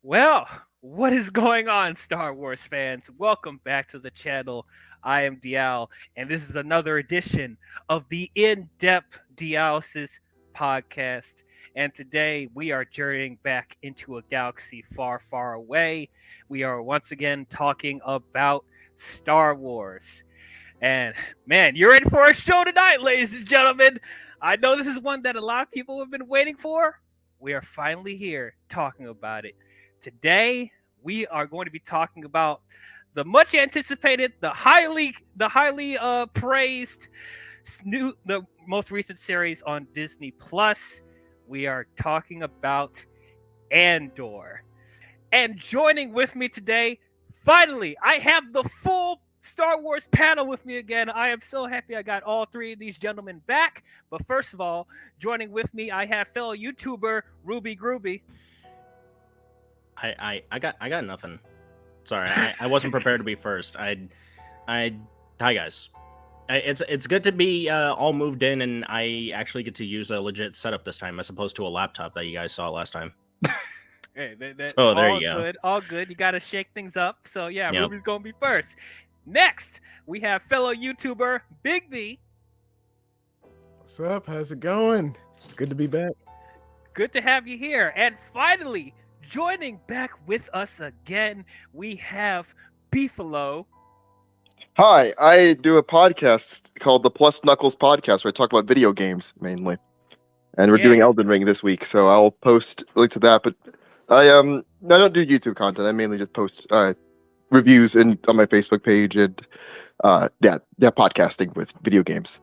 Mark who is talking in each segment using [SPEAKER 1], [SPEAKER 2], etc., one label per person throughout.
[SPEAKER 1] Well, what is going on, Star Wars fans? Welcome back to the channel. I am Dial, and this is another edition of the In-Depth D-Alysis podcast. And today we are journeying back into a galaxy far, far away. We are once again talking about Star Wars. And man, you're in for a show tonight, ladies and gentlemen. I know this is one that a lot of people have been waiting for. We are finally here talking about it. Today, we are going to be talking about the much anticipated, the highly praised the most recent series on Disney Plus. We are talking about Andor. And joining with me today, finally, I have the full Star Wars panel with me again. I am so happy I got all three of these gentlemen back. But first of all, joining with me, I have fellow YouTuber Ruby Grooby.
[SPEAKER 2] I got nothing. Sorry, I wasn't prepared to be first. Hi guys. It's good to be all moved in, and I actually get to use a legit setup this time as opposed to a laptop that you guys saw last time.
[SPEAKER 1] Hey,
[SPEAKER 2] So there
[SPEAKER 1] all
[SPEAKER 2] you go.
[SPEAKER 1] good, all good. You got to shake things up. So yeah,
[SPEAKER 2] Yep.
[SPEAKER 1] Ruby's gonna be first. Next, we have fellow YouTuber BiGb.
[SPEAKER 3] What's up? How's it going? Good to be back.
[SPEAKER 1] Good to have you here. And finally, joining back with us again, we have Beefaloh.
[SPEAKER 4] Hi, I do a podcast called the Plus Knuckles Podcast where I talk about video games mainly. And we're doing Elden Ring this week, so I'll post a link to that. But I don't do YouTube content. I mainly just post reviews on my Facebook page and podcasting with video games.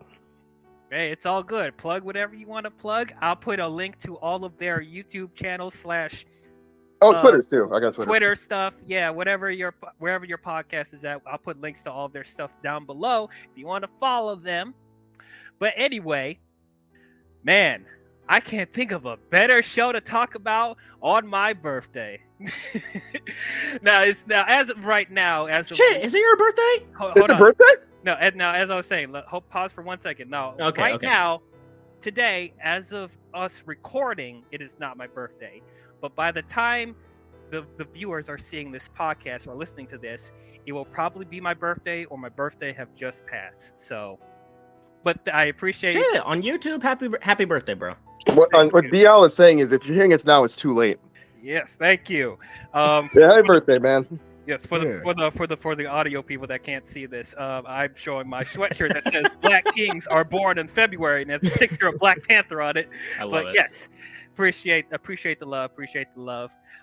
[SPEAKER 1] Hey, it's all good. Plug whatever you want to plug. I'll put a link to all of their YouTube channels /
[SPEAKER 4] Twitter's too. I got
[SPEAKER 1] Twitter stuff. Yeah, wherever your podcast is at, I'll put links to all of their stuff down below if you want to follow them. But anyway, man, I can't think of a better show to talk about on my birthday. now as of right now,
[SPEAKER 2] Is it your birthday?
[SPEAKER 4] It's a birthday?
[SPEAKER 1] No, now as I was saying, pause for 1 second. No,
[SPEAKER 2] okay.
[SPEAKER 1] Now, today, as of us recording, it is not my birthday. But by the time the viewers are seeing this podcast or listening to this, it will probably be my birthday or my birthday have just passed. So, but I appreciate
[SPEAKER 2] it. On YouTube, happy birthday, bro.
[SPEAKER 4] What DL is saying is if you're hearing it now, it's too late.
[SPEAKER 1] Yes, thank you.
[SPEAKER 4] Happy birthday, man.
[SPEAKER 1] Yes, for the audio people that can't see this, I'm showing my sweatshirt that says Black Kings are born in February, and there's a picture of Black Panther on it.
[SPEAKER 2] I love it.
[SPEAKER 1] Yes, appreciate the love.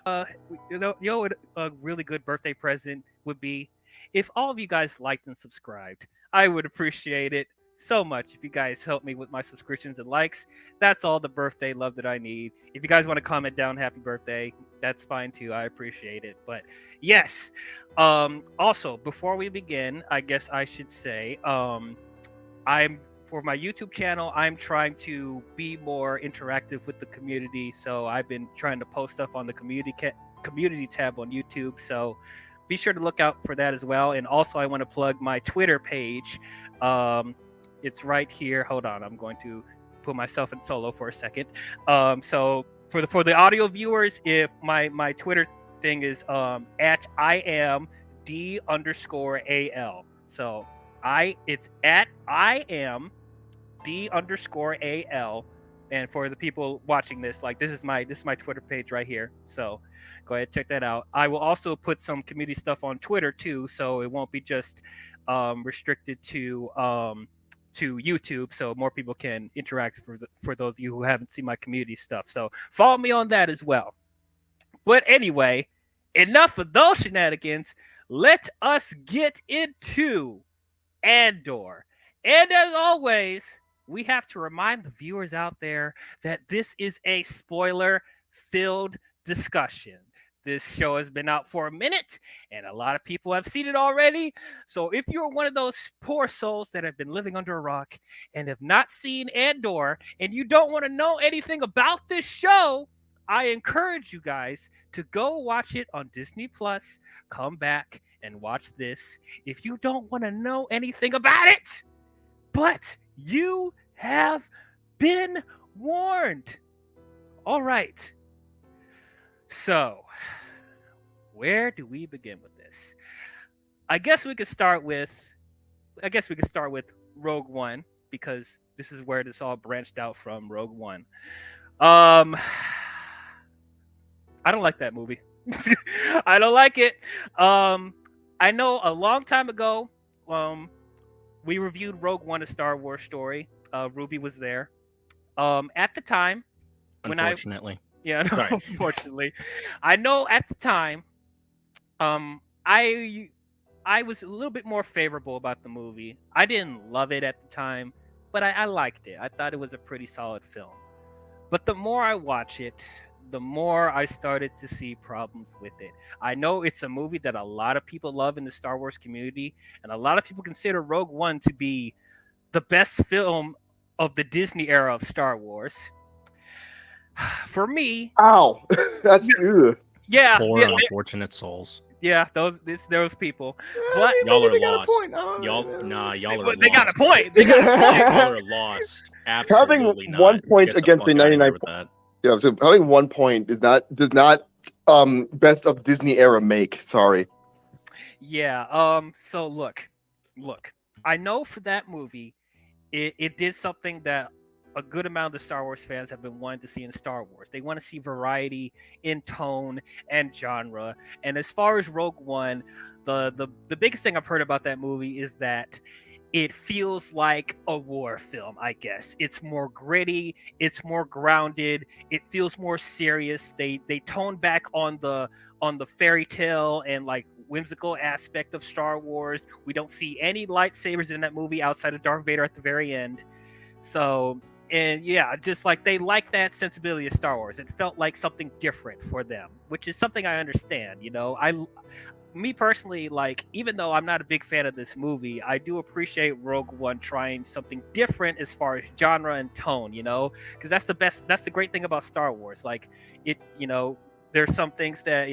[SPEAKER 1] What a really good birthday present would be if all of you guys liked and subscribed. I would appreciate it so much if you guys help me with my subscriptions and likes. That's all the birthday love that I need. If you guys want to comment down happy birthday, that's fine too. I appreciate it. But yes, also before we begin, I guess I should say for my YouTube channel, I'm trying to be more interactive with the community. So I've been trying to post stuff on the community tab on YouTube. So be sure to look out for that as well. And also I want to plug my Twitter page. It's right here. Hold on, I'm going to put myself in solo for a second. So for the audio viewers, if my Twitter thing is at I am D_AL. So it's at I am D_AL. And for the people watching this, like this is my Twitter page right here. So go ahead, check that out. I will also put some community stuff on Twitter too, so it won't be just restricted to YouTube, so more people can interact for those of you who haven't seen my community stuff. So follow me on that as well. But anyway, enough of those shenanigans. Let us get into Andor. And as always, we have to remind the viewers out there that this is a spoiler-filled discussion. This show has been out for a minute, and a lot of people have seen it already. So if you're one of those poor souls that have been living under a rock and have not seen Andor, and you don't want to know anything about this show, I encourage you guys to go watch it on Disney Plus. Come back and watch this if you don't want to know anything about it. But you have been warned. All right. So, where do we begin with this? I guess we could start with Rogue One, because this is where this all branched out from. Rogue One. Um, I don't like that movie. I don't like it. I know a long time ago, we reviewed Rogue One, a Star Wars story. Ruby was there. At the time,
[SPEAKER 2] Unfortunately.
[SPEAKER 1] no, unfortunately, I know at the time, I was a little bit more favorable about the movie. I didn't love it at the time, but I liked it. I thought it was a pretty solid film. But the more I watch it, the more I started to see problems with it. I know it's a movie that a lot of people love in the Star Wars community, and a lot of people consider Rogue One to be the best film of the Disney era of Star Wars. For me,
[SPEAKER 4] Ow, that's ugh.
[SPEAKER 1] yeah,
[SPEAKER 2] Poor
[SPEAKER 1] yeah,
[SPEAKER 2] unfortunate souls.
[SPEAKER 1] yeah, those people.
[SPEAKER 3] I
[SPEAKER 1] But
[SPEAKER 3] mean,
[SPEAKER 2] Y'all
[SPEAKER 3] maybe
[SPEAKER 2] are
[SPEAKER 3] they got a
[SPEAKER 2] lost.
[SPEAKER 3] point. I don't know.
[SPEAKER 2] Y'all are
[SPEAKER 1] but they got a
[SPEAKER 2] lost.
[SPEAKER 1] point. They got a point.
[SPEAKER 2] Y'all are lost. Absolutely not.
[SPEAKER 4] 1 point
[SPEAKER 2] Get the
[SPEAKER 4] against
[SPEAKER 2] fuck
[SPEAKER 4] a
[SPEAKER 2] outta here
[SPEAKER 4] 99
[SPEAKER 2] with that.
[SPEAKER 4] Yeah, so having 1 point does not best of Disney era make. Sorry.
[SPEAKER 1] Yeah. So look. I know for that movie, it did something that a good amount of the Star Wars fans have been wanting to see in Star Wars. They want to see variety in tone and genre. And as far as Rogue One, the biggest thing I've heard about that movie is that it feels like a war film, I guess. It's more gritty, it's more grounded, it feels more serious. They tone back on the fairy tale and like whimsical aspect of Star Wars. We don't see any lightsabers in that movie outside of Darth Vader at the very end. So, and yeah, just like they like that sensibility of Star Wars. It felt like something different for them, which is something I understand. Me personally, like, even though I'm not a big fan of this movie, I do appreciate Rogue One trying something different as far as genre and tone, because that's the great thing about Star Wars. Like, there's some things that,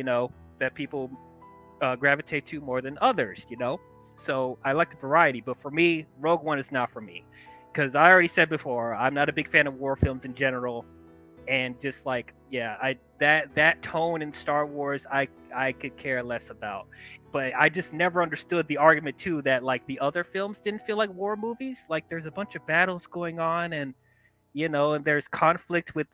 [SPEAKER 1] that people gravitate to more than others, So I like the variety, but for me, Rogue One is not for me. Because I already said before, I'm not a big fan of war films in general. And just like, yeah, that tone in Star Wars, I could care less about. But I just never understood the argument too that like the other films didn't feel like war movies. Like there's a bunch of battles going on, and and there's conflict with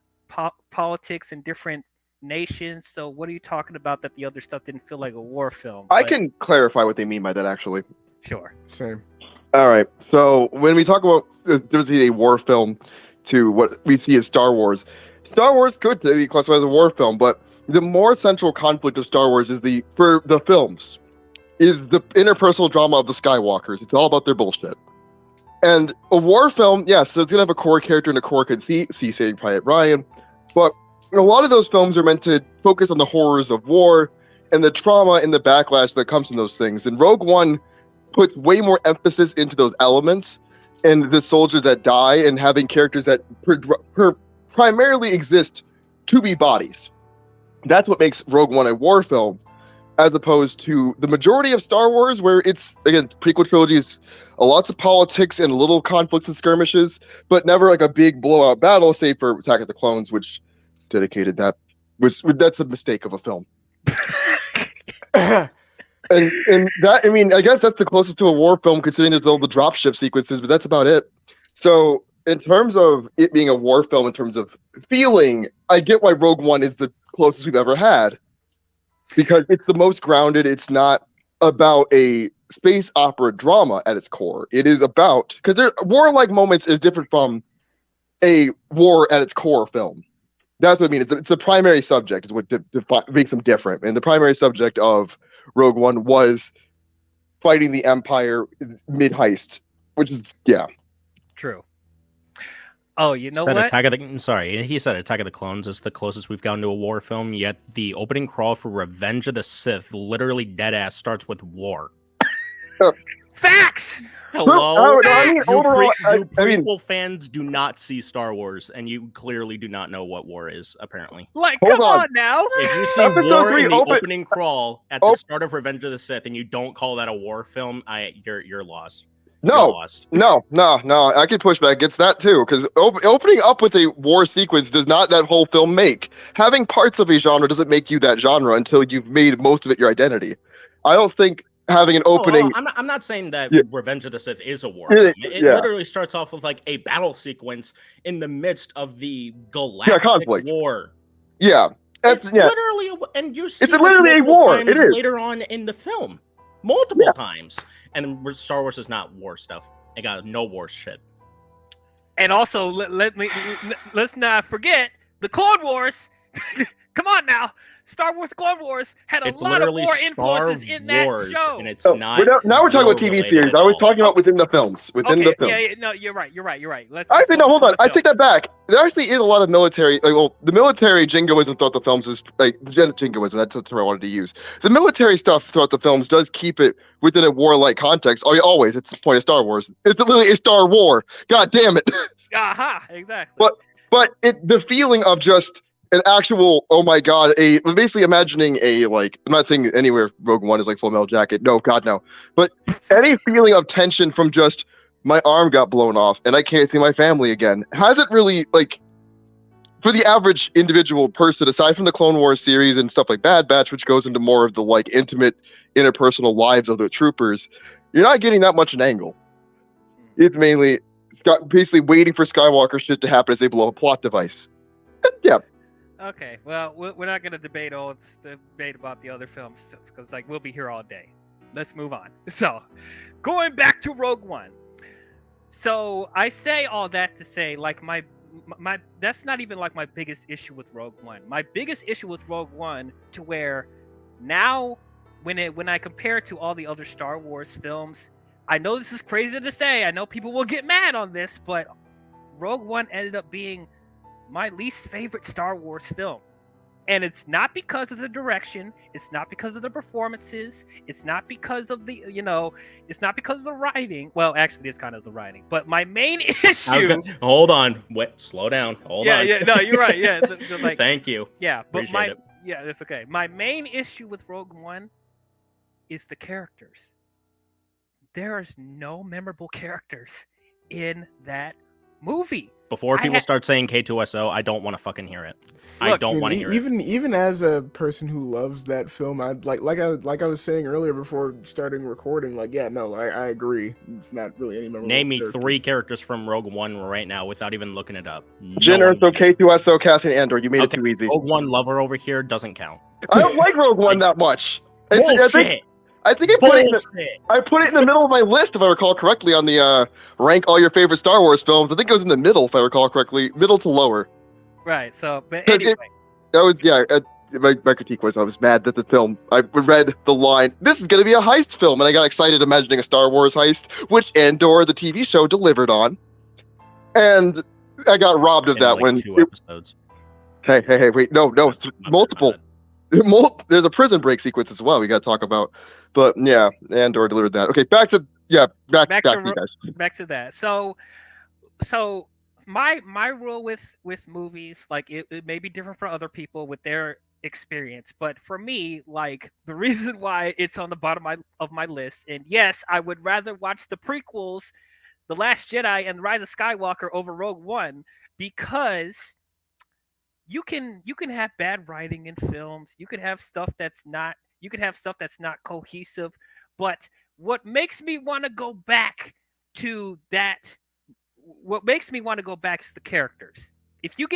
[SPEAKER 1] politics in different nations. So what are you talking about that the other stuff didn't feel like a war film?
[SPEAKER 4] I can clarify what they mean by that, actually.
[SPEAKER 1] Sure.
[SPEAKER 3] Same.
[SPEAKER 4] All right. So when we talk about there's a war film to what we see as Star Wars could be classified as a war film, but the more central conflict of Star Wars is the films is the interpersonal drama of the Skywalkers. It's all about their bullshit. And a war film, yes, so it's gonna have a core character and a core conceit, see Saving Private Ryan, but a lot of those films are meant to focus on the horrors of war and the trauma and the backlash that comes from those things. And Rogue One puts way more emphasis into those elements and the soldiers that die and having characters that primarily exist to be bodies. That's what makes Rogue One a war film, as opposed to the majority of Star Wars, where it's, again, prequel trilogies, lots of politics and little conflicts and skirmishes, but never like a big blowout battle, save for Attack of the Clones, which dedicated that's a mistake of a film. And that, I mean, I guess that's the closest to a war film, considering there's all the dropship sequences, but that's about it. So in terms of it being a war film, in terms of feeling, I get why Rogue One is the closest we've ever had, because it's the most grounded. It's not about a space opera drama at its core. It is about, because there warlike moments is different from a war at its core film. That's what I mean. It's the primary subject is what makes them different. And the primary subject of Rogue One was fighting the Empire mid-heist, which is, yeah.
[SPEAKER 1] True. Oh, you know
[SPEAKER 2] Said
[SPEAKER 1] what?
[SPEAKER 2] He said Attack of the Clones is the closest we've gotten to a war film, yet the opening crawl for Revenge of the Sith literally deadass starts with war.
[SPEAKER 1] Facts!
[SPEAKER 2] Hello?
[SPEAKER 4] Overall,
[SPEAKER 2] prequel fans do not see Star Wars, and you clearly do not know what war is, apparently.
[SPEAKER 1] Like,
[SPEAKER 4] Hold
[SPEAKER 1] come
[SPEAKER 4] on.
[SPEAKER 1] on now!
[SPEAKER 2] If you see
[SPEAKER 4] Episode
[SPEAKER 2] war
[SPEAKER 4] 3
[SPEAKER 2] in the
[SPEAKER 4] open-
[SPEAKER 2] opening crawl at the start of Revenge of the Sith and you don't call that a war film, you're lost.
[SPEAKER 4] No,
[SPEAKER 2] lost.
[SPEAKER 4] no. I can push back against that too, because opening up with a war sequence does not that whole film make. Having parts of a genre doesn't make you that genre until you've made most of it your identity. I don't think having an opening.
[SPEAKER 2] I'm not saying that
[SPEAKER 4] Yeah.
[SPEAKER 2] Revenge of the Sith is a war film. It
[SPEAKER 4] Yeah.
[SPEAKER 2] literally starts off with like a battle sequence in the midst of the galactic
[SPEAKER 4] conflict.
[SPEAKER 2] war.
[SPEAKER 4] Yeah,
[SPEAKER 2] It's literally, and you see
[SPEAKER 4] it's literally a war. It is
[SPEAKER 2] later on in the film, multiple times. And Star Wars is not war stuff. It got no war shit.
[SPEAKER 1] And also, let's not forget the Clone Wars. Come on now. Star Wars Clone Wars had a lot of war influences in that show.
[SPEAKER 2] And it's not.
[SPEAKER 4] Now we're talking about TV series. I was talking about within the films.
[SPEAKER 1] Yeah, no, you're right.
[SPEAKER 4] Actually, no, hold on. I take that back. There actually is a lot of military. The military jingoism throughout the films is jingoism. That's the term I wanted to use. The military stuff throughout the films does keep it within a warlike context. Always. It's the point of Star Wars. It's literally a Star War. God damn it.
[SPEAKER 1] Aha, exactly.
[SPEAKER 4] But the feeling of just an actual, oh my god, basically imagining I'm not saying anywhere Rogue One is like Full Metal Jacket, no, god no, but any feeling of tension from just my arm got blown off and I can't see my family again hasn't really, for the average individual person, aside from the Clone Wars series and stuff like Bad Batch, which goes into more of the intimate interpersonal lives of the troopers, you're not getting that much an angle. It's mainly basically waiting for Skywalker shit to happen as they blow a plot device. Yeah.
[SPEAKER 1] Okay, well, we're not going to debate about the other films because we'll be here all day. Let's move on. So, going back to Rogue One. So, I say all that to say my that's not even my biggest issue with Rogue One. My biggest issue with Rogue One to where now when I compare it to all the other Star Wars films, I know this is crazy to say. I know people will get mad on this, but Rogue One ended up being my least favorite Star Wars film. And it's not because of the direction, it's not because of the performances, it's not because of the it's not because of the writing. Well, actually it's kind of the writing, but my main issue
[SPEAKER 2] hold on, slow down. Hold on.
[SPEAKER 1] Yeah, no, you're right. Yeah.
[SPEAKER 2] Thank you.
[SPEAKER 1] Yeah, but
[SPEAKER 2] Appreciate it.
[SPEAKER 1] Yeah, that's okay. My main issue with Rogue One is the characters. There is no memorable characters in that movie.
[SPEAKER 2] Before people start saying K2SO, I don't want to fucking hear it. I don't want to hear it.
[SPEAKER 3] Even as a person who loves that film, I like I was saying earlier before starting recording, I agree. It's not really any memorable.
[SPEAKER 2] Name me 3 characters from Rogue One right now without even looking it up.
[SPEAKER 4] Jyn Erso, K2SO, Cassian Andor. You made it too easy.
[SPEAKER 2] Rogue One lover over here doesn't count.
[SPEAKER 4] I don't like Rogue One that much.
[SPEAKER 2] Bullshit.
[SPEAKER 4] I think I put it in the middle of my list, if I recall correctly, on the rank all your favorite Star Wars films. I think it was in the middle, if I recall correctly, middle to lower.
[SPEAKER 1] Right. So, but anyway,
[SPEAKER 4] my critique was I was mad that the film. I read the line, "This is going to be a heist film," and I got excited imagining a Star Wars heist, which Andor, the TV show, delivered on, and I got robbed of that when
[SPEAKER 2] 2 episodes.
[SPEAKER 4] Hey, wait, no, multiple. There's a prison break sequence as well we got to talk about. But yeah, Andor delivered that. Okay, back to you guys.
[SPEAKER 1] Back to that. So my rule with movies, it may be different for other people with their experience, but for me, the reason why it's on the bottom of my list, and yes, I would rather watch the prequels, The Last Jedi and Rise of Skywalker over Rogue One, because you can have bad writing in films. You can have stuff that's not cohesive, but what makes me want to go back to that, what makes me want to go back is the characters. If you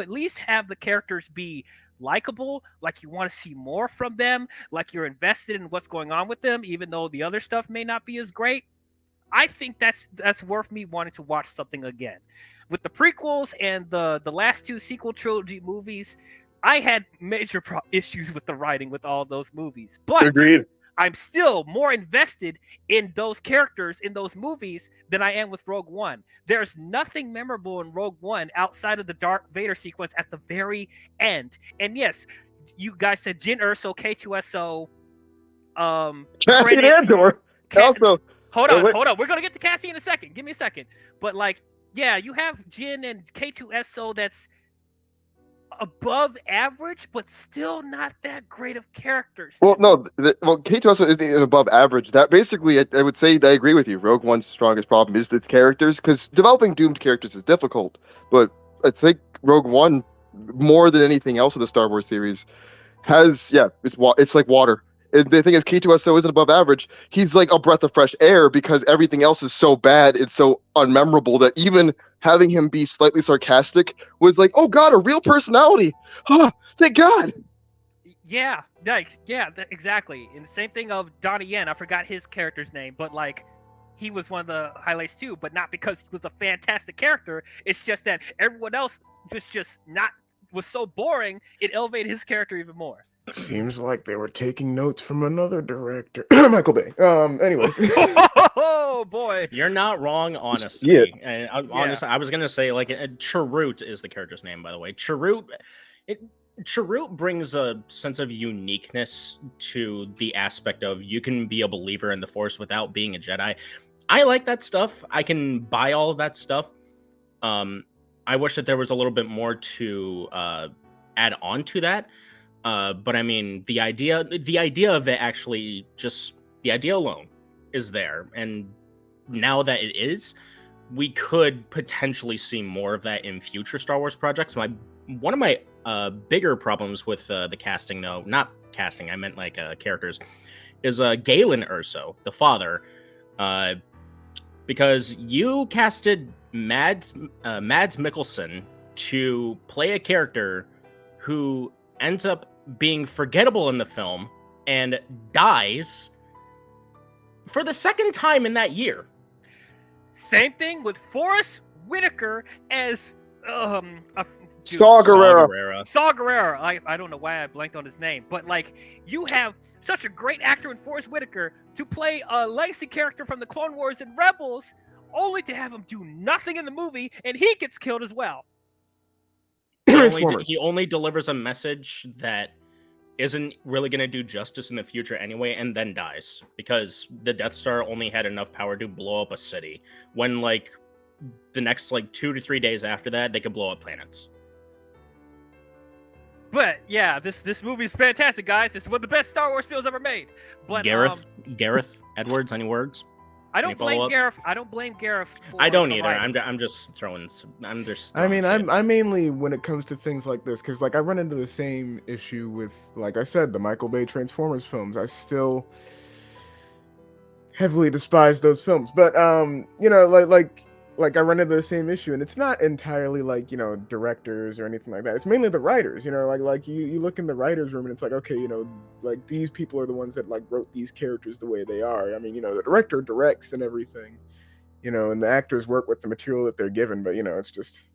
[SPEAKER 1] at least have the characters be likable, you want to see more from them, you're invested in what's going on with them, even though the other stuff may not be as great, I think that's worth me wanting to watch something again. With the prequels and the last 2 sequel trilogy movies, I had major issues with the writing with all those movies. But
[SPEAKER 4] Agreed.
[SPEAKER 1] I'm still more invested in those characters in those movies than I am with Rogue One. There's nothing memorable in Rogue One outside of the Darth Vader sequence at the very end. And yes, you guys said Jyn Erso, K2SO,
[SPEAKER 4] Cassian Andor. Also,
[SPEAKER 1] hold on. We're gonna get to Cassie in a second. Give me a second. But you have Jyn and K2SO. above average, but still not that great of characters.
[SPEAKER 4] Well, no, K2SO isn't even above average. That basically, I would say, I agree with you. Rogue One's strongest problem is its characters, because developing doomed characters is difficult. But I think Rogue One, more than anything else in the Star Wars series, has it's like water. And the thing is, K2SO isn't above average. He's like a breath of fresh air because everything else is so bad, it's so unmemorable that even having him be slightly sarcastic was like, oh god, a real personality. Oh, thank God.
[SPEAKER 1] Yeah, exactly. And the same thing of Donnie Yen. I forgot his character's name, but like, he was one of the highlights too. But not because he was a fantastic character. It's just that everyone else was so boring. It elevated his character even more.
[SPEAKER 3] Seems like they were taking notes from another director, Michael Bay. Anyways.
[SPEAKER 1] Oh boy,
[SPEAKER 2] you're not wrong, honestly.
[SPEAKER 4] Yeah.
[SPEAKER 2] And honestly, I was gonna say like Chirrut is the character's name, by the way. Chirrut brings a sense of uniqueness to the aspect of you can be a believer in the Force without being a Jedi. I like that stuff. I can buy all of that stuff. I wish that there was a little bit more to add on to that. But I mean, the idea of it actually, just the idea alone is there. And now that it is, we could potentially see more of that in future Star Wars projects. One of my bigger problems with the casting, though, not casting, I meant like characters, is Galen Erso, the father, because you casted Mads Mikkelsen to play a character who ends up being forgettable in the film and dies for the second time in that year.
[SPEAKER 1] Same thing with Forrest Whitaker as
[SPEAKER 4] Saw Gerrera.
[SPEAKER 1] Saw Gerrera. I don't know why I blanked on his name, but like, you have such a great actor in Forrest Whitaker to play a legacy character from the Clone Wars and Rebels, only to have him do nothing in the movie, and he gets killed as well.
[SPEAKER 2] He only delivers a message that isn't really going to do justice in the future anyway, and then dies because the Death Star only had enough power to blow up a city, when like the next like 2 to 3 days after that they could blow up planets.
[SPEAKER 1] But yeah, this movie is fantastic, guys. It's one of the best Star Wars films ever made. But
[SPEAKER 2] Gareth Edwards, any words?
[SPEAKER 1] I don't blame Gareth.
[SPEAKER 2] I don't either. I'm just throwing.
[SPEAKER 3] I mean, I mainly, when it comes to things like this, because like I run into the same issue with, like I said, the Michael Bay Transformers films. I still heavily despise those films, but you know, like I run into the same issue, and it's not entirely like, you know, directors or anything like that. It's mainly the writers, you know, like you look in the writer's room and it's like, okay, you know, like these people are the ones that like wrote these characters the way they are. I mean, you know, the director directs and everything, you know, and the actors work with the material that they're given, but you know, it's just.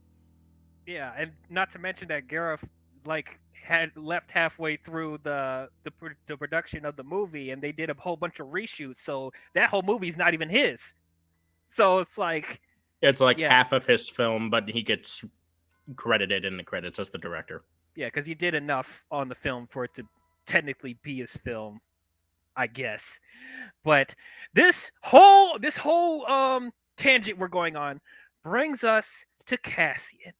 [SPEAKER 1] Yeah, and not to mention that Gareth like had left halfway through the production of the movie, and they did a whole bunch of reshoots, so that whole movie's not even his. So it's like.
[SPEAKER 2] It's like half of his film, but he gets credited in the credits as the director.
[SPEAKER 1] Yeah, because he did enough on the film for it to technically be his film, I guess. But this whole tangent we're going on brings us to Cassian.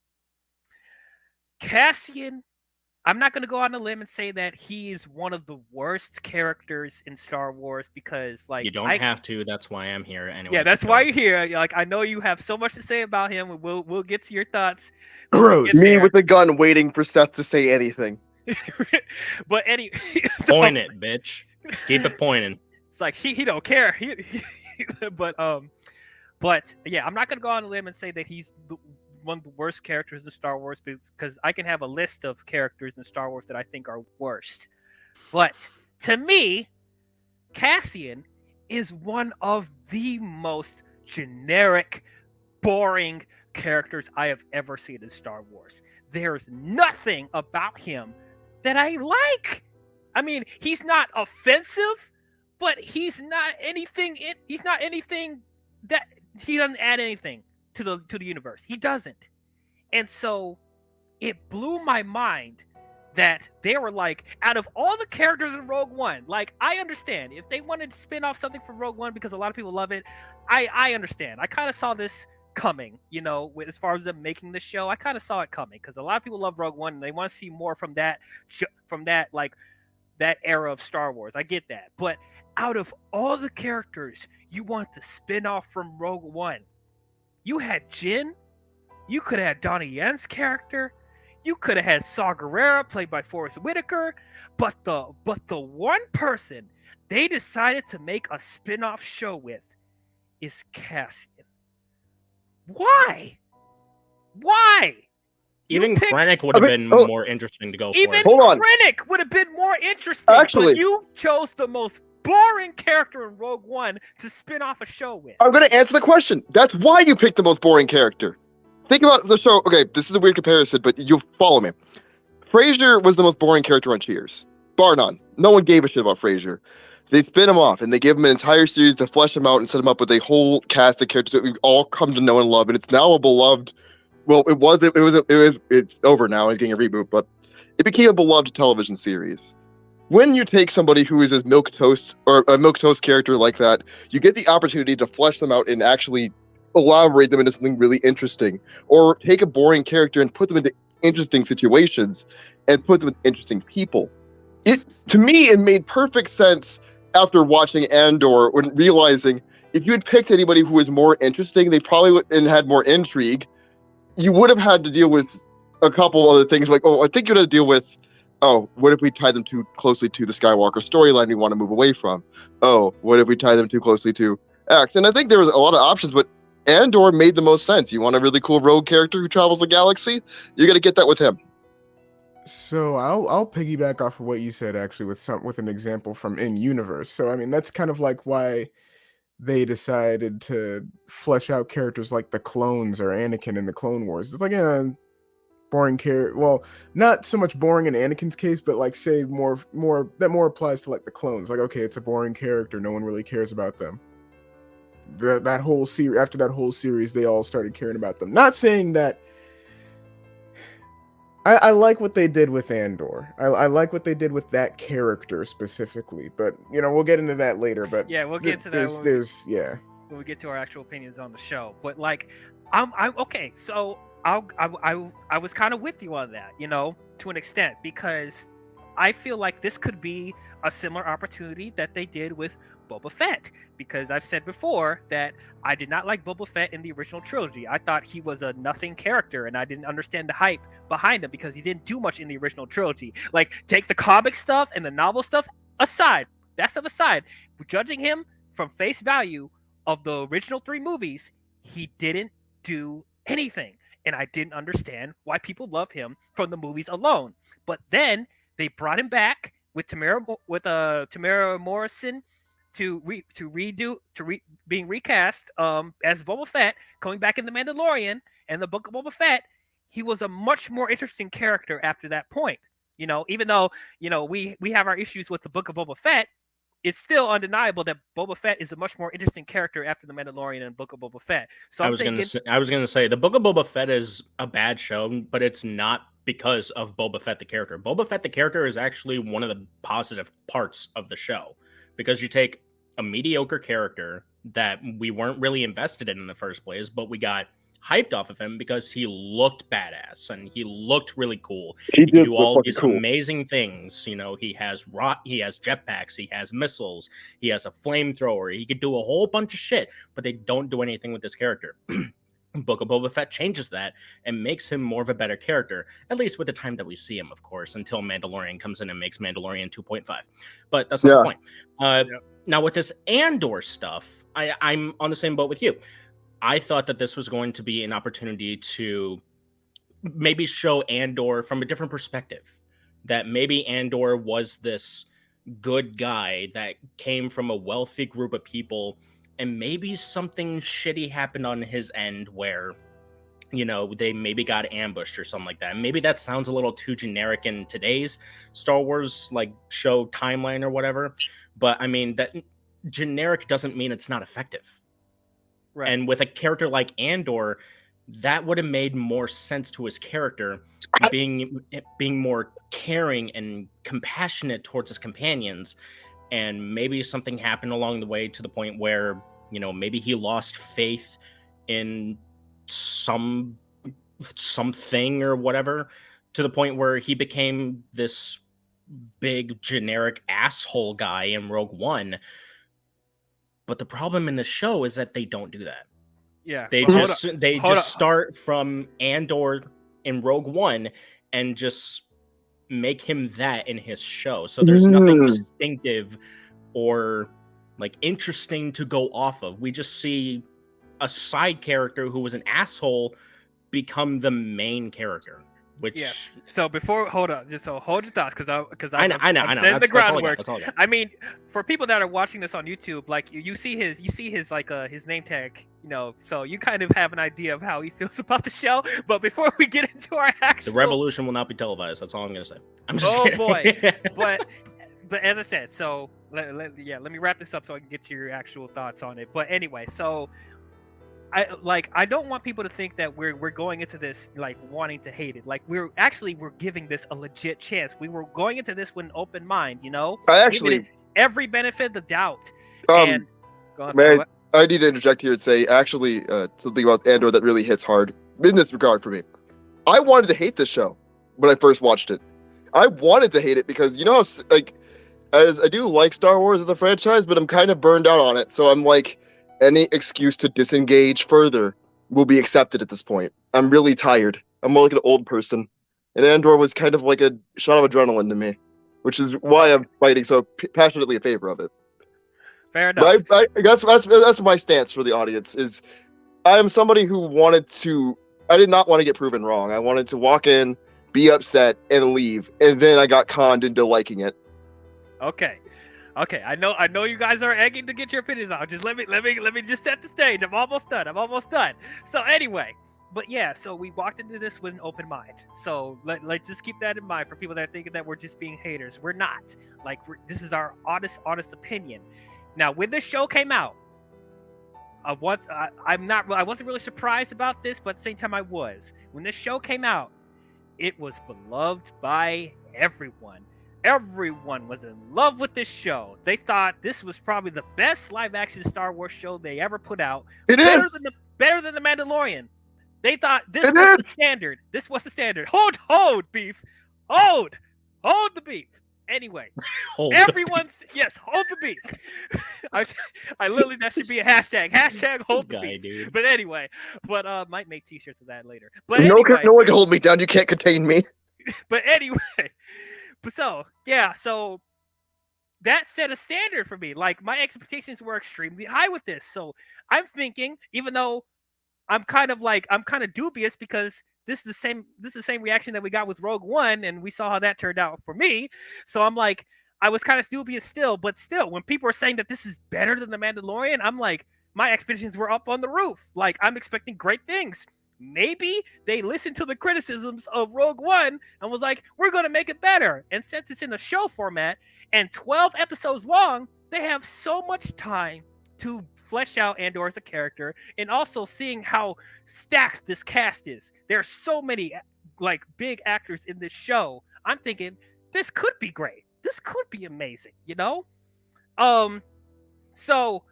[SPEAKER 1] Cassian, I'm not going to go on a limb and say that he's one of the worst characters in Star Wars, because like,
[SPEAKER 2] you don't have to. That's why I'm here anyway.
[SPEAKER 1] Yeah, that's why you're here. Like, I know you have so much to say about him, and we'll get to your thoughts.
[SPEAKER 3] Gross.
[SPEAKER 4] Me with a gun waiting for Seth to say anything.
[SPEAKER 1] But
[SPEAKER 2] point it, bitch. Keep it pointing.
[SPEAKER 1] It's like he don't care. But yeah, I'm not gonna go on a limb and say that he's one of the worst characters in Star Wars, because I can have a list of characters in Star Wars that I think are worst. But to me, Cassian is one of the most generic, boring characters I have ever seen in Star Wars. There's nothing about him that I like. I mean, he's not offensive, but he's not anything that he doesn't add anything to the universe. He doesn't. And so it blew my mind that they were like, out of all the characters in Rogue One, like, I understand if they wanted to spin off something from Rogue One because a lot of people love it. I understand. I kind of saw this coming. As far as them making the show, I kind of saw it coming because a lot of people love Rogue One and they want to see more from that like that era of Star Wars. I get that, but out of all the characters you want to spin off from Rogue One, you had Jin. You could have had Donnie Yen's character. You could have had Saw Gerrera, played by Forrest Whitaker. But the one person they decided to make a spin-off show with is Cassian. Why?
[SPEAKER 2] Even Krennic would have been more interesting to go for.
[SPEAKER 1] Even
[SPEAKER 4] Hold on.
[SPEAKER 1] Krennic would have been more interesting.
[SPEAKER 4] Actually,
[SPEAKER 1] but you chose the most boring character in Rogue One to spin off a show with.
[SPEAKER 4] I'm going to answer the question. That's why you picked the most boring character. Think about the show. Okay, this is a weird comparison, but you'll follow me. Frasier was the most boring character on Cheers. Bar none. No one gave a shit about Frasier. They spin him off, and they give him an entire series to flesh him out and set him up with a whole cast of characters that we've all come to know and love, and it's now a beloved. Well, it's over now. It's getting a reboot, but it became a beloved television series. When you take somebody who is a milquetoast or a milquetoast character like that, you get the opportunity to flesh them out and actually elaborate them into something really interesting, or take a boring character and put them into interesting situations and put them with interesting people. To me, it made perfect sense after watching Andor when realizing if you had picked anybody who was more interesting, they probably would and had more intrigue. You would have had to deal with a couple other things like, I think you'd have to deal with, what if we tie them too closely to the Skywalker storyline we want to move away from? What if we tie them too closely to X? And I think there was a lot of options, but Andor made the most sense. You want a really cool rogue character who travels the galaxy? You're going to get that with him.
[SPEAKER 3] So I'll piggyback off of what you said actually with an example from in universe. So I mean that's kind of like why they decided to flesh out characters like the clones or Anakin in the Clone Wars. It's like a boring character. Well, not so much boring in Anakin's case, but like say more applies to like the clones. Like okay, it's a boring character. No one really cares about them. That whole series, after that whole series, they all started caring about them. Not saying that. I like what they did with Andor. I like what they did with that character specifically, but we'll get into that later. But
[SPEAKER 1] yeah, we'll get to that.
[SPEAKER 3] When
[SPEAKER 1] we get to our actual opinions on the show. But like, I'm okay. So I was kind of with you on that, to an extent, because I feel like this could be a similar opportunity that they did with Boba Fett, because I've said before that I did not like Boba Fett in the original trilogy. I thought he was a nothing character, and I didn't understand the hype behind him because he didn't do much in the original trilogy. Like, take the comic stuff and the novel stuff aside. That stuff aside, judging him from face value of the original 3 movies, he didn't do anything, and I didn't understand why people love him from the movies alone. But then they brought him back with Tamara Morrison being recast as Boba Fett, coming back in The Mandalorian and the Book of Boba Fett. He was a much more interesting character after that point. Even though we have our issues with the Book of Boba Fett, it's still undeniable that Boba Fett is a much more interesting character after The Mandalorian and Book of Boba Fett. So I was
[SPEAKER 2] gonna say the Book of Boba Fett is a bad show, but it's not because of Boba Fett the character. Boba Fett the character is actually one of the positive parts of the show, because you take a mediocre character that we weren't really invested in the first place, but we got hyped off of him because he looked badass and he looked really cool. He could do all these amazing things. He has jetpacks, he has missiles, he has a flamethrower, he could do a whole bunch of shit, but they don't do anything with this character. Book of Boba Fett changes that and makes him more of a better character, at least with the time that we see him, of course, until Mandalorian comes in and makes Mandalorian 2.5. But that's not the point. Now, with this Andor stuff, I'm on the same boat with you. I thought that this was going to be an opportunity to maybe show Andor from a different perspective, that maybe Andor was this good guy that came from a wealthy group of people, and maybe something shitty happened on his end where, they maybe got ambushed or something like that. Maybe that sounds a little too generic in today's Star Wars show timeline or whatever, but I mean, that generic doesn't mean it's not effective. Right. And with a character like Andor, that would have made more sense to his character, being more caring and compassionate towards his companions. And maybe something happened along the way to the point where, maybe he lost faith in something or whatever, to the point where he became this big generic asshole guy in Rogue One. But the problem in the show is that they don't do that.
[SPEAKER 1] Yeah,
[SPEAKER 2] They
[SPEAKER 1] well,
[SPEAKER 2] just start from Andor in Rogue One and just make him that in his show. So there's nothing distinctive or like interesting to go off of. We just see a side character who was an asshole become the main character. Which
[SPEAKER 1] yes. So before, hold on, just so hold your thoughts, because
[SPEAKER 2] I know.
[SPEAKER 1] That's the groundwork.
[SPEAKER 2] That's all I got.
[SPEAKER 1] I mean, for people that are watching this on YouTube, like you see his like his name tag, you know, so you kind of have an idea of how he feels about the show. But before we get into our actual,
[SPEAKER 2] the revolution will not be televised. That's all I'm gonna say. I'm just kidding.
[SPEAKER 1] Boy, but as I said, so let me wrap this up so I can get your actual thoughts on it. But anyway, so. I don't want people to think that we're going into this like wanting to hate it. Like we're giving this a legit chance. We were going into this with an open mind, you know.
[SPEAKER 4] I actually
[SPEAKER 1] every benefit of the doubt.
[SPEAKER 4] I need to interject here and say actually something about Andor that really hits hard in this regard for me. I wanted to hate this show when I first watched it. I wanted to hate it because, you know, like, as I do like Star Wars as a franchise, but I'm kind of burned out on it. So I'm like, any excuse to disengage further will be accepted at this point. I'm really tired. I'm more like an old person. And Andor was kind of like a shot of adrenaline to me, which is why I'm fighting so passionately in favor of it.
[SPEAKER 1] Fair enough.
[SPEAKER 4] But I guess that's my stance for the audience. Is I'm somebody who I did not want to get proven wrong. I wanted to walk in, be upset, and leave, and then I got conned into liking it.
[SPEAKER 1] Okay, I know you guys are egging to get your opinions out. Just let me just set the stage. I'm almost done. So anyway, but yeah, so we walked into this with an open mind. So let's just keep that in mind for people that are thinking that we're just being haters. We're not. Like this is our honest opinion. Now, when this show came out, I wasn't really surprised about this, but at the same time I was. When this show came out, it was beloved by everyone. Everyone was in love with this show. They thought this was probably the best live-action Star Wars show they ever put out. Better than The Mandalorian. They thought this was the standard. This was the standard. Hold, beef. Hold the beef. Anyway, hold the beef. I literally, that should be a hashtag. Hashtag hold the beef. Dude. But anyway, might make t-shirts of that later. But
[SPEAKER 4] no one can hold me down. You can't contain me.
[SPEAKER 1] But anyway. So that set a standard for me. Like my expectations were extremely high with this. So I'm thinking, even though I'm kind of dubious because this is the same reaction that we got with Rogue One, and we saw how that turned out for me. So I'm like, I was kind of dubious still, but still, when people are saying that this is better than The Mandalorian, I'm like, my expectations were up on the roof. Like I'm expecting great things. Maybe they listened to the criticisms of Rogue One and was like, we're going to make it better. And since it's in a show format and 12 episodes long, they have so much time to flesh out Andor as a character, and also seeing how stacked this cast is. There are so many like big actors in this show. I'm thinking this could be great. This could be amazing, you know? So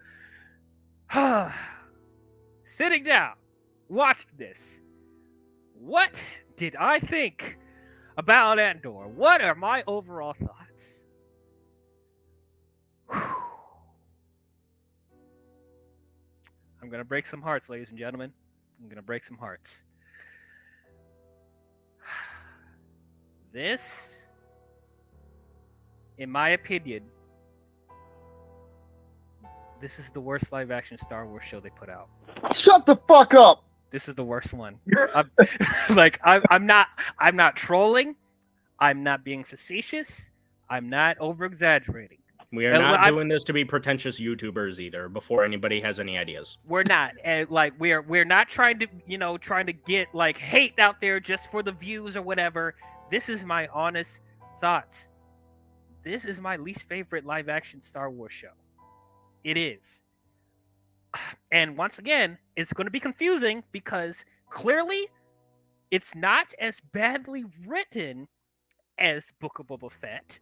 [SPEAKER 1] sitting down, watching this, what did I think about Andor? What are my overall thoughts? I'm going to break some hearts, ladies and gentlemen. I'm going to break some hearts. This, in my opinion, this is the worst live-action Star Wars show they put out.
[SPEAKER 4] Shut the fuck up!
[SPEAKER 1] This is the worst one. I'm not trolling. I'm not being facetious. I'm not over-exaggerating.
[SPEAKER 2] We are not doing this to be pretentious YouTubers either. Before anybody has any ideas,
[SPEAKER 1] we're not, and like we're not trying to get like hate out there just for the views or whatever. This is my honest thoughts. This is my least favorite live-action Star Wars show. It is. And once again, it's going to be confusing because clearly it's not as badly written as Book of Boba Fett.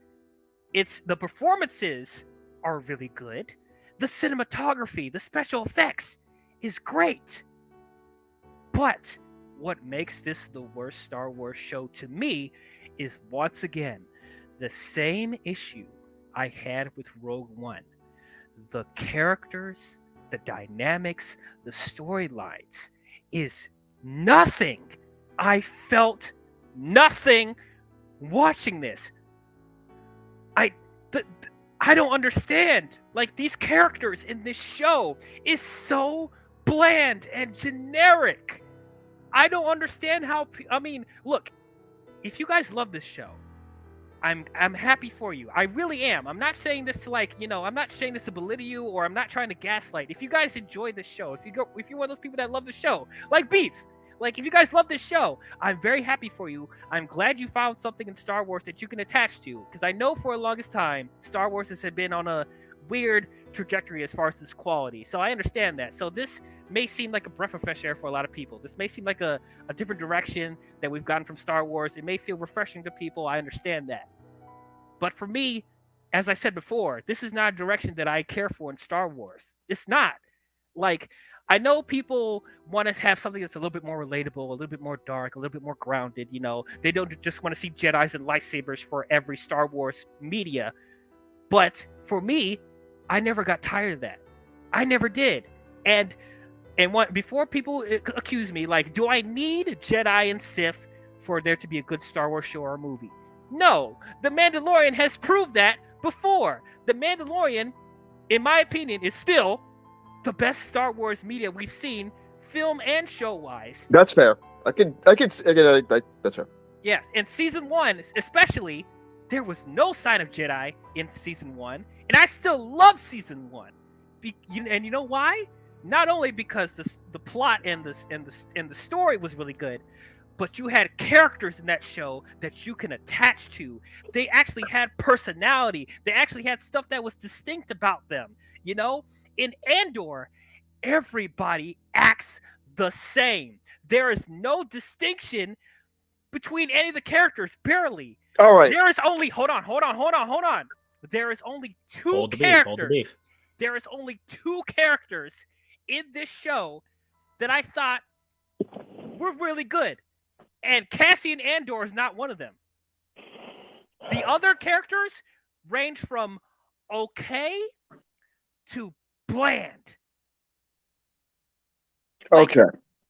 [SPEAKER 1] It's the performances are really good. The cinematography, the special effects is great. But what makes this the worst Star Wars show to me is, once again, the same issue I had with Rogue One. The characters, the dynamics, the storylines is nothing. I felt nothing watching this. I don't understand. Like, these characters in this show is so bland and generic. I don't understand how. I mean, look, if you guys love this show, I'm happy for you. I really am. I'm not saying this to I'm not saying this to belittle you, or I'm not trying to gaslight. If you guys enjoy this show, if you're one of those people that love the show, like Beef, like if you guys love this show, I'm very happy for you. I'm glad you found something in Star Wars that you can attach to, because I know for the longest time Star Wars has been on a weird trajectory as far as its quality. So I understand that. So this may seem like a breath of fresh air for a lot of people. This may seem like a different direction that we've gotten from Star Wars. It may feel refreshing to people. I understand that. But for me, as I said before, this is not a direction that I care for in Star Wars. It's not. Like, I know people want to have something that's a little bit more relatable, a little bit more dark, a little bit more grounded. They don't just want to see Jedis and lightsabers for every Star Wars media. But for me, I never got tired of that. I never did. And before people accuse me, like, do I need Jedi and Sith for there to be a good Star Wars show or movie? No. The Mandalorian has proved that before. The Mandalorian, in my opinion, is still the best Star Wars media we've seen, film and show-wise.
[SPEAKER 4] That's fair. That's fair.
[SPEAKER 1] Yeah, and season 1, especially, there was no sign of Jedi in season 1, and I still love season 1. And you know why? Not only because the plot and the story was really good, but you had characters in that show that you can attach to. They actually had personality. They actually had stuff that was distinct about them. In Andor, everybody acts the same. There is no distinction between any of the characters, barely.
[SPEAKER 4] All right.
[SPEAKER 1] There is only hold on. There is only two characters. There is only 2 characters in this show that I thought were really good. And Cassian Andor is not one of them. The other characters range from okay to bland.
[SPEAKER 4] Okay.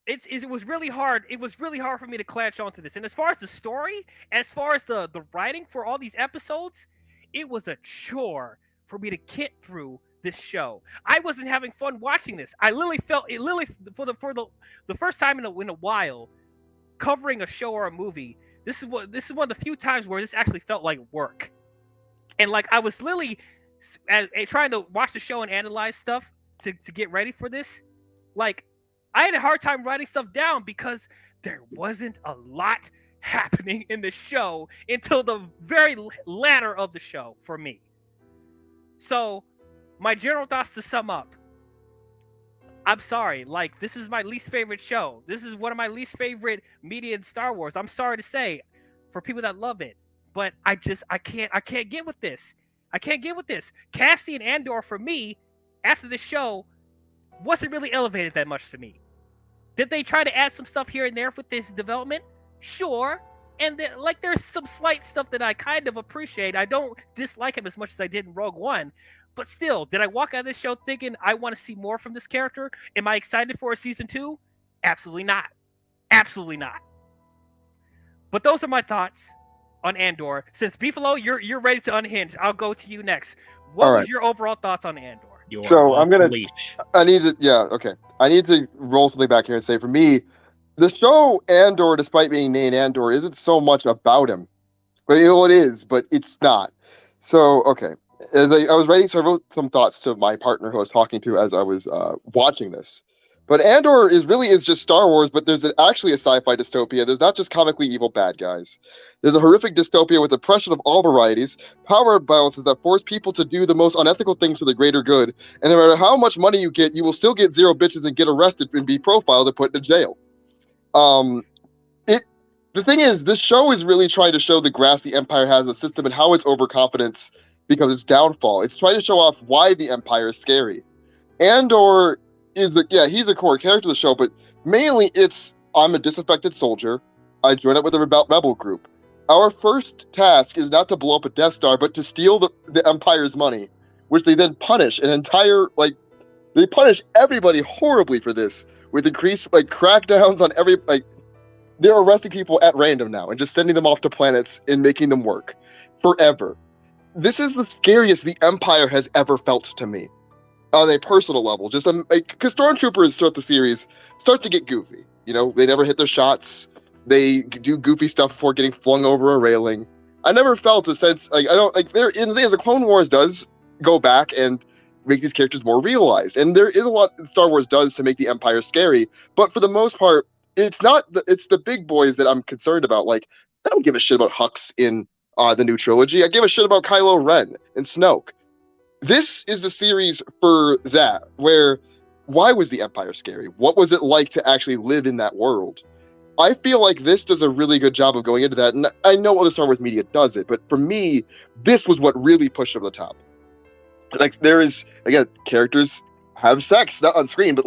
[SPEAKER 1] It was really hard. It was really hard for me to clatch onto this. And as far as the story, as far as the writing for all these episodes, it was a chore for me to get through this show. I wasn't having fun watching this. I literally felt it. Literally for the first time in a while, covering a show or a movie. This is one of the few times where this actually felt like work. And like I was literally trying to watch the show and analyze stuff to get ready for this. Like, I had a hard time writing stuff down because there wasn't a lot happening in the show until the very latter of the show for me. So, my general thoughts to sum up. I'm sorry, like, this is my least favorite show. This is one of my least favorite media in Star Wars. I'm sorry to say, for people that love it, but I can't get with this. I can't get with this. Cassian Andor, for me, after the show, wasn't really elevated that much to me. Did they try to add some stuff here and there with this development? Sure. And there's some slight stuff that I kind of appreciate. I don't dislike him as much as I did in Rogue One. But still, did I walk out of this show thinking I want to see more from this character? Am I excited for a season 2? Absolutely not. Absolutely not. But those are my thoughts on Andor. Since Beefaloh, you're ready to unhinge, I'll go to you next. What was your overall thoughts on Andor?
[SPEAKER 4] I need to roll something back here and say, for me, the show Andor, despite being named Andor, isn't so much about him. But it is, but it's not. So, okay. As I was writing, so I wrote some thoughts to my partner who I was talking to as I was watching this. But Andor is just Star Wars, but there's actually a sci-fi dystopia. There's not just comically evil bad guys. There's a horrific dystopia with oppression of all varieties, power imbalances that force people to do the most unethical things for the greater good, and no matter how much money you get, you will still get 0 bitches and get arrested and be profiled and put in jail. The thing is, this show is really trying to show the grasp the Empire has a system and how its overconfidence becomes its downfall. It's trying to show off why the Empire is scary. Andor he's a core character of the show, but mainly it's I'm a disaffected soldier. I join up with a rebel group. Our first task is not to blow up a Death Star, but to steal the Empire's money, which they then punish they punish everybody horribly for this, with increased crackdowns on they're arresting people at random now and just sending them off to planets and making them work forever. This is the scariest the Empire has ever felt to me on a personal level. Just because Stormtroopers throughout the series start to get goofy. They never hit their shots. They do goofy stuff before getting flung over a railing. I never felt a sense the Clone Wars does go back and make these characters more realized, and there is a lot Star Wars does to make the Empire scary. But for the most part, it's the big boys that I'm concerned about. I don't give a shit about Hux in the new trilogy. I give a shit about Kylo Ren and Snoke. This is the series for that. Why was the Empire scary? What was it like to actually live in that world? I feel like this does a really good job of going into that, and I know other Star Wars media does it, but for me, this was what really pushed over the top. There is, again, characters have sex, not on screen, but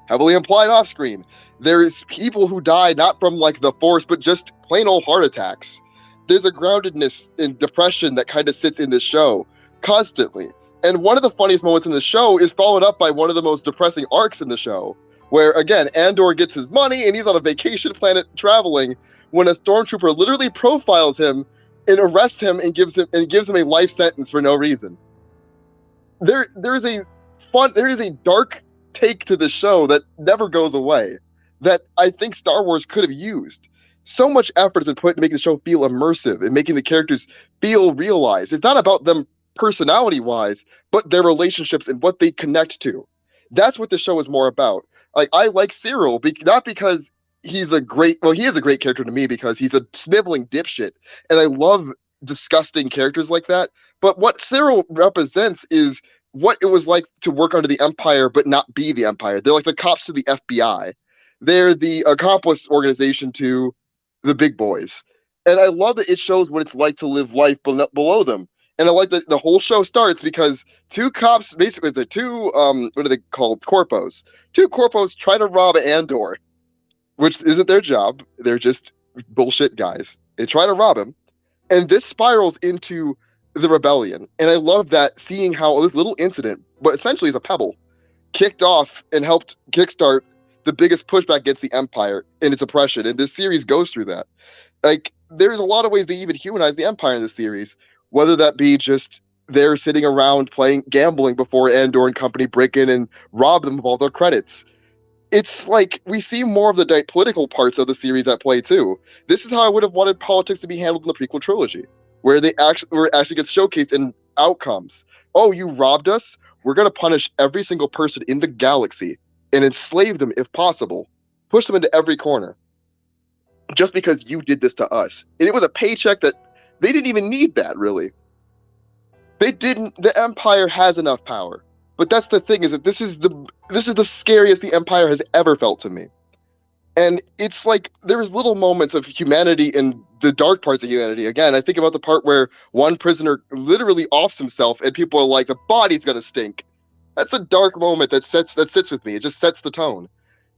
[SPEAKER 4] heavily implied off screen. There is people who die not from the Force, but just plain old heart attacks. There's a groundedness and depression that kind of sits in this show constantly. And one of the funniest moments in the show is followed up by one of the most depressing arcs in the show, where, again, Andor gets his money and he's on a vacation planet traveling when a stormtrooper literally profiles him and arrests him and gives him a life sentence for no reason. There is a dark take to the show that never goes away that I think Star Wars could have used. So much effort has been put into making the show feel immersive and making the characters feel realized. It's not about them personality-wise, but their relationships and what they connect to. That's what the show is more about. I like Cyril, not because he is a great character to me because he's a sniveling dipshit, and I love disgusting characters like that. But what Cyril represents is what it was like to work under the Empire but not be the Empire. They're like the cops to the FBI. They're the accomplice organization to the big boys. And I love that it shows what it's like to live life below them. And I like that the whole show starts because two cops, basically, it's what are they called? Corpos. Two corpos try to rob Andor, which isn't their job. They're just bullshit guys. They try to rob him. And this spirals into the rebellion. And I love that, seeing how this little incident, but essentially is a pebble, kicked off and helped kickstart the biggest pushback against the Empire and its oppression. And this series goes through that. There's a lot of ways they even humanize the Empire in this series, whether that be just they're sitting around gambling before Andor and company break in and rob them of all their credits. It's we see more of the political parts of the series at play too. This is how I would have wanted politics to be handled in the prequel trilogy, where it actually gets showcased in outcomes. Oh, you robbed us? We're going to punish every single person in the galaxy and enslave them if possible. Push them into every corner. Just because you did this to us. And it was a paycheck that they didn't even need that, really. The Empire has enough power. But that's the thing, is that this is the scariest the Empire has ever felt to me. And it's there's little moments of humanity in the dark parts of humanity. Again, I think about the part where one prisoner literally offs himself and people are like, the body's gonna stink. That's a dark moment that sits with me. It just sets the tone.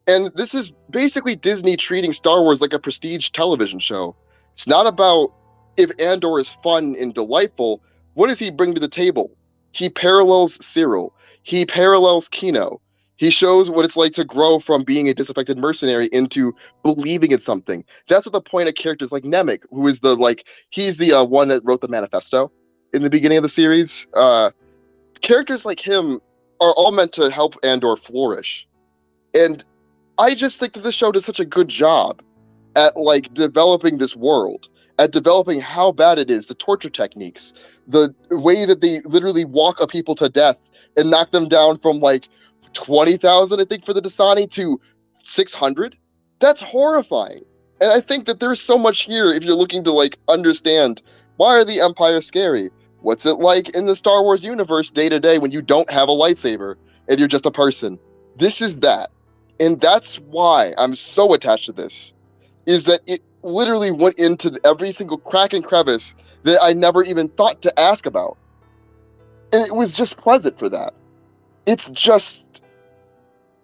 [SPEAKER 4] And this is basically Disney treating Star Wars like a prestige television show. It's not about if Andor is fun and delightful. What does he bring to the table? He parallels Cyril. He parallels Kino. He shows what it's like to grow from being a disaffected mercenary into believing in something. That's what the point of characters like Nemec, who is he's the one that wrote the manifesto in the beginning of the series. Characters like him are all meant to help Andor flourish. And I just think that this show does such a good job at developing this world, at developing how bad it is, the torture techniques, the way that they literally walk a people to death and knock them down from 20,000, I think, for the Dasani to 600. That's horrifying. And I think that there's so much here if you're looking to understand, why are the Empire scary? What's it like in the Star Wars universe day to day when you don't have a lightsaber and you're just a person? This is that. And that's why I'm so attached to this, is that it literally went into every single crack and crevice that I never even thought to ask about. And it was just pleasant for that. It's just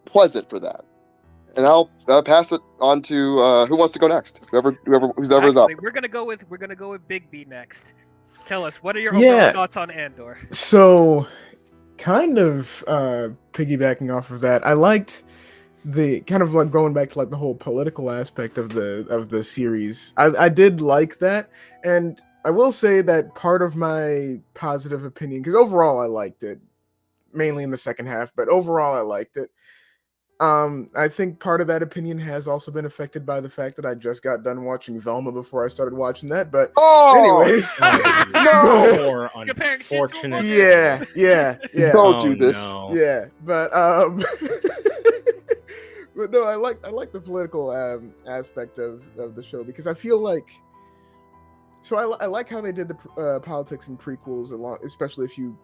[SPEAKER 4] pleasant for that. and I'll pass it on to who wants to go next. Who's ever is up.
[SPEAKER 1] Actually, we're gonna go with BiGb next. Tell us, what are your
[SPEAKER 3] Yeah.
[SPEAKER 1] overall thoughts on Andor?
[SPEAKER 3] So, kind of piggybacking off of that, I liked the kind of like going back to like the whole political aspect of the series. I did like that, and I will say that part of my positive opinion, because overall I liked it, mainly in the second half, but overall I liked it. I think part of that opinion has also been affected by the fact that I just got done watching Velma before I started watching that. But anyways,
[SPEAKER 2] More
[SPEAKER 1] Comparing shit to a
[SPEAKER 2] unfortunate.
[SPEAKER 1] woman?
[SPEAKER 3] yeah.
[SPEAKER 4] Don't do this.
[SPEAKER 2] No.
[SPEAKER 3] Yeah, but but no, I like the political aspect of the show, because I feel like, so I like how they did the politics in prequels, especially if you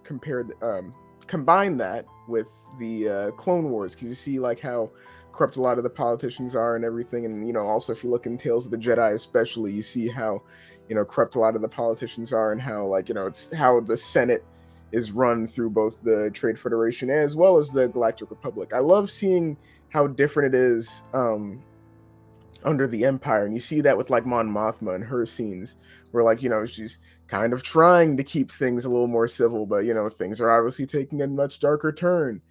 [SPEAKER 3] combine that with the Clone Wars, because you see like how corrupt a lot of the politicians are and everything, and also if you look in Tales of the Jedi especially, you see how corrupt a lot of the politicians are, and how it's how the Senate is run through both the Trade Federation as well as the Galactic Republic. I love seeing how different it is under the Empire, and you see that with like Mon Mothma and her scenes, where she's kind of trying to keep things a little more civil, but things are obviously taking a much darker turn.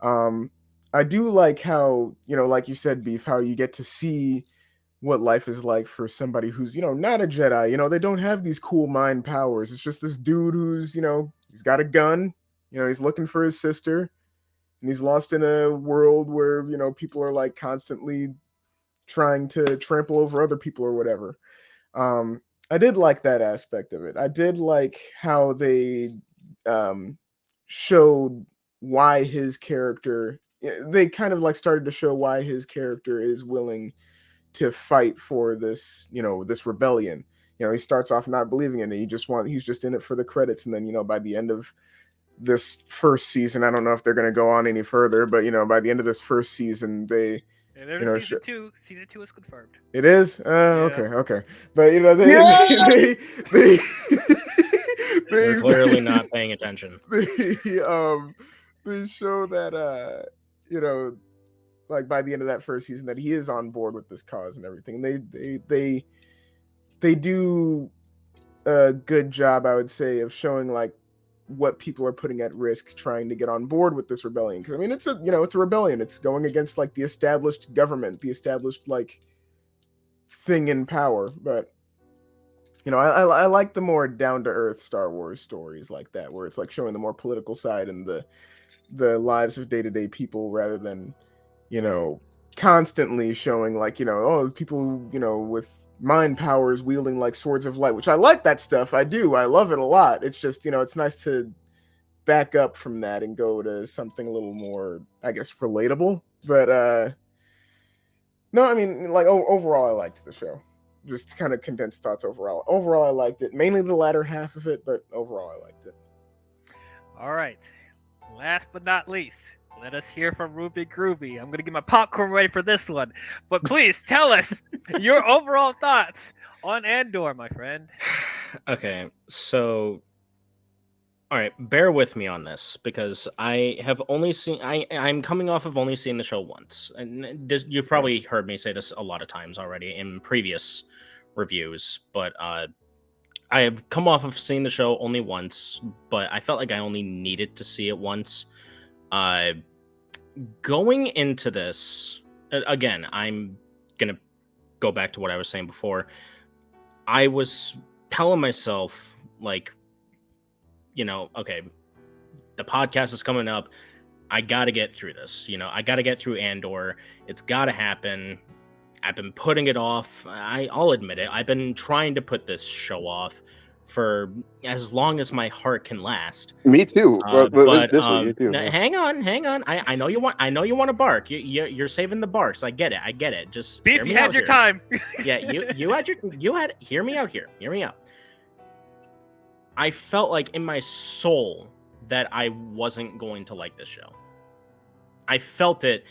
[SPEAKER 3] I do like how like you said, Beef, how you get to see what life is like for somebody who's not a Jedi. They don't have these cool mind powers. It's just this dude who's he's got a gun, he's looking for his sister, and he's lost in a world where people are like constantly trying to trample over other people or whatever. I did like that aspect of it. I did like how they showed why his character, they kind of like started to show why his character is willing to fight for this, this rebellion. He starts off not believing in it. He's just in it for the credits. And then, by the end of this first season, I don't know if they're going to go on any further, but, by the end of this first season, they,
[SPEAKER 1] there's season 2. Season 2 is confirmed.
[SPEAKER 3] It is?
[SPEAKER 1] Yeah.
[SPEAKER 3] Okay. But
[SPEAKER 2] They're clearly not paying attention.
[SPEAKER 3] They show that like by the end of that first season, that he is on board with this cause and everything. They do a good job, I would say, of showing like what people are putting at risk trying to get on board with this rebellion. Because I mean, it's a rebellion. It's going against like the established government, the established like thing in power. But I like the more down to earth Star Wars stories like that, where it's like showing the more political side and the lives of day-to-day people, rather than constantly showing like people with mind powers wielding like swords of light, which I like that stuff. I love it a lot. It's just it's nice to back up from that and go to something a little more, I guess, relatable. But no, I mean, like overall I liked the show. Just kind of condensed thoughts overall. Overall I liked it, mainly the latter half of it, but overall I liked it.
[SPEAKER 1] All right, last but not least, let us hear from Ruby Groovy. I'm going to get my popcorn ready for this one. But please tell us your overall thoughts on Andor, my friend.
[SPEAKER 2] Okay, so all right, bear with me on this, because I have only seen I'm coming off of only seeing the show once. And you probably heard me say this a lot of times already in previous reviews, but I have come off of seeing the show only once, but I felt like I only needed to see it once. Going into this, again, I'm gonna go back to what I was saying before. I was telling myself, like, okay, the podcast is coming up. I gotta get through this. I gotta get through Andor. It's gotta happen. I've been putting it off. I'll admit it. I've been trying to put this show off for as long as my heart can last.
[SPEAKER 4] Me too.
[SPEAKER 2] But
[SPEAKER 4] me too.
[SPEAKER 2] hang on. I know you want to bark. You're saving the barks. I get it. Just
[SPEAKER 1] Beef, you had your time.
[SPEAKER 2] Yeah, you had. Hear me out here. Hear me out. I felt like in my soul that I wasn't going to like this show. I felt it.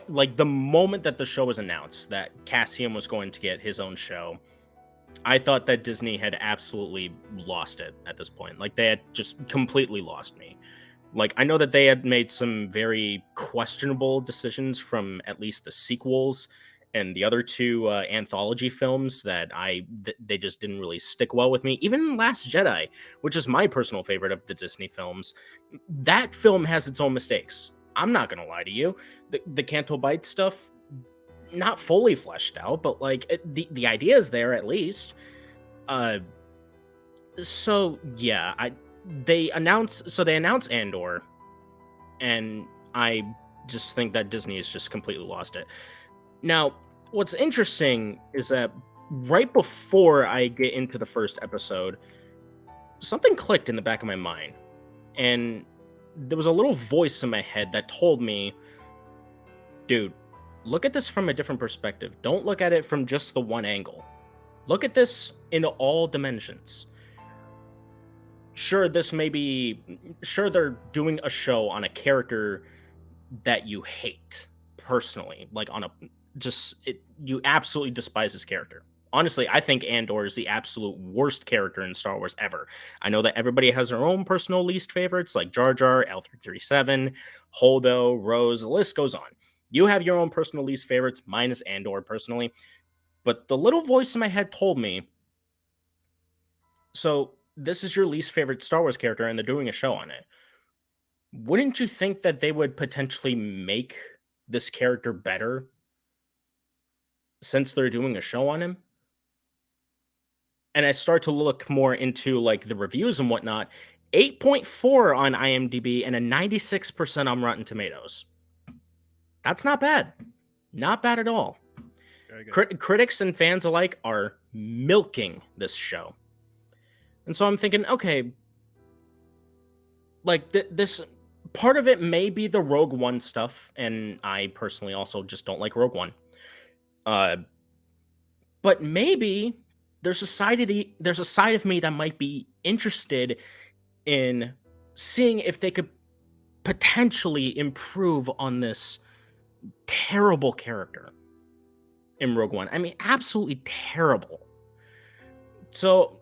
[SPEAKER 2] Like the moment that the show was announced that Cassian was going to get his own show, I thought that Disney had absolutely lost it at this point. Like they had just completely lost me. Like, I know that they had made some very questionable decisions from at least the sequels and the other two anthology films that they just didn't really stick well with me. Even Last Jedi, which is my personal favorite of the Disney films, that film has its own mistakes. I'm not gonna lie to you. The Canto Bight stuff, not fully fleshed out, but like the idea is there at least. So yeah, they announced Andor, and I just think that Disney has just completely lost it. Now, what's interesting is that right before I get into the first episode, something clicked in the back of my mind, and there was a little voice in my head that told me, dude, look at this from a different perspective. Don't look at it from just the one angle. Look at this in all dimensions. Sure, they're doing a show on a character that you hate personally, like you absolutely despise this character. Honestly, I think Andor is the absolute worst character in Star Wars ever. I know that everybody has their own personal least favorites, like Jar Jar, L337, Holdo, Rose, the list goes on. You have your own personal least favorites, mine is Andor personally. But the little voice in my head told me, so this is your least favorite Star Wars character and they're doing a show on it. Wouldn't you think that they would potentially make this character better since they're doing a show on him? And I start to look more into like the reviews and whatnot. 8.4 on IMDb and a 96% on Rotten Tomatoes. That's not bad. Not bad at all. Critics and fans alike are milking this show. And so I'm thinking, okay, like this part of it may be the Rogue One stuff, and I personally also just don't like Rogue One. But maybe there's a side of me that might be interested in seeing if they could potentially improve on this terrible character in Rogue One. I mean, absolutely terrible. So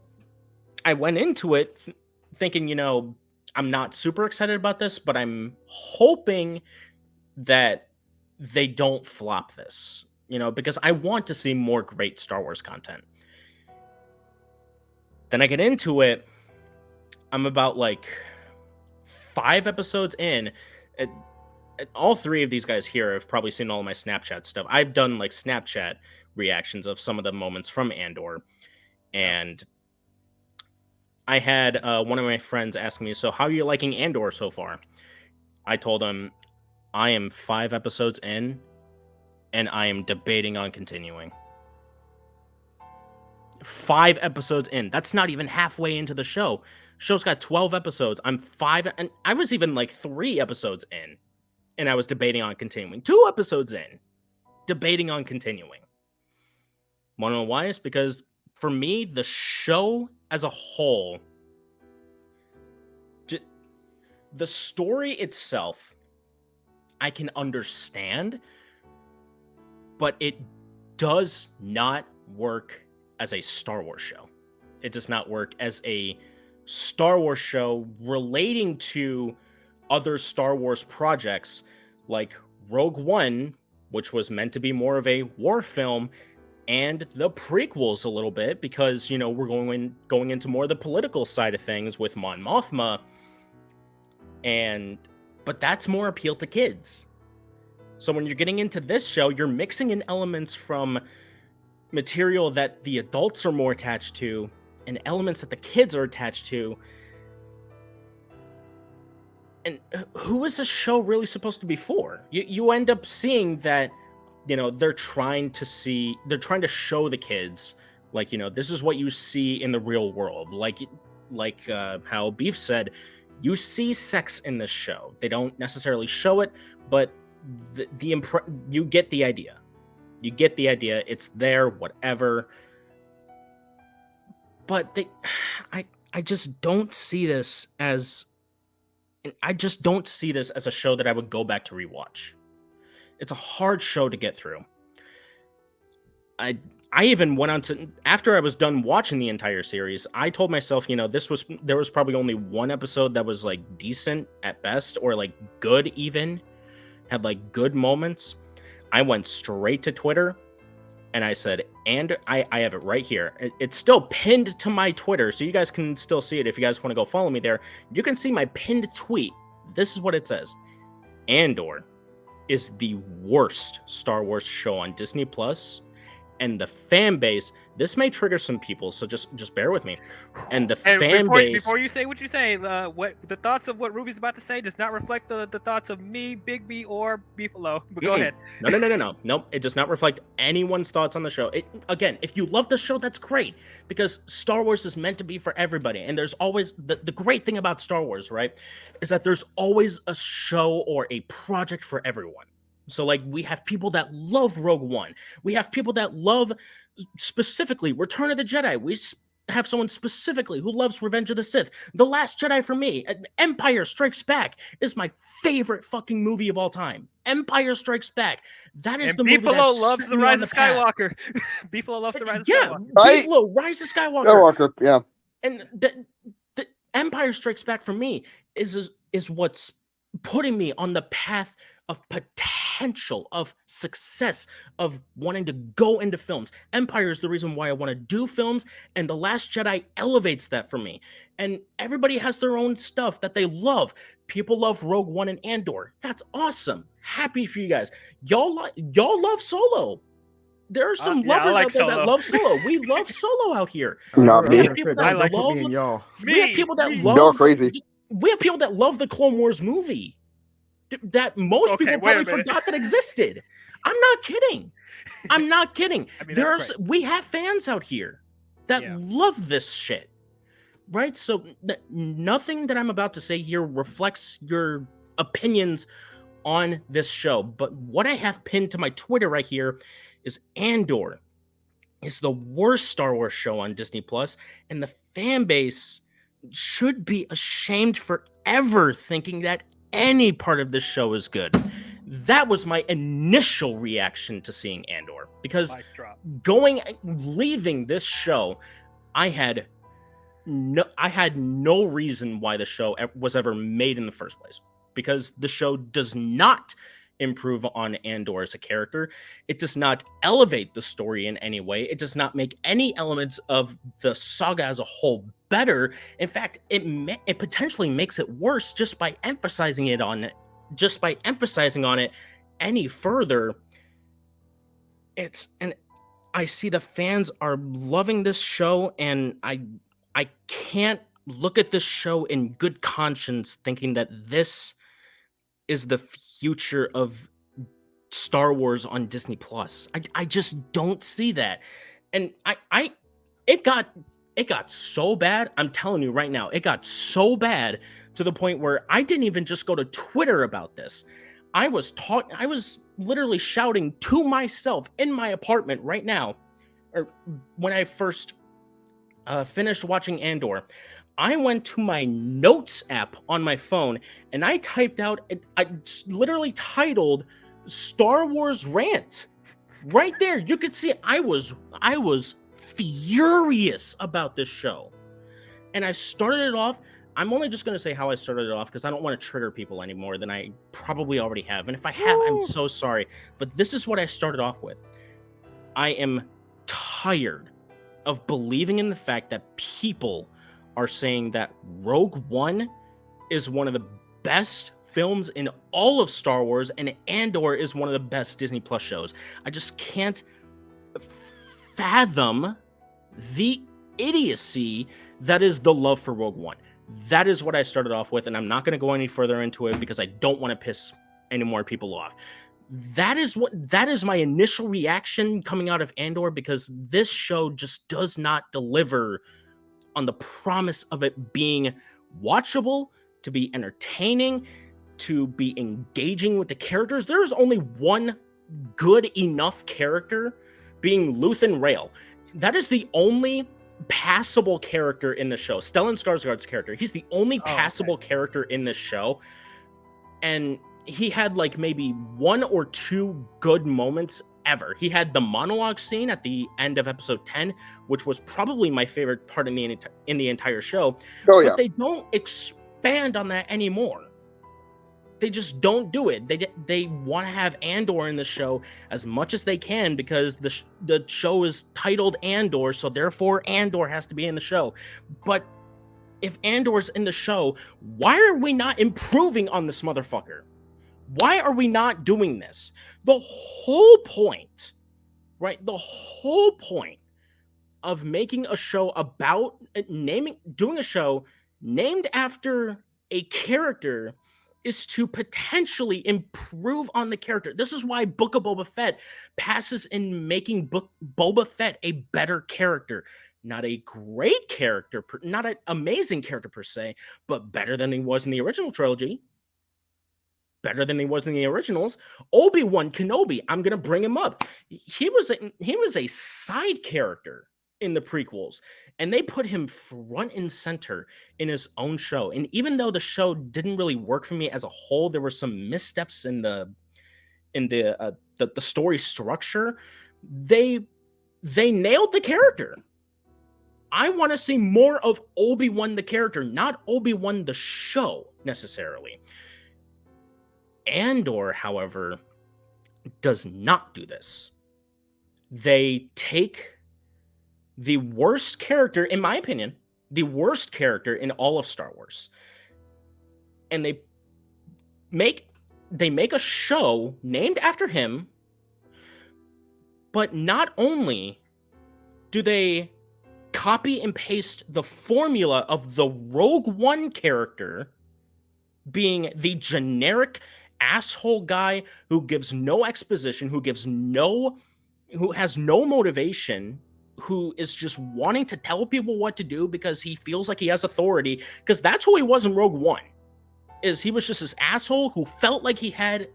[SPEAKER 2] I went into it thinking, I'm not super excited about this, but I'm hoping that they don't flop this, because I want to see more great Star Wars content. Then I get into it. I'm about like 5 episodes in. All 3 of these guys here have probably seen all of my Snapchat stuff. I've done like Snapchat reactions of some of the moments from Andor. And I had one of my friends ask me, so how are you liking Andor so far? I told him, I am 5 episodes in, and I am debating on continuing. 5 episodes in. That's not even halfway into the show. Show's got 12 episodes. I'm 5, and I was even like 3 episodes in, and I was debating on continuing. 2 episodes in, debating on continuing. Wanna know why? It's because for me, the show as a whole, the story itself, I can understand, but it does not work as a Star Wars show. It does not work as a Star Wars show relating to other Star Wars projects like Rogue One, which was meant to be more of a war film, and the prequels a little bit, because, we're going into more of the political side of things with Mon Mothma, but that's more appeal to kids. So when you're getting into this show, you're mixing in elements from material that the adults are more attached to and elements that the kids are attached to. And who is this show really supposed to be for? You end up seeing that, they're trying to show the kids, like, this is what you see in the real world. Like how Beef said, you see sex in this show. They don't necessarily show it, but you get the idea. You get the idea. It's there, whatever. But I just don't see this as a show that I would go back to rewatch. It's a hard show to get through. I even went on to, after I was done watching the entire series, I told myself, you know, there was probably only one episode that was like decent at best, or like good even, had like good moments. I went straight to Twitter and I said, and I have it right here. It's still pinned to my Twitter, so you guys can still see it if you guys want to go follow me there. You can see my pinned tweet. This is what it says. Andor is the worst Star Wars show on Disney Plus, and the fan base, this may trigger some people, so just bear with me. And the fan base...
[SPEAKER 1] Before you say what you say, what the thoughts of what Ruby's about to say does not reflect the thoughts of me, BiGb, or Beefaloh. But go ahead.
[SPEAKER 2] No. Nope, it does not reflect anyone's thoughts on the show. Again, if you love the show, that's great, because Star Wars is meant to be for everybody. And there's always... The great thing about Star Wars, right, is that there's always a show or a project for everyone. So, like, we have people that love Rogue One. We have people that love, specifically, Return of the Jedi. We have someone specifically who loves Revenge of the Sith. The Last Jedi for me. Empire Strikes Back is my favorite fucking movie of all time. Empire Strikes Back. That is the movie that
[SPEAKER 1] loves The Rise of Skywalker. Beefaloh loves The Rise of Skywalker.
[SPEAKER 2] Beefaloh, Rise of Skywalker.
[SPEAKER 4] Yeah.
[SPEAKER 2] And the Empire Strikes Back for me is what's putting me on the path of potential, of success, of wanting to go into films. Empire is the reason why I want to do films, and The Last Jedi elevates that for me. And everybody has their own stuff that they love. People love Rogue One and Andor. That's awesome. Happy for you guys. Y'all love Solo. There are some lovers out there that love Solo. We love Solo out here.
[SPEAKER 4] Not me.
[SPEAKER 2] We have people that love... We have people that love...
[SPEAKER 4] Y'all crazy.
[SPEAKER 2] We have people that love the Clone Wars movie that most people probably forgot that existed. I'm not kidding. I mean, we have fans out here that love this shit, right? So nothing that I'm about to say here reflects your opinions on this show. But what I have pinned to my Twitter right here is Andor is the worst Star Wars show on Disney Plus, and the fan base should be ashamed forever thinking that any part of this show is good. That was my initial reaction to seeing Andor, because leaving this show, I had no reason why the show was ever made in the first place, because the show does not improve on Andor as a character. It does not elevate the story in any way. It does not make any elements of the saga as a whole better. In fact, it potentially makes it worse just by emphasizing on it any further. And I see the fans are loving this show, and I can't look at this show in good conscience thinking that this is the future of Star Wars on Disney Plus. I just don't see that. And it got so bad. I'm telling you right now, it got so bad to the point where I didn't even just go to Twitter about this. I was literally shouting to myself in my apartment right now, or when I first finished watching Andor. I went to my notes app on my phone and I typed out, I literally titled Star Wars Rant. Right there, you could see I was furious about this show. And I started it off, I'm only just going to say how I started it off because I don't want to trigger people any more than I probably already have. And if I have, I'm so sorry. But this is what I started off with. I am tired of believing in the fact that people are saying that Rogue One is one of the best films in all of Star Wars and Andor is one of the best Disney Plus shows. I just can't fathom the idiocy that is the love for Rogue One. That is what I started off with, and I'm not going to go any further into it because I don't want to piss any more people off. That is my initial reaction coming out of Andor, because this show just does not deliver on the promise of it being watchable, to be entertaining, to be engaging with the characters. There is only one good enough character, being Luthen Rael. That is the only passable character in the show. Stellan Skarsgård's character. He's the only passable character in this show. And he had like maybe one or two good moments ever. He had the monologue scene at the end of episode 10, which was probably my favorite part in the entire show.
[SPEAKER 4] Oh, yeah.
[SPEAKER 2] But they don't expand on that anymore. They just don't do it. They want to have Andor in the show as much as they can because the show is titled Andor, so therefore Andor has to be in the show. But if Andor's in the show, why are we not improving on this motherfucker? Why are we not doing this? The whole point, right? The whole point of making a show about doing a show named after a character is to potentially improve on the character. This is why Book of Boba Fett passes in making Boba Fett a better character. Not a great character, not an amazing character per se, but better than he was in the original trilogy. Better than he was in the originals. Obi-Wan Kenobi, I'm gonna bring him up. He was a side character in the prequels, and they put him front and center in his own show. And even though the show didn't really work for me as a whole, there were some missteps in the story structure. They nailed the character. I want to see more of Obi-Wan the character, not Obi-Wan the show necessarily. Andor, however, does not do this. They take the worst character, in my opinion, the worst character in all of Star Wars, and they make a show named after him, but not only do they copy and paste the formula of the Rogue One character being the generic asshole guy who gives no exposition, who has no motivation, who is just wanting to tell people what to do because he feels like he has authority, because that's who he was in Rogue One. He was just this asshole who felt like he had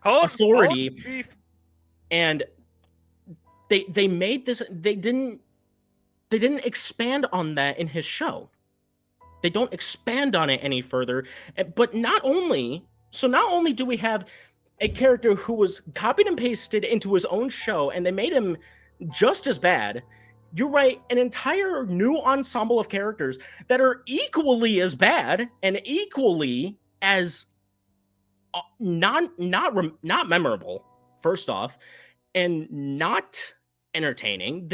[SPEAKER 2] authority. And they made this, they didn't expand on that in his show. They don't expand on it any further. But not only do we have a character who was copied and pasted into his own show, and they made him just as bad, you write an entire new ensemble of characters that are equally as bad and equally as not memorable, first off, and not entertaining.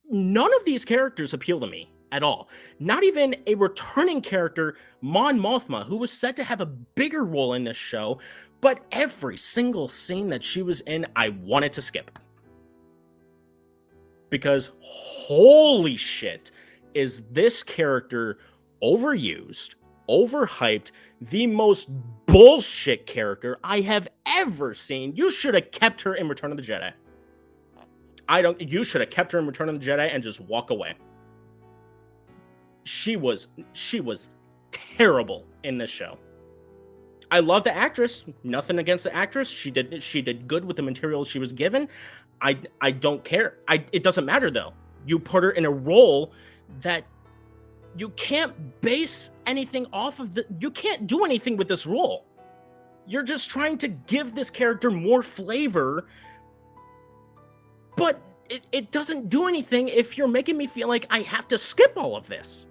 [SPEAKER 2] None of these characters appeal to me at all. Not even a returning character, Mon Mothma, who was said to have a bigger role in this show, but every single scene that she was in, I wanted to skip. Because holy shit, is this character overused, overhyped, the most bullshit character I have ever seen. You should have kept her in Return of the Jedi. You should have kept her in Return of the Jedi and just walk away. She was terrible in this show. I love the actress. Nothing against the actress. She did good with the material she was given. I don't care. It doesn't matter though. You put her in a role that you can't base anything off of. You can't do anything with this role. You're just trying to give this character more flavor, but it doesn't do anything if you're making me feel like I have to skip all of this.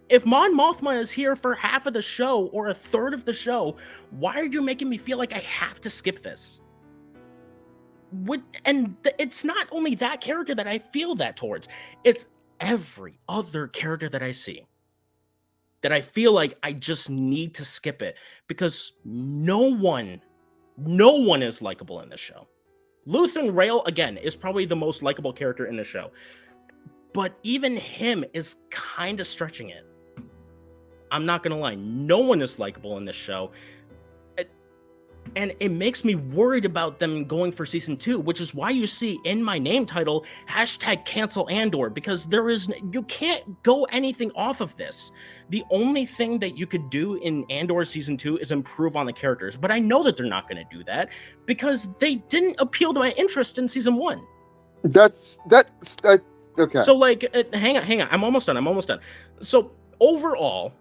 [SPEAKER 2] If Mon Mothma is here for half of the show or a third of the show, why are you making me feel like I have to skip this? It's not only that character that I feel that towards. It's every other character that I see that I feel like I just need to skip it because no one is likable in this show. Luthen Rael, again, is probably the most likable character in the show. But even him is kind of stretching it. I'm not going to lie. No one is likable in this show. And it makes me worried about them going for season 2, which is why you see in my name title, #cancel Andor, because you can't go anything off of this. The only thing that you could do in Andor season 2 is improve on the characters. But I know that they're not going to do that because they didn't appeal to my interest in season 1.
[SPEAKER 4] That's okay.
[SPEAKER 2] So hang on. I'm almost done. So overall,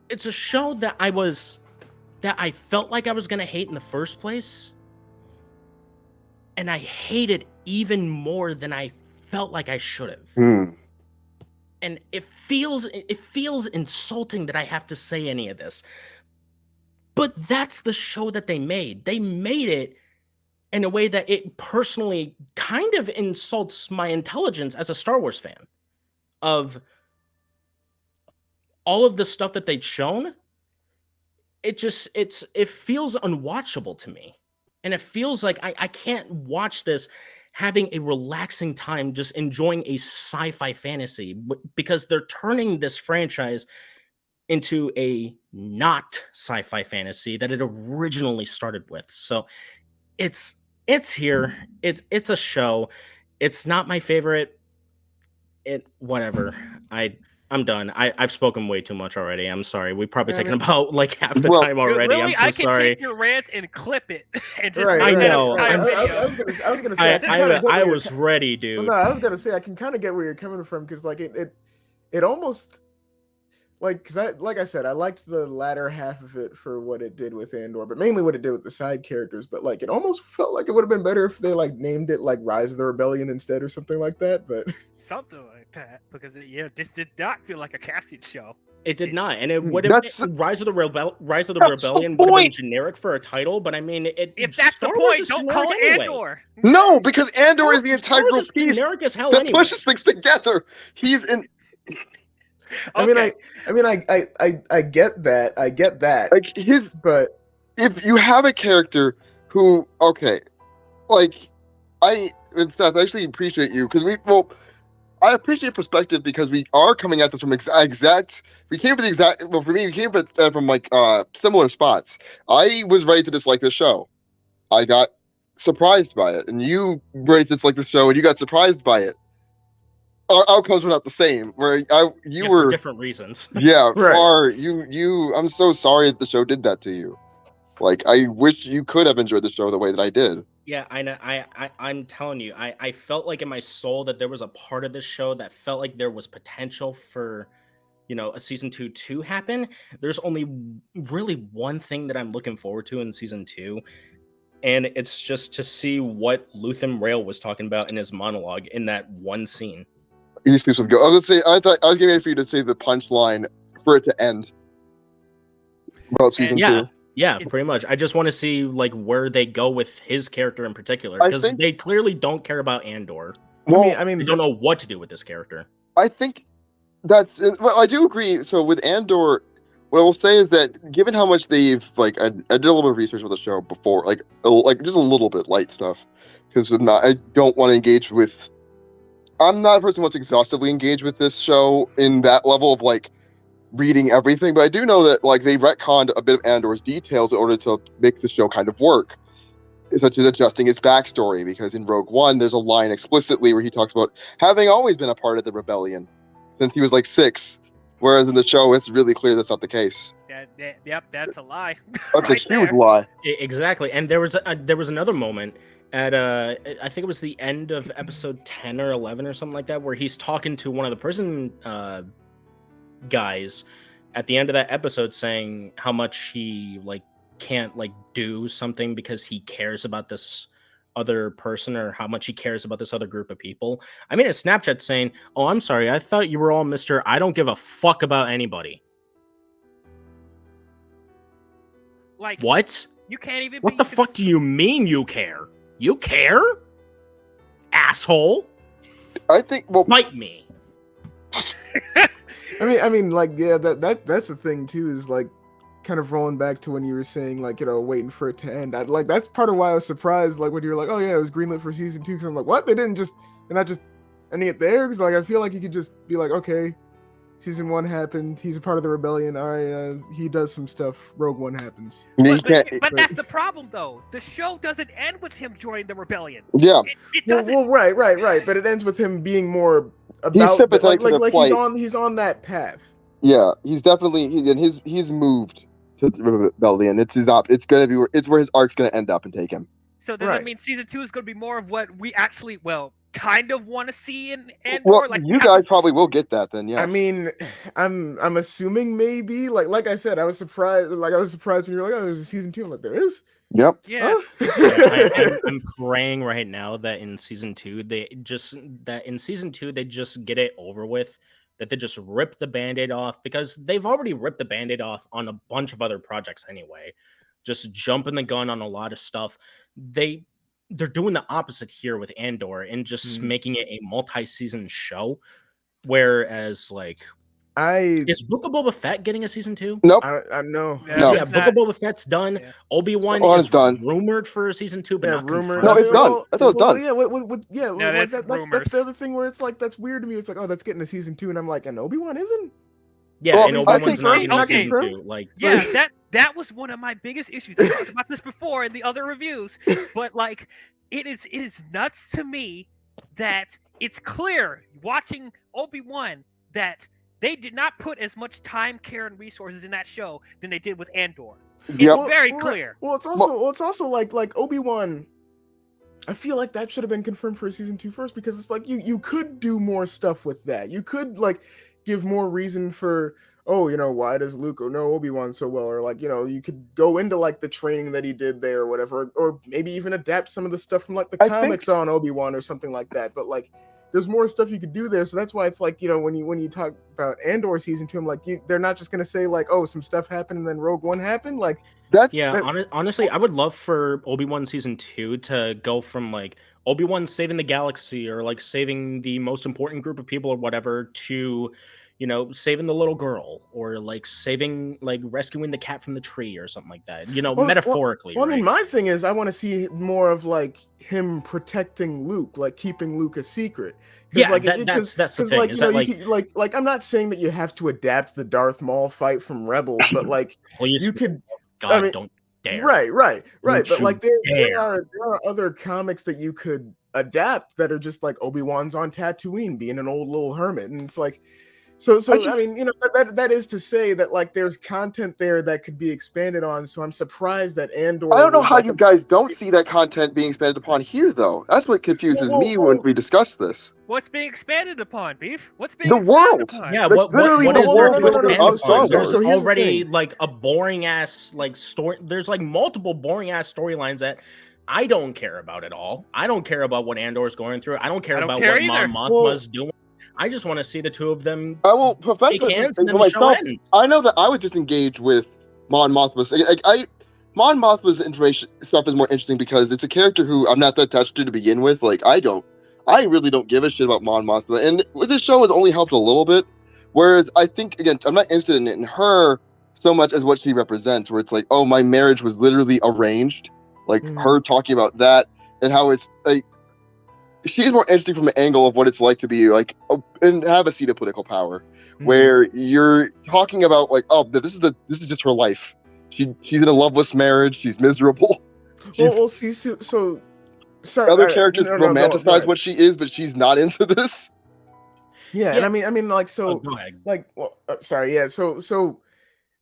[SPEAKER 2] it's a show that I felt like I was going to hate in the first place. and I hate it even more than I felt like I should have. And it feels insulting that I have to say any of this. But that's the show that they made. They made it in a way that it personally kind of insults my intelligence as a Star Wars fan. Of all of the stuff that they'd shown, it feels unwatchable to me. And it feels like I can't watch this having a relaxing time, just enjoying a sci-fi fantasy, because they're turning this franchise into a not sci-fi fantasy that it originally started with. So it's here. It's a show. It's not my favorite. Whatever. I'm done. I've spoken way too much already. I'm sorry. We've probably taken about like half the time already.
[SPEAKER 1] Really,
[SPEAKER 2] I'm so
[SPEAKER 1] I can
[SPEAKER 2] sorry.
[SPEAKER 1] take your rant and clip it and just
[SPEAKER 3] Right,
[SPEAKER 1] make that
[SPEAKER 2] know.
[SPEAKER 1] an entire video.
[SPEAKER 3] I was gonna say
[SPEAKER 2] I was ready, dude.
[SPEAKER 3] No, I was gonna say I can kind of get where you're coming from, because like it almost, like, because I said, I liked the latter half of it for what it did with Andor, but mainly what it did with the side characters. But like, it almost felt like it would have been better if they like named it like Rise of the Rebellion instead or something like that. But
[SPEAKER 1] something like that, because this did not feel like a Cassian show.
[SPEAKER 2] It did not, and it would have Rise of the Rebellion would have been generic for a title. But I mean,
[SPEAKER 1] if that's the point, don't call it Andor.
[SPEAKER 4] No, because Andor is the integral piece
[SPEAKER 2] generic as hell
[SPEAKER 4] that
[SPEAKER 2] anyway.
[SPEAKER 4] pushes things together. He's in.
[SPEAKER 3] I mean, I get that. I get that.
[SPEAKER 4] Like but if you have a character who, like, and Seth, I actually appreciate you, because I appreciate perspective, because we are coming at this from we came from the exact, well, for me, we came from like similar spots. I was ready to dislike this show. I got surprised by it, and you were ready to dislike the show, and you got surprised by it. Our outcomes were not the same. Where you were
[SPEAKER 2] for different reasons.
[SPEAKER 4] Yeah,
[SPEAKER 3] right.
[SPEAKER 4] I'm so sorry that the show did that to you. Like, I wish you could have enjoyed the show the way that I did.
[SPEAKER 2] Yeah, I know. I'm telling you, I felt like in my soul that there was a part of this show that felt like there was potential for, a season 2 to happen. There's only really one thing that I'm looking forward to in season 2, and it's just to see what Luthen Rail was talking about in his monologue in that one scene.
[SPEAKER 4] He sleeps with go. I was getting ready for you to say the punchline for it to end about season 2.
[SPEAKER 2] Yeah, pretty much. I just want to see like where they go with his character in particular, because they clearly don't care about Andor.
[SPEAKER 4] Well,
[SPEAKER 3] I mean,
[SPEAKER 2] they don't know what to do with this character.
[SPEAKER 4] I think I do agree. So with Andor, what I will say is that given how much they've I did a little bit of research with the show before, like just a little bit light stuff, because I don't want to engage with. I'm not a person who wants to exhaustively engage with this show in that level of like reading everything, but I do know that like they retconned a bit of Andor's details in order to make the show kind of work, such as adjusting his backstory, because in Rogue One there's a line explicitly where he talks about having always been a part of the rebellion since he was like 6, whereas in the show it's really clear that's not the case.
[SPEAKER 1] Yep, that's a lie.
[SPEAKER 4] That's a huge lie.
[SPEAKER 2] Exactly. And there was another moment at I think it was the end of episode 10 or 11 or something like that, where he's talking to one of the prison guys at the end of that episode, saying how much he like can't like do something because he cares about this other person, or how much he cares about this other group of people. I made a Snapchat saying, "Oh, I'm sorry, I thought you were all Mr. I don't give a fuck about anybody."
[SPEAKER 1] Like,
[SPEAKER 2] what?
[SPEAKER 1] You can't even.
[SPEAKER 2] What the fuck do you mean you care? You care, asshole?
[SPEAKER 4] I think. Well,
[SPEAKER 2] bite me.
[SPEAKER 3] I mean, like, yeah, that's the thing too, is like, kind of rolling back to when you were saying like, waiting for it to end. Like, that's part of why I was surprised, like when you were like, oh yeah, it was greenlit for season 2. Because I'm like, what? They're not just ending it there? Because like, I feel like you could just be like, okay, season 1 happened. He's a part of the rebellion. All right, he does some stuff. Rogue One happens.
[SPEAKER 1] But that's the problem, though. The show doesn't end with him joining the rebellion.
[SPEAKER 4] Yeah.
[SPEAKER 1] It doesn't.
[SPEAKER 3] Well, right. But it ends with him being more about.
[SPEAKER 4] He's sympathetic to the plight.
[SPEAKER 3] He's on that path.
[SPEAKER 4] Yeah, he's definitely he's moved to the rebellion. It's where his arc's gonna end up and take him.
[SPEAKER 1] So does that mean season 2 is gonna be more of what we actually kind of want to see in Andor?
[SPEAKER 4] Well, like, you guys probably will get that then, yeah.
[SPEAKER 3] I mean, I'm assuming maybe. Like I said, I was surprised. Like, I was surprised when you were like, oh, there's a season 2. I'm like, there is?
[SPEAKER 4] Yep.
[SPEAKER 1] Yeah.
[SPEAKER 2] I'm praying right now that in season 2 they just get it over with, that they just rip the Band-Aid off, because they've already ripped the Band-Aid off on a bunch of other projects anyway. Just jumping the gun on a lot of stuff. They're doing the opposite here with Andor and just making it a multi-season show. Whereas, like, is Book of Boba Fett getting a season 2?
[SPEAKER 4] Nope.
[SPEAKER 3] I know.
[SPEAKER 4] No.
[SPEAKER 2] Yeah, Book of Boba Fett's done.
[SPEAKER 1] Yeah.
[SPEAKER 2] Obi-Wan
[SPEAKER 4] Obi-Wan's
[SPEAKER 2] is
[SPEAKER 4] done.
[SPEAKER 2] rumored for a season 2, but not
[SPEAKER 3] rumored.
[SPEAKER 2] confirmed.
[SPEAKER 4] No, it's done. I thought it was done.
[SPEAKER 3] Yeah,
[SPEAKER 1] that's
[SPEAKER 3] that's
[SPEAKER 1] rumors.
[SPEAKER 3] the other thing where it's like, that's weird to me. It's like, oh, that's getting a season 2, and I'm like, and Obi-Wan isn't?
[SPEAKER 2] Yeah,
[SPEAKER 4] Well,
[SPEAKER 2] and
[SPEAKER 4] I
[SPEAKER 2] Obi-Wan's
[SPEAKER 4] think-
[SPEAKER 2] not getting a
[SPEAKER 1] Okay.
[SPEAKER 2] season 2. Like,
[SPEAKER 1] Yeah, that was one of my biggest issues. I talked about this before in the other reviews, but like it is nuts to me that it's clear watching Obi-Wan that they did not put as much time, care, and resources in that show than they did with Andor. It's
[SPEAKER 4] Yep.
[SPEAKER 1] very clear.
[SPEAKER 3] Well, it's also like Obi-Wan. I feel like that should have been confirmed for a season 2 first, because it's like you could do more stuff with that. You could like give more reason for, oh, why does Luke know Obi-Wan so well, or like, you could go into like the training that he did there or whatever, or maybe even adapt some of the stuff from like the comics on Obi-Wan or something like that. But like, there's more stuff you could do there, so that's why it's like, when you talk about Andor season 2, I'm like, they're not just gonna say like, oh, some stuff happened and then Rogue One happened. Like,
[SPEAKER 2] honestly, I would love for Obi-Wan season 2 to go from like Obi-Wan saving the galaxy or like saving the most important group of people or whatever to, saving the little girl, or like rescuing the cat from the tree or something like that. Metaphorically.
[SPEAKER 3] Well,
[SPEAKER 2] right?
[SPEAKER 3] I mean, my thing is, I want to see more of like him protecting Luke, like keeping Luke a secret.
[SPEAKER 2] Yeah,
[SPEAKER 3] like,
[SPEAKER 2] that's the thing.
[SPEAKER 3] Like,
[SPEAKER 2] is that,
[SPEAKER 3] like I'm not saying that you have to adapt the Darth Maul fight from Rebels, but like
[SPEAKER 2] please,
[SPEAKER 3] you could.
[SPEAKER 2] God,
[SPEAKER 3] I mean,
[SPEAKER 2] don't dare.
[SPEAKER 3] Right.
[SPEAKER 2] Don't
[SPEAKER 3] But like
[SPEAKER 2] you
[SPEAKER 3] there are other comics that you could adapt that are just like Obi-Wan's on Tatooine being an old little hermit, and it's like. So I mean, that is to say that like there's content there that could be expanded on. So I'm surprised that Andor.
[SPEAKER 4] I don't know how you guys don't see that content being expanded upon here, though. That's what confuses me when we discuss this.
[SPEAKER 1] What's being expanded upon, Beef? What's being
[SPEAKER 4] The
[SPEAKER 1] expanded
[SPEAKER 4] world.
[SPEAKER 1] upon?
[SPEAKER 2] Yeah,
[SPEAKER 4] Like,
[SPEAKER 2] what is there to expand upon?
[SPEAKER 4] Star Wars.
[SPEAKER 2] There's
[SPEAKER 3] So here's the
[SPEAKER 2] already
[SPEAKER 3] thing.
[SPEAKER 2] like a boring ass like story. There's like multiple boring ass storylines that I don't care about at all. I don't care about what Andor's going through. I don't care about what Mon Mothma's doing. I just want to see the two of them.
[SPEAKER 4] I will profess
[SPEAKER 2] shake hands and
[SPEAKER 4] for
[SPEAKER 2] then the show
[SPEAKER 4] myself.
[SPEAKER 2] ends.
[SPEAKER 4] I know that I would disengage with Mon Mothma. Mon Mothma's information stuff is more interesting because it's a character who I'm not that attached to begin with. Like I really don't give a shit about Mon Mothma, and with this show has only helped a little bit. Whereas I think again, I'm not interested in her so much as what she represents. Where it's like, oh, my marriage was literally arranged. Like her talking about that and how it's like. She's more interesting from an angle of what it's like to be like and have a seat of political power, where you're talking about like, oh, this is just her life. She's in a loveless marriage. She's miserable.
[SPEAKER 3] Well, see, so
[SPEAKER 4] other characters romanticize what she is, but she's not into this.
[SPEAKER 3] Yeah, and I mean, like, so,
[SPEAKER 2] go ahead.
[SPEAKER 3] like, well, sorry, yeah, so.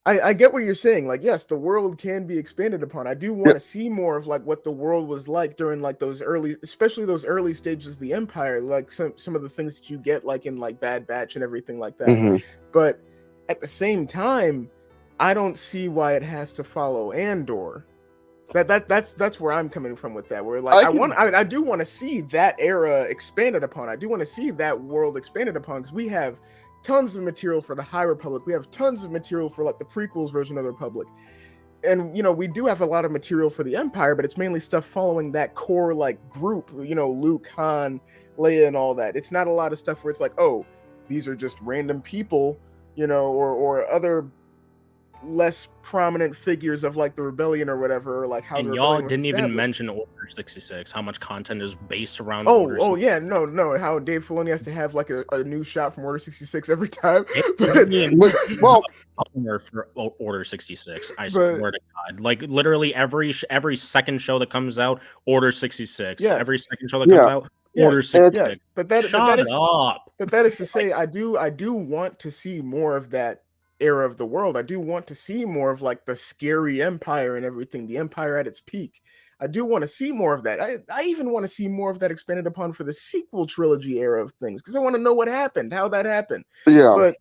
[SPEAKER 3] I get what you're saying. Like, yes, the world can be expanded upon. I do want to see more of like what the world was like during like those especially those early stages of the Empire, like some of the things that you get like in like Bad Batch and everything like that. But at the same time, I don't see why it has to follow Andor. That's where I'm coming from with that. Where like I do want to see that era expanded upon. I do want to see that world expanded upon because we have tons of material for the High Republic. We have tons of material for like the prequels version of the Republic. And we do have a lot of material for the Empire, but it's mainly stuff following that core like group, Luke, Han, Leia, and all that. It's not a lot of stuff where it's like, oh, these are just random people, or other less prominent figures of like the rebellion or whatever, or like how.
[SPEAKER 2] And y'all didn't even mention Order 66. How much content is based around?
[SPEAKER 3] Oh yeah, no. How Dave Filoni has to have like a new shot from Order 66 every time.
[SPEAKER 4] Well,
[SPEAKER 2] for Order 66, I swear to God, like literally every second show that comes out, Order 66.
[SPEAKER 3] Yes.
[SPEAKER 2] Every second show that comes out, Order 66.
[SPEAKER 3] Yes. But that is to say, I do want to see more of that era of the world. I do want to see more of like the scary Empire and everything, the Empire at its peak. I do want to see more of that. I even want to see more of that expanded upon for the sequel trilogy era of things because I want to know what happened, how that happened.
[SPEAKER 4] Yeah.
[SPEAKER 3] But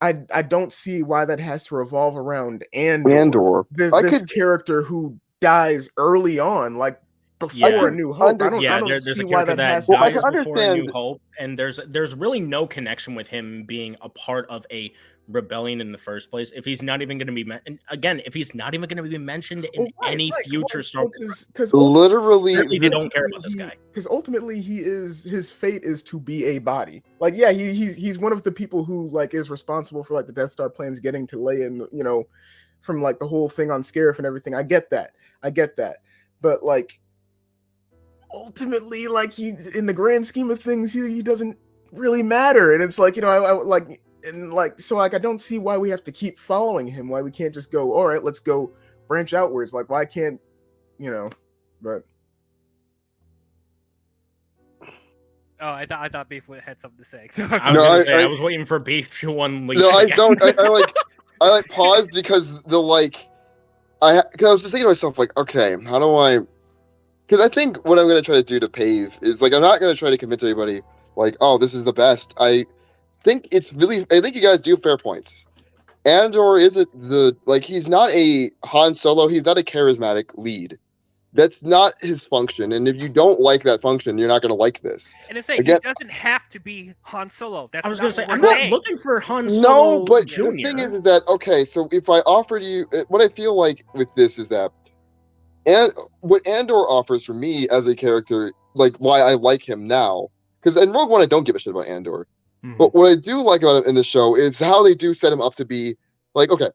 [SPEAKER 3] I don't see why that has to revolve around Andor. This character who dies early on, like before
[SPEAKER 2] Yeah.
[SPEAKER 3] A New Hope. I
[SPEAKER 2] Yeah,
[SPEAKER 3] don't
[SPEAKER 2] there's
[SPEAKER 3] see
[SPEAKER 2] a
[SPEAKER 3] why
[SPEAKER 2] character
[SPEAKER 3] that
[SPEAKER 2] that
[SPEAKER 3] has
[SPEAKER 4] Well, I
[SPEAKER 3] to.
[SPEAKER 4] can
[SPEAKER 2] dies before A New
[SPEAKER 4] understand.
[SPEAKER 2] Hope, and there's really no connection with him being a part of a rebellion in the first place. If he's not even going to be if he's not even going to be mentioned in any future Star Wars,
[SPEAKER 3] Because
[SPEAKER 4] Literally,
[SPEAKER 2] apparently they don't care about this guy.
[SPEAKER 3] Because ultimately, his fate is to be a body. Like, yeah, he's one of the people who like is responsible for like the Death Star plans getting to Leia, and you know, from like the whole thing on Scarif and everything. I get that, but like ultimately, like he in the grand scheme of things, he doesn't really matter. And it's like, you know, I like, and like, so like I don't see why we have to keep following him. Why we can't just go, all right, let's go branch outwards. Like, why can't, you know? But
[SPEAKER 1] Oh, I thought Beef had something to say. So
[SPEAKER 2] I was gonna say I was waiting for Beef to unleash.
[SPEAKER 4] No, I
[SPEAKER 2] again.
[SPEAKER 4] don't. I like paused because because I was just thinking to myself like, okay, how do I? Because I think what I'm gonna try to do to pave is like I'm not gonna try to convince everybody like, oh, this is the best. I think you guys do fair points. Andor isn't he's not a Han Solo. He's not a charismatic lead. That's not his function. And if you don't like that function, you're not gonna like this.
[SPEAKER 1] And it's saying he doesn't have to be Han Solo. That's
[SPEAKER 2] I was gonna say
[SPEAKER 1] I'm
[SPEAKER 2] not looking for Han Solo.
[SPEAKER 4] No, but
[SPEAKER 2] Jr.
[SPEAKER 4] the thing is that okay. So if I offered you, what I feel like with this is that, and what Andor offers for me as a character, like why I like him now, because in Rogue One I don't give a shit about Andor, but what I do like about him in the show is how they do set him up to be like, okay,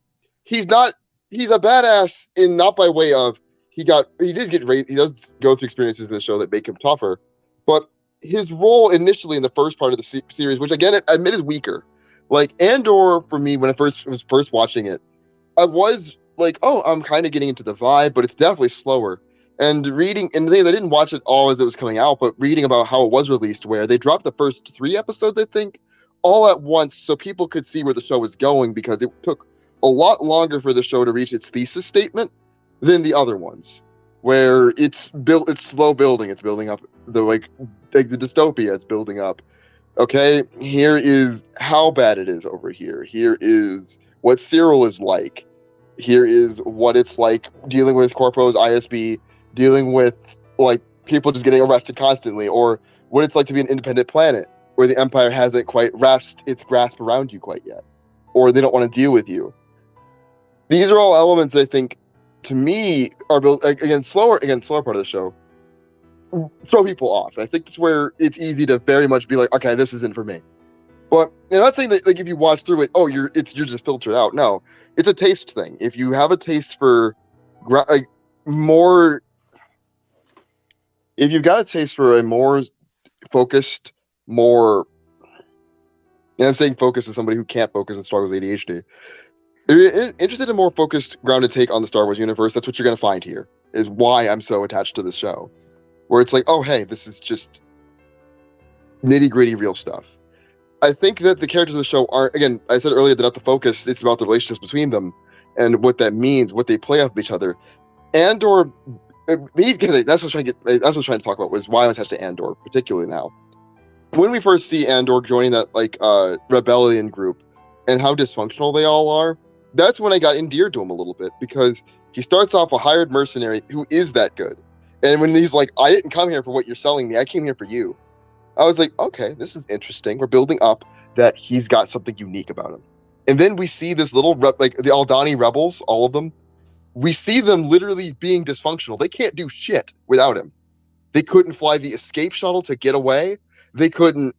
[SPEAKER 4] he's a badass in not by way of he did get raised, he does go through experiences in the show that make him tougher, but his role initially in the first part of the series, which again I admit is weaker, like Andor for me when I was first watching it, I was like, oh, I'm kind of getting into the vibe, but it's definitely slower. And reading, and the thing is, I didn't watch it all as it was coming out, but reading about how it was released, where they dropped the first 3 episodes, I think, all at once, so people could see where the show was going, because it took a lot longer for the show to reach its thesis statement than the other ones, where it's slow building, it's building up the the dystopia, it's building up. Okay, here is how bad it is over here. Here is what Cyril is like. Here is what it's like dealing with Corpo's ISB, dealing with like people just getting arrested constantly, or what it's like to be an independent planet where the Empire hasn't quite wrapped its grasp around you quite yet, or they don't want to deal with you. These are all elements I think, to me, are built slower part of the show, throw people off. And I think that's where it's easy to very much be like, okay, this isn't for me. But I'm not saying that like if you watch through it, oh, you're just filtered out. No, it's a taste thing. If you have a taste for more, if you've got a taste for a more focused, more, and I'm saying focus as somebody who can't focus and struggles with ADHD. If you're interested in a more focused, grounded take on the Star Wars universe, that's what you're going to find here. Is why I'm so attached to this show, where it's like, oh, hey, this is just nitty gritty, real stuff. I think that the characters of the show aren't, again, I said earlier, they're not the focus. It's about the relationships between them and what that means, what they play off of each other. Andor, that's what I'm trying to talk about, was why I'm attached to Andor, particularly now. When we first see Andor joining that rebellion group and how dysfunctional they all are, that's when I got endeared to him a little bit, because he starts off a hired mercenary who is that good. And when he's like, I didn't come here for what you're selling me, I came here for you. I was like, okay, this is interesting. We're building up that he's got something unique about him. And then we see this little, the Aldani rebels, all of them, we see them literally being dysfunctional. They can't do shit without him. They couldn't fly the escape shuttle to get away. They couldn't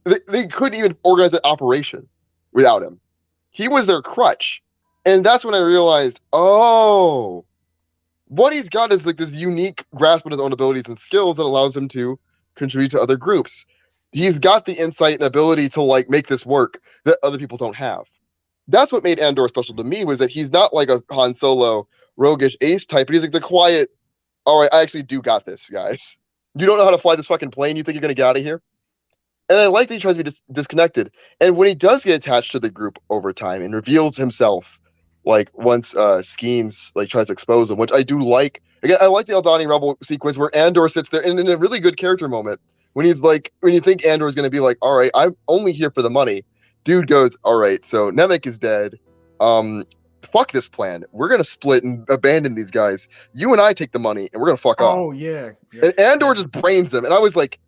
[SPEAKER 4] even organize an operation without him. He was their crutch. And that's when I realized, oh, what he's got is like this unique grasp on his own abilities and skills that allows him to contribute to other groups. He's got the insight and ability to like make this work that other people don't have. That's what made Andor special to me, was that he's not like a Han Solo roguish ace type, but he's like the quiet, all right, I actually do got this, guys. You don't know how to fly this fucking plane, you think you're gonna get out of here? And I like that he tries to be disconnected. And when he does get attached to the group over time and reveals himself, like once Skeens like tries to expose him, which I do like. Again, I like the Aldani Rebel sequence where Andor sits there, and in a really good character moment, when he's like, when you think Andor is going to be like, all right, I'm only here for the money. Dude goes, all right, so Nemec is dead. fuck this plan. We're gonna split and abandon these guys. You and I take the money, and we're gonna fuck off.
[SPEAKER 3] Oh yeah.
[SPEAKER 4] And Andor just brains him, and I was like,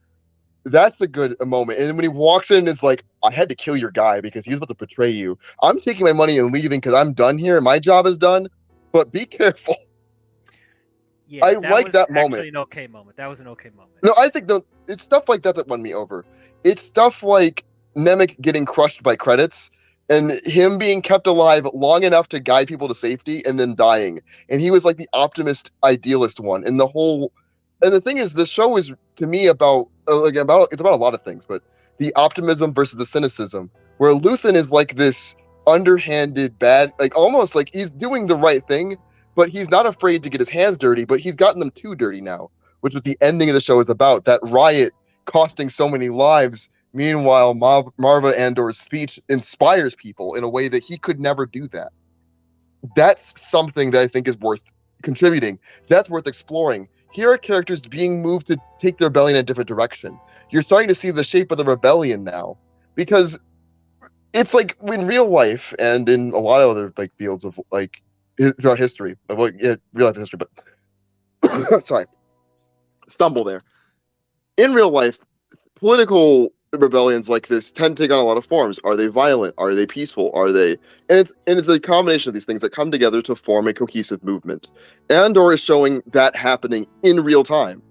[SPEAKER 4] that's a good moment. And then when he walks in and is like, I had to kill your guy because he was about to betray you. I'm taking my money and leaving because I'm done here. My job is done. But be careful.
[SPEAKER 1] Yeah,
[SPEAKER 4] I like that moment.
[SPEAKER 1] Actually, an okay moment. That was an okay moment.
[SPEAKER 4] No, I think it's stuff like that won me over. It's stuff like Nemec getting crushed by credits and him being kept alive long enough to guide people to safety and then dying. And he was like the optimist, idealist one. And the thing is, the show is to me about it's about a lot of things, but the optimism versus the cynicism, where Luthen is like this underhanded, bad, like almost like he's doing the right thing, but he's not afraid to get his hands dirty, but he's gotten them too dirty now, which is what the ending of the show is about. That riot costing so many lives. Meanwhile, Marva Andor's speech inspires people in a way that he could never do that. That's something that I think is worth contributing. That's worth exploring. Here are characters being moved to take their rebellion in a different direction. You're starting to see the shape of the rebellion now, because it's like in real life and in a lot of other like fields of like throughout history of like real life history, but sorry, stumble there. In real life, political rebellions like this tend to take on a lot of forms. Are they violent? Are they peaceful? Are they? And it's a combination of these things that come together to form a cohesive movement. Andor is showing that happening in real time.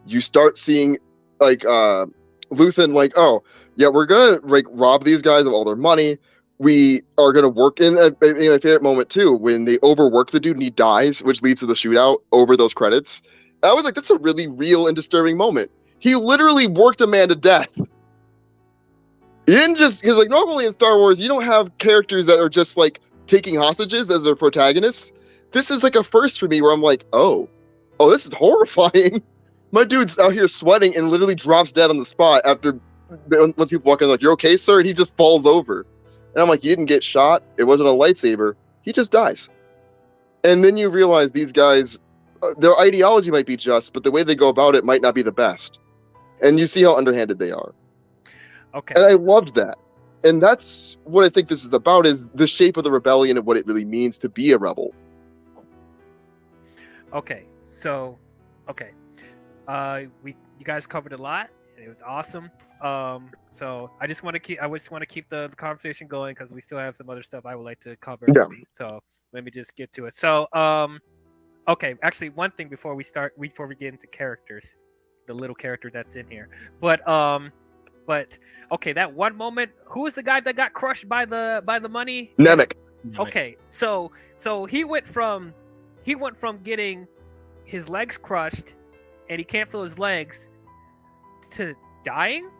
[SPEAKER 4] You start seeing like Luthen like, oh yeah, we're gonna like rob these guys of all their money. We are gonna work in my favorite moment too, when they overwork the dude and he dies, which leads to the shootout over those credits. And I was like, that's a really real and disturbing moment. He literally worked a man to death. He didn't just, because like normally in Star Wars, you don't have characters that are just like taking hostages as their protagonists. This is like a first for me where I'm like, oh, this is horrifying. My dude's out here sweating and literally drops dead on the spot after once people walk in, like, you're okay, sir? And he just falls over. And I'm like, you didn't get shot. It wasn't a lightsaber. He just dies. And then you realize these guys, their ideology might be just, but the way they go about it might not be the best. And you see how underhanded they are.
[SPEAKER 1] Okay.
[SPEAKER 4] And I loved that. And that's what I think this is about, is the shape of the rebellion and what it really means to be a rebel.
[SPEAKER 1] Okay. So, okay. You guys covered a lot. It was awesome. So I just want to keep the conversation going because we still have some other stuff I would like to cover.
[SPEAKER 4] Yeah.
[SPEAKER 1] So let me just get to it. So, okay. Actually, one thing before we get into characters, the little character that's in here, but okay, that one moment. Who was the guy that got crushed by the money?
[SPEAKER 4] Nemec.
[SPEAKER 1] Okay, so he went from getting his legs crushed, and he can't feel his legs, to dying.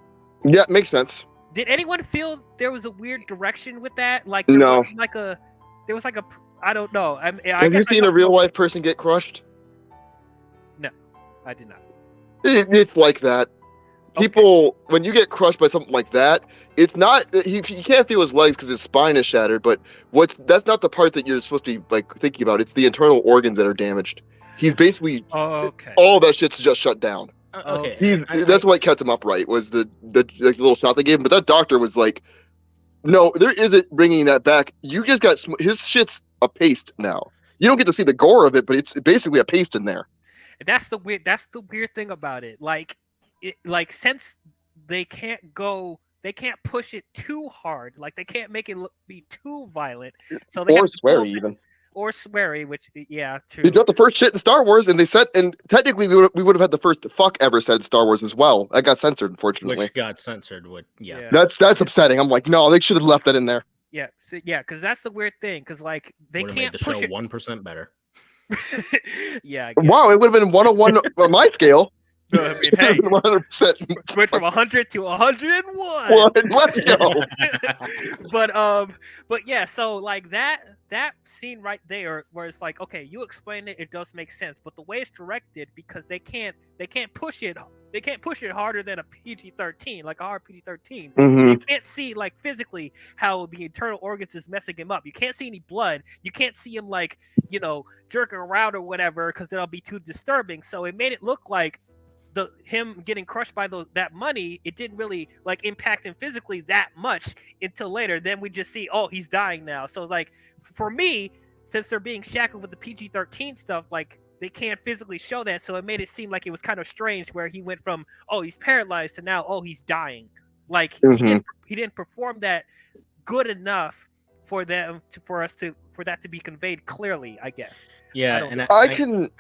[SPEAKER 4] Yeah, makes sense.
[SPEAKER 1] Did anyone feel there was a weird direction with that? Like
[SPEAKER 4] no,
[SPEAKER 1] there was like a I don't know.
[SPEAKER 4] Have you seen a real life person get crushed?
[SPEAKER 1] No, I did not.
[SPEAKER 4] It's like that. People, when you get crushed by something like that, it's not he can't feel his legs because his spine is shattered. But that's not the part that you're supposed to be like thinking about. It's the internal organs that are damaged. He's basically all that shit's just shut down.
[SPEAKER 2] Okay,
[SPEAKER 4] that's what kept him upright was the little shot they gave him. But that doctor was like, no, there isn't bringing that back. You just got his shit's a paste now. You don't get to see the gore of it, but it's basically a paste in there.
[SPEAKER 1] That's the weird thing about it. Like since they can't push it too hard. Like they can't make it be too violent. So they
[SPEAKER 4] or sweary even.
[SPEAKER 1] Or sweary, which true.
[SPEAKER 4] They dropped the first shit in Star Wars, and technically we would have had the first fuck ever said in Star Wars as well. That got censored, unfortunately.
[SPEAKER 2] Which got censored. Yeah.
[SPEAKER 4] That's upsetting. I'm like, no, they should have left that in there.
[SPEAKER 1] Yeah, so, because that's the weird thing, because like they
[SPEAKER 2] would've
[SPEAKER 1] can't
[SPEAKER 2] made the
[SPEAKER 1] push
[SPEAKER 2] show
[SPEAKER 1] it
[SPEAKER 2] 1% better.
[SPEAKER 1] Yeah.
[SPEAKER 4] Wow, it would have been 101 on my scale.
[SPEAKER 1] So, I mean, hey,
[SPEAKER 4] 100%.
[SPEAKER 1] Went from 100 to 101.
[SPEAKER 4] Let's go.
[SPEAKER 1] But yeah, so like that scene right there, where it's like, okay, you explain it, it does make sense, but the way it's directed, because they can't push it harder than a PG-13, like a hard PG-13.
[SPEAKER 4] Mm-hmm.
[SPEAKER 1] You can't see like physically how the internal organs is messing him up. You can't see any blood. You can't see him like jerking around or whatever, because that'll be too disturbing. So it made it look like him getting crushed by that money, it didn't really like impact him physically that much until later. Then we just see, oh, he's dying now. So like for me, since they're being shackled with the PG-13 stuff, like they can't physically show that, so it made it seem like it was kind of strange where he went from he's paralyzed to now he's dying. Like he didn't perform that good enough for that to be conveyed clearly, I guess.
[SPEAKER 2] Yeah, and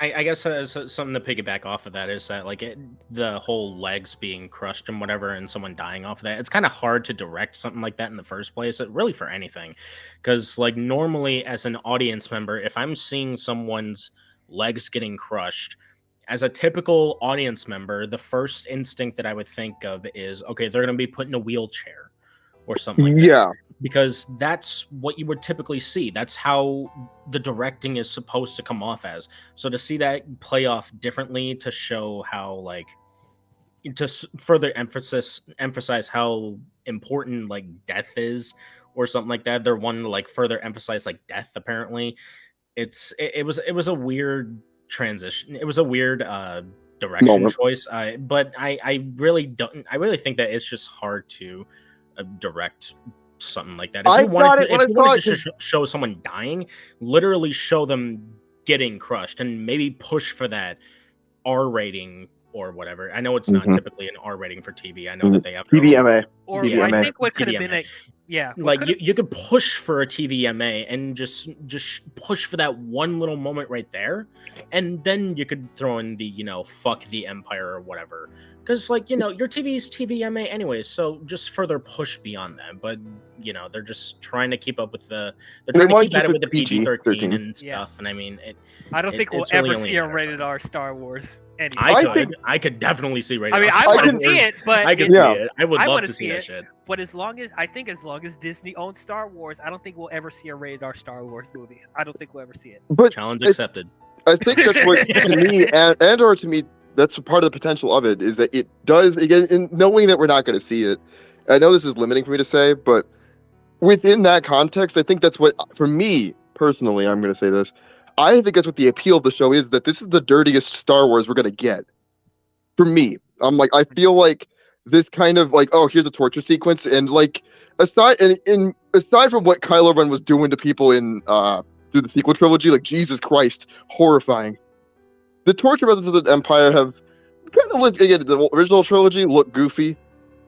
[SPEAKER 2] I guess something to piggyback off of that is that like the whole legs being crushed and whatever, and someone dying off of that. It's kind of hard to direct something like that in the first place, really for anything, because like normally as an audience member, if I'm seeing someone's legs getting crushed, as a typical audience member, the first instinct that I would think of is, okay, they're going to be put in a wheelchair or something like that.
[SPEAKER 4] Yeah.
[SPEAKER 2] Because that's what you would typically see. That's how the directing is supposed to come off as. So to see that play off differently to show how, like, to further emphasize how important like death is or something like that. They're one to like further emphasize like death. Apparently, it was a weird transition. It was a weird direction choice. But I really think that it's just hard to direct something like that. If you wanted to show someone dying, literally show them getting crushed and maybe push for that R rating or whatever. I know it's not typically an R rating for TV. I know that they have
[SPEAKER 4] TVMA.
[SPEAKER 1] Or TVMA. I think what could have been
[SPEAKER 2] like you could push for a TVMA and just push for that one little moment right there, and then you could throw in the fuck the Empire or whatever. Because, like, your TV's TVMA anyways, so just further push beyond that. But, they're just trying to keep up with they're trying to keep at it with the PG-13 and stuff. Yeah. And I mean,
[SPEAKER 1] I don't think we'll ever see a rated R Star Wars.
[SPEAKER 2] I could definitely see rated R.
[SPEAKER 1] I mean, I want to see it, but
[SPEAKER 2] I could see it. I would love to see that shit.
[SPEAKER 1] But as long as Disney owns Star Wars, I don't think we'll ever see a rated R Star Wars movie. I don't think we'll ever see it.
[SPEAKER 4] But
[SPEAKER 2] challenge accepted.
[SPEAKER 4] I think that's what to me and to me. That's part of the potential of it, is that it does, again, in knowing that we're not going to see it. I know this is limiting for me to say, but within that context, I think that's what, for me personally, I'm going to say this, I think that's what the appeal of the show is, that this is the dirtiest Star Wars we're going to get. For me, I'm like, I feel like this kind of like, here's a torture sequence, and like, aside from what Kylo Ren was doing to people in through the sequel trilogy, like, Jesus Christ, horrifying. The torture methods of the Empire have kind of looked, again, the original trilogy looked goofy.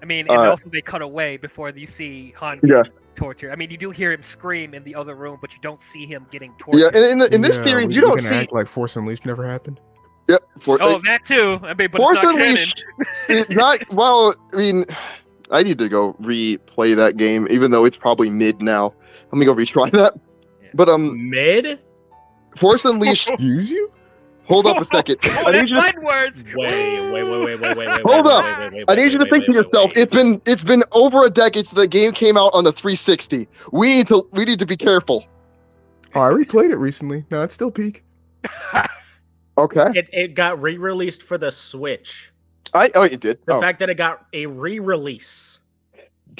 [SPEAKER 1] I mean, and also they cut away before you see Han getting tortured. I mean, you do hear him scream in the other room, but you don't see him getting tortured.
[SPEAKER 4] Yeah, and in this series, you don't see...
[SPEAKER 3] act like Force Unleashed never happened?
[SPEAKER 4] Yep.
[SPEAKER 1] That too. I mean, but Force Unleashed
[SPEAKER 4] is not... Well, I mean, I need to go replay that game, even though it's probably mid now. Let me go retry that. Yeah. But,
[SPEAKER 2] Mid?
[SPEAKER 4] Force Unleashed...
[SPEAKER 3] Excuse you?
[SPEAKER 4] Hold up a second.
[SPEAKER 1] I need you to...
[SPEAKER 2] words. Wait.
[SPEAKER 4] Hold up. I need you to think to yourself. It's been over a decade since the game came out on the 360. We need to be careful.
[SPEAKER 3] Oh, I replayed it recently. No, it's still peak.
[SPEAKER 4] Okay.
[SPEAKER 2] It got re-released for the Switch.
[SPEAKER 4] It did.
[SPEAKER 2] The fact that it got a re-release.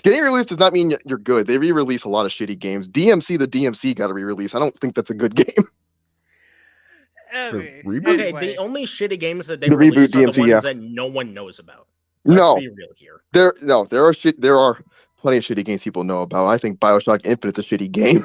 [SPEAKER 4] Getting released does not mean you're good. They re-release a lot of shitty games. The DMC got a re-release. I don't think that's a good game.
[SPEAKER 1] Okay,
[SPEAKER 2] the only shitty games that they release are the ones that no one knows about. Let's be real here. There
[SPEAKER 4] are plenty of shitty games people know about. I think BioShock Infinite's a shitty game.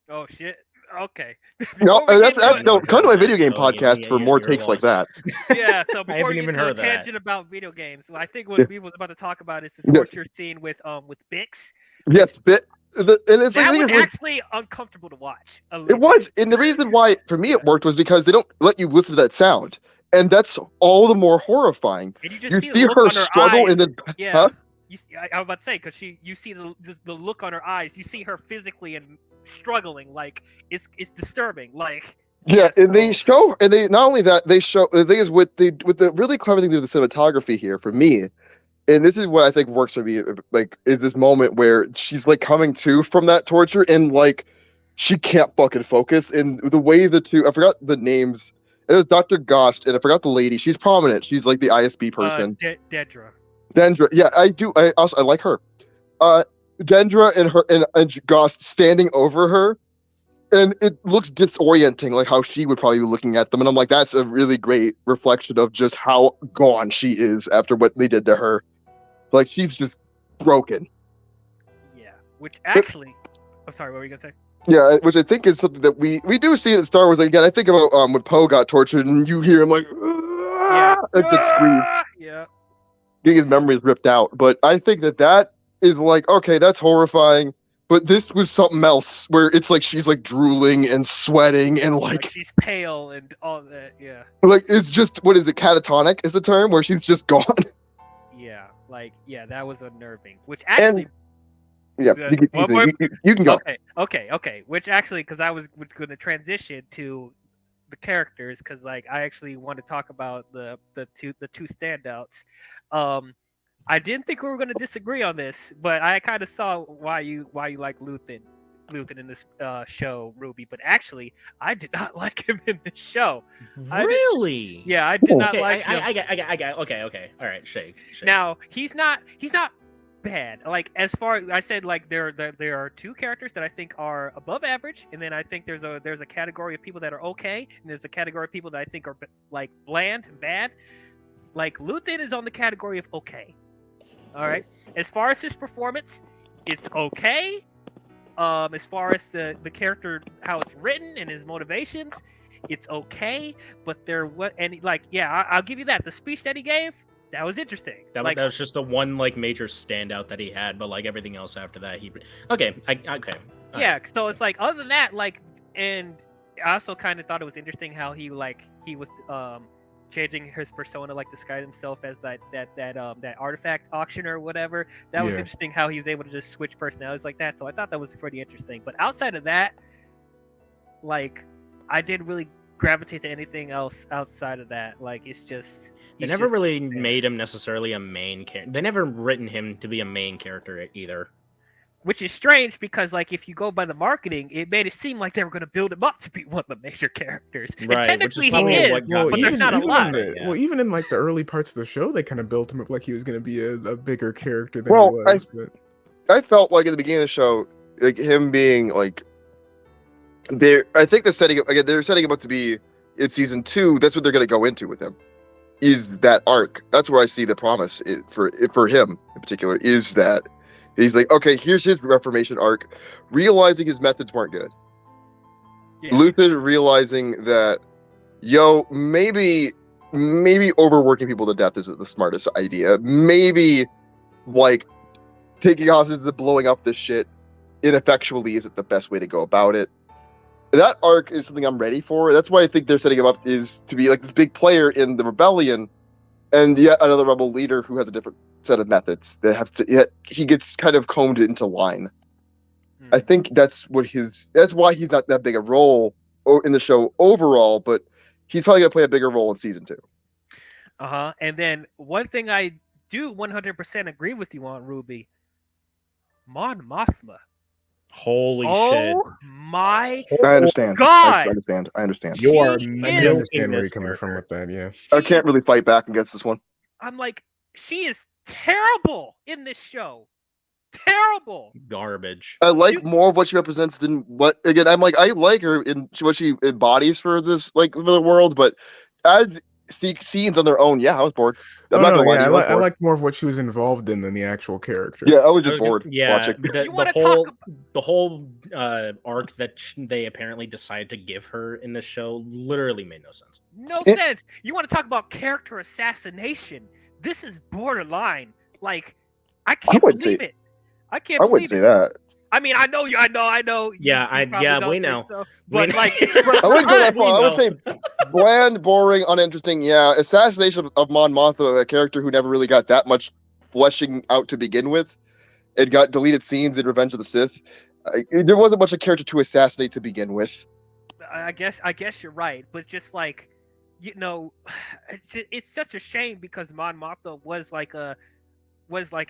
[SPEAKER 1] Oh shit. Okay.
[SPEAKER 4] Come to my video game podcast for more takes like that.
[SPEAKER 1] Yeah, so before we get a tangent about video games, I think what we was about to talk about is the torture scene with Bix.
[SPEAKER 4] Yes,
[SPEAKER 1] that was actually uncomfortable to watch.
[SPEAKER 4] It was, and the reason why for me it worked was because they don't let you listen to that sound, and that's all the more horrifying.
[SPEAKER 1] And you see her struggle, and then I was about to say, because you see the look on her eyes, you see her physically and struggling, like it's disturbing, like.
[SPEAKER 4] Yeah, and they not only that, they show the thing is with the really clever thing with the cinematography here for me. And this is what I think works for me, like, is this moment where she's, like, coming to from that torture, and, like, she can't fucking focus. And the way the two, I forgot the names. It was Dr. Gost, and I forgot the lady. She's prominent. She's, like, the ISB person. Dendra. Yeah, I do. I like her. Dendra and Gost standing over her, and it looks disorienting, like how she would probably be looking at them. And I'm like, that's a really great reflection of just how gone she is after what they did to her. Like, she's just broken.
[SPEAKER 1] Yeah, which actually... I'm sorry, what were you going to say?
[SPEAKER 4] Yeah, which I think is something that we do see it in Star Wars. Again, I think about when Poe got tortured, and you hear him like,
[SPEAKER 1] Yeah.
[SPEAKER 4] like that scream,
[SPEAKER 1] Yeah.
[SPEAKER 4] getting his memories ripped out. But I think that is like, okay, that's horrifying. But this was something else, where it's like she's like drooling and sweating and
[SPEAKER 1] Like
[SPEAKER 4] like
[SPEAKER 1] she's pale and all that. Yeah.
[SPEAKER 4] it's just, what is it? Catatonic is the term, where she's just gone.
[SPEAKER 1] Yeah. Like, yeah, that was unnerving. Which actually.
[SPEAKER 4] Yeah, you can go.
[SPEAKER 1] Okay. Which actually, because I was going to transition to the characters, because like I actually want to talk about the two standouts. I didn't think we were going to disagree on this, but I kind of saw why you like Luthen in this show, Ruby. But actually, I did not like him in this show.
[SPEAKER 2] Really?
[SPEAKER 1] Yeah, I did not
[SPEAKER 2] Okay,
[SPEAKER 1] like him.
[SPEAKER 2] I got. Okay. All right, shake.
[SPEAKER 1] Now he's not bad. Like, as far as I said, like there are two characters that I think are above average, and then I think there's a category of people that are okay, and there's a category of people that I think are like bland and bad. Like Luthen is on the category of okay. All right. As far as his performance, it's okay. As far as the character, how it's written and his motivations, it's okay. But I'll give you that. The speech that he gave, that was interesting.
[SPEAKER 2] That was just the one like major standout that he had, but like everything else after that, okay.
[SPEAKER 1] Yeah, so it's like, other than that, like, and I also kind of thought it was interesting how he was changing his persona, like disguise himself as that artifact auctioneer or whatever. That was interesting how he was able to just switch personalities like that. So I thought that was pretty interesting. But outside of that, like, I didn't really gravitate to anything else outside of that. Like, it's just
[SPEAKER 2] they never really made him necessarily a main character. They never written him to be a main character either.
[SPEAKER 1] Which is strange, because like if you go by the marketing, it made it seem like they were going to build him up to be one of the major characters.
[SPEAKER 2] Right,
[SPEAKER 1] and technically he is, but there's not a lot.
[SPEAKER 3] Well, even in like the early parts of the show, they kind of built him up like he was going to be a bigger character than he was.
[SPEAKER 4] I felt like at the beginning of the show, like him being like, I think they're setting him up to be in season 2. That's what they're going to go into with him. Is that arc? That's where I see the promise for him in particular. Is that he's like, okay, here's his Reformation arc, realizing his methods weren't good. Yeah. Luthen realizing that, maybe overworking people to death isn't the smartest idea. Maybe, like, taking hostages and blowing up this shit ineffectually isn't the best way to go about it. That arc is something I'm ready for. That's why I think they're setting him up is to be like this big player in the rebellion, and yet another rebel leader who has a different set of methods that have to. Yet he gets kind of combed into line. I think that's why he's not that big a role in the show overall, but he's probably gonna play a bigger role in season 2.
[SPEAKER 1] And then one thing I do 100% agree with you on, Ruby. Mon Mothma.
[SPEAKER 2] Holy shit!
[SPEAKER 1] Oh my!
[SPEAKER 4] I understand.
[SPEAKER 1] God,
[SPEAKER 4] I understand.
[SPEAKER 3] You are. I understand where you're coming from with that. Yeah.
[SPEAKER 4] I can't really fight back against this one.
[SPEAKER 1] I'm like, she is terrible in this show. Terrible.
[SPEAKER 2] Garbage.
[SPEAKER 4] I like more of what she represents than what. Again, I'm like, I like her in what she embodies for this, like, for the world, but as scenes on their own, yeah, I was bored. I
[SPEAKER 3] like more of what she was involved in than the actual character.
[SPEAKER 4] Yeah, I was just bored.
[SPEAKER 2] Yeah,
[SPEAKER 4] watching.
[SPEAKER 2] The whole arc that they apparently decided to give her in this show literally made no sense.
[SPEAKER 1] No sense. You want to talk about character assassination? This is borderline. Like, I can't believe it. I can't.
[SPEAKER 4] I wouldn't say that.
[SPEAKER 1] I mean, I know.
[SPEAKER 2] Yeah, we know.
[SPEAKER 1] But like,
[SPEAKER 4] I wouldn't go that far. I would say bland, boring, uninteresting. Yeah, assassination of Mon Mothma, a character who never really got that much fleshing out to begin with. It got deleted scenes in Revenge of the Sith. There wasn't much of a character to assassinate to begin with.
[SPEAKER 1] I guess you're right, but just like, it's such a shame because Mon Mothma was like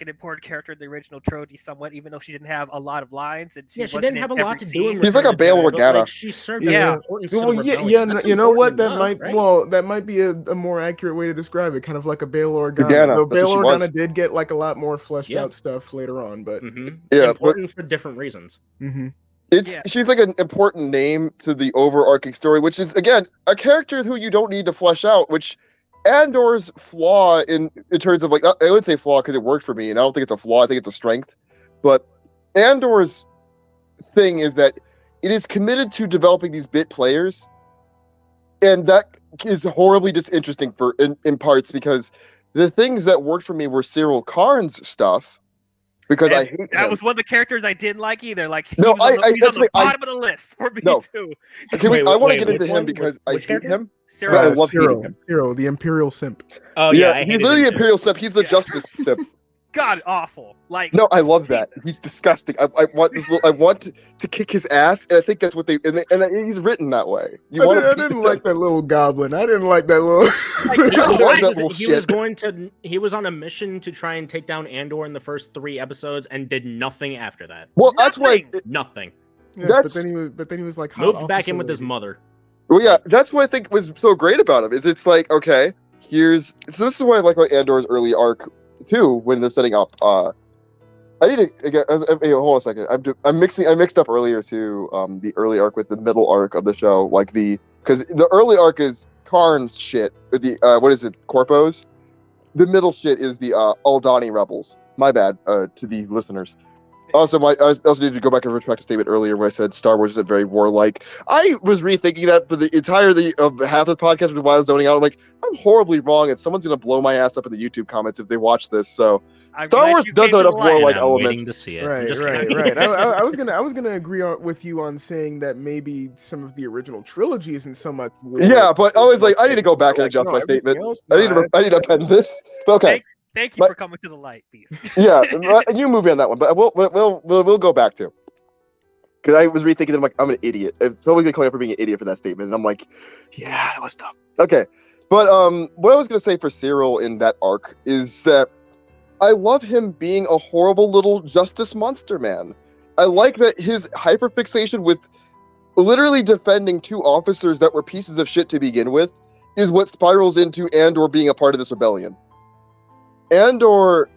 [SPEAKER 1] an important character in the original trilogy somewhat, even though she didn't have a lot of lines. And she
[SPEAKER 2] didn't have a lot to do.
[SPEAKER 4] She's like a Bail Organa.
[SPEAKER 2] Like, she served an importance.
[SPEAKER 3] You know what? That might be a more accurate way to describe it. Kind of like a Bail Organa. Though Bail Organa did get like a lot more fleshed out stuff later on, but
[SPEAKER 2] important for different reasons.
[SPEAKER 4] She's like an important name to the overarching story, which is again a character who you don't need to flesh out, which Andor's flaw in terms of, like, I would say flaw because it worked for me, and I don't think it's a flaw, I think it's a strength. But Andor's thing is that it is committed to developing these bit players, and that is horribly disinteresting in parts because the things that worked for me were Cyril Karn's stuff. Because
[SPEAKER 1] And
[SPEAKER 4] I hate
[SPEAKER 1] that
[SPEAKER 4] him.
[SPEAKER 1] was one of the characters I didn't like either. Like
[SPEAKER 4] No,
[SPEAKER 1] he's on the bottom of the list for me too.
[SPEAKER 4] I want to get
[SPEAKER 2] which
[SPEAKER 4] into him
[SPEAKER 2] one?
[SPEAKER 4] because I
[SPEAKER 2] Which
[SPEAKER 4] hate
[SPEAKER 2] character?
[SPEAKER 4] him. But I love hating him.
[SPEAKER 3] Cyril, the Imperial Simp.
[SPEAKER 2] Oh
[SPEAKER 4] Yeah,
[SPEAKER 2] I
[SPEAKER 4] he's
[SPEAKER 2] hated
[SPEAKER 4] literally
[SPEAKER 2] him
[SPEAKER 4] the
[SPEAKER 2] too.
[SPEAKER 4] Imperial Simp. He's the Justice Simp.
[SPEAKER 1] God awful. Like
[SPEAKER 4] No, I love that. He's disgusting. I want this. I want to kick his ass, and I think that's what they. And he's written that way.
[SPEAKER 3] I didn't like that little goblin. I didn't like that little.
[SPEAKER 2] He was on a mission to try and take down Andor in the first 3 episodes and did nothing after that.
[SPEAKER 4] Well, that's why.
[SPEAKER 2] Nothing.
[SPEAKER 3] Yes, but then he was like
[SPEAKER 2] moved back in with his mother.
[SPEAKER 4] Well, yeah, that's what I think was so great about him. Is it's like, okay, so this is why I like Andor's early arc too when they're setting up. I need to again. Hold on a second. I mixed up earlier to the early arc with the middle arc of the show, because the early arc is Karn's shit. The what is it, Corpos? The middle shit is the Aldani rebels. My bad to the listeners. Also, I also need to go back and retract a statement earlier where I said Star Wars isn't very warlike. I was rethinking that for the entirety of half the podcast while I was zoning out. I'm like, I'm horribly wrong, and someone's gonna blow my ass up in the YouTube comments if they watch this. So Star Wars does have enough warlike elements.
[SPEAKER 2] Waiting to see it.
[SPEAKER 3] Right. I was gonna agree with you on saying that maybe some of the original trilogy isn't so much.
[SPEAKER 4] Yeah, but I was like, I need to go back and adjust my statement. I need to append this. But okay.
[SPEAKER 1] Thank you for coming to the light, Beef.
[SPEAKER 4] Yeah, you move me on that one, but we'll go back to. Because I was rethinking that I'm an idiot. Someone's gonna call me up for being an idiot for that statement, and I'm like, yeah, that was dumb. Okay, but what I was gonna say for Cyril in that arc is that I love him being a horrible little justice monster man. I like that his hyperfixation with literally defending 2 officers that were pieces of shit to begin with is what spirals into Andor being a part of this rebellion. Andor,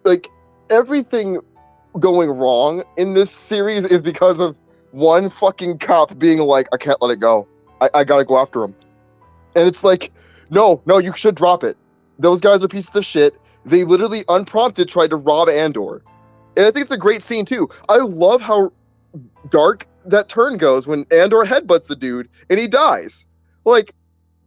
[SPEAKER 4] like, everything going wrong in this series is because of one fucking cop being like, I can't let it go. I gotta go after him. And it's like, no, you should drop it. Those guys are pieces of shit. They literally unprompted tried to rob Andor. And I think it's a great scene too. I love how dark that turn goes when Andor headbutts the dude and he dies. Like,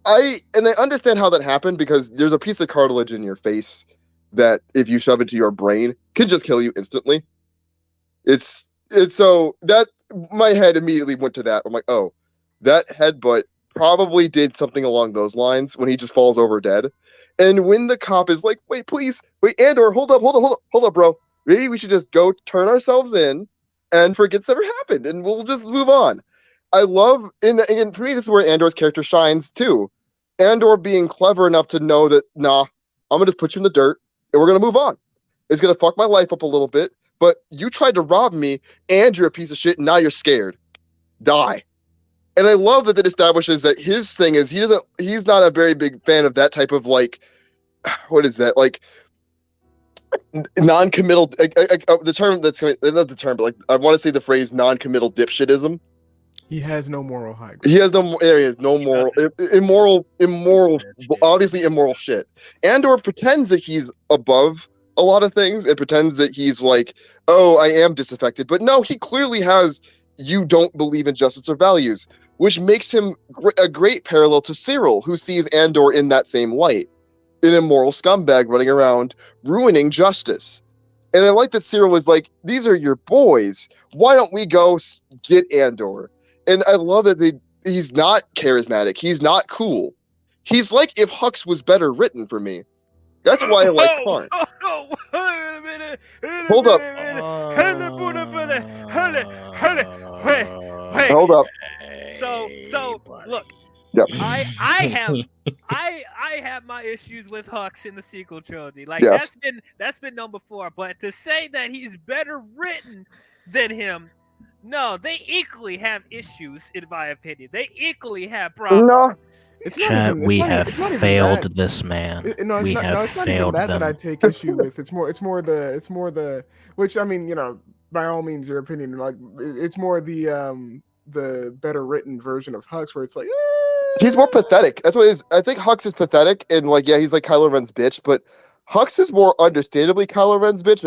[SPEAKER 4] I understand how that happened because there's a piece of cartilage in your face that if you shove it to your brain can just kill you instantly. It's so that my head immediately went to that. I'm like, oh, that headbutt probably did something along those lines when he just falls over dead. And when the cop is like, wait, Andor, hold up, bro. Maybe we should just go turn ourselves in and forget it's ever happened and we'll just move on. I love, and for me, this is where Andor's character shines too. Andor being clever enough to know that, nah, I'm going to put you in the dirt and we're going to move on. It's going to fuck my life up a little bit, but you tried to rob me and you're a piece of shit and now you're scared. Die. And I love that it establishes that his thing is he's not a very big fan of that type of like, what is that? Like, non-committal, the term that's, not the term, but like, I want to say the phrase non-committal dipshitism.
[SPEAKER 3] He has no moral high ground.
[SPEAKER 4] He has no moral, immoral, obviously immoral shit. Andor pretends that he's above a lot of things and pretends that he's like, oh, I am disaffected. But no, he clearly has, you don't believe in justice or values, which makes him a great parallel to Cyril, who sees Andor in that same light. An immoral scumbag running around ruining justice. And I like that Cyril is like, these are your boys. Why don't we go get Andor? And I love that he's not charismatic. He's not cool. He's like if Hux was better written for me. That's why I like Karn. Hold up. Hold up.
[SPEAKER 1] So look.
[SPEAKER 4] Yep.
[SPEAKER 1] I have my issues with Hux in the sequel trilogy. Like
[SPEAKER 4] yes.
[SPEAKER 1] that's been known before. But to say that he's better written than him, no, they equally have issues in my opinion. They equally have problems.
[SPEAKER 4] No.
[SPEAKER 2] Chat, we have failed this man.
[SPEAKER 3] It's not even that I take issue with. It's more the which, I mean, you know, by all means your opinion, like it's more the better written version of Hux where it's like
[SPEAKER 4] he's more pathetic. That's what it is. I think Hux is pathetic and like, yeah, he's like Kylo Ren's bitch, but Hux is more understandably Kylo Ren's bitch.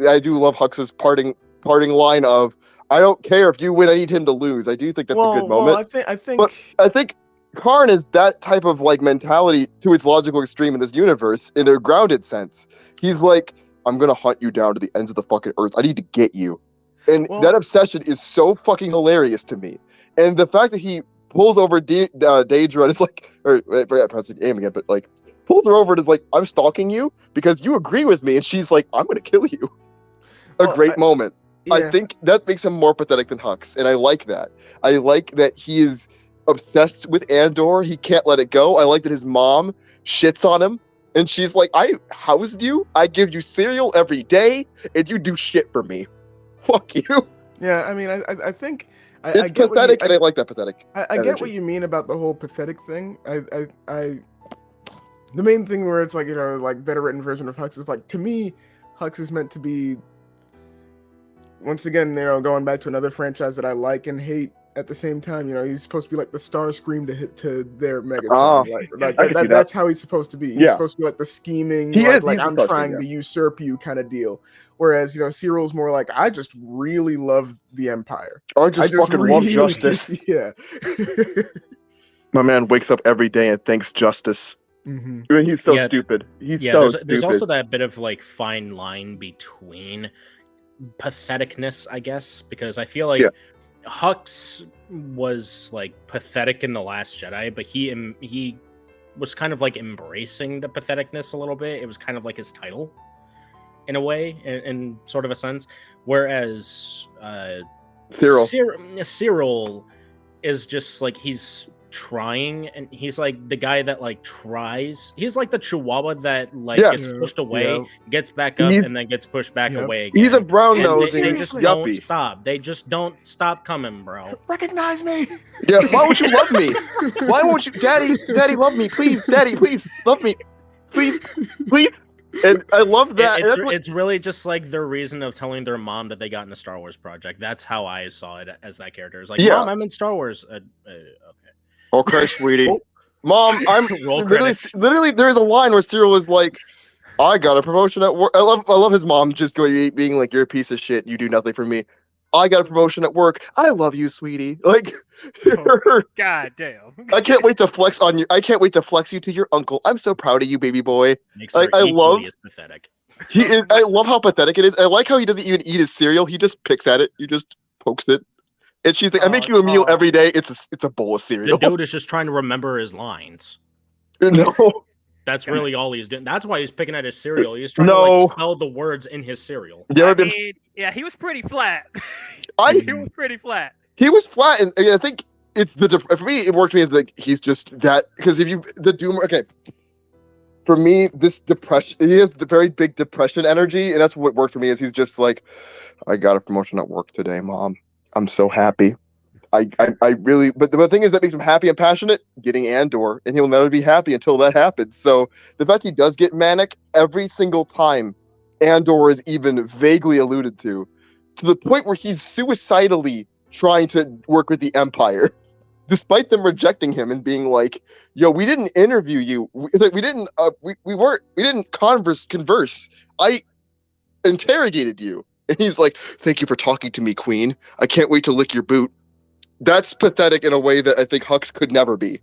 [SPEAKER 4] I do love Hux's parting line of, I don't care if you win. I need him to lose. I do think that's a good moment.
[SPEAKER 3] I think.
[SPEAKER 4] But I think Karn is that type of like mentality to its logical extreme in this universe in a grounded sense. He's like, I'm gonna hunt you down to the ends of the fucking earth. I need to get you. And that obsession is so fucking hilarious to me. And the fact that he pulls over Daedra and is like, or I forgot pressing aim again, but like pulls her over and is like, I'm stalking you because you agree with me. And she's like, I'm gonna kill you. A great moment. Yeah. I think that makes him more pathetic than Hux. And I like that. I like that he is obsessed with Andor. He can't let it go. I like that his mom shits on him. And she's like, I housed you. I give you cereal every day. And you do shit for me. Fuck you.
[SPEAKER 3] Yeah, I mean, I think
[SPEAKER 4] it's pathetic, and I like that pathetic.
[SPEAKER 3] I get what you mean about the whole pathetic thing. The main thing where it's like, you know, like better written version of Hux is like, to me, Hux is meant to be, once again, you know, going back to another franchise that I like and hate at the same time. You know, he's supposed to be like the Starscream to their Megatron. That's how he's supposed to be. He's supposed to be like the scheming, I'm trying to usurp you kind of deal. Whereas, you know, Cyril's more like, I just really love the Empire.
[SPEAKER 4] I just fucking love justice.
[SPEAKER 3] Yeah.
[SPEAKER 4] My man wakes up every day and thanks justice.
[SPEAKER 3] Mm-hmm.
[SPEAKER 4] I mean, he's so stupid. He's so stupid.
[SPEAKER 2] There's also that bit of like fine line between patheticness, I guess, because I feel like Hux was like pathetic in The Last Jedi, but he was kind of like embracing the patheticness a little bit. It was kind of like his title in a way, in sort of a sense. Whereas Cyril is just like, he's trying, and he's like the guy that like tries. He's like the chihuahua that like gets pushed away, gets back up, and then gets pushed back away again.
[SPEAKER 4] He's a brown nose.
[SPEAKER 2] They just don't stop. They just don't stop coming, bro.
[SPEAKER 3] Recognize me.
[SPEAKER 4] Yeah, why won't you love me? Why won't you, Daddy, love me, please, Daddy, please, love me, please. And I love that.
[SPEAKER 2] It's really just like their reason of telling their mom that they got in a Star Wars project. That's how I saw it as that character. It's like, Mom, I'm in Star Wars. Okay.
[SPEAKER 4] Okay, sweetie. Mom, I'm literally. There's a line where Cyril is like, "I got a promotion at work." I love his mom just being like, "You're a piece of shit. You do nothing for me." I got a promotion at work. I love you, sweetie. Like,
[SPEAKER 1] God damn.
[SPEAKER 4] I can't wait to flex on you. I can't wait to flex you to your uncle. I'm so proud of you, baby boy.
[SPEAKER 2] Like, I love. Is pathetic.
[SPEAKER 4] I love how pathetic it is. I like how he doesn't even eat his cereal. He just picks at it. He just pokes it. And she's like, I make you a meal every day. It's a bowl of cereal.
[SPEAKER 2] The dude is just trying to remember his lines.
[SPEAKER 4] No.
[SPEAKER 2] That's really all he's doing. That's why he's picking at his cereal. He's trying to like spell the words in his cereal.
[SPEAKER 1] Yeah, he was pretty flat. He was pretty flat.
[SPEAKER 4] He was flat, and I think it's for me. It worked for me as like he's just that, because if you for me, this depression. He has the very big depression energy, and that's what worked for me. Is he's just like, I got a promotion at work today, Mom. I'm so happy. I really, but the thing is that makes him happy and passionate, getting Andor, and he'll never be happy until that happens. So the fact he does get manic every single time Andor is even vaguely alluded to the point where he's suicidally trying to work with the Empire, despite them rejecting him and being like, "Yo, we didn't interview you. We didn't converse. I interrogated you." And he's like, "Thank you for talking to me, Queen. I can't wait to lick your boot." That's pathetic in a way that I think Hux could never be.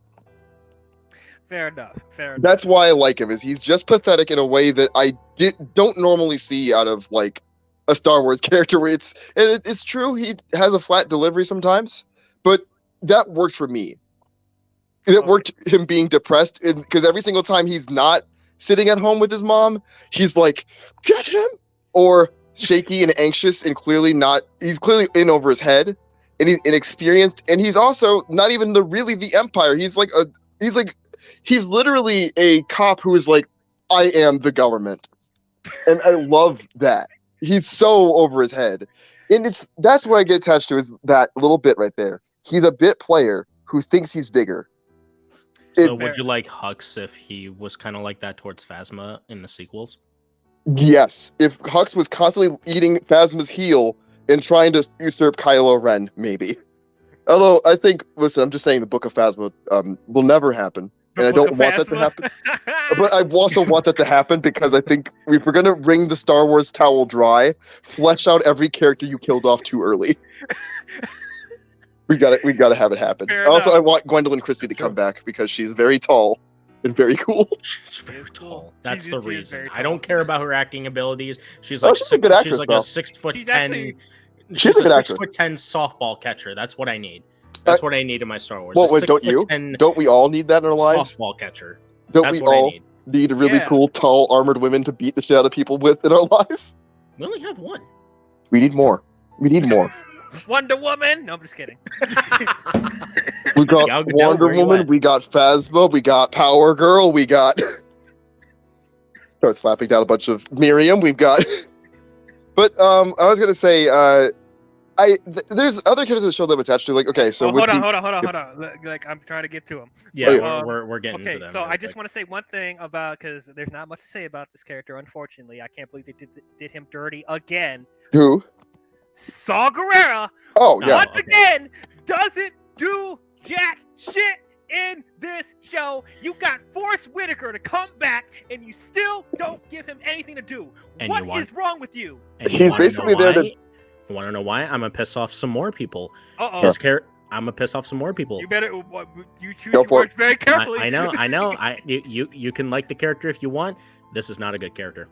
[SPEAKER 1] Fair enough.
[SPEAKER 4] That's why I like him, is he's just pathetic in a way that I don't normally see out of like a Star Wars character. Where it's true, he has a flat delivery sometimes, but that worked for me. It worked, him being depressed, because every single time he's not sitting at home with his mom, he's like, "Get him," or shaky and anxious, and he's clearly in over his head, and he's inexperienced, and he's also not even the Empire. He's literally a cop who is like, "I am the government," and I love that. He's so over his head, and that's what I get attached to, is that little bit right there. He's a bit player who thinks he's bigger.
[SPEAKER 2] So would you like Hux if he was kind of like that towards Phasma in the sequels?
[SPEAKER 4] Yes, if Hux was constantly eating Phasma's heel and trying to usurp Kylo Ren, maybe. Although I think, listen, I'm just saying the Book of Phasma will never happen. and I don't want that to happen. But I also want that to happen because I think if we're gonna wring the Star Wars towel dry, flesh out every character you killed off too early. We gotta have it happen.
[SPEAKER 1] Fair
[SPEAKER 4] Also,
[SPEAKER 1] enough.
[SPEAKER 4] I want Gwendolyn Christie to come back because she's very tall and very cool.
[SPEAKER 2] She's very
[SPEAKER 1] She's cool.
[SPEAKER 2] tall. That's
[SPEAKER 1] She
[SPEAKER 2] the
[SPEAKER 1] is
[SPEAKER 2] reason.
[SPEAKER 1] very
[SPEAKER 2] I don't
[SPEAKER 1] tall.
[SPEAKER 2] care about her acting abilities. She's
[SPEAKER 4] Oh,
[SPEAKER 2] like
[SPEAKER 4] she's a good actress,
[SPEAKER 2] she's like
[SPEAKER 4] though.
[SPEAKER 2] a 6'10".
[SPEAKER 1] She's actually-
[SPEAKER 2] She's
[SPEAKER 4] a good
[SPEAKER 2] a
[SPEAKER 4] actress.
[SPEAKER 2] 6'10" softball catcher. That's what I need. That's what I need in my Star Wars.
[SPEAKER 4] Well,
[SPEAKER 2] A
[SPEAKER 4] wait, don't you?
[SPEAKER 2] 6'10"
[SPEAKER 4] Don't we all need that in our lives?
[SPEAKER 2] softball catcher.
[SPEAKER 4] Don't
[SPEAKER 2] That's
[SPEAKER 4] we
[SPEAKER 2] what I
[SPEAKER 4] all
[SPEAKER 2] need.
[SPEAKER 4] need really
[SPEAKER 1] Yeah.
[SPEAKER 4] cool, tall, armored women to beat the shit out of people with in our lives?
[SPEAKER 2] We only have one.
[SPEAKER 4] We need more. We need more.
[SPEAKER 1] Wonder Woman. No, I'm just kidding.
[SPEAKER 4] We got
[SPEAKER 2] Gal Gadot,
[SPEAKER 4] Wonder
[SPEAKER 2] where you
[SPEAKER 4] Woman,
[SPEAKER 2] at?
[SPEAKER 4] we got Phasma, we got Power Girl, we got... Start slapping down a bunch of Miriam, we've got... But I was gonna say, there's other characters in the show that I'm attached to, like, okay, so...
[SPEAKER 1] Oh,
[SPEAKER 4] with
[SPEAKER 1] hold
[SPEAKER 4] the-
[SPEAKER 1] on. Like I'm trying to get to him.
[SPEAKER 2] Yeah,
[SPEAKER 4] yeah.
[SPEAKER 2] we're getting
[SPEAKER 1] Okay,
[SPEAKER 2] to them.
[SPEAKER 1] so
[SPEAKER 2] real
[SPEAKER 1] I just
[SPEAKER 2] quick.
[SPEAKER 1] want to say one thing about, because there's not much to say about this character, unfortunately. I can't believe they did him dirty again.
[SPEAKER 4] Who?
[SPEAKER 1] Saw Gerrera,
[SPEAKER 4] Oh,
[SPEAKER 2] No.
[SPEAKER 4] yeah.
[SPEAKER 1] once
[SPEAKER 2] okay.
[SPEAKER 1] again, doesn't do jack shit in this show. You got Forrest Whitaker to come back, and you still don't give him anything to do.
[SPEAKER 2] And
[SPEAKER 1] What
[SPEAKER 2] you want-
[SPEAKER 1] is wrong with you?
[SPEAKER 2] And
[SPEAKER 4] He's
[SPEAKER 2] you wanna know
[SPEAKER 4] basically there to-
[SPEAKER 2] why? You want to know why? I'm gonna piss off some more people.
[SPEAKER 1] Uh-oh.
[SPEAKER 2] I'm gonna piss off some more people.
[SPEAKER 1] You better you choose
[SPEAKER 4] Go
[SPEAKER 1] your
[SPEAKER 4] for
[SPEAKER 1] words very carefully.
[SPEAKER 2] I know. You can like the character if you want. This is not a good character.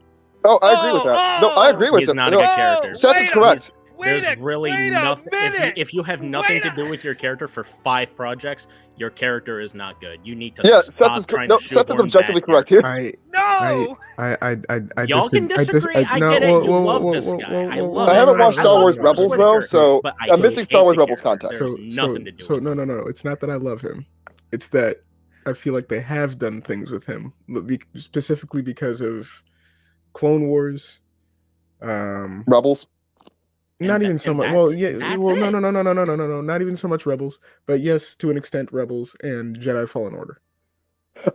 [SPEAKER 4] Oh, I agree with that. No, I agree with
[SPEAKER 2] He's
[SPEAKER 4] that.
[SPEAKER 2] not
[SPEAKER 4] No,
[SPEAKER 2] a good character.
[SPEAKER 4] Seth is correct.
[SPEAKER 2] There's really nothing. If you have nothing to
[SPEAKER 1] Wait
[SPEAKER 2] do
[SPEAKER 1] a-
[SPEAKER 2] with your character for 5 projects, your character is not good. You need to
[SPEAKER 4] Yeah, Seth
[SPEAKER 2] stop
[SPEAKER 4] is,
[SPEAKER 2] trying
[SPEAKER 4] no,
[SPEAKER 2] to
[SPEAKER 4] Seth is
[SPEAKER 2] shoehorn
[SPEAKER 4] objectively
[SPEAKER 2] bad
[SPEAKER 4] correct here.
[SPEAKER 1] No.
[SPEAKER 2] Y'all can disagree. I get it. You love this guy. I love
[SPEAKER 4] I
[SPEAKER 2] it.
[SPEAKER 4] haven't watched
[SPEAKER 2] I
[SPEAKER 4] Star
[SPEAKER 2] love
[SPEAKER 4] Wars
[SPEAKER 2] Forrest
[SPEAKER 4] Rebels,
[SPEAKER 2] Whitaker,
[SPEAKER 4] though, so
[SPEAKER 2] but
[SPEAKER 4] I'm missing
[SPEAKER 2] hate
[SPEAKER 4] Star Wars
[SPEAKER 2] the
[SPEAKER 4] Rebels
[SPEAKER 2] character.
[SPEAKER 4] context.
[SPEAKER 2] There's nothing to do
[SPEAKER 3] So
[SPEAKER 2] with it.
[SPEAKER 3] no. It's not that I love him. It's that I feel like they have done things with him, specifically because of Clone Wars.
[SPEAKER 4] Rebels.
[SPEAKER 3] Not
[SPEAKER 2] And
[SPEAKER 3] even
[SPEAKER 2] that-
[SPEAKER 3] so
[SPEAKER 2] and
[SPEAKER 3] much.
[SPEAKER 2] that's-
[SPEAKER 3] Well, yeah.
[SPEAKER 2] that's
[SPEAKER 3] Well,
[SPEAKER 2] it.
[SPEAKER 3] no. Not even so much Rebels, but yes, to an extent, Rebels and Jedi Fallen Order.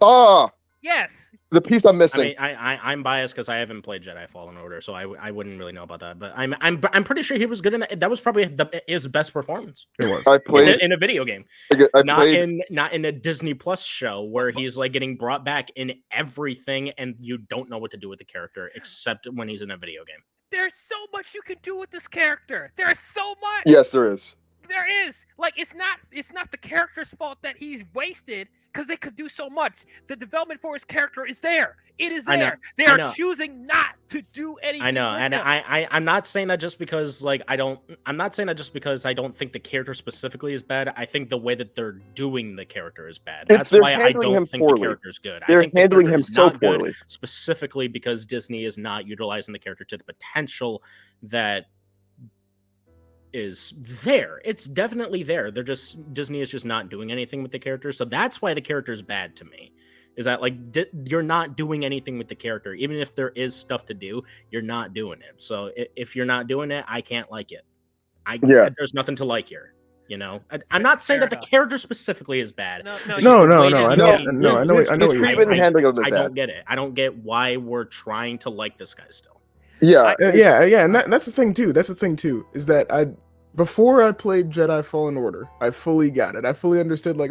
[SPEAKER 4] Ah,
[SPEAKER 1] Yes.
[SPEAKER 4] the piece I'm
[SPEAKER 2] I
[SPEAKER 4] missing.
[SPEAKER 2] mean, I'm biased because I haven't played Jedi Fallen Order, so I wouldn't really know about that. But I'm pretty sure he was good in that. That was probably his best performance
[SPEAKER 3] It was.
[SPEAKER 4] I played.
[SPEAKER 2] in a video game,
[SPEAKER 4] I
[SPEAKER 2] not
[SPEAKER 4] played.
[SPEAKER 2] in a Disney Plus show where he's like getting brought back in everything, and you don't know what to do with the character except when he's in a video game.
[SPEAKER 1] There's so much you can do with this character. There's so much.
[SPEAKER 4] Yes, there is.
[SPEAKER 1] There is. Like it's not the character's fault that he's wasted, because they could do so much. The development for his character is there. It is
[SPEAKER 2] I know,
[SPEAKER 1] there. They
[SPEAKER 2] I
[SPEAKER 1] are
[SPEAKER 2] know.
[SPEAKER 1] choosing not to do anything.
[SPEAKER 2] I know,
[SPEAKER 1] with
[SPEAKER 2] and
[SPEAKER 1] him.
[SPEAKER 2] I'm not saying that just because like I'm not saying that just because I don't think the character specifically is bad. I think the way that they're doing the character is bad.
[SPEAKER 4] It's-
[SPEAKER 2] That's
[SPEAKER 4] they're
[SPEAKER 2] why I
[SPEAKER 4] handling him
[SPEAKER 2] don't think the
[SPEAKER 4] poorly.
[SPEAKER 2] character's good. I
[SPEAKER 4] They're
[SPEAKER 2] think the
[SPEAKER 4] handling
[SPEAKER 2] character
[SPEAKER 4] him
[SPEAKER 2] is
[SPEAKER 4] so
[SPEAKER 2] not good
[SPEAKER 4] poorly.
[SPEAKER 2] specifically because Disney is not utilizing the character to the potential that is there. It's definitely there. Disney is just not doing anything with the character. So that's why the character is bad to me. Is that like you're not doing anything with the character, even if there is stuff to do, you're not doing it. So if you're not doing it, I can't like it.
[SPEAKER 4] Yeah.
[SPEAKER 2] There's nothing to like here. You know, I'm not saying
[SPEAKER 1] Fair
[SPEAKER 2] that the
[SPEAKER 1] enough.
[SPEAKER 2] character specifically is bad.
[SPEAKER 1] No,
[SPEAKER 2] It's
[SPEAKER 1] no,
[SPEAKER 2] just
[SPEAKER 3] No,
[SPEAKER 2] the
[SPEAKER 3] no,
[SPEAKER 2] way
[SPEAKER 3] no.
[SPEAKER 2] that
[SPEAKER 3] I
[SPEAKER 2] he's
[SPEAKER 3] know.
[SPEAKER 2] getting
[SPEAKER 3] No, I know.
[SPEAKER 2] used.
[SPEAKER 3] I know what you're
[SPEAKER 4] Treatment
[SPEAKER 3] saying.
[SPEAKER 4] and handling of him is
[SPEAKER 2] I
[SPEAKER 4] bad.
[SPEAKER 2] don't get it. I don't get why we're trying to like this guy still.
[SPEAKER 4] Yeah.
[SPEAKER 3] Yeah, and that's the thing too. That's the thing too. Is that before I played Jedi Fallen Order, I fully got it. I fully understood like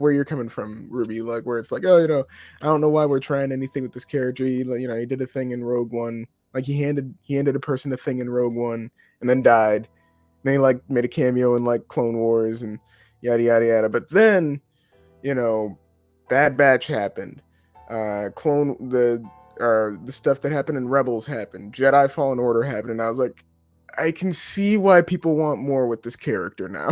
[SPEAKER 3] where you're coming from, Ruby. Like where it's like, oh, I don't know why we're trying anything with this character. He did a thing in Rogue One. Like he handed a person a thing in Rogue One and then died. And then he like made a cameo in like Clone Wars and yada yada yada. But then, Bad Batch happened. The stuff that happened in Rebels happened. Jedi Fallen Order happened, and I was like, I can see why people want more with this character now.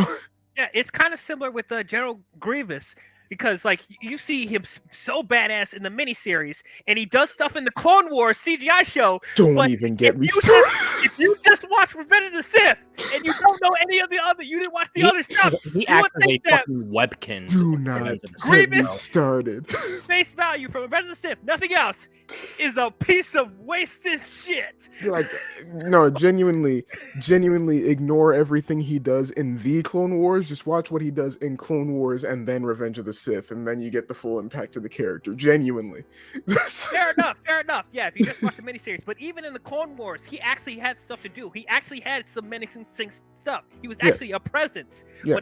[SPEAKER 1] Yeah, it's kind of similar with General Grievous, because like you see him so badass in the miniseries, and he does stuff in the Clone Wars CGI show.
[SPEAKER 3] Don't
[SPEAKER 1] but
[SPEAKER 3] even get me
[SPEAKER 1] if you
[SPEAKER 3] started.
[SPEAKER 1] If you just watch Revenge of the Sith and you don't know any of the other, you didn't watch the other stuff.
[SPEAKER 2] He
[SPEAKER 1] you
[SPEAKER 2] acts
[SPEAKER 1] would
[SPEAKER 2] as a
[SPEAKER 1] think that
[SPEAKER 2] fucking webkins.
[SPEAKER 3] Do
[SPEAKER 2] in
[SPEAKER 3] not
[SPEAKER 2] Revenge of the Sith,
[SPEAKER 3] get me
[SPEAKER 1] Grievous-
[SPEAKER 3] started.
[SPEAKER 1] face value from Revenge of the Sith, nothing else, is a piece of wasted shit.
[SPEAKER 3] Like, no, genuinely ignore everything he does in the Clone Wars. Just watch what he does in Clone Wars and then Revenge of the Sith, and then you get the full impact of the character. Genuinely.
[SPEAKER 1] Fair enough. Yeah, if you just watch the miniseries. But even in the Clone Wars, he actually had stuff to do. He actually had some menacing stuff. He was
[SPEAKER 3] Yes.
[SPEAKER 1] actually a presence.
[SPEAKER 3] Yes.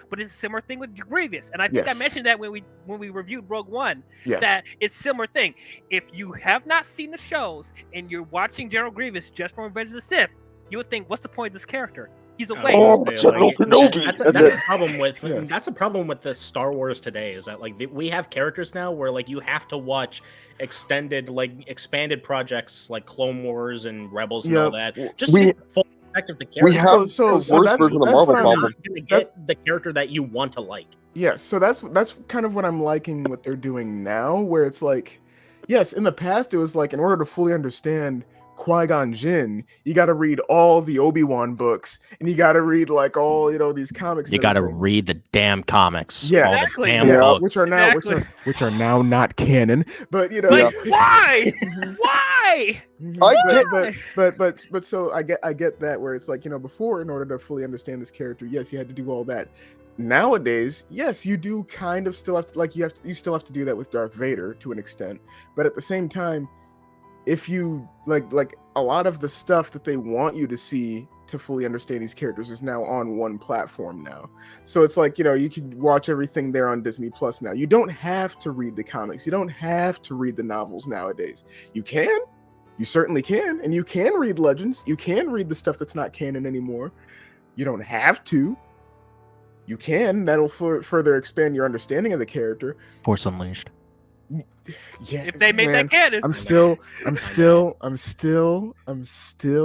[SPEAKER 1] But it's a similar thing with Grievous, and I think I
[SPEAKER 3] Yes.
[SPEAKER 1] mentioned that when we reviewed Rogue One.
[SPEAKER 3] Yes.
[SPEAKER 1] That it's similar thing. If you have not seen the shows and you're watching General Grievous just from Revenge of the Sith, you would think, what's the point of this character? He's a waste.
[SPEAKER 4] Oh, General Kenobi.
[SPEAKER 2] That's a problem with
[SPEAKER 3] Yes.
[SPEAKER 2] that's a problem with the Star Wars today. Is that like we have characters now where like you have to watch expanded projects like Clone Wars and Rebels and all that just to get the full effect of the character.
[SPEAKER 4] We have
[SPEAKER 3] So
[SPEAKER 4] the worst
[SPEAKER 3] that's
[SPEAKER 4] version of the
[SPEAKER 3] what
[SPEAKER 4] Marvel
[SPEAKER 3] I
[SPEAKER 4] problem.
[SPEAKER 3] mean.
[SPEAKER 2] You're gonna get the character that you want to like.
[SPEAKER 3] Yes, so that's kind of what I'm liking what they're doing now, where it's like, yes, in the past it was like in order to fully understand Qui-Gon Jinn, you got to read all the Obi-Wan books, and you got to read like all these comics.
[SPEAKER 2] You
[SPEAKER 3] and
[SPEAKER 2] got to
[SPEAKER 3] everything.
[SPEAKER 2] read the damn comics.
[SPEAKER 3] Yes.
[SPEAKER 2] All
[SPEAKER 1] Exactly.
[SPEAKER 2] the damn
[SPEAKER 3] Yes,
[SPEAKER 2] books.
[SPEAKER 3] which are now
[SPEAKER 1] Exactly.
[SPEAKER 3] which are now not canon, but
[SPEAKER 1] Like,
[SPEAKER 4] Yeah.
[SPEAKER 1] why? Why?
[SPEAKER 3] But so I get that, where it's like, before, in order to fully understand this character, yes, you had to do all that. Nowadays, yes, you do kind of still have to, like, you still have to do that with Darth Vader to an extent, but at the same time, if you like a lot of the stuff that they want you to see to fully understand these characters is now on one platform now. So it's like, you can watch everything there on Disney Plus now. You don't have to read the comics. You don't have to read the novels nowadays. You certainly can, and you can read Legends. You can read the stuff that's not canon anymore. You don't have to. You can. That'll further expand your understanding of the character.
[SPEAKER 2] Force Unleashed.
[SPEAKER 3] Yeah,
[SPEAKER 1] If they made
[SPEAKER 3] man,
[SPEAKER 1] that canon.
[SPEAKER 3] I'm still.
[SPEAKER 4] I'm
[SPEAKER 1] I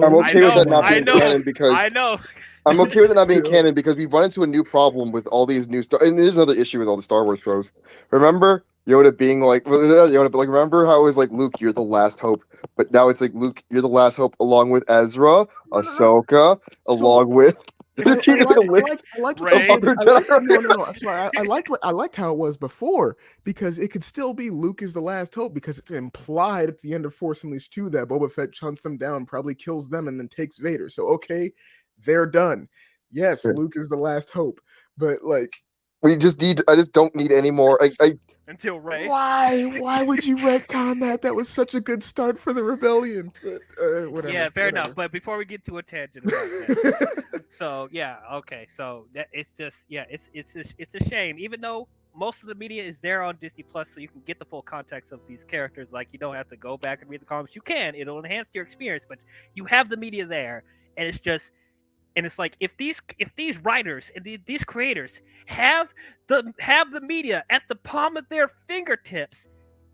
[SPEAKER 4] okay with
[SPEAKER 1] know,
[SPEAKER 4] that not
[SPEAKER 1] I
[SPEAKER 4] being
[SPEAKER 1] know,
[SPEAKER 4] canon because
[SPEAKER 1] I know.
[SPEAKER 4] I'm okay with it not being
[SPEAKER 3] Still.
[SPEAKER 4] canon because we've run into a new problem with all these new stuff. And there's another issue with all the Star Wars shows. Remember Yoda being like, Yoda, but like, remember how it was like, Luke, you're the last hope. But now it's like, Luke, you're the last hope, along with Ezra, Ahsoka, along with.
[SPEAKER 3] I liked what
[SPEAKER 1] Ray.
[SPEAKER 3] they did.
[SPEAKER 4] No.
[SPEAKER 3] So I liked how it was before, because it could still be Luke is the last hope, because it's implied at the end of Force Unleashed 2 that Boba Fett hunts them down, probably kills them, and then takes Vader. So okay, they're done. Yes,
[SPEAKER 4] Yeah.
[SPEAKER 3] Luke is the last hope, but like,
[SPEAKER 4] I just don't need any more.
[SPEAKER 1] Until Ray.
[SPEAKER 3] why would you retcon that? That was such a good start for the rebellion. But, whatever.
[SPEAKER 1] Yeah, fair enough.
[SPEAKER 3] whatever.
[SPEAKER 1] But before we get to a tangent about that, so yeah, okay. So that it's a shame. Even though most of the media is there on Disney Plus, so you can get the full context of these characters. Like, you don't have to go back and read the comics. You can. It'll enhance your experience, but you have the media there, and it's just. And it's like, if these writers and these creators have the media at the palm of their fingertips,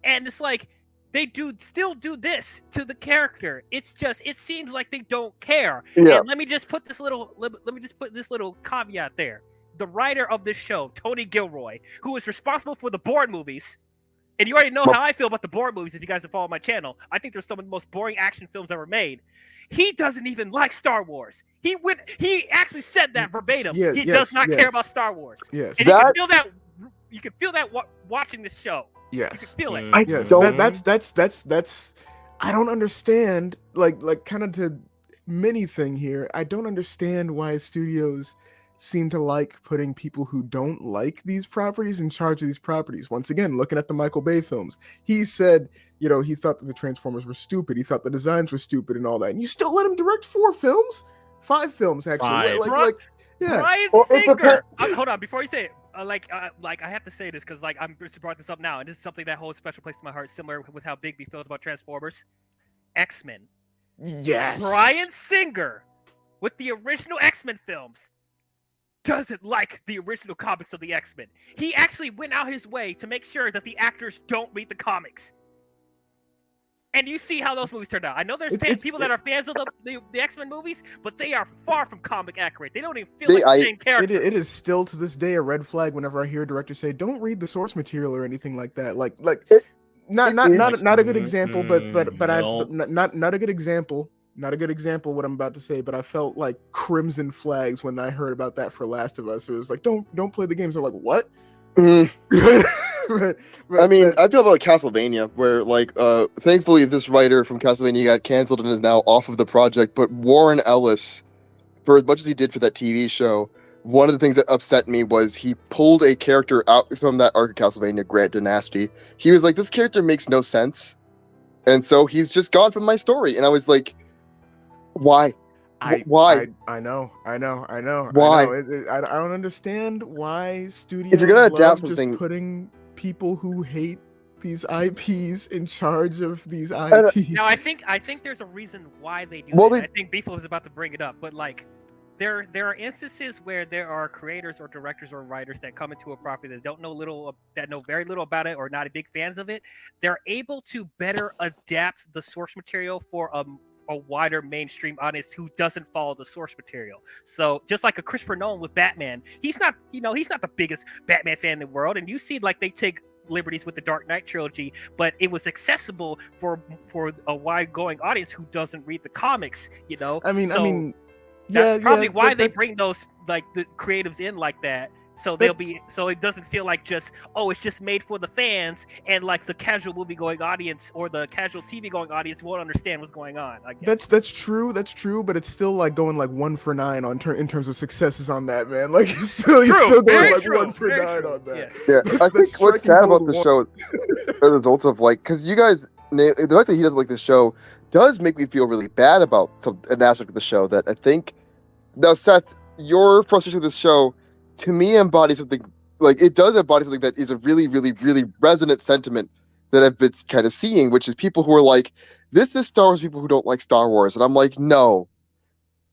[SPEAKER 1] and it's like they still do this to the character. It's just, it seems like they don't care.
[SPEAKER 4] Yeah.
[SPEAKER 1] And let me just put this little caveat there. The writer of this show, Tony Gilroy, who is responsible for the Bourne movies, and you already know how I feel about the Bourne movies if you guys have followed my channel. I think they're some of the most boring action films ever made. He doesn't even like Star Wars. He actually said that verbatim.
[SPEAKER 3] Yeah,
[SPEAKER 1] he
[SPEAKER 3] yes,
[SPEAKER 1] does not
[SPEAKER 3] yes.
[SPEAKER 1] care about Star Wars.
[SPEAKER 3] Yes.
[SPEAKER 1] And you can feel that watching this show. You
[SPEAKER 3] Yes.
[SPEAKER 1] can feel it.
[SPEAKER 4] I
[SPEAKER 3] Yes.
[SPEAKER 4] don't.
[SPEAKER 3] That's I don't understand, like kind of to many thing here. I don't understand why studios seem to like putting people who don't like these properties in charge of these properties. Once again, looking at the Michael Bay films, he said, he thought that the Transformers were stupid. He thought the designs were stupid and all that. And you still let him direct 5 films, actually.
[SPEAKER 2] 5.
[SPEAKER 3] Yeah.
[SPEAKER 1] Brian
[SPEAKER 4] Well, it's
[SPEAKER 1] Singer. Hold on, before you say it, I have to say this because I'm just brought this up now, and this is something that holds a special place in my heart, similar with how BiGb feels about Transformers. X-Men.
[SPEAKER 3] Yes.
[SPEAKER 1] Brian Singer, with the original X-Men films, doesn't like the original comics of the X-Men. He actually went out his way to make sure that the actors don't read the comics. And you see how those movies turned out. I know there's people that are fans of the X-Men movies, but they are far from comic accurate. They don't even feel like the same characters.
[SPEAKER 3] It is still to this day a red flag whenever I hear directors say, "Don't read the source material" or anything like that. Not a good example, not a good example. Not a good example what I'm about to say, but I felt like crimson flags when I heard about that for Last of Us. It was like, don't play the games. I'm like, what?
[SPEAKER 4] Mm.
[SPEAKER 3] but,
[SPEAKER 4] I mean, I feel about Castlevania, where thankfully this writer from Castlevania got canceled and is now off of the project. But Warren Ellis, for as much as he did for that TV show, one of the things that upset me was he pulled a character out from that arc of Castlevania, Grant Dynasty. He was like, this character makes no sense, and so he's just gone from my story. And I was like, why? Why?
[SPEAKER 3] I know.
[SPEAKER 4] Why?
[SPEAKER 3] I don't understand why
[SPEAKER 4] If you're
[SPEAKER 3] studios
[SPEAKER 4] gonna
[SPEAKER 3] love
[SPEAKER 4] adapt
[SPEAKER 3] just
[SPEAKER 4] something,
[SPEAKER 3] putting people who hate these IPs in charge of these
[SPEAKER 4] And,
[SPEAKER 3] IPs.
[SPEAKER 1] Now I think there's a reason why they do
[SPEAKER 4] Well,
[SPEAKER 1] that.
[SPEAKER 4] they-
[SPEAKER 1] I think Beefaloh is about to bring it up, but like there are instances where there are creators or directors or writers that come into a property that know very little about it or not big fans of it. They're able to better adapt the source material for a wider mainstream audience who doesn't follow the source material. So just like a Christopher Nolan with Batman, he's not the biggest Batman fan in the world, and you see like they take liberties with the Dark Knight trilogy, but it was accessible for a wide going audience who doesn't read the comics.
[SPEAKER 3] I mean,
[SPEAKER 1] That's probably why they
[SPEAKER 3] that's-
[SPEAKER 1] bring those like the creatives in like that. So so it doesn't feel like just it's just made for the fans, and like the casual movie going audience or the casual TV going audience won't understand what's going on. I guess.
[SPEAKER 3] That's true, but it's still like going like 1 for 9 in terms of successes on that, man. Like you're still going
[SPEAKER 1] very
[SPEAKER 3] like
[SPEAKER 1] true,
[SPEAKER 3] 1 for
[SPEAKER 1] very
[SPEAKER 3] 9
[SPEAKER 1] true,
[SPEAKER 3] on that.
[SPEAKER 1] yes.
[SPEAKER 4] Yeah, I think
[SPEAKER 3] That's
[SPEAKER 4] what's
[SPEAKER 3] striking
[SPEAKER 4] sad about
[SPEAKER 3] gold
[SPEAKER 4] the
[SPEAKER 3] one.
[SPEAKER 4] show are the results of like, because you guys, the fact that he doesn't like the show does make me feel really bad about an aspect of the show that I think. Now, Seth, your frustration with this show, to me, embodies something like it does embody something that is a really, really, really resonant sentiment that I've been kind of seeing, which is people who are like, "This is Star Wars people who don't like Star Wars," and I'm like, no.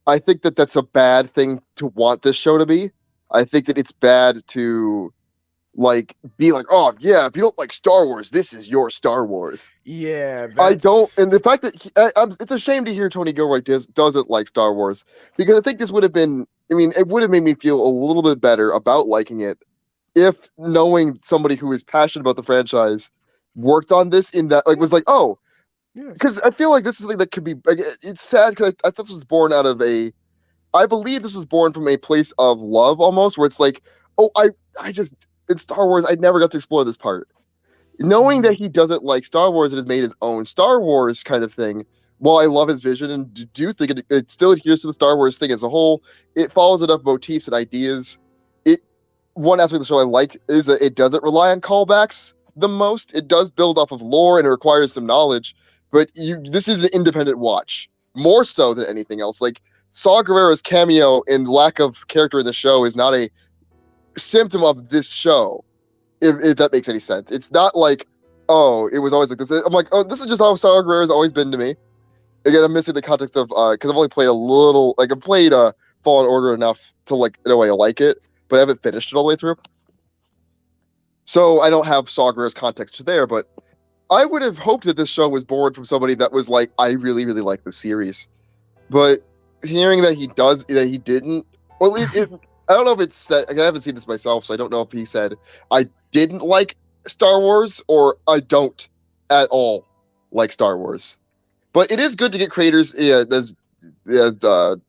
[SPEAKER 4] I think that that's a bad thing to want this show to be. I think that it's bad to like be like, oh yeah, if you don't like Star Wars, this is your Star Wars.
[SPEAKER 3] Yeah,
[SPEAKER 4] I don't,
[SPEAKER 3] that's...
[SPEAKER 4] and the fact that it's a shame to hear Tony Gilroy doesn't like Star Wars, because I think this would have been. I mean, it would have made me feel a little bit better about liking it if knowing somebody who is passionate about the franchise worked on this in that was like, oh,
[SPEAKER 3] Yes.
[SPEAKER 4] because I feel like this is something that could be. Like, it's sad because I thought this was born out of a. I believe this was born from a place of love almost, where it's like, oh, I just in Star Wars, I never got to explore this part. Knowing that he doesn't like Star Wars and has made his own Star Wars kind of thing, while I love his vision and do think it still adheres to the Star Wars thing as a whole, it follows enough motifs and ideas. One aspect of the show I like is that it doesn't rely on callbacks the most. It does build off of lore and it requires some knowledge, but this is an independent watch more so than anything else. Like Saw Gerrera's cameo and lack of character in the show is not a symptom of this show. If that makes any sense. It's not like, oh, it was always like this. I'm like, oh, this is just how Saw Gerrera has always been to me. Again, I'm missing the context of because I've only played a little, like I've played Fallen Order enough to like in a way I like it, but I haven't finished it all the way through. So I don't have Saw Gerrera's context there, but I would have hoped that this show was born from somebody that was like, I really, really like the series. But hearing that he didn't, or at least I don't know if it's said, I haven't seen this myself, so I don't know if he said, I didn't like Star Wars or I don't at all like Star Wars. But it is good to get creators, as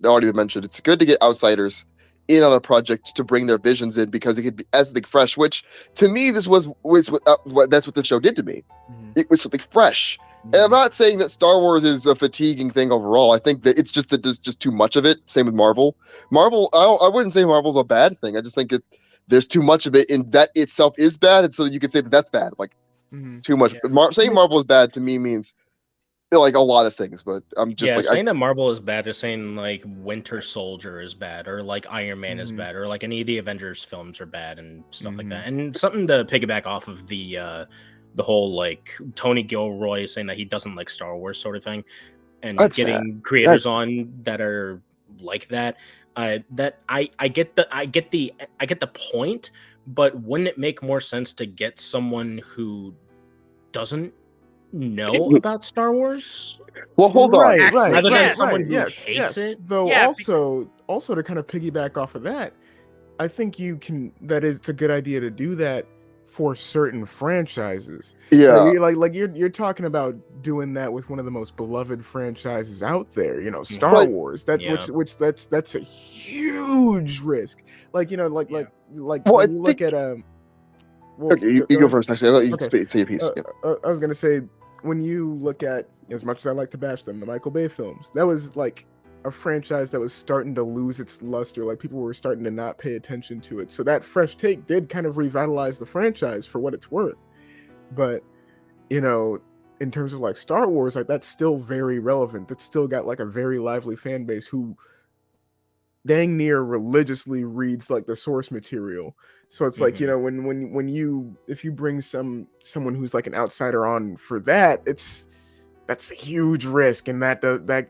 [SPEAKER 4] already mentioned, it's good to get outsiders in on a project to bring their visions in because it could be as something fresh, which to me, this was that's what the show did to me.
[SPEAKER 3] Mhm.
[SPEAKER 4] It was something fresh. And I'm not saying that Star Wars is a fatiguing thing overall. I think that it's just that there's just too much of it. Same with Marvel. Marvel, I wouldn't say Marvel's a bad thing. I just think there's too much of it, and that itself is bad. And so you could say that that's bad. Like too much.
[SPEAKER 1] Yeah.
[SPEAKER 4] Saying Marvel is bad to me means like a lot of things. But I'm just like
[SPEAKER 2] saying that Marvel is bad is saying like Winter Soldier is bad, or like Iron Man is
[SPEAKER 3] Mhm.
[SPEAKER 2] bad, or like any of the Avengers films are bad and stuff like
[SPEAKER 3] Mhm.
[SPEAKER 2] that. And something to piggyback off of the whole like Tony Gilroy saying that he doesn't like Star Wars sort of thing, and
[SPEAKER 4] That's
[SPEAKER 2] getting creators
[SPEAKER 4] That's-
[SPEAKER 2] on that are like that. That I get the point, but wouldn't it make more sense to get someone who doesn't know about Star Wars
[SPEAKER 4] well, hold on.
[SPEAKER 3] Right,
[SPEAKER 2] rather than
[SPEAKER 1] yes,
[SPEAKER 2] someone who
[SPEAKER 3] yes,
[SPEAKER 2] hates
[SPEAKER 3] yes.
[SPEAKER 2] it?
[SPEAKER 3] Though
[SPEAKER 1] Yeah,
[SPEAKER 3] also to kind of piggyback off of that, I think that it's a good idea to do that for certain franchises.
[SPEAKER 4] Yeah.
[SPEAKER 3] Like you're talking about doing that with one of the most beloved franchises out there, Star
[SPEAKER 4] But-
[SPEAKER 3] Wars. That
[SPEAKER 2] Yeah.
[SPEAKER 3] which that's a huge risk. Like, like
[SPEAKER 1] Yeah.
[SPEAKER 3] like
[SPEAKER 4] Well,
[SPEAKER 3] when
[SPEAKER 4] I
[SPEAKER 3] you look
[SPEAKER 4] think-
[SPEAKER 3] at
[SPEAKER 4] Okay, you go first. Actually, I'll let you
[SPEAKER 3] Okay.
[SPEAKER 4] say your piece. Yeah.
[SPEAKER 3] I was gonna say, when you look at, as much as I like to bash them, the Michael Bay films, that was like a franchise that was starting to lose its luster. Like people were starting to not pay attention to it. So that fresh take did kind of revitalize the franchise for what it's worth. But in terms of like Star Wars, like that's still very relevant. That's still got like a very lively fan base who dang near religiously reads like the source material. So it's like, you know, when you if you bring someone who's like an outsider on for that's a huge risk, and that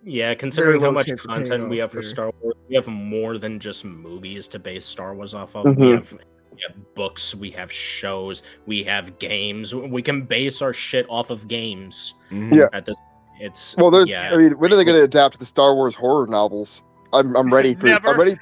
[SPEAKER 2] yeah, considering how much
[SPEAKER 3] chance of
[SPEAKER 2] content
[SPEAKER 3] paying
[SPEAKER 2] we
[SPEAKER 3] off
[SPEAKER 2] have for
[SPEAKER 3] there.
[SPEAKER 2] Star Wars, we have more than just movies to base Star Wars off of.
[SPEAKER 4] Mhm.
[SPEAKER 2] We have books, we have shows, we have games. We can base our shit off of games.
[SPEAKER 4] Yeah.
[SPEAKER 2] At this, it's
[SPEAKER 4] Well, there's.
[SPEAKER 2] yeah.
[SPEAKER 4] I mean, when are they going to adapt the Star Wars horror novels? I'm ready for.
[SPEAKER 1] Never.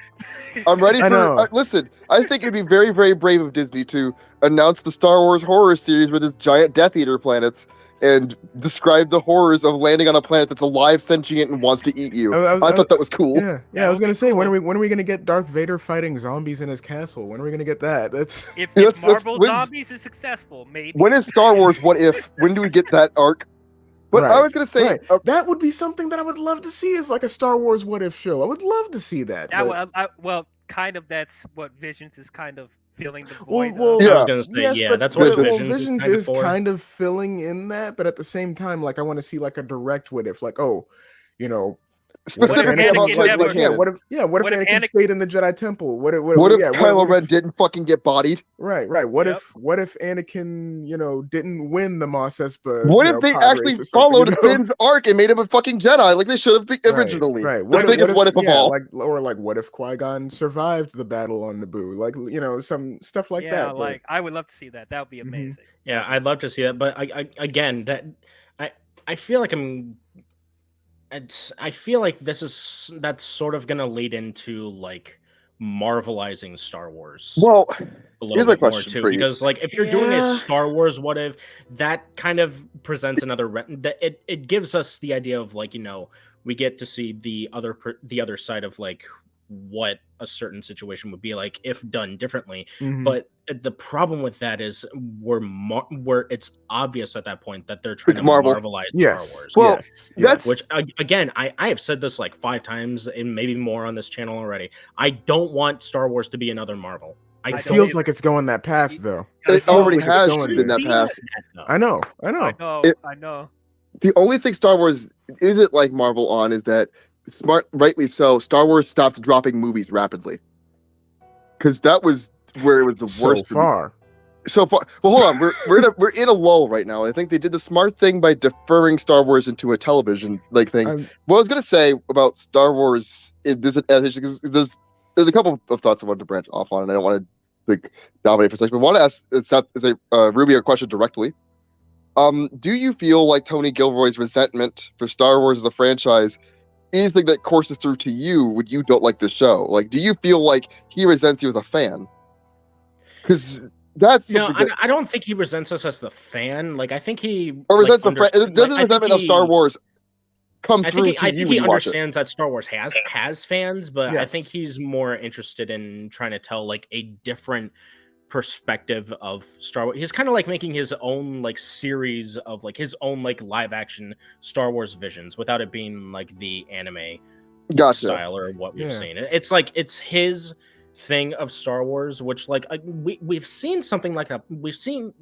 [SPEAKER 4] I'm ready
[SPEAKER 3] I
[SPEAKER 4] for.
[SPEAKER 3] know.
[SPEAKER 4] Listen, I think it'd be very, very brave of Disney to announce the Star Wars horror series with its giant Death Eater planets and describe the horrors of landing on a planet that's alive, sentient, and wants to eat you. I thought that was cool.
[SPEAKER 3] Yeah. I was gonna say, when are we gonna get Darth Vader fighting zombies in his castle? When are we gonna get that? That's
[SPEAKER 1] If
[SPEAKER 4] that's-
[SPEAKER 1] Marvel
[SPEAKER 4] when's-
[SPEAKER 1] Zombies is successful, maybe.
[SPEAKER 4] When is Star Wars What If? When do we get that arc? But I
[SPEAKER 3] Right,
[SPEAKER 4] was going to say,
[SPEAKER 3] right. That would be something that I would love to see, is like a Star Wars What If show. I would love to see that.
[SPEAKER 1] Well, kind of. That's what Visions is kind of filling the
[SPEAKER 3] Well,
[SPEAKER 1] void.
[SPEAKER 3] well,
[SPEAKER 1] of.
[SPEAKER 4] Yeah.
[SPEAKER 2] I was gonna say,
[SPEAKER 3] yes,
[SPEAKER 2] yeah,
[SPEAKER 3] but
[SPEAKER 2] that's what
[SPEAKER 4] well,
[SPEAKER 2] Visions is kind of for.
[SPEAKER 3] kind of filling in that, but at the same time, like I want to see like a direct What If, like, oh, you know,
[SPEAKER 4] specifically
[SPEAKER 1] Anakin
[SPEAKER 4] about
[SPEAKER 1] never-
[SPEAKER 4] Jedi canon.
[SPEAKER 3] what if
[SPEAKER 1] if
[SPEAKER 3] Anakin
[SPEAKER 1] Anakin-
[SPEAKER 3] stayed in the Jedi Temple? What if
[SPEAKER 4] Kylo Ren didn't fucking get bodied?
[SPEAKER 3] Right. What
[SPEAKER 1] Yep.
[SPEAKER 3] if Anakin, you know, didn't win the Mos Espa?
[SPEAKER 4] What
[SPEAKER 3] you
[SPEAKER 4] if
[SPEAKER 3] know,
[SPEAKER 4] they
[SPEAKER 3] pod
[SPEAKER 4] actually
[SPEAKER 3] race or something,
[SPEAKER 4] followed
[SPEAKER 3] you know?
[SPEAKER 4] Finn's arc and made him a fucking Jedi like they should have originally?
[SPEAKER 3] Right.
[SPEAKER 4] The biggest what if of all.
[SPEAKER 3] What if Qui-Gon survived the battle on Naboo? Like, you know, some stuff like
[SPEAKER 1] yeah,
[SPEAKER 3] that.
[SPEAKER 1] like I would love to see that. That would be
[SPEAKER 3] Mhm.
[SPEAKER 1] amazing.
[SPEAKER 2] Yeah, I'd love to see that, but I feel like I feel like that's sort of gonna lead into like Marvelizing Star Wars.
[SPEAKER 4] Well,
[SPEAKER 2] a
[SPEAKER 4] here's
[SPEAKER 2] little
[SPEAKER 4] my
[SPEAKER 2] bit more
[SPEAKER 4] question
[SPEAKER 2] too,
[SPEAKER 4] for you.
[SPEAKER 2] because like if you're doing a
[SPEAKER 3] Yeah.
[SPEAKER 2] Star Wars What If, that kind of presents another it gives us the idea of like, you know, we get to see the other side of like what a certain situation would be like if done differently.
[SPEAKER 3] Mhm.
[SPEAKER 2] But the problem with that is where it's obvious at that point that they're trying
[SPEAKER 4] It's
[SPEAKER 2] to
[SPEAKER 4] Marvel.
[SPEAKER 2] Marvelize
[SPEAKER 3] Yes.
[SPEAKER 2] Star Wars.
[SPEAKER 4] Well,
[SPEAKER 3] yes.
[SPEAKER 4] that's-
[SPEAKER 2] Which again, I have said this like 5 times and maybe more on this channel already. I don't want Star Wars to be another Marvel.
[SPEAKER 1] I
[SPEAKER 3] It
[SPEAKER 1] don't
[SPEAKER 3] feels
[SPEAKER 1] either.
[SPEAKER 3] like it's going that path, though.
[SPEAKER 4] It
[SPEAKER 3] feels
[SPEAKER 4] already
[SPEAKER 3] like it's
[SPEAKER 4] has
[SPEAKER 3] going
[SPEAKER 4] been
[SPEAKER 3] there.
[SPEAKER 4] that path.
[SPEAKER 3] I know.
[SPEAKER 1] I know.
[SPEAKER 4] It-
[SPEAKER 1] I know.
[SPEAKER 4] The only thing Star Wars isn't like Marvel on is that, rightly so, Star Wars stops dropping movies rapidly. Because that was where it was the
[SPEAKER 3] So
[SPEAKER 4] worst.
[SPEAKER 3] far.
[SPEAKER 4] So far. Well, hold on. We're in a lull right now. I think they did the smart thing by deferring Star Wars into a television like thing.
[SPEAKER 3] I'm-
[SPEAKER 4] What I was gonna say about Star Wars there's a couple of thoughts I wanted to branch off on, and I don't want to like dominate for a second. But I want to ask Ruby a question directly. Do you feel like Tony Gilroy's resentment for Star Wars as a franchise is the thing that courses through to you when you don't like the show? Like, do you feel like he resents you as a fan? Because that's
[SPEAKER 2] No,
[SPEAKER 4] something that,
[SPEAKER 2] I don't think he resents us as the fan. Like I think he
[SPEAKER 4] or
[SPEAKER 2] like,
[SPEAKER 4] resents the friend.
[SPEAKER 2] understand-
[SPEAKER 4] Doesn't
[SPEAKER 2] like, I think
[SPEAKER 4] resentment of
[SPEAKER 2] he-
[SPEAKER 4] Star Wars come
[SPEAKER 2] I
[SPEAKER 4] through
[SPEAKER 2] think
[SPEAKER 4] to
[SPEAKER 2] I
[SPEAKER 4] you
[SPEAKER 2] think
[SPEAKER 4] when
[SPEAKER 2] he
[SPEAKER 4] you watch it?
[SPEAKER 2] understands that Star Wars has fans, but I
[SPEAKER 3] Yes.
[SPEAKER 2] think he's more interested in trying to tell like a different perspective of Star Wars. He's kind of like making his own like series of like his own like live action Star Wars visions without it being like the anime
[SPEAKER 4] Gotcha.
[SPEAKER 2] style or what we've
[SPEAKER 3] Yeah.
[SPEAKER 2] seen. It's like it's his thing of Star Wars, which like we've seen something like that. We've seen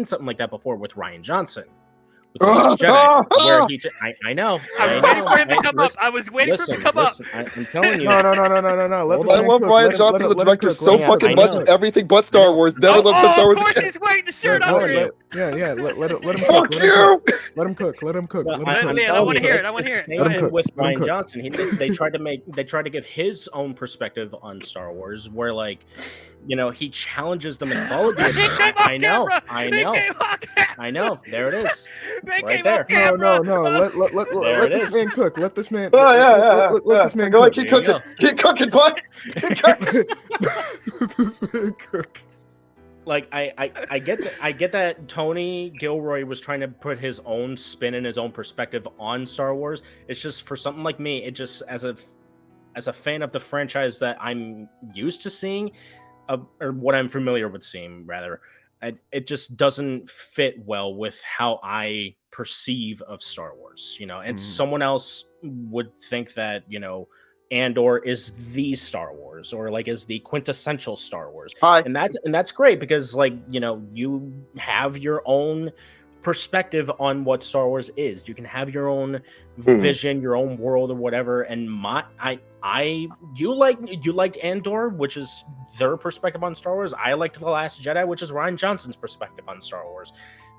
[SPEAKER 2] something like that before with Ryan Johnson. With The Last Jedi, where he I know.
[SPEAKER 1] I was waiting for him to come up. I was waiting for him to come up.
[SPEAKER 2] I'm telling you.
[SPEAKER 3] No. Let
[SPEAKER 2] Hold
[SPEAKER 3] this
[SPEAKER 2] on.
[SPEAKER 4] I
[SPEAKER 3] man
[SPEAKER 4] love
[SPEAKER 3] cook.
[SPEAKER 4] Ryan
[SPEAKER 3] Let him-
[SPEAKER 4] Johnson
[SPEAKER 3] let
[SPEAKER 4] as a
[SPEAKER 3] him
[SPEAKER 4] director
[SPEAKER 3] cook.
[SPEAKER 4] so
[SPEAKER 3] Let him
[SPEAKER 4] fucking
[SPEAKER 2] I
[SPEAKER 3] cook.
[SPEAKER 4] much
[SPEAKER 2] know.
[SPEAKER 4] in everything but Star
[SPEAKER 2] I know.
[SPEAKER 4] Wars. Never
[SPEAKER 1] Oh,
[SPEAKER 4] looked at Star
[SPEAKER 1] of
[SPEAKER 4] Wars
[SPEAKER 1] course
[SPEAKER 4] again.
[SPEAKER 1] he's wearing the shirt
[SPEAKER 2] I'm
[SPEAKER 1] over
[SPEAKER 2] telling
[SPEAKER 1] it.
[SPEAKER 2] you.
[SPEAKER 3] Yeah. Let him
[SPEAKER 4] Fuck
[SPEAKER 3] cook.
[SPEAKER 4] you!
[SPEAKER 3] Let him cook. Let him cook.
[SPEAKER 2] Well,
[SPEAKER 3] Let him
[SPEAKER 1] I-
[SPEAKER 3] cook.
[SPEAKER 2] I'm
[SPEAKER 1] man, I
[SPEAKER 2] telling
[SPEAKER 1] wanna
[SPEAKER 2] you,
[SPEAKER 1] hear it,
[SPEAKER 2] it's
[SPEAKER 1] I wanna
[SPEAKER 2] the
[SPEAKER 1] hear it.
[SPEAKER 2] same
[SPEAKER 1] Let him
[SPEAKER 2] thing
[SPEAKER 3] cook.
[SPEAKER 2] with
[SPEAKER 3] Let him
[SPEAKER 2] Ryan
[SPEAKER 3] cook.
[SPEAKER 2] Johnson. They tried to give his own perspective on Star Wars, where like, you know, he challenges the mythology. of
[SPEAKER 1] He
[SPEAKER 2] it.
[SPEAKER 1] came
[SPEAKER 2] I
[SPEAKER 1] off
[SPEAKER 2] know,
[SPEAKER 1] camera.
[SPEAKER 2] I
[SPEAKER 1] He
[SPEAKER 2] know,
[SPEAKER 1] came off camera.
[SPEAKER 2] I know. There it is.
[SPEAKER 1] They
[SPEAKER 2] Right
[SPEAKER 1] came
[SPEAKER 2] there.
[SPEAKER 1] off camera.
[SPEAKER 3] No.
[SPEAKER 2] There
[SPEAKER 3] Let
[SPEAKER 2] it
[SPEAKER 3] this
[SPEAKER 2] is.
[SPEAKER 3] man cook. Let this man.
[SPEAKER 4] Oh, yeah.
[SPEAKER 3] Let this man
[SPEAKER 4] Go ahead,
[SPEAKER 3] cook.
[SPEAKER 4] keep
[SPEAKER 2] There you
[SPEAKER 4] cooking. Keep cooking, bud. Keep cooking.
[SPEAKER 3] Let this man cook.
[SPEAKER 2] Like I get that Tony Gilroy was trying to put his own spin and his own perspective on Star Wars. It's just for something like me, it just as a fan of the franchise that I'm used to seeing, or what I'm familiar with seeing rather, it just doesn't fit well with how I perceive of Star Wars. You know, and someone else would think that, you know, Andor is the Star Wars or like is the quintessential Star Wars.
[SPEAKER 4] Hi.
[SPEAKER 2] And that's great because like, you know, you have your own perspective on what Star Wars is. You can have your own vision, your own world, or whatever. And you liked Andor, which is their perspective on Star Wars. I liked The Last Jedi, which is Rian Johnson's perspective on Star Wars.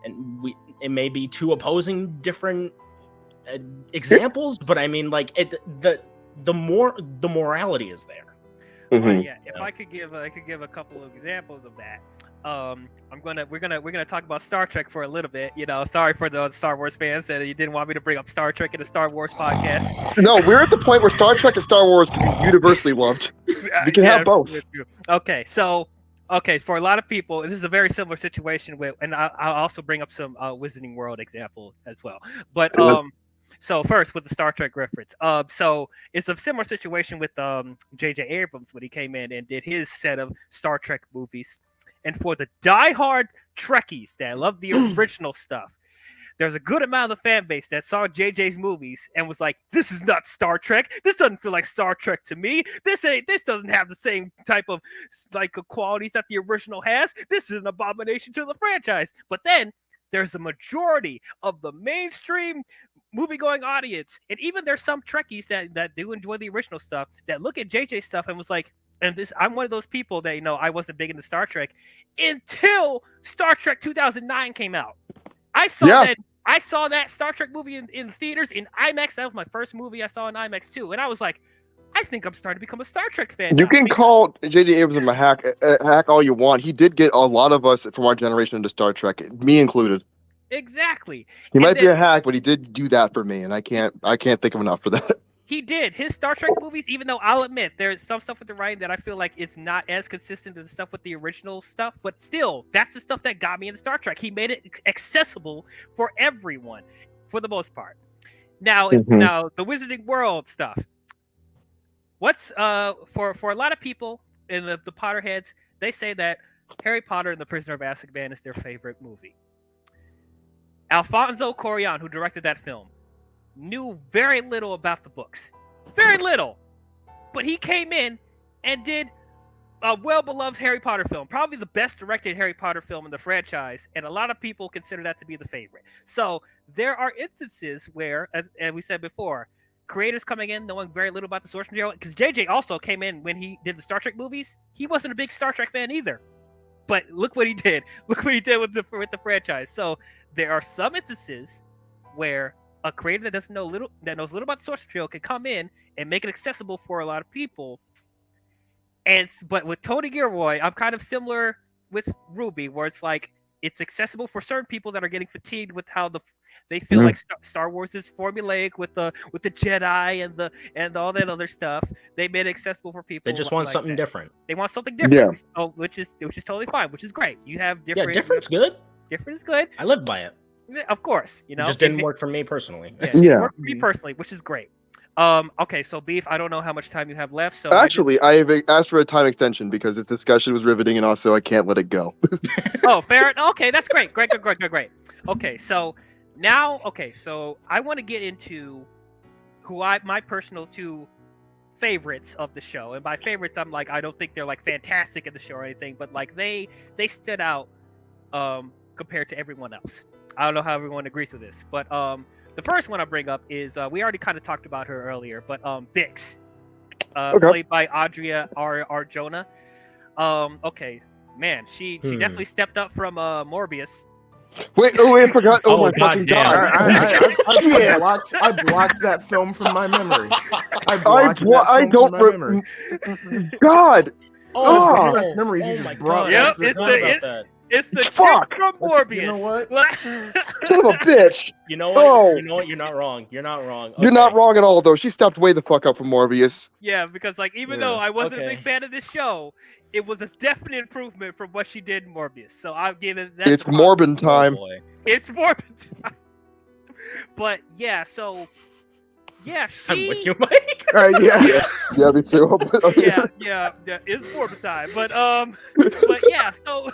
[SPEAKER 2] And it may be two opposing different examples, but I mean, like the morality is there.
[SPEAKER 1] Yeah, if I could give a couple of examples of that. We're gonna talk about Star Trek for a little bit. Sorry for the Star Wars fans that you didn't want me to bring up Star Trek in a Star Wars podcast.
[SPEAKER 4] No, we're at the point where Star Trek and Star Wars can be universally loved. We can have both.
[SPEAKER 1] Okay, so for a lot of people, this is a very similar situation with, and I'll also bring up some Wizarding World example as well. But so first with the Star Trek reference, so it's a similar situation with J.J. Abrams when he came in and did his set of Star Trek movies. And for the diehard Trekkies that love the original stuff, there's a good amount of the fan base that saw JJ's movies and was like, "This is not Star Trek. This doesn't feel like Star Trek to me. This doesn't have the same type of qualities that the original has. This is an abomination to the franchise." But then there's a majority of the mainstream movie-going audience, and even there's some Trekkies that do enjoy the original stuff that look at JJ stuff and was like, I'm one of those people that, I wasn't big into Star Trek until Star Trek 2009 came out. I saw that Star Trek movie in theaters in IMAX. That was my first movie I saw in IMAX too. And I was like, I think I'm starting to become a Star Trek fan.
[SPEAKER 4] You can call J.J. Abrams a hack all you want. He did get a lot of us from our generation into Star Trek, me included.
[SPEAKER 1] Exactly.
[SPEAKER 4] He might be a hack, but he did do that for me, and I can't think of enough for that.
[SPEAKER 1] He did. His Star Trek movies, even though I'll admit there's some stuff with the writing that I feel like it's not as consistent as the stuff with the original stuff, but still, that's the stuff that got me into Star Trek. He made it accessible for everyone, for the most part. Now, now the Wizarding World stuff. What's for a lot of people in the Potterheads, they say that Harry Potter and the Prisoner of Azkaban is their favorite movie. Alfonso Cuarón, who directed that film, knew very little about the books. Very little. But he came in and did a well-beloved Harry Potter film. Probably the best directed Harry Potter film in the franchise. And a lot of people consider that to be the favorite. So there are instances where, as we said before, creators coming in knowing very little about the source material. Because JJ also came in when he did the Star Trek movies. He wasn't a big Star Trek fan either. But look what he did. Look what he did with the franchise. So there are some instances where a creator that knows little about the source material can come in and make it accessible for a lot of people. But with Tony Gilroy, I'm kind of similar with Ruby, where it's like it's accessible for certain people that are getting fatigued with how they feel like Star Wars is formulaic with the Jedi and all that other stuff. They made it accessible for people.
[SPEAKER 2] They just want something different.
[SPEAKER 1] They want something different, which is totally fine, which is great. You have different.
[SPEAKER 2] Yeah, different's good.
[SPEAKER 1] Different is good.
[SPEAKER 2] I live by it.
[SPEAKER 1] Of course,
[SPEAKER 2] it just didn't work for me personally.
[SPEAKER 1] Yeah, worked for me personally, which is great. Okay, so Beef, I don't know how much time you have left. So
[SPEAKER 4] actually, I've asked for a time extension because the discussion was riveting, and also I can't let it go.
[SPEAKER 1] Oh, fair. Okay, that's great. Great. Okay, so now, so I want to get into my personal two favorites of the show, and by favorites, I'm like I don't think they're like fantastic in the show or anything, but like they stood out compared to everyone else. I don't know how everyone agrees with this, but the first one I bring up is we already kind of talked about her earlier, but Bix, played by Adria Arjona. Man, she definitely stepped up from Morbius.
[SPEAKER 4] Wait, I forgot. Oh my fucking god!
[SPEAKER 3] I blocked that film from my memory.
[SPEAKER 4] God.
[SPEAKER 3] Oh, memories you just brought.
[SPEAKER 1] Yep, it's the chick from Morbius.
[SPEAKER 3] You know what?
[SPEAKER 4] Son of a bitch.
[SPEAKER 2] You know what? Oh. You know what? You're not wrong. You're not wrong. Okay.
[SPEAKER 4] You're not wrong at all, though. She stepped way the fuck up from Morbius.
[SPEAKER 1] Yeah, because like even though I wasn't a big fan of this show, it was a definite improvement from what she did in Morbius. So I'll give it that.
[SPEAKER 4] It's Morbin time.
[SPEAKER 2] Oh,
[SPEAKER 1] it's Morbin time. But yeah, so yeah,
[SPEAKER 2] I'm with you, Mike.
[SPEAKER 4] Yeah, me too.
[SPEAKER 1] yeah, it's Morbin time. But yeah, so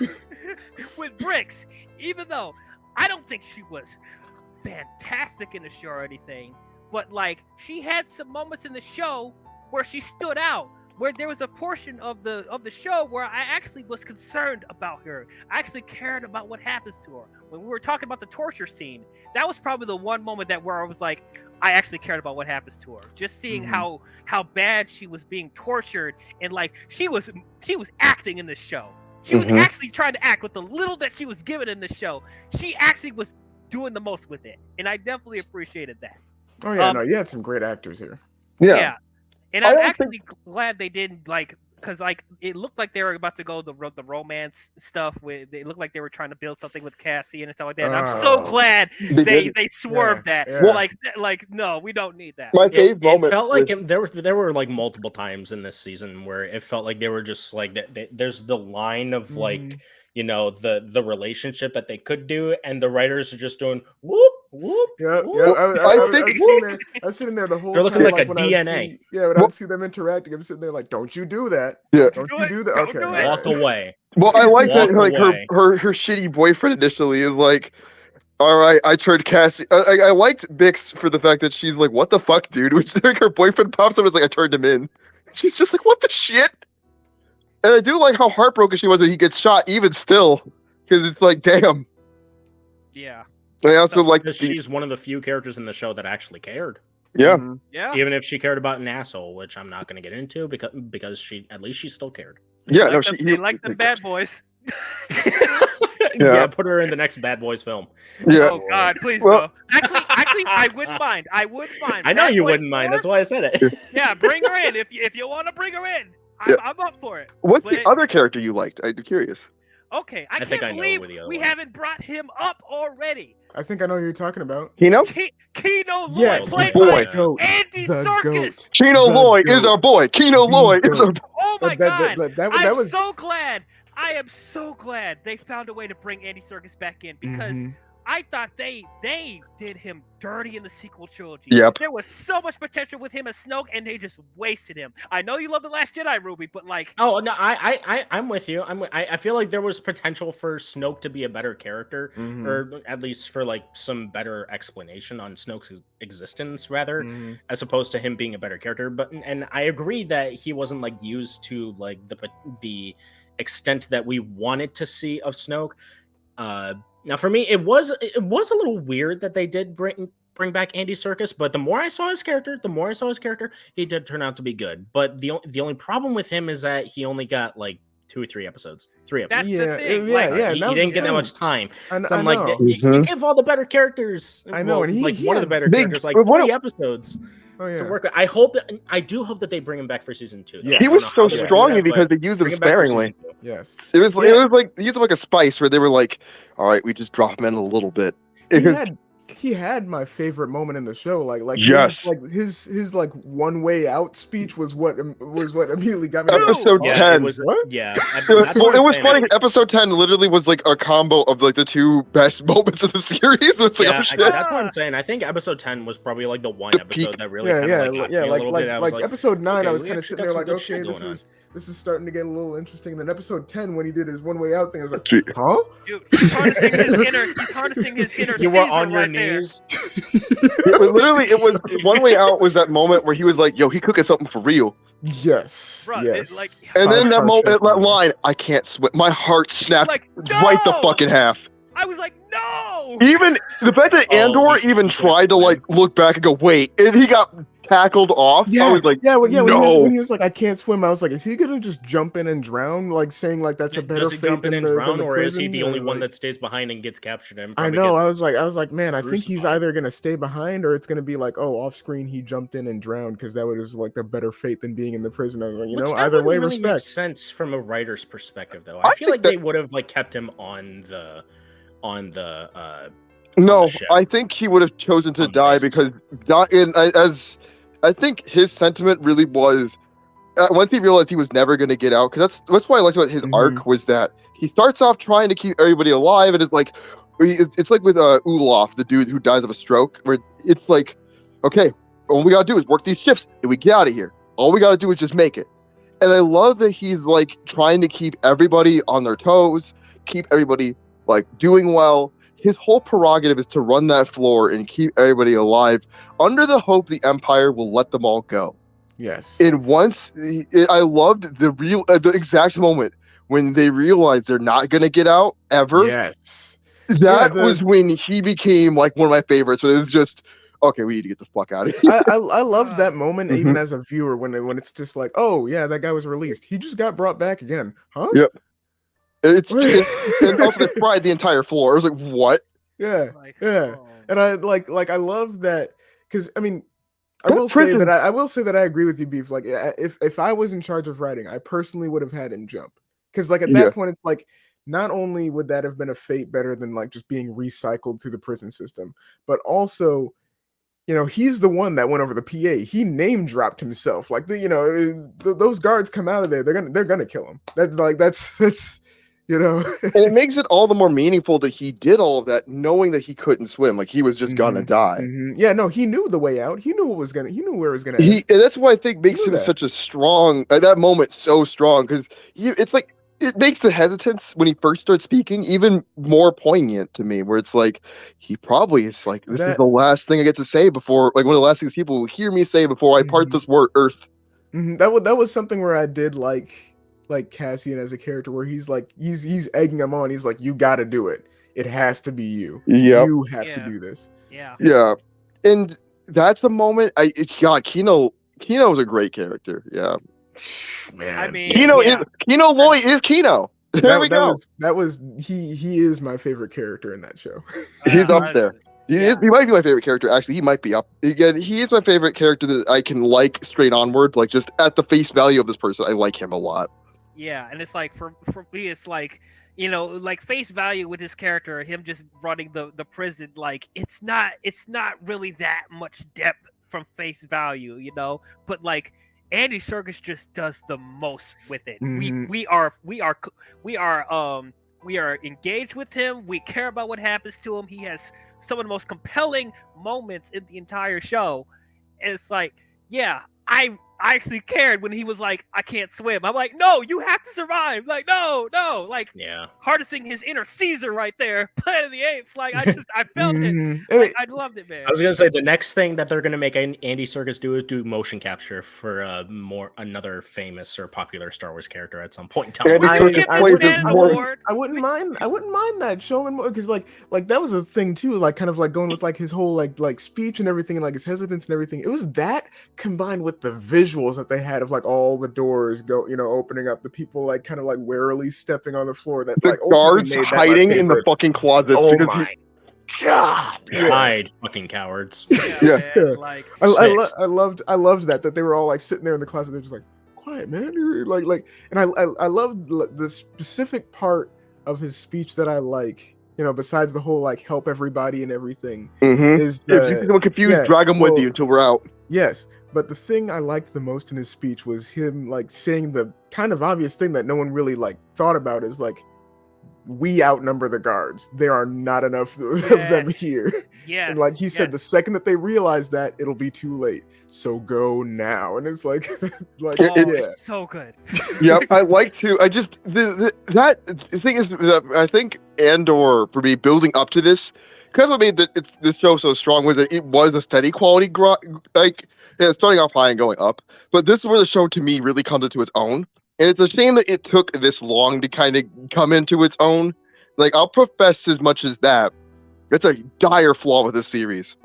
[SPEAKER 1] with Brix, even though I don't think she was fantastic in the show or anything, but like she had some moments in the show where she stood out. where there was a portion of the show where I actually was concerned about her. I actually cared about what happens to her. When we were talking about the torture scene, that was probably the one moment where I was like, I actually cared about what happens to her. Just seeing how bad she was being tortured, and like she was acting in this show. She was actually trying to act with the little that she was given in the show. She actually was doing the most with it, and I definitely appreciated that.
[SPEAKER 3] Oh yeah, no, you had some great actors here.
[SPEAKER 1] Yeah. And I'm actually glad they didn't because it looked like they were about to go the romance stuff with. It looked like they were trying to build something with Cassie and stuff like that. And I'm so glad they swerved that. Yeah. Like no, we don't need that.
[SPEAKER 4] My favorite moment
[SPEAKER 2] felt like there were like multiple times in this season where it felt like they were just like there's the line of like. You know, the relationship that they could do, and the writers are just doing whoop whoop.
[SPEAKER 3] Yeah,
[SPEAKER 2] whoop.
[SPEAKER 3] I was sitting there the whole
[SPEAKER 2] They're looking
[SPEAKER 3] time.
[SPEAKER 2] like a DNA.
[SPEAKER 3] When I'd see them interacting, I'm sitting there like, "Don't you do that?
[SPEAKER 4] Yeah,
[SPEAKER 3] don't you do that? Okay,
[SPEAKER 2] walk away."
[SPEAKER 4] Well, I like that. Like her shitty boyfriend initially is like, "All right, I turned Cassie." I liked Bix for the fact that she's like, "What the fuck, dude?" Which like her boyfriend pops up and is like, "I turned him in." She's just like, "What the shit?" And I do like how heartbroken she was when he gets shot, even still, because it's like, damn.
[SPEAKER 1] Yeah.
[SPEAKER 4] I also like
[SPEAKER 2] she's one of the few characters in the show that actually cared.
[SPEAKER 4] Yeah.
[SPEAKER 1] Yeah.
[SPEAKER 2] Even if she cared about an asshole, which I'm not going to get into because she still cared.
[SPEAKER 4] Yeah.
[SPEAKER 1] They like the bad boys.
[SPEAKER 2] Yeah, put her in the next Bad Boys film.
[SPEAKER 4] Yeah.
[SPEAKER 1] Oh God, please no. Actually, I wouldn't mind.
[SPEAKER 2] I know you wouldn't mind. That's why I said it.
[SPEAKER 1] Yeah, bring her in if you want to bring her in. I'm up for it.
[SPEAKER 4] What's the other character you liked? I'm curious.
[SPEAKER 1] Okay, I can't believe we haven't brought him up already.
[SPEAKER 3] I think I know who you're talking about.
[SPEAKER 4] Kino?
[SPEAKER 1] Kino Loy,
[SPEAKER 3] yes,
[SPEAKER 1] played
[SPEAKER 4] boy.
[SPEAKER 1] by Andy Serkis.
[SPEAKER 4] Kino Loy is our boy. Kino Loy is our boy.
[SPEAKER 1] Oh my God!
[SPEAKER 3] I'm
[SPEAKER 1] so glad. I am so glad they found a way to bring Andy Serkis back in because I thought they did him dirty in the sequel trilogy.
[SPEAKER 4] Yep.
[SPEAKER 1] There was so much potential with him as Snoke, and they just wasted him. I know you love The Last Jedi, Ruby, but like...
[SPEAKER 2] Oh, no, I'm with you. I feel like there was potential for Snoke to be a better character, or at least for like some better explanation on Snoke's existence, rather, as opposed to him being a better character. And I agree that he wasn't like used to like the extent that we wanted to see of Snoke. Now, for me, it was a little weird that they did bring back Andy Serkis, but the more I saw his character, he did turn out to be good. But the only problem with him is that he only got like 2 or 3 episodes. 3 episodes.
[SPEAKER 1] That's the thing.
[SPEAKER 2] He didn't get that much time. So I'm like,
[SPEAKER 3] you
[SPEAKER 2] give all the better characters.
[SPEAKER 3] I know, and
[SPEAKER 2] one of the better characters, like 3 episodes. To work with. I do hope that they bring him back for season 2.
[SPEAKER 3] Yes.
[SPEAKER 4] He was so strong because they used him sparingly.
[SPEAKER 3] Yes.
[SPEAKER 4] It was like they used him like a spice where they were like, all right, we just drop him in a little bit.
[SPEAKER 3] He had my favorite moment in the show.
[SPEAKER 4] Yes.
[SPEAKER 3] His like one way out speech was what immediately got me.
[SPEAKER 4] Episode 10. It was funny. Episode 10 literally was like a combo of like the 2 best moments of the series. It's like,
[SPEAKER 2] that's what I'm saying. I think episode 10 was probably like the one episode that really
[SPEAKER 3] like episode 9. I was kind of sitting there like, okay, this is starting to get a little interesting. And then episode 10, when he did his one way out thing, I was like, huh?
[SPEAKER 1] Dude, he's harnessing his inner
[SPEAKER 2] You were on your knees.
[SPEAKER 4] It was one way out was that moment where he was like, yo, he cooking something for real.
[SPEAKER 3] Yes.
[SPEAKER 1] Bruh,
[SPEAKER 3] yes.
[SPEAKER 4] And then that line, I can't swim. My heart snapped right the fucking half.
[SPEAKER 1] I was like, no!
[SPEAKER 4] Even the fact that Andor even tried to like look back and go, wait, and he got tackled off. I was like,
[SPEAKER 3] no. When he was like, I can't swim, I was like, is he gonna just jump in and drown? Like saying like that's a better fate than the drown,
[SPEAKER 2] or is he the only one that stays behind and gets captured? And
[SPEAKER 3] I know. I was like, man, I think he's either gonna stay behind or it's gonna be like, oh, off screen he jumped in and drowned because that was like the better fate than being in the prison. I was like, either way,
[SPEAKER 2] really
[SPEAKER 3] respect.
[SPEAKER 2] Makes sense from a writer's perspective, though. I feel like they would have like kept him on the.
[SPEAKER 4] No, I think he would have chosen to die because as I think his sentiment really was once he realized he was never going to get out, because that's what I liked about his arc was that he starts off trying to keep everybody alive and is like it's like with Ulaf, the dude who dies of a stroke, where it's like, okay, all we gotta do is work these shifts and we get out of here. All we gotta do is just make it. And I love that he's like trying to keep everybody on their toes, keep everybody like doing well. His whole prerogative is to run that floor and keep everybody alive under the hope the Empire will let them all go.
[SPEAKER 3] Yes.
[SPEAKER 4] And once I loved the exact moment when they realized they're not gonna get out ever.
[SPEAKER 3] Yes.
[SPEAKER 4] That was when he became like one of my favorites. So it was just okay. We need to get the fuck out of here.
[SPEAKER 3] I loved that moment even
[SPEAKER 4] Mhm.
[SPEAKER 3] as a viewer when it's just like, oh yeah, that guy was released. He just got brought back again, huh?
[SPEAKER 4] Yep. And also they fried the entire floor. I was like, what?
[SPEAKER 3] Yeah,
[SPEAKER 1] Like,
[SPEAKER 3] yeah.
[SPEAKER 1] oh.
[SPEAKER 3] And I I love that because I mean, I
[SPEAKER 4] That
[SPEAKER 3] will say
[SPEAKER 4] prison-
[SPEAKER 3] that I will say that I agree with you, Beef. Like, if I was in charge of writing, I personally would have had him jump because like at that
[SPEAKER 4] Yeah.
[SPEAKER 3] point, it's like not only would that have been a fate better than like just being recycled through the prison system, but also, you know, he's the one that went over the PA. He name dropped himself. Like those guards come out of there, they're gonna kill him. That's you know.
[SPEAKER 4] And it makes it all the more meaningful that he did all of that knowing that he couldn't swim. Like he was just gonna die.
[SPEAKER 3] Yeah, no, he knew the way out. He knew he knew where it was gonna end.
[SPEAKER 4] And that's what I think makes
[SPEAKER 3] knew
[SPEAKER 4] him
[SPEAKER 3] that.
[SPEAKER 4] such a strong that moment so strong because it's like it makes the hesitance when he first starts speaking even more poignant to me, where it's like he probably is like this is the last thing I get to say before, like one of the last things people will hear me say before I part this earth.
[SPEAKER 3] That was something where I did like Cassian as a character, where he's like he's egging him on. He's like, you got to do it. It has to be you.
[SPEAKER 4] Yep.
[SPEAKER 3] You have to do this.
[SPEAKER 4] Yeah, and that's the moment. God, Kino is a great character. Yeah.
[SPEAKER 3] Man,
[SPEAKER 1] I mean,
[SPEAKER 4] Kino Loy is Kino. There we go.
[SPEAKER 3] He is my favorite character in that show.
[SPEAKER 4] He's up there. He might be my favorite character. Actually, he might be up. Again, he is my favorite character that I can like straight onward. Like just at the face value of this person, I like him a lot.
[SPEAKER 1] Yeah, and it's like for me, it's like, you know, like face value with his character, him just running the prison. Like it's not really that much depth from face value, you know. But like Andy Serkis just does the most with it. We are engaged with him. We care about what happens to him. He has some of the most compelling moments in the entire show. And it's like, yeah, I actually cared when he was like, I can't swim. I'm like, no, you have to survive. Like, no. Like, harnessing his inner Caesar right there, Planet of the Apes. Like, I felt it. Like, I loved it, man.
[SPEAKER 2] I was gonna say the next thing that they're gonna make Andy Serkis do is do motion capture for another famous or popular Star Wars character at some point in time.
[SPEAKER 3] I wouldn't mind that. Show him more, because like that was a thing too. Like kind of like going with like his whole like speech and everything, and like his hesitance and everything. It was that combined with the visuals that they had of like all the doors opening up, the people like kind of like warily stepping on the floor, that
[SPEAKER 4] the
[SPEAKER 3] like
[SPEAKER 4] guards hiding in the fucking closets.
[SPEAKER 3] Oh
[SPEAKER 4] because
[SPEAKER 3] my god!
[SPEAKER 2] Hide, fucking cowards.
[SPEAKER 1] Like
[SPEAKER 3] I loved that they were all like sitting there in the closet. They're just like, quiet, man. And I loved the specific part of his speech that I like. You know, besides the whole like help everybody and everything, is
[SPEAKER 4] if you see someone confused, drag them with you until we're out.
[SPEAKER 3] Yes, but the thing I liked the most in his speech was him like saying the kind of obvious thing that no one really like thought about, is like, we outnumber the guards. There are not enough of them here.
[SPEAKER 1] Yeah.
[SPEAKER 3] And like he said, the second that they realize that, it'll be too late. So go now. And it's like,
[SPEAKER 1] it's so good.
[SPEAKER 4] Yep, I like to. I just that thing is, I think Andor, for me, building up to this, because what made this show so strong was that it was a steady quality, starting off high and going up. But this is where the show, to me, really comes into its own. And it's a shame that it took this long to kind of come into its own. Like, I'll profess as much as that. It's a dire flaw with this series.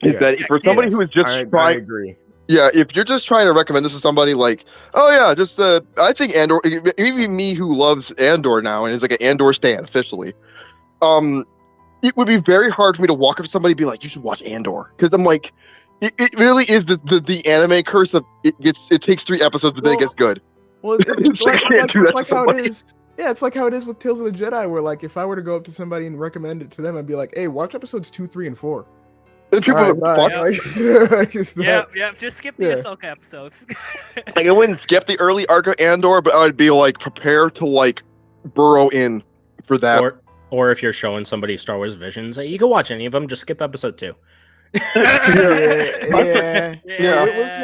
[SPEAKER 4] Is that for somebody who is just trying...
[SPEAKER 3] I agree.
[SPEAKER 4] Yeah, if you're just trying to recommend this to somebody, like, oh yeah, just I think Andor, even me who loves Andor now and is like an Andor stan officially, it would be very hard for me to walk up to somebody and be like, you should watch Andor, because I'm like, it really is the anime curse of it takes 3 episodes but then it gets good.
[SPEAKER 3] Well, it's like how it is. Yeah, it's like how it is with Tales of the Jedi, where like if I were to go up to somebody and recommend it to them, I'd be like, hey, watch episodes 2, 3, and 4.
[SPEAKER 4] And people
[SPEAKER 3] All
[SPEAKER 4] fuck.
[SPEAKER 1] Yeah, just skip the Ahsoka episodes.
[SPEAKER 4] Like, I wouldn't skip the early arc of Andor, but I would be like, prepare to like burrow in for that.
[SPEAKER 2] Or if you're showing somebody Star Wars Visions, you can watch any of them, just skip episode 2.
[SPEAKER 3] Yeah.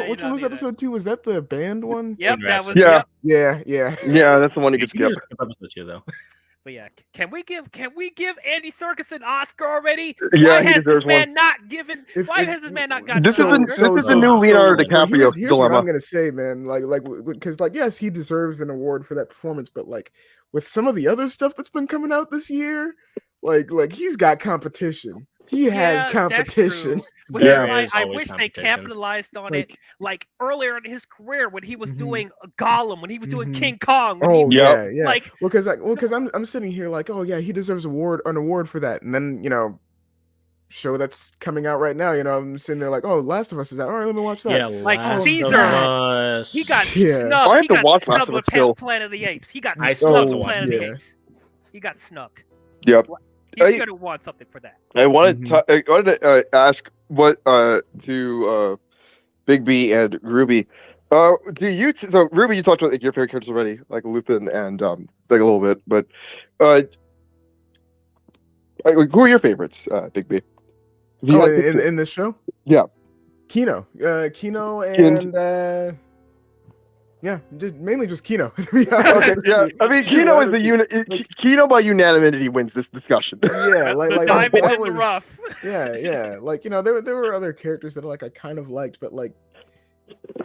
[SPEAKER 3] Which one was episode 2? Was that the band one?
[SPEAKER 1] Yep, that was.
[SPEAKER 4] Yeah,
[SPEAKER 3] yeah.
[SPEAKER 4] that's the one you could skip.
[SPEAKER 2] Skip episode 2 though.
[SPEAKER 1] But yeah, can we give Andy Serkis an Oscar already?
[SPEAKER 4] Yeah,
[SPEAKER 1] Why
[SPEAKER 4] he
[SPEAKER 1] has
[SPEAKER 4] deserves
[SPEAKER 1] this man
[SPEAKER 4] one.
[SPEAKER 1] not given? Why has this man not gotten
[SPEAKER 4] This
[SPEAKER 1] an
[SPEAKER 4] is
[SPEAKER 1] Oscar?
[SPEAKER 4] the new Leonardo DiCaprio
[SPEAKER 3] here's what
[SPEAKER 4] dilemma.
[SPEAKER 3] I'm gonna say, man. Because yes, he deserves an award for that performance, but like with some of the other stuff that's been coming out this year, like he's got competition. He has competition.
[SPEAKER 1] But I wish they capitalized on it like earlier in his career when he was doing Gollum, when he was doing King Kong.
[SPEAKER 3] Yeah.
[SPEAKER 1] Like,
[SPEAKER 3] because I'm sitting here like, oh yeah, he deserves an award for that, and then show that's coming out right now. I'm sitting there like, oh, Last of Us is out. All right, let me watch that.
[SPEAKER 2] Yeah,
[SPEAKER 1] like
[SPEAKER 2] Caesar.
[SPEAKER 1] He got snubbed.
[SPEAKER 4] I have to watch Last
[SPEAKER 1] of
[SPEAKER 4] Us
[SPEAKER 1] Us
[SPEAKER 4] still.
[SPEAKER 1] Planet of the Apes. He got
[SPEAKER 2] I
[SPEAKER 1] snubbed
[SPEAKER 2] still
[SPEAKER 1] with Planet
[SPEAKER 3] yeah.
[SPEAKER 1] of the Apes. He got snubbed.
[SPEAKER 4] Yep.
[SPEAKER 1] He should have won something for that.
[SPEAKER 4] I wanted to ask what to BiGb and Ruby. Do you so Ruby? You talked about your favorite characters already, like Luthen and like a little bit, but who are your favorites, BiGb?
[SPEAKER 3] In this show?
[SPEAKER 4] Yeah.
[SPEAKER 3] Kino. Kino and yeah, mainly just Kino.
[SPEAKER 4] Okay, yeah. I mean, Kino is the Kino by unanimity wins this discussion.
[SPEAKER 3] Yeah, like
[SPEAKER 1] diamond
[SPEAKER 3] that
[SPEAKER 1] in
[SPEAKER 3] was
[SPEAKER 1] the rough.
[SPEAKER 3] yeah. Like there were other characters that I kind of liked, but like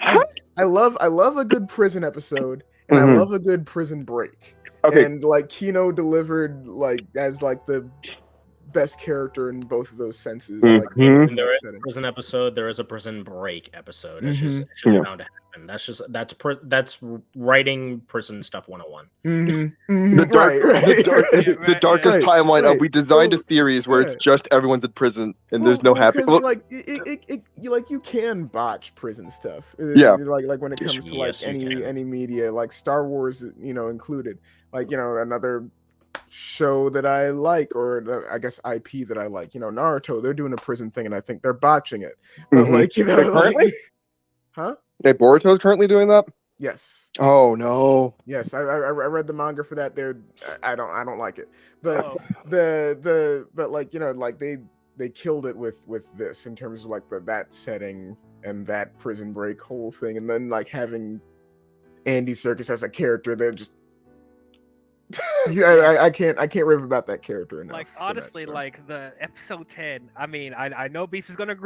[SPEAKER 3] I love a good prison episode and I love a good prison break.
[SPEAKER 4] Okay.
[SPEAKER 3] And like Kino delivered like as like the best character in both of those senses. Like
[SPEAKER 2] and there is a prison episode, there is a prison break episode. It's just bound to happen. That's writing prison stuff 101.
[SPEAKER 4] The darkest timeline of we designed a series where it's just everyone's in prison and there's no happy.
[SPEAKER 3] Like you can botch prison stuff.
[SPEAKER 4] Yeah.
[SPEAKER 3] Like when it comes to like any media, like Star Wars, included. Like another show that I like, or I guess IP that I like. Naruto, they're doing a prison thing, and I think they're botching it. But
[SPEAKER 4] currently?
[SPEAKER 3] Huh?
[SPEAKER 4] Boruto's currently doing that?
[SPEAKER 3] Yes.
[SPEAKER 4] Oh no.
[SPEAKER 3] Yes, I read the manga for that. I don't like it. But but like they killed it with this in terms of like that setting and that prison break whole thing, and then like having Andy Serkis as a character, they're just I can't rave about that character enough.
[SPEAKER 1] Like honestly, like the episode 10. I mean, I know Beef is gonna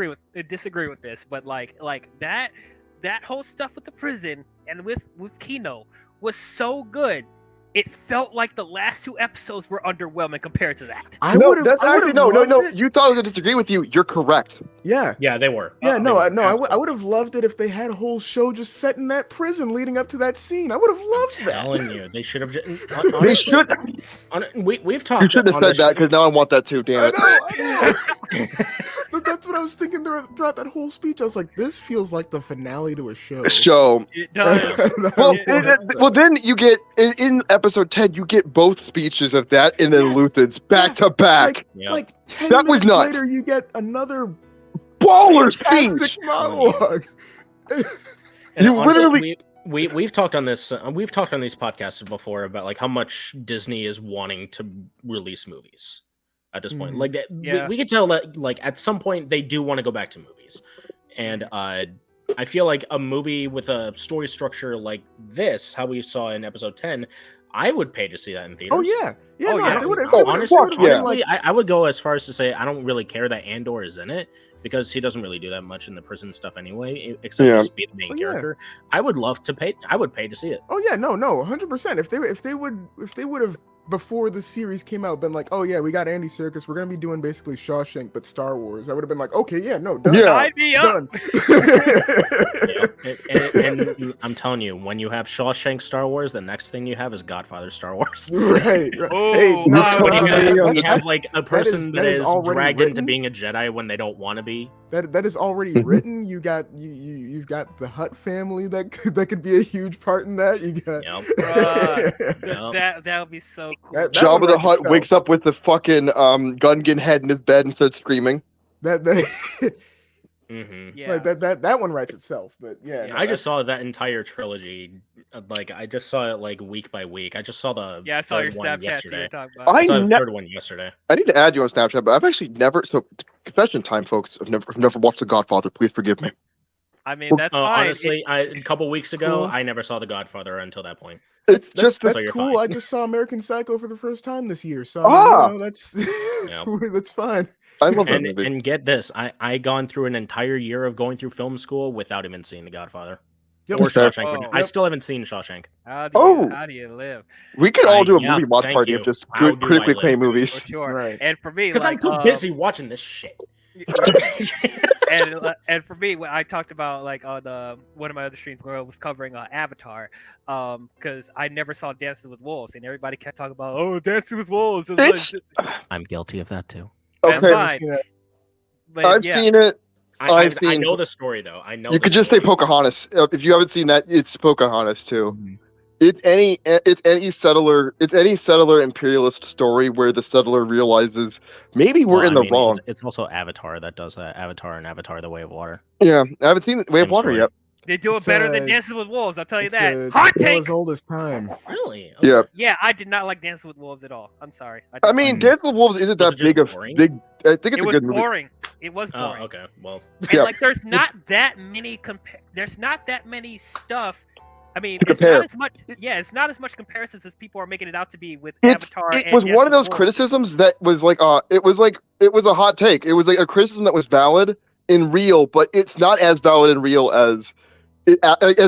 [SPEAKER 1] disagree with this, but like that whole stuff with the prison and with Kino was so good. It felt like the last two episodes were underwhelming compared to that.
[SPEAKER 4] No. You thought I was gonna disagree with you. You're correct.
[SPEAKER 3] Yeah,
[SPEAKER 2] they were.
[SPEAKER 3] Yeah, I would have loved it if they had a whole show just set in that prison leading up to that scene. I would have loved that.
[SPEAKER 2] I'm telling you, they should have.
[SPEAKER 4] They should.
[SPEAKER 2] We've talked.
[SPEAKER 4] You shouldn't have said that because now I want that too. Damn it.
[SPEAKER 3] I know. But that's what I was thinking throughout that whole speech. I was like, this feels like the finale to a show.
[SPEAKER 1] It does.
[SPEAKER 4] Well, then you get in episode 10, you get both speeches of that and then Luthen's back to back.
[SPEAKER 3] Like 10
[SPEAKER 4] that was
[SPEAKER 3] minutes
[SPEAKER 4] nuts.
[SPEAKER 3] later, you get another
[SPEAKER 4] baller
[SPEAKER 3] fantastic
[SPEAKER 4] speech.
[SPEAKER 3] monologue.
[SPEAKER 2] And honestly, we've talked on this. We've talked on these podcasts before about like how much Disney is wanting to release movies at this point. Like we could tell that like at some point they do want to go back to movies, and I feel like a movie with a story structure like this, how we saw in episode 10, I would pay to see that in theaters.
[SPEAKER 3] Oh yeah.
[SPEAKER 2] Honestly, I would go as far as to say I don't really care that Andor is in it because he doesn't really do that much in the prison stuff anyway, except just be the main character. I would love to pay. I would pay to see it.
[SPEAKER 3] Oh yeah, no, 100%. If they would have before the series came out been like, oh yeah, we got Andy Serkis, we're gonna be doing basically Shawshank but Star Wars, I would have been like, okay, yeah, no, done.
[SPEAKER 1] Sign me up.
[SPEAKER 3] Done.
[SPEAKER 2] And I'm telling you, when you have Shawshank Star Wars, the next thing you have is Godfather Star Wars.
[SPEAKER 3] Right.
[SPEAKER 1] Oh,
[SPEAKER 3] Hey,
[SPEAKER 2] when you have like a person that is
[SPEAKER 3] already
[SPEAKER 2] dragged into
[SPEAKER 3] written.
[SPEAKER 2] being a Jedi when they don't want to be.
[SPEAKER 3] That is already written. You got you've got the Hutt family that could be a huge part in that. You got
[SPEAKER 1] that would be so cool.
[SPEAKER 4] Jabba the Hutt wakes up with the fucking Gungan head in his bed and starts screaming.
[SPEAKER 3] That
[SPEAKER 2] Yeah.
[SPEAKER 3] like that one writes itself. But yeah, no,
[SPEAKER 2] I just saw that entire trilogy. Like I just saw it like week by week. I just saw the
[SPEAKER 1] I saw your
[SPEAKER 2] third one
[SPEAKER 1] Snapchat
[SPEAKER 2] yesterday.
[SPEAKER 1] I
[SPEAKER 2] I saw the third one yesterday.
[SPEAKER 4] I need to add you on Snapchat, but I've actually never. So confession time, folks. I've never watched The Godfather. Please forgive me.
[SPEAKER 1] I mean, that's fine.
[SPEAKER 2] Honestly, a couple weeks ago,
[SPEAKER 3] Cool.
[SPEAKER 2] I never saw The Godfather until that point.
[SPEAKER 4] It's
[SPEAKER 3] That's
[SPEAKER 4] just
[SPEAKER 2] So
[SPEAKER 3] that's
[SPEAKER 2] you're
[SPEAKER 3] cool.
[SPEAKER 2] fine.
[SPEAKER 3] I just saw American Psycho for the first time this year, so I mean, that's that's fine.
[SPEAKER 4] I love that
[SPEAKER 2] And
[SPEAKER 4] movie.
[SPEAKER 2] and get this, I gone through an entire year of going through film school without even seeing The Godfather
[SPEAKER 3] Yep.
[SPEAKER 2] or
[SPEAKER 4] Fair.
[SPEAKER 2] Shawshank.
[SPEAKER 1] Oh.
[SPEAKER 2] I still haven't seen Shawshank.
[SPEAKER 1] How
[SPEAKER 4] Oh.
[SPEAKER 1] do you live?
[SPEAKER 4] We could all do a
[SPEAKER 2] Yeah,
[SPEAKER 4] movie watch
[SPEAKER 2] thank
[SPEAKER 4] party
[SPEAKER 2] you.
[SPEAKER 4] of just
[SPEAKER 2] How
[SPEAKER 4] good
[SPEAKER 2] do
[SPEAKER 4] critically
[SPEAKER 2] I live?
[SPEAKER 4] acclaimed movies.
[SPEAKER 1] For sure.
[SPEAKER 3] Right.
[SPEAKER 1] And for me,
[SPEAKER 2] Because I'm
[SPEAKER 1] like,
[SPEAKER 2] too busy watching this shit.
[SPEAKER 1] and for me, when I talked about like on one of my other streams where I was covering Avatar, because I never saw Dances with Wolves, and everybody kept talking about, oh, Dancing with Wolves.
[SPEAKER 4] It's
[SPEAKER 2] I'm guilty of that too.
[SPEAKER 1] That's
[SPEAKER 4] okay.
[SPEAKER 1] fine.
[SPEAKER 3] Seen that.
[SPEAKER 1] But
[SPEAKER 4] I've
[SPEAKER 1] yeah,
[SPEAKER 4] seen it.
[SPEAKER 2] I
[SPEAKER 4] seen-
[SPEAKER 2] know the story though. I know
[SPEAKER 4] You
[SPEAKER 2] the
[SPEAKER 4] could just say
[SPEAKER 2] story.
[SPEAKER 4] Pocahontas. If you haven't seen that, it's Pocahontas too.
[SPEAKER 3] Mhm.
[SPEAKER 4] It's any settler imperialist story where the settler realizes maybe we're
[SPEAKER 2] Well,
[SPEAKER 4] in the
[SPEAKER 2] I mean,
[SPEAKER 4] wrong.
[SPEAKER 2] It's also Avatar that does that. Avatar and Avatar: The Way of Water.
[SPEAKER 4] Yeah, I haven't seen Way of
[SPEAKER 2] Same
[SPEAKER 4] Water
[SPEAKER 2] story.
[SPEAKER 4] yet.
[SPEAKER 1] they do it
[SPEAKER 3] It's,
[SPEAKER 1] better than Dances with Wolves. I'll tell you
[SPEAKER 3] It's
[SPEAKER 1] that.
[SPEAKER 3] a
[SPEAKER 1] Hot
[SPEAKER 3] tale
[SPEAKER 1] take.
[SPEAKER 3] as old as time.
[SPEAKER 2] Really?
[SPEAKER 4] Yeah.
[SPEAKER 1] Yeah, I did not like Dancing with Wolves at all. I'm sorry.
[SPEAKER 4] I mean,
[SPEAKER 3] Mm.
[SPEAKER 4] Dance with Wolves isn't
[SPEAKER 2] Was
[SPEAKER 4] that
[SPEAKER 2] it just
[SPEAKER 4] big of
[SPEAKER 2] boring?
[SPEAKER 4] big. I think
[SPEAKER 1] it
[SPEAKER 4] it's a
[SPEAKER 1] was
[SPEAKER 4] good movie.
[SPEAKER 1] boring. It was
[SPEAKER 2] Oh,
[SPEAKER 1] boring.
[SPEAKER 2] okay. Well,
[SPEAKER 1] And
[SPEAKER 4] Yeah.
[SPEAKER 1] like, there's not that many there's not that many stuff. I mean,
[SPEAKER 4] To
[SPEAKER 1] it's
[SPEAKER 4] compare.
[SPEAKER 1] not as much. Yeah, it's not as much comparisons as people are making it out to be with
[SPEAKER 4] It
[SPEAKER 1] Avatar.
[SPEAKER 4] was
[SPEAKER 1] and
[SPEAKER 4] one of
[SPEAKER 1] Dancing
[SPEAKER 4] those
[SPEAKER 1] with Wolves.
[SPEAKER 4] criticisms that was like it was a hot take. It was like a criticism that was valid in real, but it's not as valid in real as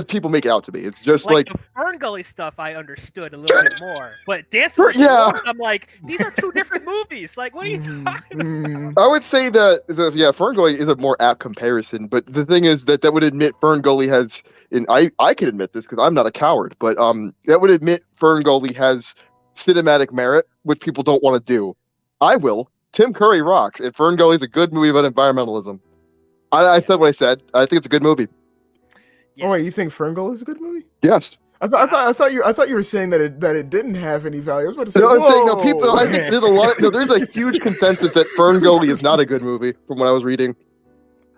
[SPEAKER 4] people make it out to be. It's just
[SPEAKER 1] Like
[SPEAKER 4] like
[SPEAKER 1] the Fern Gully stuff, I understood a little bit more. But Dancing with
[SPEAKER 4] Yeah.
[SPEAKER 1] Wolves, I'm like, these are two different movies. Like, what are you talking about?
[SPEAKER 3] Mhm.
[SPEAKER 4] I would say that Ferngully is a more apt comparison, but the thing is that would admit Ferngully has, and I can admit this because I'm not a coward, but that would admit Ferngully has cinematic merit, which people don't want to do. I will. Tim Curry rocks, and Ferngully is a good movie about environmentalism. I said what I said. I think it's a good movie.
[SPEAKER 3] Oh wait, you think Ferngully is a good movie?
[SPEAKER 4] Yes.
[SPEAKER 3] I thought you were saying that it didn't have any value. I was about to say,
[SPEAKER 4] No, I'm saying no.
[SPEAKER 3] whoa!
[SPEAKER 4] People, I think there's a lot. No, there's a huge consensus that Ferngully is not a good movie, from what I was reading.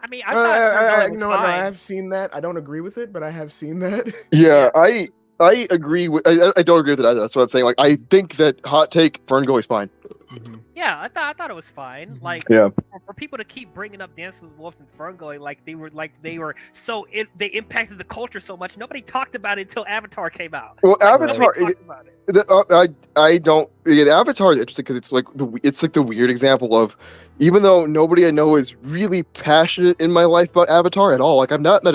[SPEAKER 1] I mean, I thought Fern Gully was
[SPEAKER 3] no, I
[SPEAKER 1] fine.
[SPEAKER 3] have seen that. I don't agree with it, but I have seen that.
[SPEAKER 4] Yeah, I agree with. I don't agree with it either. That's what I'm saying. Like, I think that hot take Ferngully's fine.
[SPEAKER 1] Yeah, I thought it was fine.
[SPEAKER 3] Mhm.
[SPEAKER 1] Like,
[SPEAKER 4] Yeah.
[SPEAKER 1] for people to keep bringing up Dancing with Wolves and Fern Gully, like they were so they impacted the culture so much. Nobody talked about it until Avatar came out.
[SPEAKER 4] Well,
[SPEAKER 1] Like,
[SPEAKER 4] Avatar.
[SPEAKER 1] nobody talked about it.
[SPEAKER 4] I don't. Again, Avatar is interesting because it's like the weird example of, even though nobody I know is really passionate in my life about Avatar at all. Like, I've not met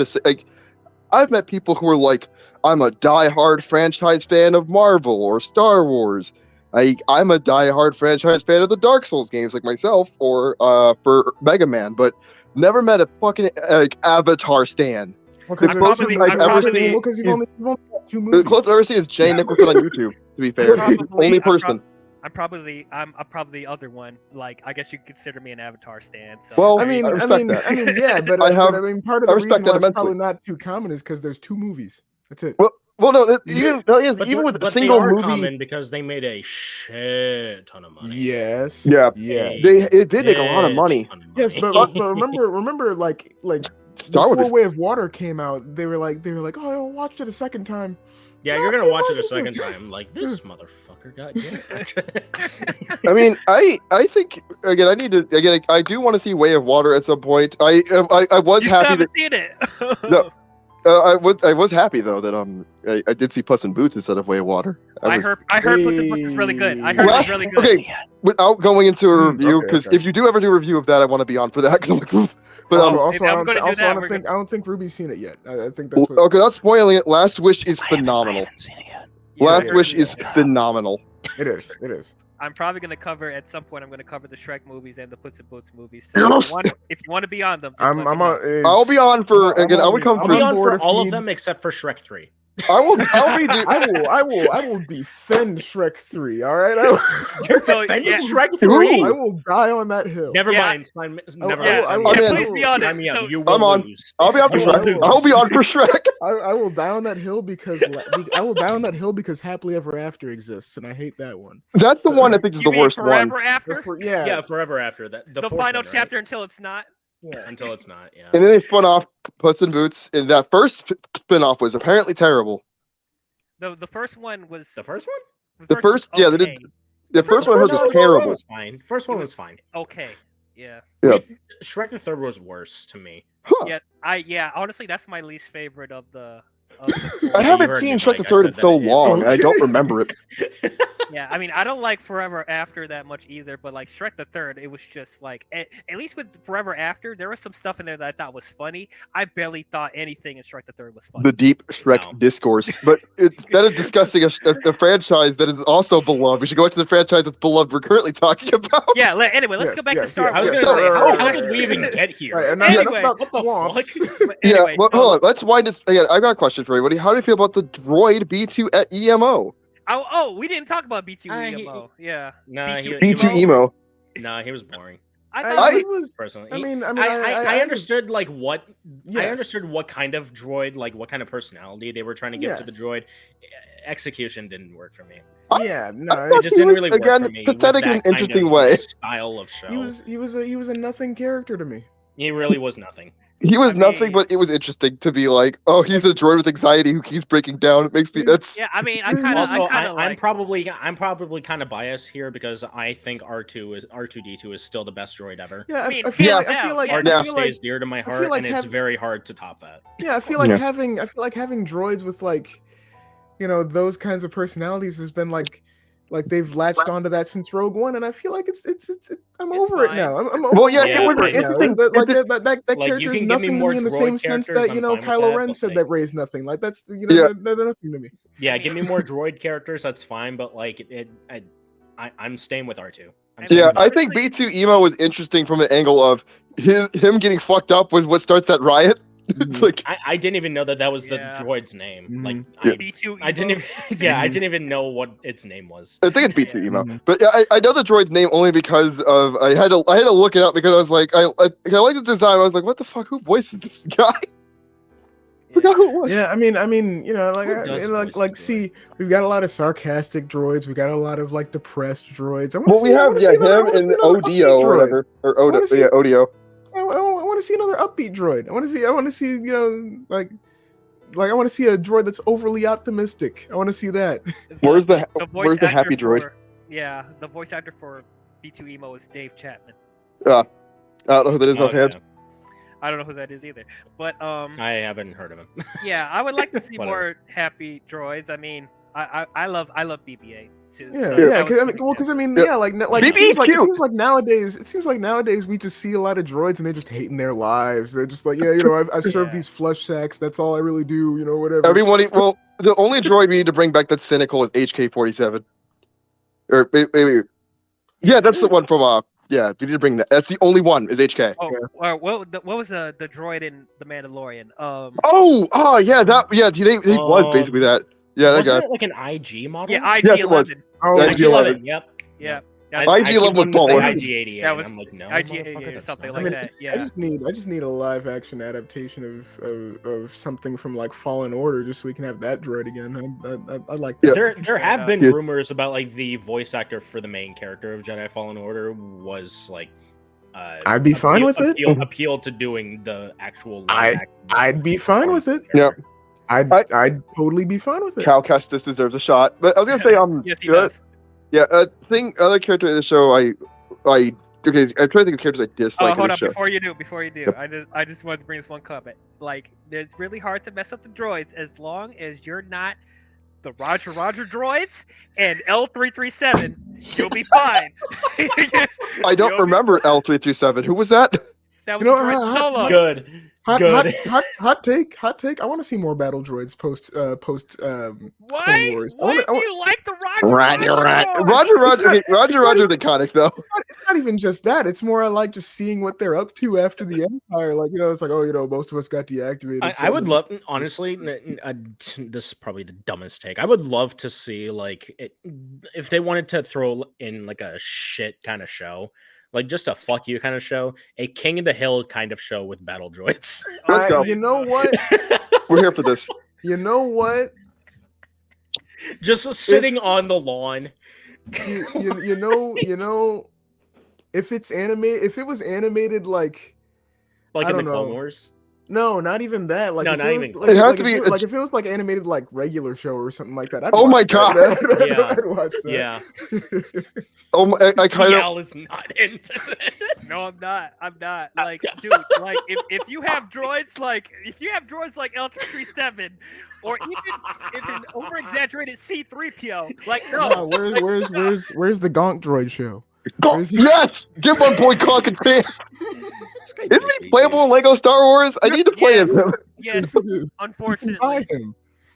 [SPEAKER 4] I've met people who are like, I'm a diehard franchise fan of Marvel or Star Wars. I'm a diehard franchise fan of the Dark Souls games, like myself, or for Mega Man, but never met a fucking Avatar stan.
[SPEAKER 3] Because
[SPEAKER 1] I'm probably- I'm probably-
[SPEAKER 3] you've only got two movies.
[SPEAKER 4] The closest I've ever seen is Jay Nicholson on YouTube. To be fair,
[SPEAKER 1] Probably-
[SPEAKER 4] He's the only person.
[SPEAKER 1] I'm probably the other one. Like, I guess you could consider me an Avatar stan. So
[SPEAKER 4] Well,
[SPEAKER 3] I mean,
[SPEAKER 4] respect that.
[SPEAKER 3] yeah, but
[SPEAKER 4] I
[SPEAKER 3] I
[SPEAKER 4] have-
[SPEAKER 3] mean, part of
[SPEAKER 4] I
[SPEAKER 3] the
[SPEAKER 4] respect
[SPEAKER 3] reason
[SPEAKER 4] that
[SPEAKER 3] why it's
[SPEAKER 4] immensely.
[SPEAKER 3] probably not too common is because there's two movies. That's it.
[SPEAKER 4] Well, no,
[SPEAKER 3] Yeah.
[SPEAKER 4] even with a
[SPEAKER 2] but
[SPEAKER 4] single
[SPEAKER 2] they are
[SPEAKER 4] movie,
[SPEAKER 2] common because they made a shit ton of money.
[SPEAKER 3] Yes.
[SPEAKER 4] Yeah.
[SPEAKER 3] Yeah.
[SPEAKER 4] it did make a lot of
[SPEAKER 2] Bitch
[SPEAKER 4] money.
[SPEAKER 2] ton of
[SPEAKER 3] Yes,
[SPEAKER 2] money.
[SPEAKER 3] but remember, like
[SPEAKER 4] Star Wars
[SPEAKER 3] before
[SPEAKER 4] is-
[SPEAKER 3] Way of Water came out, they were like, oh, I watched it a second time.
[SPEAKER 2] yeah, you're gonna watch it a second time. Like, this motherfucker got jacked.
[SPEAKER 4] I mean, I think again, I do want to see Way of Water at some point. I was
[SPEAKER 1] you still
[SPEAKER 4] happy
[SPEAKER 1] haven't
[SPEAKER 4] that
[SPEAKER 1] seen it.
[SPEAKER 4] No. I was happy though that I did see Puss in Boots instead of Way of Water.
[SPEAKER 1] I heard Puss in Boots is really good. I heard it's really good.
[SPEAKER 4] Okay, without going into a review,
[SPEAKER 3] okay,
[SPEAKER 4] because
[SPEAKER 3] okay.
[SPEAKER 4] if you do ever do a review of that, I want to be on for that. 'Cause I'm like, oof. But
[SPEAKER 3] Also,
[SPEAKER 1] I'm gonna do that.
[SPEAKER 3] I don't think Ruby's seen it yet. I think that's what.
[SPEAKER 4] okay, not spoiling it. Last Wish is phenomenal.
[SPEAKER 2] I haven't seen it yet.
[SPEAKER 4] Last
[SPEAKER 3] Yeah,
[SPEAKER 4] Wish
[SPEAKER 3] yeah.
[SPEAKER 4] is phenomenal.
[SPEAKER 3] It is. It is.
[SPEAKER 1] I'm probably gonna cover at some point. I'm gonna cover the Shrek movies and the Puss in Boots movies. So
[SPEAKER 4] Yes!
[SPEAKER 1] if you want to be on them, just
[SPEAKER 3] I'm
[SPEAKER 1] let me know.
[SPEAKER 3] on.
[SPEAKER 4] I'll be on for again. I would come
[SPEAKER 3] I'm
[SPEAKER 2] I'll be
[SPEAKER 3] on
[SPEAKER 2] on
[SPEAKER 3] board
[SPEAKER 2] for
[SPEAKER 3] if
[SPEAKER 2] all
[SPEAKER 3] you
[SPEAKER 2] of
[SPEAKER 3] need-
[SPEAKER 2] them except for Shrek 3.
[SPEAKER 4] I will. I'll be.
[SPEAKER 3] I will defend Shrek 3. All right.
[SPEAKER 2] You're
[SPEAKER 1] So,
[SPEAKER 2] defending
[SPEAKER 1] yeah.
[SPEAKER 2] Shrek
[SPEAKER 4] Ooh.
[SPEAKER 2] 3?
[SPEAKER 3] I will die on that hill.
[SPEAKER 2] Never
[SPEAKER 1] Yeah.
[SPEAKER 2] mind. Never
[SPEAKER 1] Yeah,
[SPEAKER 2] mind.
[SPEAKER 3] I
[SPEAKER 2] Sign
[SPEAKER 3] will-
[SPEAKER 2] me
[SPEAKER 4] I'm
[SPEAKER 2] up.
[SPEAKER 4] in.
[SPEAKER 1] please be honest.
[SPEAKER 2] Sign me up.
[SPEAKER 1] So-
[SPEAKER 2] You will
[SPEAKER 4] I'm on.
[SPEAKER 2] lose.
[SPEAKER 4] I'll be on for
[SPEAKER 2] You will
[SPEAKER 4] Shrek.
[SPEAKER 2] lose.
[SPEAKER 4] I'll be on for Shrek.
[SPEAKER 3] I will die on that hill because I will die on that hill because Happily Ever After exists, and I hate that one.
[SPEAKER 4] That's the one I think is
[SPEAKER 1] You
[SPEAKER 4] the
[SPEAKER 1] mean
[SPEAKER 4] worst one.
[SPEAKER 1] Forever After?
[SPEAKER 3] Yeah.
[SPEAKER 2] Yeah, forever after that.
[SPEAKER 1] The
[SPEAKER 2] fourth
[SPEAKER 1] final
[SPEAKER 2] one, right?
[SPEAKER 1] chapter until it's not.
[SPEAKER 3] Yeah.
[SPEAKER 2] Until it's not. Yeah.
[SPEAKER 4] And then they spun off Puss in Boots, and that first spin-off was apparently terrible.
[SPEAKER 1] The first one was
[SPEAKER 2] The first one?
[SPEAKER 4] The first, yeah, they did.
[SPEAKER 1] okay.
[SPEAKER 4] The first one I heard was
[SPEAKER 2] First one
[SPEAKER 4] terrible.
[SPEAKER 2] was fine. First one was fine.
[SPEAKER 1] Okay. Yeah.
[SPEAKER 4] Yeah.
[SPEAKER 2] Shrek the Third was worse to me.
[SPEAKER 4] Huh.
[SPEAKER 1] Yeah. Honestly, that's my least favorite of the of the
[SPEAKER 4] I
[SPEAKER 1] four.
[SPEAKER 4] haven't
[SPEAKER 2] heard
[SPEAKER 4] seen
[SPEAKER 2] me,
[SPEAKER 4] Shrek the
[SPEAKER 2] Mike. I
[SPEAKER 4] Third in
[SPEAKER 2] said
[SPEAKER 4] so
[SPEAKER 2] that, yeah.
[SPEAKER 4] long, and I don't
[SPEAKER 3] Okay.
[SPEAKER 4] remember it.
[SPEAKER 1] Yeah, I mean, I don't like Forever After that much either, but like Shrek the Third, it was just like at least with Forever After, there was some stuff in there that I thought was funny. I barely thought anything in Shrek the Third was funny.
[SPEAKER 4] The deep Shrek
[SPEAKER 2] No.
[SPEAKER 4] discourse. But instead of discussing a franchise that is also beloved, we should go into the franchise that's beloved we're currently talking about.
[SPEAKER 1] Yeah. Anyway, let's
[SPEAKER 3] Yes,
[SPEAKER 1] go back to
[SPEAKER 3] yes,
[SPEAKER 1] Star
[SPEAKER 3] yes,
[SPEAKER 2] I was
[SPEAKER 1] Wars.
[SPEAKER 2] gonna say, how the hell
[SPEAKER 3] right,
[SPEAKER 2] did we even
[SPEAKER 3] right.
[SPEAKER 2] get here?
[SPEAKER 3] Right, enough
[SPEAKER 1] Anyway,
[SPEAKER 3] about
[SPEAKER 2] what the
[SPEAKER 3] swamps.
[SPEAKER 1] But anyway,
[SPEAKER 4] Yeah, well, hold on. Let's wind this. Again, I've got a question for everybody. How do you feel about the droid B2 at EMO?
[SPEAKER 1] Oh, we didn't talk about B2
[SPEAKER 2] he-
[SPEAKER 1] EMO. Yeah.
[SPEAKER 2] Nah,
[SPEAKER 1] B2
[SPEAKER 4] B2 emo.
[SPEAKER 2] Nah, he was boring.
[SPEAKER 1] I thought
[SPEAKER 3] It was.
[SPEAKER 2] Personally,
[SPEAKER 3] I mean,
[SPEAKER 2] I understood like what I
[SPEAKER 3] Yes.
[SPEAKER 2] understood what kind of droid, like what kind of personality they were trying to give to the
[SPEAKER 3] Yes.
[SPEAKER 2] droid. Execution didn't work for me.
[SPEAKER 3] Yeah, no.
[SPEAKER 4] I
[SPEAKER 2] It
[SPEAKER 4] thought
[SPEAKER 2] just
[SPEAKER 4] he
[SPEAKER 2] didn't
[SPEAKER 4] was,
[SPEAKER 2] really work
[SPEAKER 4] again,
[SPEAKER 2] for me. with
[SPEAKER 4] pathetic in
[SPEAKER 2] that
[SPEAKER 4] an
[SPEAKER 2] kind
[SPEAKER 4] interesting
[SPEAKER 2] of
[SPEAKER 4] way.
[SPEAKER 2] Style of show.
[SPEAKER 3] He was a nothing character to me.
[SPEAKER 2] He really was nothing.
[SPEAKER 4] He was
[SPEAKER 1] I
[SPEAKER 4] nothing,
[SPEAKER 1] mean-
[SPEAKER 4] but it was interesting to be like, oh, he's a droid with anxiety who keeps breaking down. It makes me. That's
[SPEAKER 1] Yeah, I mean, I
[SPEAKER 2] Also,
[SPEAKER 1] kind of like.
[SPEAKER 2] I'm probably kind of biased here because I think R2D2 is still the best droid ever.
[SPEAKER 3] Yeah, I
[SPEAKER 1] mean,
[SPEAKER 3] feel like
[SPEAKER 1] yeah,
[SPEAKER 3] I feel like
[SPEAKER 1] yeah.
[SPEAKER 2] R2
[SPEAKER 3] I feel
[SPEAKER 2] stays
[SPEAKER 3] like
[SPEAKER 2] dear to my
[SPEAKER 3] feel
[SPEAKER 2] heart,
[SPEAKER 3] like
[SPEAKER 2] and it's
[SPEAKER 3] have-
[SPEAKER 2] very hard to top that.
[SPEAKER 3] yeah, I feel like
[SPEAKER 4] Yeah.
[SPEAKER 3] having droids with like, those kinds of personalities has been like they've latched onto that since Rogue One, and I feel like I'm over it
[SPEAKER 1] fine.
[SPEAKER 3] now. I'm
[SPEAKER 4] Well, yeah,
[SPEAKER 2] it
[SPEAKER 3] over
[SPEAKER 2] was
[SPEAKER 3] it now.
[SPEAKER 4] interesting.
[SPEAKER 3] That
[SPEAKER 4] It's a-
[SPEAKER 3] that
[SPEAKER 2] Like,
[SPEAKER 3] character
[SPEAKER 2] you
[SPEAKER 3] is
[SPEAKER 2] can give me
[SPEAKER 3] nothing to
[SPEAKER 2] more
[SPEAKER 3] me in the
[SPEAKER 2] droid
[SPEAKER 3] same sense
[SPEAKER 2] characters,
[SPEAKER 3] that
[SPEAKER 2] I'm fine with
[SPEAKER 3] Kylo
[SPEAKER 2] that,
[SPEAKER 3] Ren
[SPEAKER 2] but,
[SPEAKER 3] said
[SPEAKER 2] like-
[SPEAKER 3] that Rey's nothing. Like that's
[SPEAKER 4] Yeah.
[SPEAKER 3] they're nothing to me.
[SPEAKER 2] Yeah, give me more droid characters. That's fine, but like I'm staying with R2. I'm
[SPEAKER 1] Yeah,
[SPEAKER 2] staying
[SPEAKER 4] Yeah,
[SPEAKER 2] with
[SPEAKER 4] I
[SPEAKER 2] R2.
[SPEAKER 4] think B2 emo was interesting from the angle of him getting fucked up was what starts that riot. It's like,
[SPEAKER 2] I didn't even know that was the
[SPEAKER 1] Yeah.
[SPEAKER 2] droid's name. Like
[SPEAKER 3] Mhm.
[SPEAKER 4] Yeah.
[SPEAKER 1] B2
[SPEAKER 2] I didn't
[SPEAKER 1] Evo.
[SPEAKER 2] even yeah, I didn't even know what its name was.
[SPEAKER 4] I think it's B2
[SPEAKER 1] Yeah.
[SPEAKER 4] emo,
[SPEAKER 3] Mhm.
[SPEAKER 4] but I know the droid's name only because of I had to look it up because I was like I like the design. I was like, what the fuck? Who voices this guy? I forgot who it was.
[SPEAKER 3] Yeah, I mean, like,
[SPEAKER 2] Who does voice the droid?
[SPEAKER 3] see, we've got a lot of sarcastic droids. We got a lot of like depressed droids.
[SPEAKER 4] Well, we have him and Odio or whatever, or Odo.
[SPEAKER 3] wanna see-
[SPEAKER 4] Yeah, Odio.
[SPEAKER 3] I want to see another upbeat droid. I want to see, like I want to see a droid that's overly optimistic. I want to see that.
[SPEAKER 4] Where's the
[SPEAKER 1] voice
[SPEAKER 4] where's the
[SPEAKER 1] actor
[SPEAKER 4] happy droid?
[SPEAKER 1] for- Yeah, the voice actor for B2 Emo is Dave Chapman.
[SPEAKER 4] I don't know who that is
[SPEAKER 2] Oh,
[SPEAKER 4] offhand.
[SPEAKER 2] yeah.
[SPEAKER 1] I don't know who that is either. But
[SPEAKER 2] I haven't heard of him.
[SPEAKER 1] yeah, I would like to see
[SPEAKER 2] Whatever.
[SPEAKER 1] more happy droids. I mean, I love BB-8 too.
[SPEAKER 3] Yeah,
[SPEAKER 1] so
[SPEAKER 3] yeah.
[SPEAKER 1] that was
[SPEAKER 3] Because I mean,
[SPEAKER 4] Yeah.
[SPEAKER 3] yeah, like
[SPEAKER 4] BB
[SPEAKER 3] it seems like
[SPEAKER 4] cute.
[SPEAKER 3] it seems like nowadays we just see a lot of droids and they're just hating their lives. They're just like, yeah, I've served
[SPEAKER 1] Yeah.
[SPEAKER 3] these flush sacks. That's all I really do. Whatever.
[SPEAKER 4] Everyone, well, the only droid we need to bring back that's cynical is HK-47. Or maybe, yeah, that's the one from yeah, we need to bring that. That's the only one is HK.
[SPEAKER 1] Oh, what was the droid in The Mandalorian?
[SPEAKER 4] Oh, yeah, he was basically that. Yeah, that
[SPEAKER 2] Wasn't
[SPEAKER 4] guy.
[SPEAKER 2] it like an IG model?
[SPEAKER 1] Yeah,
[SPEAKER 4] Yes, it was.
[SPEAKER 1] IG-11.
[SPEAKER 3] Oh,
[SPEAKER 4] Yeah,
[SPEAKER 2] IG-11. Yep.
[SPEAKER 1] Yeah,
[SPEAKER 4] IG-11
[SPEAKER 2] keep
[SPEAKER 4] was
[SPEAKER 2] wanting to say
[SPEAKER 4] baller.
[SPEAKER 2] IG-88.
[SPEAKER 1] That
[SPEAKER 2] and
[SPEAKER 1] was
[SPEAKER 2] I'm like, no,
[SPEAKER 1] IG-88
[SPEAKER 2] motherfucker,
[SPEAKER 1] or
[SPEAKER 2] that's
[SPEAKER 1] something
[SPEAKER 2] not
[SPEAKER 1] like
[SPEAKER 2] it.
[SPEAKER 1] that.
[SPEAKER 3] I just need a live action adaptation of something from like Fallen Order, just so we can have that droid again. I like that.
[SPEAKER 2] There have been
[SPEAKER 4] Yeah.
[SPEAKER 2] rumors about like the voice actor for the main character of Jedi Fallen Order was like
[SPEAKER 3] I'd be fine with it.
[SPEAKER 2] appeal to doing the actual
[SPEAKER 3] I'd be fine with it.
[SPEAKER 4] Yeah.
[SPEAKER 3] I'd totally be fine with it.
[SPEAKER 4] Cal Kestis deserves a shot. But I was gonna say,
[SPEAKER 1] Yes, he does.
[SPEAKER 4] yeah, other character in the show, okay, I'm trying to think of characters I dislike in
[SPEAKER 1] Hold
[SPEAKER 4] the
[SPEAKER 1] on,
[SPEAKER 4] show.
[SPEAKER 1] before you do,
[SPEAKER 4] Yep.
[SPEAKER 1] I just wanted to bring this one comment. Like, it's really hard to mess up the droids as long as you're not the Roger droids and L337. You'll be fine.
[SPEAKER 4] I don't remember L337. Who was that?
[SPEAKER 1] That was
[SPEAKER 3] You know,
[SPEAKER 1] the droid solo.
[SPEAKER 2] Good. Good.
[SPEAKER 3] Hot take. I want to see more battle droids post
[SPEAKER 1] Why?
[SPEAKER 3] Clone Wars.
[SPEAKER 1] Why
[SPEAKER 3] I
[SPEAKER 1] do you like the Roger?
[SPEAKER 4] Roger,
[SPEAKER 1] droids?
[SPEAKER 4] Roger's iconic though.
[SPEAKER 3] It's not even just that. It's more I like just seeing what they're up to after the Empire. Like, it's like, most of us got deactivated.
[SPEAKER 2] I would love, honestly, this is probably the dumbest take. I would love to see, like, if they wanted to throw in, like, a shit kind of show, like, just a fuck you kind of show, a King of the Hill kind of show with battle droids.
[SPEAKER 4] Let's go.
[SPEAKER 3] You know what?
[SPEAKER 4] We're here for this.
[SPEAKER 3] You know what?
[SPEAKER 2] Just sitting on the lawn.
[SPEAKER 3] You know, if it was animated like
[SPEAKER 2] Like
[SPEAKER 3] I
[SPEAKER 2] in the
[SPEAKER 3] don't
[SPEAKER 2] Clone
[SPEAKER 3] know.
[SPEAKER 2] Wars.
[SPEAKER 3] No, not even that. Like,
[SPEAKER 2] No,
[SPEAKER 3] if
[SPEAKER 2] not
[SPEAKER 3] it was,
[SPEAKER 2] even-
[SPEAKER 3] like,
[SPEAKER 4] It has
[SPEAKER 3] like,
[SPEAKER 4] to
[SPEAKER 3] if
[SPEAKER 4] be
[SPEAKER 3] it,
[SPEAKER 4] a-
[SPEAKER 3] like if it was like animated, like regular show or something like that. I'd
[SPEAKER 4] Oh
[SPEAKER 3] watch
[SPEAKER 4] my
[SPEAKER 3] that.
[SPEAKER 4] God.
[SPEAKER 2] Yeah.
[SPEAKER 3] I'd watch that.
[SPEAKER 2] Yeah.
[SPEAKER 4] Oh my, I kind of.
[SPEAKER 2] TL is not into it.
[SPEAKER 1] No, I'm not. I'm not. Like, dude, like if you have droids like L337 or even if an over exaggerated C3PO, like no,
[SPEAKER 3] No, where's the Gonk Droid show?
[SPEAKER 4] Yes, give my boy Conk a chance. Isn't he playable in Lego Star Wars? I need to play
[SPEAKER 1] Yes.
[SPEAKER 4] him.
[SPEAKER 1] yes,
[SPEAKER 3] You can buy
[SPEAKER 1] unfortunately.
[SPEAKER 3] him.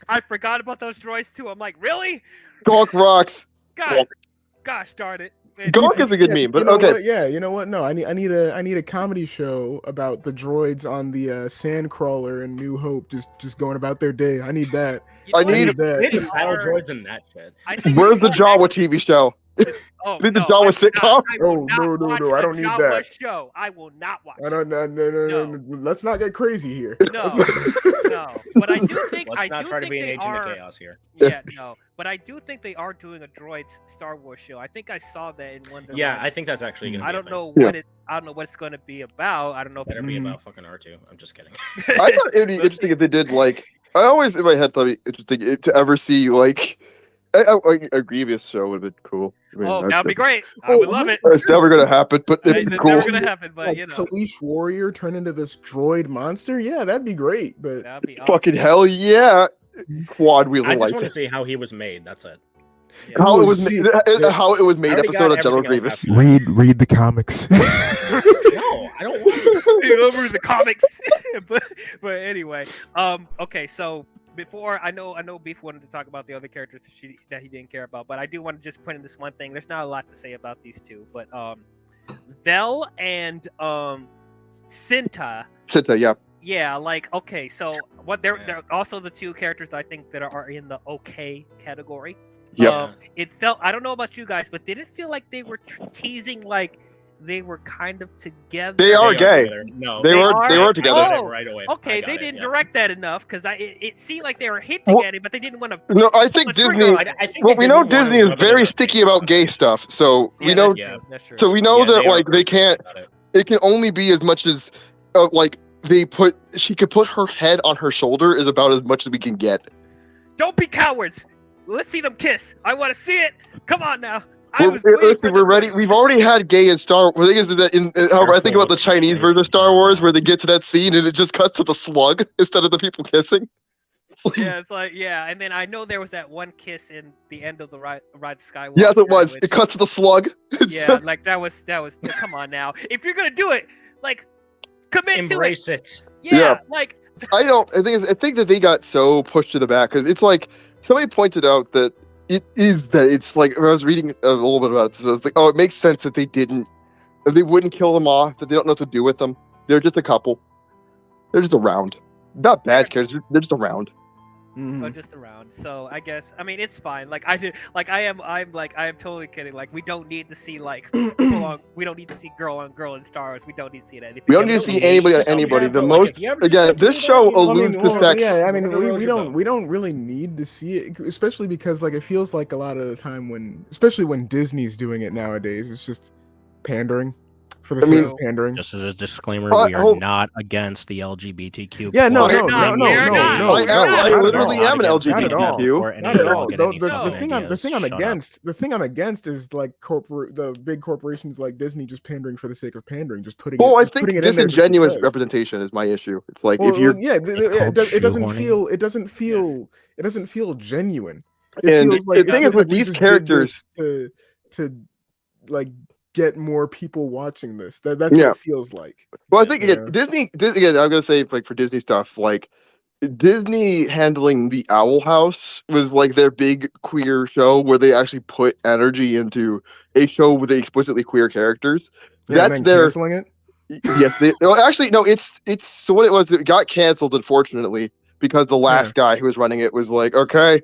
[SPEAKER 1] I forgot about those droids too. I'm like, really?
[SPEAKER 4] Gonk rocks.
[SPEAKER 1] God, gosh darn it. Man,
[SPEAKER 4] Gonk is a good
[SPEAKER 3] Yeah,
[SPEAKER 4] meme, but
[SPEAKER 3] you know
[SPEAKER 4] okay.
[SPEAKER 3] what? Yeah, you know what? No, I need a comedy show about the droids on the Sandcrawler and New Hope just going about their day. I need that.
[SPEAKER 1] you know
[SPEAKER 4] I
[SPEAKER 1] what?
[SPEAKER 4] need-
[SPEAKER 3] that.
[SPEAKER 2] They need battle droids and that shit.
[SPEAKER 1] I think
[SPEAKER 4] Where's the
[SPEAKER 1] they-
[SPEAKER 4] Jawa TV show?
[SPEAKER 1] Oh,
[SPEAKER 4] Need the
[SPEAKER 1] no,
[SPEAKER 4] Jawa
[SPEAKER 1] I will
[SPEAKER 4] sitcom?
[SPEAKER 1] not- I will
[SPEAKER 3] Oh,
[SPEAKER 1] not
[SPEAKER 3] no,
[SPEAKER 1] watch
[SPEAKER 3] I
[SPEAKER 1] a
[SPEAKER 3] don't need
[SPEAKER 1] Jawa
[SPEAKER 3] that.
[SPEAKER 1] show. I will not watch.
[SPEAKER 3] I don't. No. Let's not get crazy here.
[SPEAKER 1] No, no. But I do think
[SPEAKER 2] Let's not
[SPEAKER 1] do
[SPEAKER 2] try to
[SPEAKER 1] think
[SPEAKER 2] be an
[SPEAKER 1] they
[SPEAKER 2] agent
[SPEAKER 1] are,
[SPEAKER 2] of chaos here.
[SPEAKER 1] Yeah, no. But I do think they are doing a droids Star Wars show. I think I saw that in one.
[SPEAKER 2] Yeah, I think that's actually gonna be
[SPEAKER 1] I
[SPEAKER 2] a
[SPEAKER 1] don't
[SPEAKER 2] thing.
[SPEAKER 1] know
[SPEAKER 4] Yeah.
[SPEAKER 1] what it. I don't know what it's going to be about. I don't know if
[SPEAKER 2] Better
[SPEAKER 1] it's
[SPEAKER 2] be
[SPEAKER 3] Mhm.
[SPEAKER 2] about fucking R2. I'm just kidding.
[SPEAKER 4] I thought it would be interesting if they did like. I always in my head thought it'd be interesting to ever see like a Grievous show would have been cool. I mean,
[SPEAKER 1] Oh,
[SPEAKER 4] that's-
[SPEAKER 1] that'd be great. I would
[SPEAKER 3] Oh,
[SPEAKER 1] love it.
[SPEAKER 4] It's never gonna happen, but it'd be
[SPEAKER 1] It's
[SPEAKER 4] cool.
[SPEAKER 1] never gonna happen, but
[SPEAKER 3] Like
[SPEAKER 1] you know,
[SPEAKER 3] Kalish Warrior turn into this droid monster. Yeah, that'd be great. But
[SPEAKER 1] that'd be awesome.
[SPEAKER 4] Fucking hell yeah! Quad wheeling
[SPEAKER 2] I just want to
[SPEAKER 4] lights.
[SPEAKER 2] see how he was made. That's it.
[SPEAKER 1] Yeah.
[SPEAKER 4] How it
[SPEAKER 3] Ooh,
[SPEAKER 4] was
[SPEAKER 3] see,
[SPEAKER 4] made,
[SPEAKER 3] yeah.
[SPEAKER 4] how it was
[SPEAKER 2] I
[SPEAKER 4] made
[SPEAKER 2] already
[SPEAKER 4] episode
[SPEAKER 2] got
[SPEAKER 4] of General
[SPEAKER 2] everything else
[SPEAKER 4] Grievous.
[SPEAKER 2] after
[SPEAKER 3] read the comics.
[SPEAKER 2] No, I don't want to.
[SPEAKER 1] Hey, over the comics. but anyway, okay, so before I know Beef wanted to talk about the other characters that he didn't care about, but I do want to just put in this one thing. There's not a lot to say about these two, but Vel and Cinta,
[SPEAKER 4] Yeah.
[SPEAKER 1] yeah, like okay, so what they're also the two characters I think that are in the okay category.
[SPEAKER 4] Yep.
[SPEAKER 1] It felt, I don't know about you guys, but did it feel like they were teasing like they were kind of together?
[SPEAKER 4] They are gay.
[SPEAKER 2] together. No,
[SPEAKER 4] They
[SPEAKER 1] They
[SPEAKER 4] were
[SPEAKER 1] are?
[SPEAKER 4] together.
[SPEAKER 2] I got
[SPEAKER 1] Oh,
[SPEAKER 2] it right away.
[SPEAKER 1] Okay,
[SPEAKER 2] I got
[SPEAKER 1] they
[SPEAKER 2] it,
[SPEAKER 1] didn't
[SPEAKER 2] yeah.
[SPEAKER 1] direct that enough because it seemed like they were hinting
[SPEAKER 4] Well-
[SPEAKER 1] at it, but they didn't want to.
[SPEAKER 4] No, I think
[SPEAKER 1] Let's bring
[SPEAKER 4] Disney.
[SPEAKER 1] it on.
[SPEAKER 2] I think
[SPEAKER 4] Well,
[SPEAKER 2] they
[SPEAKER 4] we know
[SPEAKER 2] didn't want
[SPEAKER 4] Disney
[SPEAKER 2] to
[SPEAKER 4] is
[SPEAKER 2] rub it
[SPEAKER 4] very
[SPEAKER 2] in
[SPEAKER 4] sticky
[SPEAKER 2] their
[SPEAKER 4] about
[SPEAKER 2] face.
[SPEAKER 4] gay stuff, so we
[SPEAKER 1] Yeah,
[SPEAKER 4] know.
[SPEAKER 2] Yeah.
[SPEAKER 1] That's true.
[SPEAKER 4] So we know
[SPEAKER 2] Yeah,
[SPEAKER 4] that
[SPEAKER 2] they are
[SPEAKER 4] like they
[SPEAKER 2] very
[SPEAKER 4] can't.
[SPEAKER 2] about it.
[SPEAKER 4] It can only be as much as like she could put her head on her shoulder is about as much as we can get.
[SPEAKER 1] Don't be cowards. Let's see them kiss. I want to see it. Come on now. I was
[SPEAKER 4] Listen, we're ready. We've already had gay in Star. The thing is that however, I think about the Chinese version of Star Wars where they get to that scene and it just cuts to the slug instead of the people kissing.
[SPEAKER 1] Yeah, it's like and then I know there was that one kiss in the end of the Ride Skywalker.
[SPEAKER 4] Yes, it was.
[SPEAKER 1] which-
[SPEAKER 4] It cuts to the slug. It's
[SPEAKER 1] Yeah,
[SPEAKER 4] just-
[SPEAKER 1] like that was. Come on now. If you're gonna do it, like commit
[SPEAKER 2] Embrace it.
[SPEAKER 1] to it. Yeah,
[SPEAKER 4] Yeah.
[SPEAKER 1] like
[SPEAKER 4] I don't. I think that they got so pushed to the back because it's like somebody pointed out that it's like I was reading a little bit about it. So it's like, oh, it makes sense that they wouldn't kill them off. That they don't know what to do with them. They're just a couple. They're just around. Not bad characters. They're just around.
[SPEAKER 1] but just around. So I guess it's fine. Like I'm totally kidding. Like we don't need to see like we don't need to see girl on girl in Star Wars. We don't need to see that.
[SPEAKER 4] We don't need to see anybody on
[SPEAKER 2] Just
[SPEAKER 4] anybody.
[SPEAKER 2] yeah,
[SPEAKER 4] The
[SPEAKER 2] but,
[SPEAKER 4] most
[SPEAKER 2] if you ever
[SPEAKER 4] again,
[SPEAKER 2] decide to
[SPEAKER 4] this
[SPEAKER 2] do
[SPEAKER 4] show
[SPEAKER 2] that, you know,
[SPEAKER 4] alludes to sex.
[SPEAKER 3] Yeah, I mean,
[SPEAKER 2] Whatever rows
[SPEAKER 3] we
[SPEAKER 2] your
[SPEAKER 3] don't really need to see it, especially because like it feels like a lot of the time especially when Disney's doing it nowadays, it's just pandering for the sake of pandering.
[SPEAKER 2] Just as a disclaimer,
[SPEAKER 4] Oh,
[SPEAKER 2] we are not against the LGBTQ.
[SPEAKER 3] Yeah, no,
[SPEAKER 1] We're not. We're not.
[SPEAKER 4] I literally am an
[SPEAKER 3] Not at all.
[SPEAKER 4] LGBTQ.
[SPEAKER 3] Not at all.
[SPEAKER 1] The
[SPEAKER 3] The thing I'm against is like the big corporations like Disney just pandering for the sake of pandering, just putting.
[SPEAKER 4] Well,
[SPEAKER 3] it,
[SPEAKER 4] I
[SPEAKER 3] just
[SPEAKER 4] think
[SPEAKER 3] putting it in there just
[SPEAKER 4] disingenuous
[SPEAKER 3] because.
[SPEAKER 4] representation is my issue. It's like
[SPEAKER 3] Well,
[SPEAKER 4] if you're
[SPEAKER 3] yeah, it doesn't
[SPEAKER 2] shoehorning.
[SPEAKER 3] feel genuine. It
[SPEAKER 4] And
[SPEAKER 3] feels like
[SPEAKER 4] the thing
[SPEAKER 3] it
[SPEAKER 4] is
[SPEAKER 3] feels
[SPEAKER 4] with
[SPEAKER 3] like we
[SPEAKER 4] these
[SPEAKER 3] just did
[SPEAKER 4] characters-
[SPEAKER 3] this to like get more people watching this. That's
[SPEAKER 4] Yeah.
[SPEAKER 3] what it feels like.
[SPEAKER 4] well, I think again,
[SPEAKER 3] Yeah.
[SPEAKER 4] Disney again. I'm gonna say like for Disney stuff, like Disney handling the Owl House was like their big queer show where they actually put energy into a show with explicitly queer characters.
[SPEAKER 3] Yeah, and
[SPEAKER 4] That's
[SPEAKER 3] then
[SPEAKER 4] their
[SPEAKER 3] canceling it.
[SPEAKER 4] yes. Actually, no. It's so what it was. It got canceled, unfortunately, because the last guy who was running it was like, okay,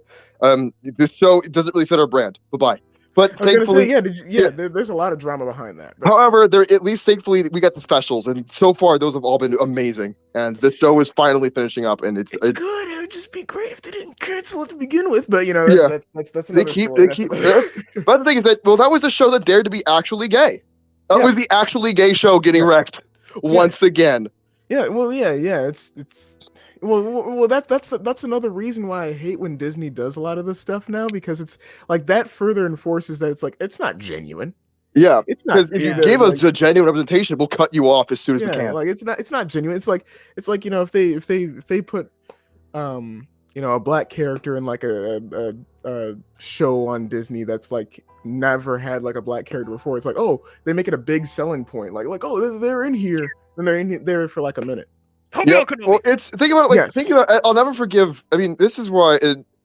[SPEAKER 4] this show doesn't really fit our brand. Bye bye. But
[SPEAKER 3] I was gonna
[SPEAKER 4] thankfully,
[SPEAKER 3] say, there's a lot of drama behind that. But
[SPEAKER 4] however, there at least thankfully we got the specials, and so far those have all been amazing. And the show is finally finishing up, and it's
[SPEAKER 3] good. It would just be great if they didn't cancel it to begin with. But you know,
[SPEAKER 4] Yeah.
[SPEAKER 3] that's
[SPEAKER 4] They
[SPEAKER 3] another
[SPEAKER 4] keep-
[SPEAKER 3] story.
[SPEAKER 4] they keep- But the thing is that that was the show that dared to be actually gay. That was
[SPEAKER 3] Yes.
[SPEAKER 4] the actually gay show getting
[SPEAKER 3] Yes.
[SPEAKER 4] wrecked once again.
[SPEAKER 3] Yeah, well, yeah. It's well. That's another reason why I hate when Disney does a lot of this stuff now, because it's like that further enforces that it's not genuine.
[SPEAKER 4] Yeah,
[SPEAKER 3] It's not
[SPEAKER 4] because if you
[SPEAKER 1] yeah.
[SPEAKER 4] gave us a genuine representation, we'll cut you off as soon as we
[SPEAKER 3] yeah,
[SPEAKER 4] can.
[SPEAKER 3] like it's not genuine. It's like if they put a black character in like a show on Disney that's like never had like a black character before. It's like, oh, they make it a big selling point. Like oh, they're in here, and they're in there for like a minute.
[SPEAKER 4] Yep. Well, it's think about it. Like
[SPEAKER 3] Yes.
[SPEAKER 4] think about it, I'll never forgive. I mean, this is why.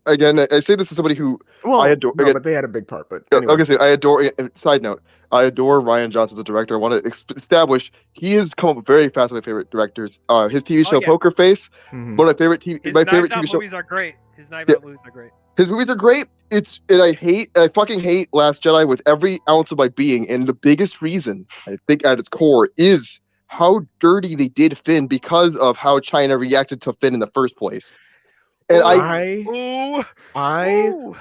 [SPEAKER 4] Again, I say this as somebody who I adore.
[SPEAKER 3] No,
[SPEAKER 4] again,
[SPEAKER 3] but they had a big part. But
[SPEAKER 4] I was gonna say I adore. Side note, I adore Rian Johnson as a director. I want to establish he has come up very fast with my favorite directors. His TV show Poker Face,
[SPEAKER 3] Mhm.
[SPEAKER 4] one of my favorite TV.
[SPEAKER 1] His
[SPEAKER 4] My favorite
[SPEAKER 1] Knives Out
[SPEAKER 4] TV show.
[SPEAKER 1] movies are great. His Knives Out movies are great.
[SPEAKER 4] His movies are great. I fucking hate Last Jedi with every ounce of my being, and the biggest reason I think at its core is how dirty they did Finn because of how China reacted to Finn in the first place. And I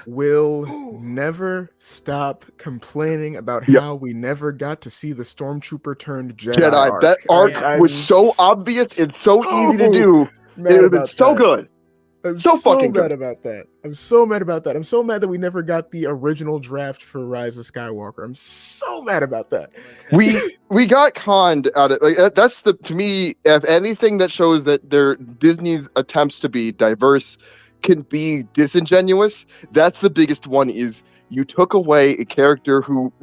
[SPEAKER 4] will never stop complaining about how we never got to see the Stormtrooper turned Jedi arc. That arc was so obvious and so easy to do. It would have been so good.
[SPEAKER 3] I'm
[SPEAKER 4] so fucking
[SPEAKER 3] mad
[SPEAKER 4] good.
[SPEAKER 3] about that. I'm so mad about that. I'm so mad that we never got the original draft for Rise of Skywalker. I'm so mad about that.
[SPEAKER 4] We got conned out of like that's to me, if anything that shows that Disney's attempts to be diverse can be disingenuous, that's the biggest one. Is you took away a character who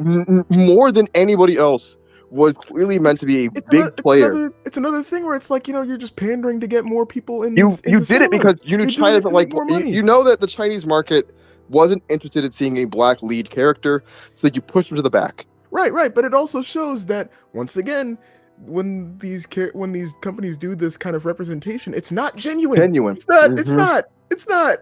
[SPEAKER 4] more than anybody else was clearly meant to be a big player.
[SPEAKER 3] It's another thing where it's like, you're just pandering to get more people in.
[SPEAKER 4] You
[SPEAKER 3] in
[SPEAKER 4] did it because you knew China doesn't like. You know that the Chinese market wasn't interested in seeing a black lead character, so you pushed them to the back.
[SPEAKER 3] Right. But it also shows that once again, when these companies do this kind of representation, it's not genuine. It's not.
[SPEAKER 4] Mm-hmm.
[SPEAKER 3] It's not.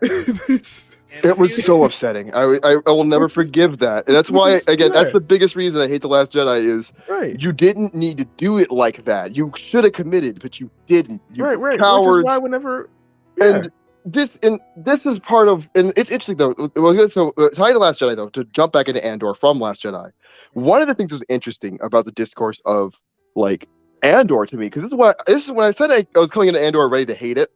[SPEAKER 4] It was so upsetting. I will never forgive that. And that's why, again, that's the biggest reason I hate The Last Jedi is you didn't need to do it like that. You should have committed, but you didn't. You
[SPEAKER 3] right.
[SPEAKER 4] Cowards.
[SPEAKER 3] Which is why whenever... Yeah.
[SPEAKER 4] And this is part of... And it's interesting, though. So, tied to Last Jedi, though, to jump back into Andor from Last Jedi, one of the things that was interesting about the discourse of, like, Andor to me, because this is when I said I was coming into Andor ready to hate it,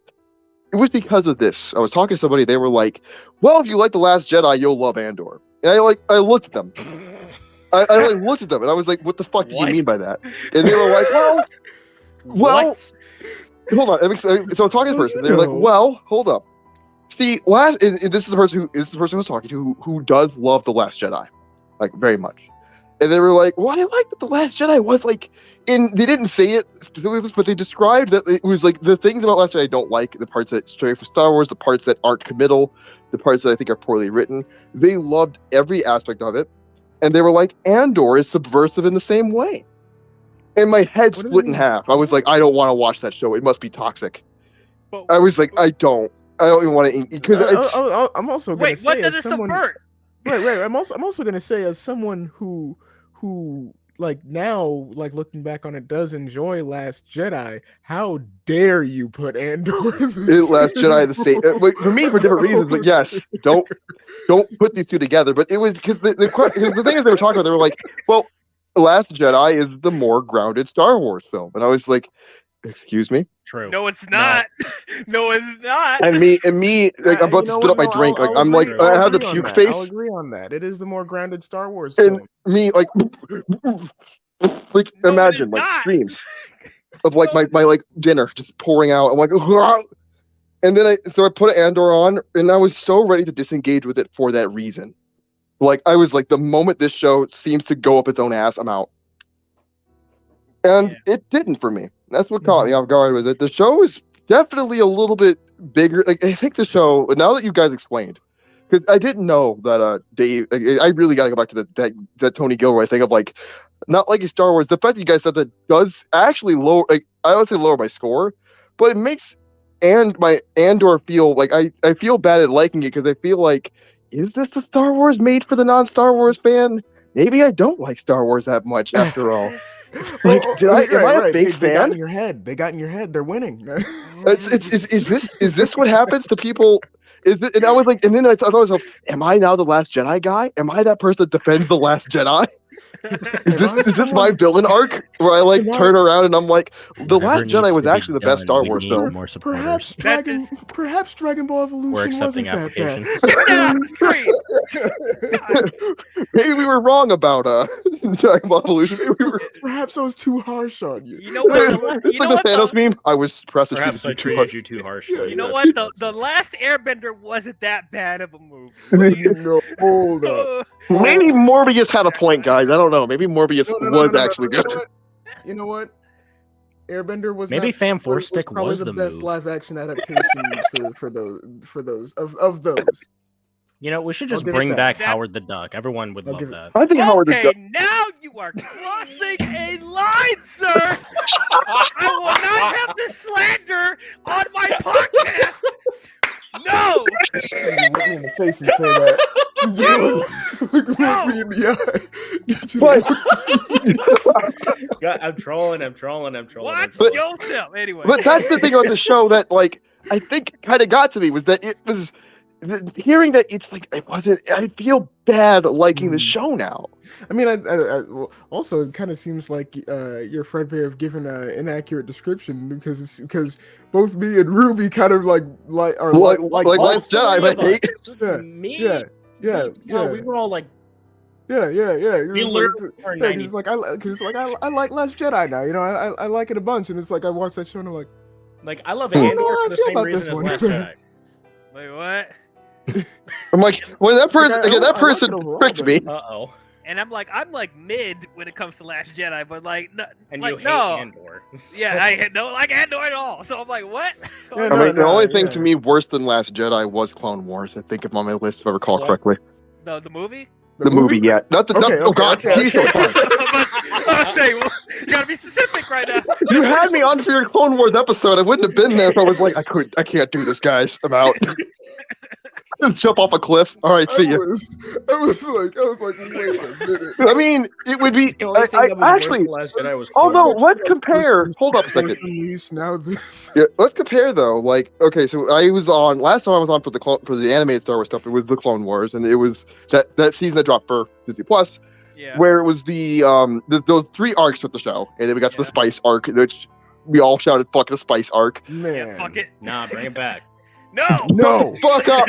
[SPEAKER 4] it was because of this. I was talking to somebody, they were like, well, if you like The Last Jedi, you'll love Andor. And I looked at them. I looked at them and I was like, what the fuck do you mean by that? And they were like, well, hold on. So I'm talking to this person. They're like, well, hold up. See, this is the person who was talking to who does love The Last Jedi, like very much. And they were like, well, I like that The Last Jedi was like, they didn't say it specifically, but they described that it was like the things about Last Jedi I don't like, the parts that stray from Star Wars, the parts that aren't committal, the parts that I think are poorly written. They loved every aspect of it. And they were like, Andor is subversive in the same way. And my head split in half. I was like, I don't want to watch that show. It must be toxic. I was like, I don't even want to, because
[SPEAKER 3] I'm also going to say,
[SPEAKER 1] what does it subvert?
[SPEAKER 3] Right. I'm also going to say, as someone who like now, like looking back on it, does enjoy Last Jedi, how dare you put Andor in the
[SPEAKER 4] Last Jedi the same for me for different reasons, but yes, don't put these two together. But it was because the thing is, they were talking about, they were like, well, Last Jedi is the more grounded Star Wars film, and I was like, excuse me?
[SPEAKER 2] True.
[SPEAKER 1] No, it's not. No, it's not.
[SPEAKER 4] And me, like, I'm about to spit up my drink. Like, I'm like, I have the puke face.
[SPEAKER 3] I'll agree on that. It is the more grounded Star Wars
[SPEAKER 4] film.
[SPEAKER 3] And
[SPEAKER 4] me, like imagine, like, streams of, like, my like, dinner just pouring out. I'm like, Wah! And then I put Andor on, and I was so ready to disengage with it for that reason. Like, I was like, the moment this show seems to go up its own ass, I'm out. And it didn't for me. That's what caught me off guard, was that the show is definitely a little bit bigger. Like, I think the show, now that you guys explained, because I didn't know that Dave, I really got to go back to that Tony Gilroy thing of, like, not liking Star Wars. The fact that you guys said that does actually lower, like, I would say lower my score, but it makes my Andor feel like I feel bad at liking it, because I feel like, is this a Star Wars made for the non-Star Wars fan? Maybe I don't like Star Wars that much after all. Like, am I a fake fan? They got in your head. They're winning. Is this what happens to people? And I was like, and then I thought to myself, am I now the Last Jedi guy? Am I that person that defends the Last Jedi? Is this my villain arc where I like turn around and I'm like, The
[SPEAKER 2] Whatever
[SPEAKER 4] Last Jedi
[SPEAKER 2] needs
[SPEAKER 4] was
[SPEAKER 2] to be
[SPEAKER 4] actually the best
[SPEAKER 2] done,
[SPEAKER 4] Star
[SPEAKER 2] we
[SPEAKER 4] Wars
[SPEAKER 2] need
[SPEAKER 4] film.
[SPEAKER 2] more supporters.
[SPEAKER 3] Perhaps Dragon Ball Evolution
[SPEAKER 2] We're accepting
[SPEAKER 3] wasn't that
[SPEAKER 2] applications.
[SPEAKER 1] Yeah, it's great.
[SPEAKER 3] bad.
[SPEAKER 4] Maybe we were wrong about Dragon Ball Evolution. Maybe we were...
[SPEAKER 3] Perhaps I was too harsh on you.
[SPEAKER 1] You know what?
[SPEAKER 4] It's
[SPEAKER 1] You
[SPEAKER 4] like
[SPEAKER 1] know
[SPEAKER 4] the
[SPEAKER 1] what?
[SPEAKER 4] Thanos meme. I was prostituted.
[SPEAKER 2] Perhaps I treated you too harshly.
[SPEAKER 1] You know what? The Last Airbender wasn't that bad of a movie.
[SPEAKER 3] No, hold up.
[SPEAKER 4] Maybe Morbius had a point, guys. I don't know. Maybe Morbius was actually good.
[SPEAKER 3] You know what? Airbender was
[SPEAKER 2] Maybe
[SPEAKER 3] not,
[SPEAKER 2] Fan Four
[SPEAKER 3] was
[SPEAKER 2] Stick
[SPEAKER 3] probably
[SPEAKER 2] was
[SPEAKER 3] the
[SPEAKER 2] the
[SPEAKER 3] best
[SPEAKER 2] move.
[SPEAKER 3] live action adaptation for those of those.
[SPEAKER 2] You know, we should
[SPEAKER 3] I'll
[SPEAKER 2] just
[SPEAKER 3] give it
[SPEAKER 2] bring
[SPEAKER 3] that.
[SPEAKER 2] back
[SPEAKER 1] That-
[SPEAKER 2] Howard the Duck. Everyone would
[SPEAKER 3] I'll
[SPEAKER 2] love
[SPEAKER 3] give it-
[SPEAKER 2] that.
[SPEAKER 4] I think Howard the
[SPEAKER 1] Okay,
[SPEAKER 4] Duck.
[SPEAKER 1] now you are crossing a line, sir. I will not have this slander on my podcast. No.
[SPEAKER 3] You look me in the face and say that. You look me in the eye.
[SPEAKER 4] But,
[SPEAKER 2] I'm trolling.
[SPEAKER 1] Watch
[SPEAKER 4] But-
[SPEAKER 1] yourself. Anyway.
[SPEAKER 4] but that's the thing about the show that, like, I think kind of got to me was that it was hearing that it's like it wasn't. I feel bad liking the show now.
[SPEAKER 3] I mean, well, also it kind of seems like you're Fredbear have given an inaccurate description because both me and Ruby kind of like
[SPEAKER 4] Like Last Jedi, but hate.
[SPEAKER 3] Yeah.
[SPEAKER 2] We were all like,
[SPEAKER 3] Yeah.
[SPEAKER 2] we literally were 90.
[SPEAKER 3] Because I like Last Jedi now. You know, I like it a bunch, and it's like I watch that show and I'm like,
[SPEAKER 2] Like, I love
[SPEAKER 3] I don't
[SPEAKER 2] Andor
[SPEAKER 3] know how
[SPEAKER 2] for
[SPEAKER 3] I
[SPEAKER 2] the
[SPEAKER 3] feel
[SPEAKER 2] same
[SPEAKER 3] about
[SPEAKER 2] reason
[SPEAKER 3] this
[SPEAKER 2] as
[SPEAKER 3] one.
[SPEAKER 2] Last Jedi.
[SPEAKER 1] Wait, what?
[SPEAKER 4] I'm like, when that person
[SPEAKER 3] I
[SPEAKER 4] again, that
[SPEAKER 3] like it
[SPEAKER 4] person
[SPEAKER 3] overall,
[SPEAKER 4] tricked
[SPEAKER 3] but-
[SPEAKER 4] me.
[SPEAKER 2] Uh-oh.
[SPEAKER 1] And I'm like mid when it comes to Last Jedi, but like, no,
[SPEAKER 2] And
[SPEAKER 1] like
[SPEAKER 2] you hate
[SPEAKER 1] no.
[SPEAKER 2] Andor.
[SPEAKER 1] Yeah, I don't like Andor at all. So I'm like, what?
[SPEAKER 3] Yeah,
[SPEAKER 4] I
[SPEAKER 3] no,
[SPEAKER 4] mean, the only thing
[SPEAKER 3] yeah.
[SPEAKER 4] to me worse than Last Jedi was Clone Wars. I think if I'm on my list, if I recall
[SPEAKER 2] Clone-
[SPEAKER 4] correctly.
[SPEAKER 1] The movie?
[SPEAKER 4] The movie, yeah. Not the.
[SPEAKER 3] Okay,
[SPEAKER 4] oh God,
[SPEAKER 3] okay.
[SPEAKER 4] Jesus Christ.
[SPEAKER 1] I say, well, you gotta be specific right now.
[SPEAKER 4] You had me on for your Clone Wars episode. I wouldn't have been there if I was like, I can't do this, guys. I'm out. Just jump off a cliff. All right, see you.
[SPEAKER 3] I was like, wait a minute.
[SPEAKER 4] I mean, it would be.
[SPEAKER 2] The only thing
[SPEAKER 4] I
[SPEAKER 2] that was worse
[SPEAKER 4] actually.
[SPEAKER 2] than Last Jedi was
[SPEAKER 4] Although,
[SPEAKER 2] Clone Wars.
[SPEAKER 4] let's compare. Hold up a second.
[SPEAKER 3] Unleashed, now this.
[SPEAKER 4] Yeah, let's compare though. Like, okay, so I was on last time I was on for the animated Star Wars stuff. It was the Clone Wars, and it was that season that dropped for Disney Plus,
[SPEAKER 1] Yeah.
[SPEAKER 4] where it was those 3 arcs of the show, and then we got to the
[SPEAKER 1] Yeah.
[SPEAKER 4] Spice arc, which we all shouted "fuck the Spice arc."
[SPEAKER 3] Man.
[SPEAKER 1] Yeah, fuck it.
[SPEAKER 2] Nah, bring it back.
[SPEAKER 1] No.
[SPEAKER 3] No.
[SPEAKER 4] Fuck up.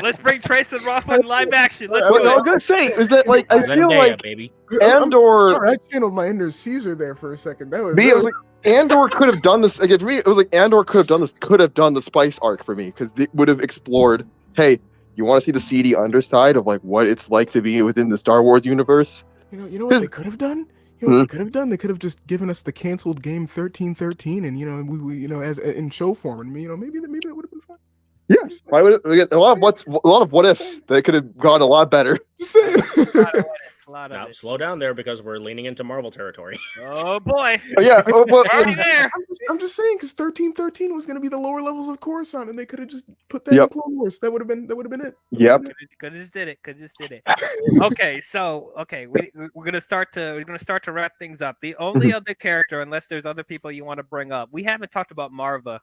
[SPEAKER 1] Let's bring Trace and Rafa in live action. Let's
[SPEAKER 4] But
[SPEAKER 1] do
[SPEAKER 4] no, I
[SPEAKER 1] it.
[SPEAKER 4] was gonna say is that like I feel
[SPEAKER 2] Zendaya,
[SPEAKER 4] like
[SPEAKER 2] baby.
[SPEAKER 4] Andor.
[SPEAKER 3] Sorry, I channeled my inner Caesar there for a second. That was.
[SPEAKER 4] Me, it was like Andor could have done this. Again, for me, it was like Andor could have done the Spice arc for me because it would have explored. Hey, you want to see the seedy underside of like what it's like to be within the Star Wars universe?
[SPEAKER 3] You know what they could have done? You know what they could have done? They could have just given us the canceled game 1313, and we as in show form, and maybe that would have been fun.
[SPEAKER 4] Yeah, why would it, a lot of what ifs that could have gone a lot better.
[SPEAKER 3] Just saying.
[SPEAKER 1] A lot of
[SPEAKER 2] Now,
[SPEAKER 1] it.
[SPEAKER 2] slow down there because we're leaning into Marvel territory.
[SPEAKER 1] Oh boy.
[SPEAKER 4] Oh, yeah, well,
[SPEAKER 1] Already there.
[SPEAKER 3] I'm just saying because 1313 was going to be the lower levels of Coruscant, and they could have just put that
[SPEAKER 4] Yep.
[SPEAKER 3] in Clone Wars. That would have been it.
[SPEAKER 4] yep.
[SPEAKER 1] Could have just did it. Okay, so we're gonna start to wrap things up. The only other character, unless there's other people you want to bring up, we haven't talked about Marva.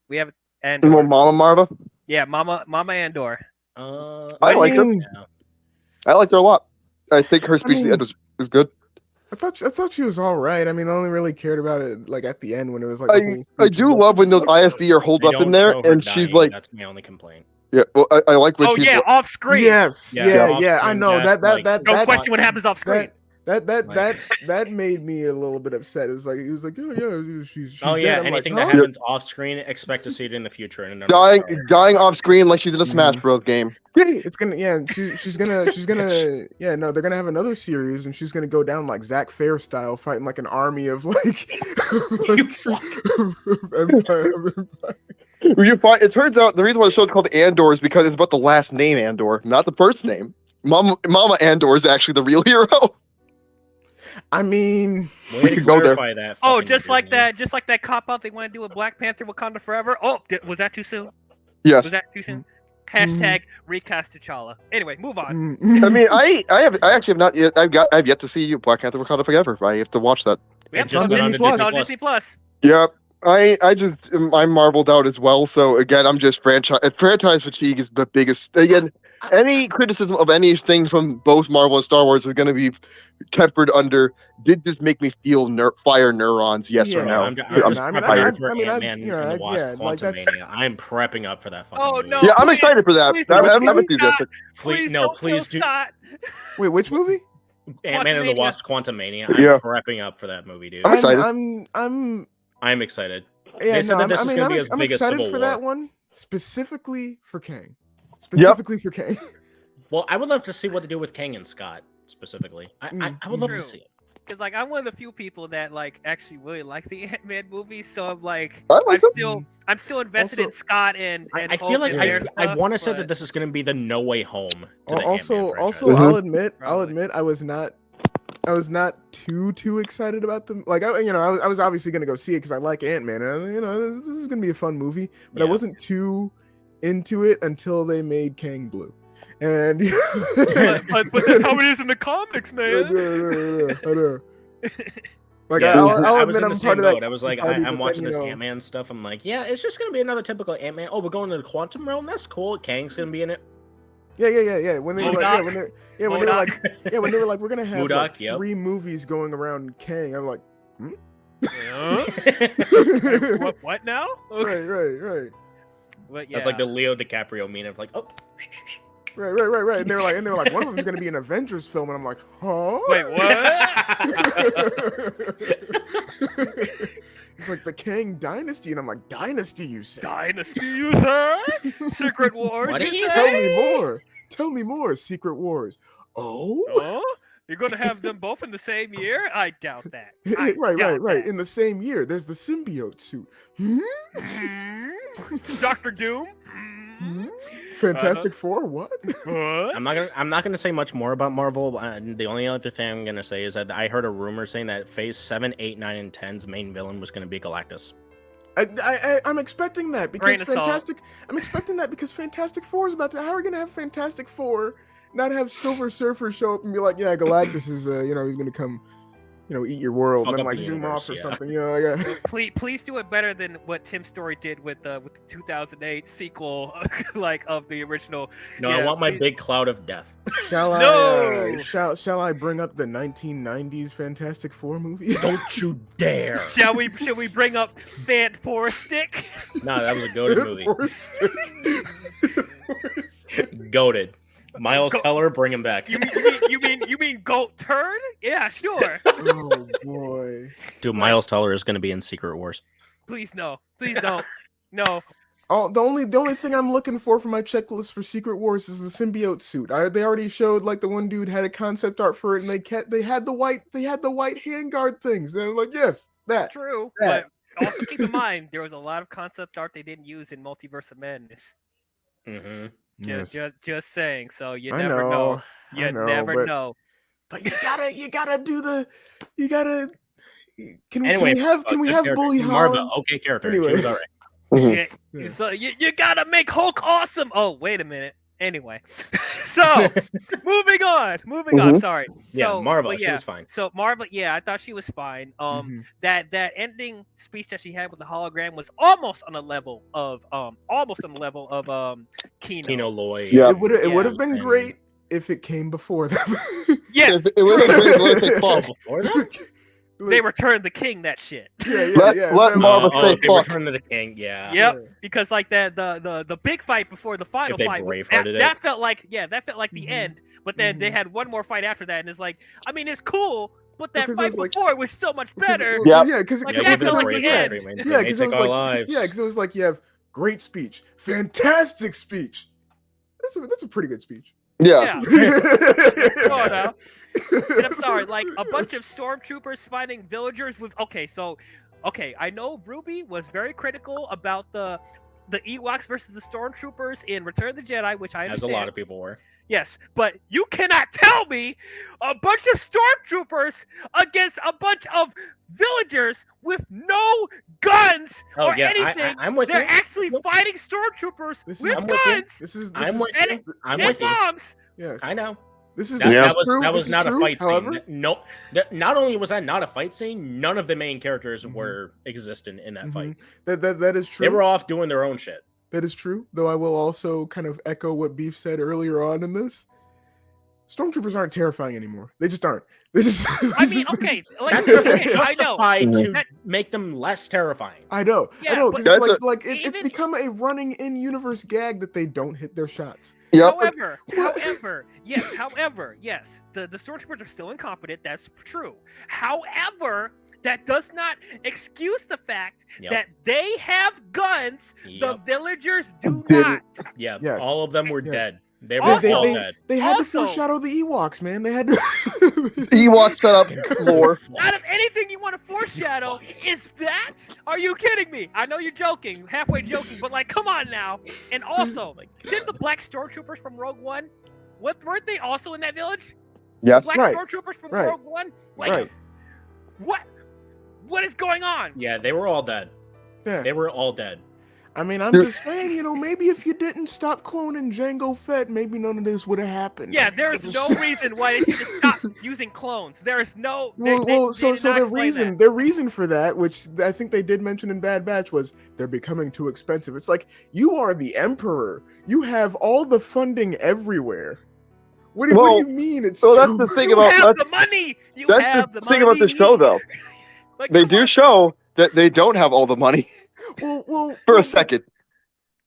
[SPEAKER 1] We haven't. Andor.
[SPEAKER 4] Well, Mama Marva,
[SPEAKER 1] Yeah, Mama Andor.
[SPEAKER 4] I liked her.
[SPEAKER 3] mean,
[SPEAKER 4] I liked her a lot. I think her speech at the
[SPEAKER 3] mean-
[SPEAKER 4] end was good.
[SPEAKER 3] I thought she was all right. I mean, I only really cared about it like at the end when it was like. the whole
[SPEAKER 4] I
[SPEAKER 3] speech
[SPEAKER 4] do
[SPEAKER 3] about-
[SPEAKER 4] love when those ISD are holed
[SPEAKER 2] They
[SPEAKER 4] up in
[SPEAKER 2] don't
[SPEAKER 4] there,
[SPEAKER 2] show her
[SPEAKER 4] and she's
[SPEAKER 2] dying,
[SPEAKER 4] like,
[SPEAKER 2] that's my only complaint.
[SPEAKER 4] yeah. Well, I like when
[SPEAKER 1] Oh
[SPEAKER 4] she's
[SPEAKER 1] yeah,
[SPEAKER 4] like,
[SPEAKER 1] off screen.
[SPEAKER 3] Yes,
[SPEAKER 2] Yeah,
[SPEAKER 3] yeah.
[SPEAKER 2] off
[SPEAKER 3] I
[SPEAKER 2] screen,
[SPEAKER 3] know
[SPEAKER 2] that's like-
[SPEAKER 1] No question what happens off screen.
[SPEAKER 3] That made me a little bit upset. It's like he was like, yeah, she's
[SPEAKER 2] Oh
[SPEAKER 3] dead.
[SPEAKER 2] yeah,
[SPEAKER 3] I'm like,
[SPEAKER 2] anything
[SPEAKER 3] huh?
[SPEAKER 2] that happens off screen, expect to see it in the future. In another
[SPEAKER 4] dying
[SPEAKER 2] Star Wars.
[SPEAKER 4] dying off screen like she did a Smash
[SPEAKER 3] Mhm.
[SPEAKER 4] Bros game.
[SPEAKER 3] It's gonna she's gonna yeah, no, they're gonna have another series and she's gonna go down like Zack Fair style, fighting like an army of like,
[SPEAKER 4] You find it turns out the reason why the show's called Andor is because it's about the last name Andor, not the first name. Mama Andor is actually the real hero.
[SPEAKER 3] I mean,
[SPEAKER 2] Way
[SPEAKER 4] We
[SPEAKER 2] to
[SPEAKER 4] could go there.
[SPEAKER 2] clarify that.
[SPEAKER 1] Oh,
[SPEAKER 2] fucking
[SPEAKER 1] just like
[SPEAKER 2] Disney.
[SPEAKER 1] that cop out they want to do with Black Panther Wakanda Forever. Oh, was that too soon?
[SPEAKER 4] Yes.
[SPEAKER 1] Was that too soon? Hashtag recast T'Challa. Anyway, move on.
[SPEAKER 4] I mean, I actually have not yet. I've yet to see Black Panther Wakanda Forever. I have to watch that.
[SPEAKER 1] We have
[SPEAKER 2] just
[SPEAKER 1] some
[SPEAKER 3] went on
[SPEAKER 1] Disney
[SPEAKER 3] to
[SPEAKER 1] Plus.
[SPEAKER 3] Disney
[SPEAKER 1] on
[SPEAKER 2] Plus.
[SPEAKER 1] Disney Plus.
[SPEAKER 4] Yep. I'm marveled out as well. So again, I'm just franchise fatigue is the biggest. Again, any criticism of anything from both Marvel and Star Wars is going to be tempered under, did this make me feel fire neurons, yes or
[SPEAKER 3] Yeah.
[SPEAKER 4] no?
[SPEAKER 2] I'm
[SPEAKER 3] Yeah,
[SPEAKER 2] just
[SPEAKER 3] no,
[SPEAKER 2] prepping up for
[SPEAKER 3] I mean,
[SPEAKER 2] Ant-Man
[SPEAKER 3] you know,
[SPEAKER 2] and the Wasp
[SPEAKER 3] yeah, like, that's-
[SPEAKER 2] Quantumania. I'm prepping up for that fucking
[SPEAKER 1] Oh,
[SPEAKER 2] movie.
[SPEAKER 1] no.
[SPEAKER 4] Yeah, I'm
[SPEAKER 1] please-
[SPEAKER 4] excited for that.
[SPEAKER 1] please
[SPEAKER 4] I'm
[SPEAKER 1] don't kill
[SPEAKER 4] enthusiastic.
[SPEAKER 1] Please
[SPEAKER 2] no,
[SPEAKER 1] don't
[SPEAKER 2] please
[SPEAKER 1] kill
[SPEAKER 2] do.
[SPEAKER 1] Scott.
[SPEAKER 3] Wait, which movie?
[SPEAKER 2] Ant-Man and the
[SPEAKER 1] Quantumania.
[SPEAKER 2] Wasp Quantumania. I'm
[SPEAKER 4] Yeah.
[SPEAKER 2] prepping up for that movie, dude.
[SPEAKER 4] I'm excited.
[SPEAKER 2] I'm excited.
[SPEAKER 3] Yeah,
[SPEAKER 2] They said
[SPEAKER 3] no,
[SPEAKER 2] that this is going to be as
[SPEAKER 3] I'm
[SPEAKER 2] big as
[SPEAKER 3] excited
[SPEAKER 2] Civil
[SPEAKER 3] for
[SPEAKER 2] War.
[SPEAKER 3] that one specifically for Kang. Specifically for Kang.
[SPEAKER 2] Well, I would love to see what they do with Kang and Scott specifically. I would love
[SPEAKER 1] True.
[SPEAKER 2] to see it.
[SPEAKER 1] Because like I'm one of the few people that like actually really like the Ant-Man movies, so I'm like
[SPEAKER 4] I like them.
[SPEAKER 1] I'm still invested
[SPEAKER 3] Also,
[SPEAKER 1] in Scott and
[SPEAKER 2] I
[SPEAKER 1] Hulk
[SPEAKER 2] feel like
[SPEAKER 1] and their
[SPEAKER 2] I
[SPEAKER 1] stuff,
[SPEAKER 2] want to say
[SPEAKER 1] but-
[SPEAKER 2] that this is going to be the No Way Home to the
[SPEAKER 3] Also,
[SPEAKER 2] Ant-Man franchise.
[SPEAKER 4] Mhm.
[SPEAKER 3] I'll
[SPEAKER 1] Probably.
[SPEAKER 3] admit, I was not too excited about them. Like, I was obviously gonna go see it because I like Ant-Man, and this is gonna be a fun movie. But I
[SPEAKER 2] Yeah.
[SPEAKER 3] wasn't too into it until they made Kang blue, and
[SPEAKER 1] but that's how it is in the comics, man.
[SPEAKER 3] I know. Like,
[SPEAKER 2] Yeah,
[SPEAKER 3] I'll
[SPEAKER 2] I was
[SPEAKER 3] admit
[SPEAKER 2] in the
[SPEAKER 3] I'm
[SPEAKER 2] same
[SPEAKER 3] part of that.
[SPEAKER 2] boat. I was like,
[SPEAKER 3] party, but
[SPEAKER 2] I'm
[SPEAKER 3] then,
[SPEAKER 2] watching
[SPEAKER 3] you
[SPEAKER 2] this
[SPEAKER 3] know-
[SPEAKER 2] Ant-Man stuff. I'm like, yeah, it's just gonna be another typical Ant-Man. Oh, we're going to the quantum realm. That's cool. Kang's gonna be in it.
[SPEAKER 3] Yeah. When they were like, when they were like, we're gonna have
[SPEAKER 2] MODOK,
[SPEAKER 3] like
[SPEAKER 2] yep.
[SPEAKER 3] 3 movies going around Kang. I'm like,
[SPEAKER 1] What now? Okay.
[SPEAKER 3] right.
[SPEAKER 1] But yeah.
[SPEAKER 2] That's like the Leo DiCaprio meme of like, oh,
[SPEAKER 3] Right. And they were like, one of them is gonna be an Avengers film, and I'm like, huh?
[SPEAKER 1] Wait, what?
[SPEAKER 3] It's like the Kang Dynasty, and I'm like, Dynasty, you say?
[SPEAKER 1] Dynasty, you say? Secret Wars,
[SPEAKER 2] What
[SPEAKER 1] you
[SPEAKER 2] did he
[SPEAKER 1] say?
[SPEAKER 3] Tell me more. Secret Wars. Oh,
[SPEAKER 1] Oh? You're gonna have them both in the same year? I doubt that. I
[SPEAKER 3] right.
[SPEAKER 1] doubt that.
[SPEAKER 3] In the same year, there's the symbiote suit. Hmm?
[SPEAKER 1] Doctor Doom?
[SPEAKER 3] Hmm? Fantastic Four. What?
[SPEAKER 1] What?
[SPEAKER 2] I'm not gonna say much more about Marvel. The only other thing I'm gonna say is that I heard a rumor saying that Phase 7, 8, 9, and 10's main villain was gonna be Galactus.
[SPEAKER 3] I'm expecting that because
[SPEAKER 1] Grain of salt.
[SPEAKER 3] Fantastic. I'm expecting that because Fantastic Four is about to. How are we gonna have Fantastic Four? Not have Silver Surfer show up and be like, yeah, Galactus is, he's gonna come, eat your world,
[SPEAKER 2] Fuck
[SPEAKER 3] and then
[SPEAKER 2] up
[SPEAKER 3] like
[SPEAKER 2] the
[SPEAKER 3] zoom
[SPEAKER 2] universe,
[SPEAKER 3] off or
[SPEAKER 2] yeah.
[SPEAKER 3] something.
[SPEAKER 1] Please do it better than what Tim Story did with the 2008 sequel, like of the original.
[SPEAKER 2] No,
[SPEAKER 1] Yeah,
[SPEAKER 2] I want my
[SPEAKER 1] please.
[SPEAKER 2] big cloud of death.
[SPEAKER 3] Shall I?
[SPEAKER 1] No!
[SPEAKER 3] Shall I bring up the 1990s Fantastic Four movie?
[SPEAKER 2] Don't you dare!
[SPEAKER 1] Should we bring up Fan Stick?
[SPEAKER 2] No, that was a goated movie.
[SPEAKER 3] Fantastic.
[SPEAKER 2] Goated. Miles
[SPEAKER 1] Go-
[SPEAKER 2] Teller, bring him back.
[SPEAKER 1] You mean Goat Turd? Yeah, sure.
[SPEAKER 3] Oh boy.
[SPEAKER 2] Dude, Miles Teller is gonna be in Secret Wars.
[SPEAKER 1] Please no. Please don't. No.
[SPEAKER 3] Oh, the only thing I'm looking for my checklist for Secret Wars is the symbiote suit. They already showed like the one dude had a concept art for it, and they had the white handguard things. And I was like, yes, that.
[SPEAKER 1] True.
[SPEAKER 3] That.
[SPEAKER 1] But also keep in mind there was a lot of concept art they didn't use in Multiverse of Madness.
[SPEAKER 2] Mm-hmm.
[SPEAKER 1] Just saying. So you
[SPEAKER 3] I
[SPEAKER 1] never know.
[SPEAKER 3] I
[SPEAKER 1] You
[SPEAKER 3] know,
[SPEAKER 1] never
[SPEAKER 3] but-
[SPEAKER 1] know.
[SPEAKER 3] But you gotta do the, you gotta. Can
[SPEAKER 2] Anyway,
[SPEAKER 3] we have
[SPEAKER 2] good character.
[SPEAKER 3] Bully
[SPEAKER 2] Marva,
[SPEAKER 3] Holland?
[SPEAKER 2] okay character.
[SPEAKER 3] Anyway.
[SPEAKER 2] She was alright.
[SPEAKER 1] Yeah. So you gotta make Hulk awesome. Oh, wait a minute. Anyway, so moving on.
[SPEAKER 4] Mhm.
[SPEAKER 1] Sorry.
[SPEAKER 2] Yeah,
[SPEAKER 1] So,
[SPEAKER 2] Marva,
[SPEAKER 1] but
[SPEAKER 2] she
[SPEAKER 1] yeah,
[SPEAKER 2] was fine.
[SPEAKER 1] So Marva, yeah, I thought she was fine.
[SPEAKER 3] Mhm.
[SPEAKER 1] That ending speech that she had with the hologram was almost on the level of Kino.
[SPEAKER 2] Kino Loy.
[SPEAKER 4] Yeah.
[SPEAKER 3] It would have
[SPEAKER 2] Yeah,
[SPEAKER 3] been
[SPEAKER 2] and-
[SPEAKER 3] great if it came before them.
[SPEAKER 1] Yes,
[SPEAKER 4] It was a great fuck.
[SPEAKER 2] Before that?
[SPEAKER 1] they returned the king. That shit.
[SPEAKER 3] Yeah.
[SPEAKER 4] Let Marva say
[SPEAKER 2] they
[SPEAKER 4] fuck.
[SPEAKER 2] Return to the King. Yeah.
[SPEAKER 1] Yep. Because like the big fight before the final
[SPEAKER 2] they
[SPEAKER 1] fight,
[SPEAKER 2] Bravehearted it.
[SPEAKER 1] that felt like the
[SPEAKER 3] Mhm.
[SPEAKER 1] end. But then they
[SPEAKER 3] Mhm.
[SPEAKER 1] had one more fight after that, and it's like, I mean, it's cool, but that
[SPEAKER 3] Because it
[SPEAKER 1] fight
[SPEAKER 3] was like-
[SPEAKER 1] before was so much better.
[SPEAKER 4] Yeah.
[SPEAKER 3] Yeah, because
[SPEAKER 1] Like,
[SPEAKER 2] Yeah,
[SPEAKER 1] that
[SPEAKER 2] give it
[SPEAKER 1] felt
[SPEAKER 2] a
[SPEAKER 1] like the
[SPEAKER 2] break.
[SPEAKER 1] end.
[SPEAKER 2] Treatment.
[SPEAKER 3] Yeah,
[SPEAKER 2] They may
[SPEAKER 3] because it
[SPEAKER 2] take
[SPEAKER 3] was
[SPEAKER 2] our
[SPEAKER 3] like
[SPEAKER 2] lives.
[SPEAKER 3] it was like you have great speech, fantastic speech. That's a pretty good speech.
[SPEAKER 4] Yeah.
[SPEAKER 1] Oh, no. And I'm sorry, like a bunch of stormtroopers fighting villagers with. Okay, I know Ruby was very critical about the Ewoks versus the stormtroopers in Return of the Jedi, which I
[SPEAKER 2] As a
[SPEAKER 1] understand.
[SPEAKER 2] lot of people were.
[SPEAKER 1] Yes, but you cannot tell me a bunch of stormtroopers against a bunch of villagers with no guns
[SPEAKER 2] Oh,
[SPEAKER 1] or
[SPEAKER 2] yeah,
[SPEAKER 1] anything.
[SPEAKER 2] I'm with
[SPEAKER 1] They're
[SPEAKER 2] you.
[SPEAKER 1] actually fighting stormtroopers
[SPEAKER 3] This
[SPEAKER 1] with
[SPEAKER 3] is-
[SPEAKER 2] I'm with you.
[SPEAKER 1] guns
[SPEAKER 3] This is
[SPEAKER 2] I'm with
[SPEAKER 1] and-
[SPEAKER 2] you. I'm
[SPEAKER 1] and
[SPEAKER 2] with you.
[SPEAKER 1] bombs.
[SPEAKER 3] Yes.
[SPEAKER 2] I know.
[SPEAKER 3] This is
[SPEAKER 2] That,
[SPEAKER 4] Yeah.
[SPEAKER 2] that was
[SPEAKER 3] This is
[SPEAKER 2] not a
[SPEAKER 3] true,
[SPEAKER 2] fight
[SPEAKER 3] however.
[SPEAKER 2] scene. No, not only was that not a fight scene, none of the main characters
[SPEAKER 3] Mhm.
[SPEAKER 2] were existent in that
[SPEAKER 3] Mhm.
[SPEAKER 2] fight.
[SPEAKER 3] That is true.
[SPEAKER 2] They were off doing their own shit.
[SPEAKER 3] That is true. Though I will also kind of echo what Beef said earlier on in this. Stormtroopers aren't terrifying anymore. They just aren't. They just.
[SPEAKER 1] I mean, okay, like
[SPEAKER 2] That doesn't
[SPEAKER 1] okay, I know.
[SPEAKER 2] justify to
[SPEAKER 1] That-
[SPEAKER 2] make them less terrifying.
[SPEAKER 3] I know.
[SPEAKER 1] Yeah,
[SPEAKER 3] I know.
[SPEAKER 1] but-
[SPEAKER 3] Because
[SPEAKER 4] That's
[SPEAKER 3] it's become a running in-universe gag that they don't hit their shots.
[SPEAKER 4] Yep.
[SPEAKER 1] However, yes, the stormtroopers are still incompetent. That's true. However, that does not excuse the fact
[SPEAKER 2] Yep.
[SPEAKER 1] that they have guns. The
[SPEAKER 2] Yep.
[SPEAKER 1] villagers do
[SPEAKER 4] Didn't.
[SPEAKER 1] not.
[SPEAKER 2] Yeah,
[SPEAKER 3] Yes.
[SPEAKER 2] all of them were
[SPEAKER 3] Yes.
[SPEAKER 2] dead. They were
[SPEAKER 1] Also-
[SPEAKER 2] all dead.
[SPEAKER 3] They had
[SPEAKER 1] Also-
[SPEAKER 3] to foreshadow the Ewoks, man. They had to.
[SPEAKER 4] Ewok set up lore.
[SPEAKER 1] Out of anything you want to foreshadow, is that? Are you kidding me? I know you're joking, halfway joking, but like, come on now. And also, did the black stormtroopers from Rogue One? Weren't they also in that village?
[SPEAKER 4] Yes.
[SPEAKER 1] Black
[SPEAKER 3] Right,
[SPEAKER 1] stormtroopers from
[SPEAKER 3] right,
[SPEAKER 1] Rogue One? Like,
[SPEAKER 3] Right.
[SPEAKER 1] what is going on?
[SPEAKER 2] Yeah, they were all dead.
[SPEAKER 3] Yeah.
[SPEAKER 2] They were all dead.
[SPEAKER 3] I mean, I'm
[SPEAKER 4] Dude.
[SPEAKER 3] just saying, maybe if you didn't stop cloning Jango Fett, maybe none of this would have happened.
[SPEAKER 1] Yeah, there's no reason why they should stop using clones. There's no.
[SPEAKER 3] So
[SPEAKER 1] did not explain
[SPEAKER 3] their reason for that, which I think they did mention in Bad Batch, was they're becoming too expensive. It's like, you are the Emperor. You have all the funding everywhere. What do
[SPEAKER 4] Well,
[SPEAKER 3] you mean? It's
[SPEAKER 4] well, that's
[SPEAKER 3] too-
[SPEAKER 4] the thing
[SPEAKER 1] You
[SPEAKER 4] about
[SPEAKER 1] have
[SPEAKER 4] that's,
[SPEAKER 1] the money. You
[SPEAKER 4] that's
[SPEAKER 1] have
[SPEAKER 4] the
[SPEAKER 1] the
[SPEAKER 4] thing
[SPEAKER 1] money.
[SPEAKER 4] about the show, though.
[SPEAKER 1] Like,
[SPEAKER 4] They
[SPEAKER 1] come
[SPEAKER 4] do
[SPEAKER 1] on.
[SPEAKER 4] show that they don't have all the money
[SPEAKER 3] well,
[SPEAKER 4] for a second.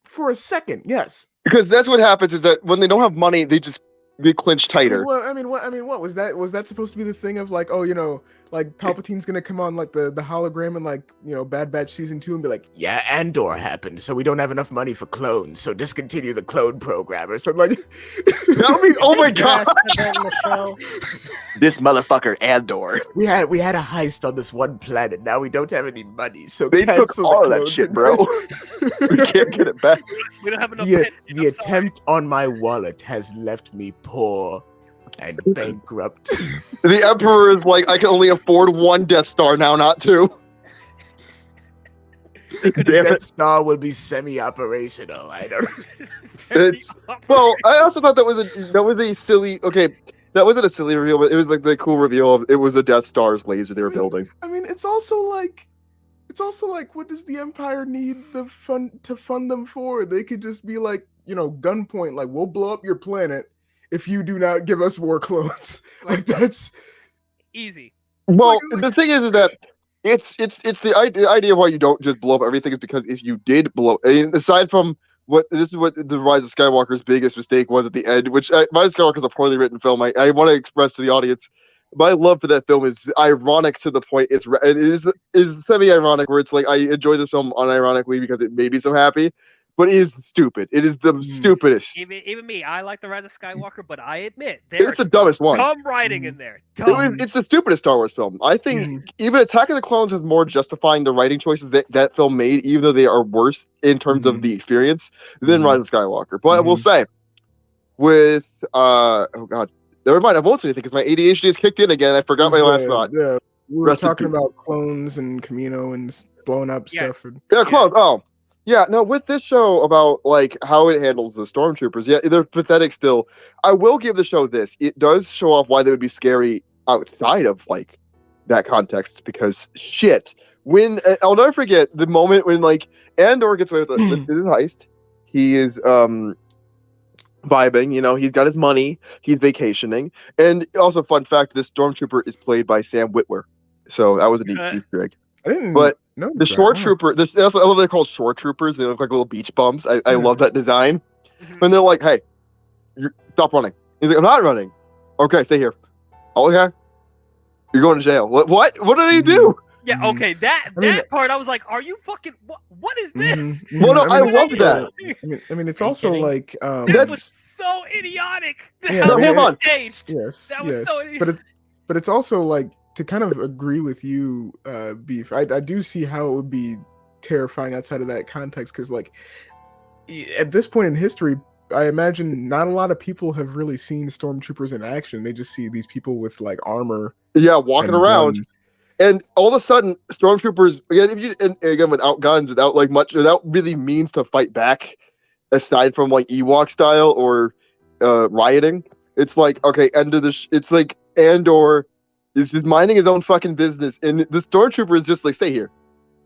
[SPEAKER 3] For a second, yes.
[SPEAKER 4] Because that's what happens is that when they don't have money, they clinch tighter.
[SPEAKER 3] I mean, what was that? Was that supposed to be the thing of like, oh, like Palpatine's gonna come on like the hologram in like Bad Batch season 2 and be like, yeah, Andor happened, so we don't have enough money for clones, so discontinue the clone program or something like.
[SPEAKER 4] That would be, oh my god,
[SPEAKER 2] Yes, they're in the show.
[SPEAKER 4] this motherfucker Andor.
[SPEAKER 3] we had a heist on this one planet. Now we don't have any money, so
[SPEAKER 4] They took
[SPEAKER 3] cancel
[SPEAKER 4] all
[SPEAKER 3] the
[SPEAKER 4] of that
[SPEAKER 3] clone
[SPEAKER 4] shit, bro.
[SPEAKER 3] program.
[SPEAKER 4] We can't get it back.
[SPEAKER 1] We don't have enough.
[SPEAKER 3] The,
[SPEAKER 1] pennies,
[SPEAKER 3] the
[SPEAKER 1] I'm sorry.
[SPEAKER 3] attempt on my wallet has left me poor and bankrupt.
[SPEAKER 4] The Emperor is like, I can only afford one Death Star now, not two. Damn
[SPEAKER 3] Death
[SPEAKER 4] it.
[SPEAKER 3] Star will be semi-operational. I don't.
[SPEAKER 4] It's- Well, I also thought that was a silly. Okay, that wasn't a silly reveal, but it was like the cool reveal of it was a Death Star's laser they were building.
[SPEAKER 3] I mean, it's also like, what does the Empire need the fund them for? They could just be like, gunpoint, like, we'll blow up your planet if you do not give us more clones. Like that's
[SPEAKER 1] Easy.
[SPEAKER 4] Well,
[SPEAKER 3] Like-
[SPEAKER 4] the thing is that it's the idea of why you don't just blow up everything is because if you did blow, I mean, aside from this is what the Rise of Skywalker's biggest mistake was at the end, which Rise of Skywalker is a poorly written film. I want to express to the audience my love for that film is ironic to the point it is semi-ironic where it's like I enjoy this film unironically because it made me so happy, but it is stupid. It is the stupidest.
[SPEAKER 1] Even me, I like the Rise of Skywalker, but I admit
[SPEAKER 4] It's the dumbest one.
[SPEAKER 1] dumb writing in there.
[SPEAKER 4] It
[SPEAKER 1] Dumb.
[SPEAKER 4] it's the stupidest Star Wars film. I think even Attack of the Clones is more justifying the writing choices that film made, even though they are worse in terms of the experience than Rise of Skywalker. But I will say, with oh god, never mind. I won't say anything because my ADHD has kicked in again. I forgot my last thought.
[SPEAKER 3] Yeah, we were
[SPEAKER 4] Rest in
[SPEAKER 3] talking
[SPEAKER 4] peace.
[SPEAKER 3] about clones and Camino and blowing up
[SPEAKER 1] Yeah.
[SPEAKER 3] stuff. And,
[SPEAKER 4] Yeah, clones. Oh, yeah. No, with this show about like how it handles the stormtroopers, yeah, they're pathetic still. I will give the show this: it does show off why they would be scary outside of like that context. Because shit, when I'll never forget the moment when like Andor gets away with this heist. He is vibing, he's got his money, he's vacationing, and also fun fact: this stormtrooper is played by Sam Witwer, so that was a neat Easter egg.
[SPEAKER 3] I didn't.
[SPEAKER 4] But
[SPEAKER 3] notice
[SPEAKER 4] the
[SPEAKER 3] that.
[SPEAKER 4] shore
[SPEAKER 3] Wow.
[SPEAKER 4] trooper, I love they're called shore troopers. They look like little beach bums. I love that design.
[SPEAKER 1] Mhm.
[SPEAKER 4] And they're like, "Hey, stop running." He's like, "I'm not running." Okay, stay here. Oh, okay. You're going to jail. What? What did he do?
[SPEAKER 1] Yeah,
[SPEAKER 3] Mhm.
[SPEAKER 1] okay, that
[SPEAKER 3] I mean-
[SPEAKER 1] that part I was like, are you fucking what is this?
[SPEAKER 3] Mhm,
[SPEAKER 4] Well, no,
[SPEAKER 3] mhm.
[SPEAKER 4] I
[SPEAKER 3] it's
[SPEAKER 4] love
[SPEAKER 3] also-
[SPEAKER 4] that.
[SPEAKER 3] I mean, it's
[SPEAKER 2] Are you
[SPEAKER 3] also
[SPEAKER 2] kidding?
[SPEAKER 3] like,
[SPEAKER 1] That
[SPEAKER 4] That's-
[SPEAKER 1] was so idiotic.
[SPEAKER 3] Yeah,
[SPEAKER 1] How
[SPEAKER 3] I mean,
[SPEAKER 1] that was
[SPEAKER 4] hold
[SPEAKER 1] staged.
[SPEAKER 3] yes,
[SPEAKER 1] That was
[SPEAKER 3] yes,
[SPEAKER 1] so
[SPEAKER 3] but it's also like to kind of agree with you, Beef. I do see how it would be terrifying outside of that context because, like, at this point in history, I imagine not a lot of people have really seen stormtroopers in action. They just see these people with like armor,
[SPEAKER 4] Yeah, walking
[SPEAKER 3] and
[SPEAKER 4] around,
[SPEAKER 3] guns.
[SPEAKER 4] and all of a sudden, stormtroopers again without guns, without like much, without really means to fight back, aside from like Ewok style or rioting. It's like okay, end of the. It's like Andor is just minding his own fucking business, and the stormtrooper is just like, "Stay here."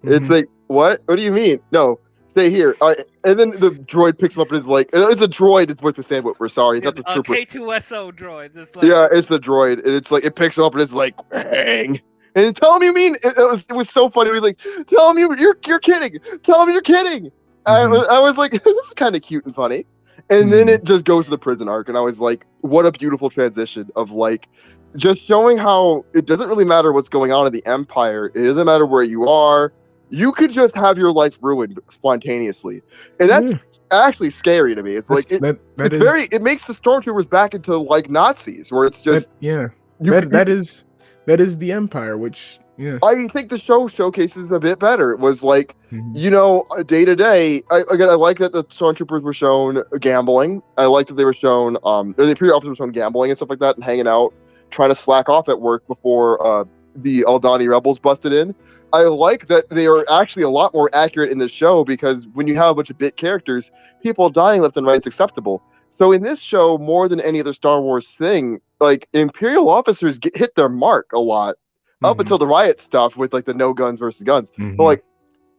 [SPEAKER 4] It's
[SPEAKER 3] Mhm.
[SPEAKER 4] like, what? What do you mean? No, stay here. And then the droid picks him up and is like, it's a droid. It's voiced by Sam Witwer. Sorry,
[SPEAKER 1] Yeah,
[SPEAKER 4] not the trooper.
[SPEAKER 1] K2SO droid. It's like,
[SPEAKER 4] Yeah, it's the droid, and it's like it picks him up and it's like, hang. And tell him you mean it was so funny. He was like, tell him you're kidding. Tell him you're kidding.
[SPEAKER 3] Mhm.
[SPEAKER 4] I was like, this is kind of cute and funny. And then it just goes to the prison arc, and I was like, what a beautiful transition of like just showing how it doesn't really matter what's going on in the Empire. It doesn't matter where you are. You could just have your life ruined spontaneously, and that's actually scary to me. It's like it makes the stormtroopers back into like Nazis, where it's just
[SPEAKER 3] that is the Empire, which
[SPEAKER 4] I think the show showcases a bit better. It was like day to day. I like that the stormtroopers were shown gambling. I like that they were shown the Imperial officers were shown gambling and stuff like that, and hanging out, trying to slack off at work before the Aldani rebels busted in. I like that they are actually a lot more accurate in the show, because when you have a bunch of bit characters, people dying left and right is acceptable. So in this show, more than any other Star Wars thing, like Imperial officers hit their mark a lot up until the riot stuff with like the no guns versus guns. But like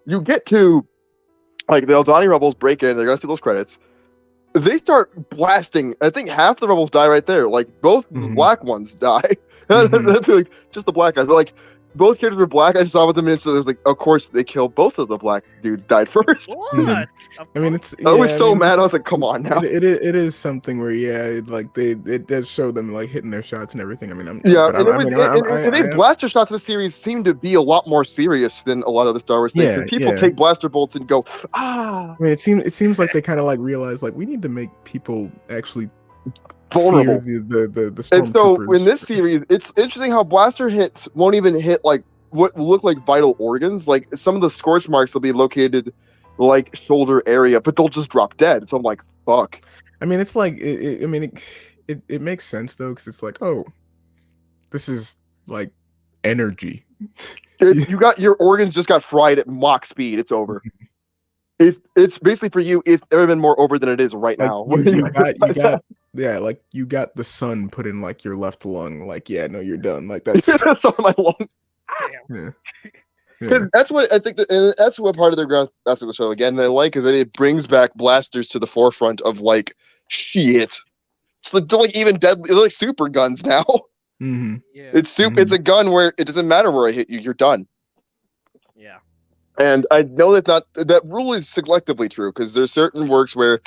[SPEAKER 4] you get to like the Aldani rebels break in, they're gonna see those credits. They start blasting. I think half the rebels die right there. Like both black ones die. That's like just the black guys. But like both characters were black. I saw with them, and so it was like, of course they killed both of the black dudes. Died first.
[SPEAKER 1] What?
[SPEAKER 3] I mean, it's.
[SPEAKER 4] I was so mad. I was like, come on now.
[SPEAKER 3] It is something where it does show them like hitting their shots and everything. I mean, and
[SPEAKER 4] blaster shots in the series seem to be a lot more serious than a lot of the Star Wars things.
[SPEAKER 3] Yeah,
[SPEAKER 4] people take blaster bolts and go, ah.
[SPEAKER 3] I mean, it seems like they kind of like realize like we need to make people actually
[SPEAKER 4] vulnerable.
[SPEAKER 3] The
[SPEAKER 4] and so in this series, it's interesting how blaster hits won't even hit like what look like vital organs. Like some of the scorch marks will be located like shoulder area, but they'll just drop dead. So I'm like, fuck.
[SPEAKER 3] I mean, it's like it makes sense though, because it's like, oh, this is like energy.
[SPEAKER 4] You got your organs just got fried at Mach speed. It's over. It's basically for you. It's never been more over than it is right
[SPEAKER 3] like
[SPEAKER 4] now.
[SPEAKER 3] You got the sun put in like your left lung. Like, yeah, no, you're done. Like that's
[SPEAKER 4] some of my lung.
[SPEAKER 3] Yeah.
[SPEAKER 4] That's what I think. That's what part of their ground. That's the show again. That I like is that it brings back blasters to the forefront of like shit. It's like they're like even deadly. They're like super guns now.
[SPEAKER 3] Yeah.
[SPEAKER 4] It's It's a gun where it doesn't matter where I hit you. You're done.
[SPEAKER 1] Yeah.
[SPEAKER 4] And I know that rule is selectively true, because there's certain works where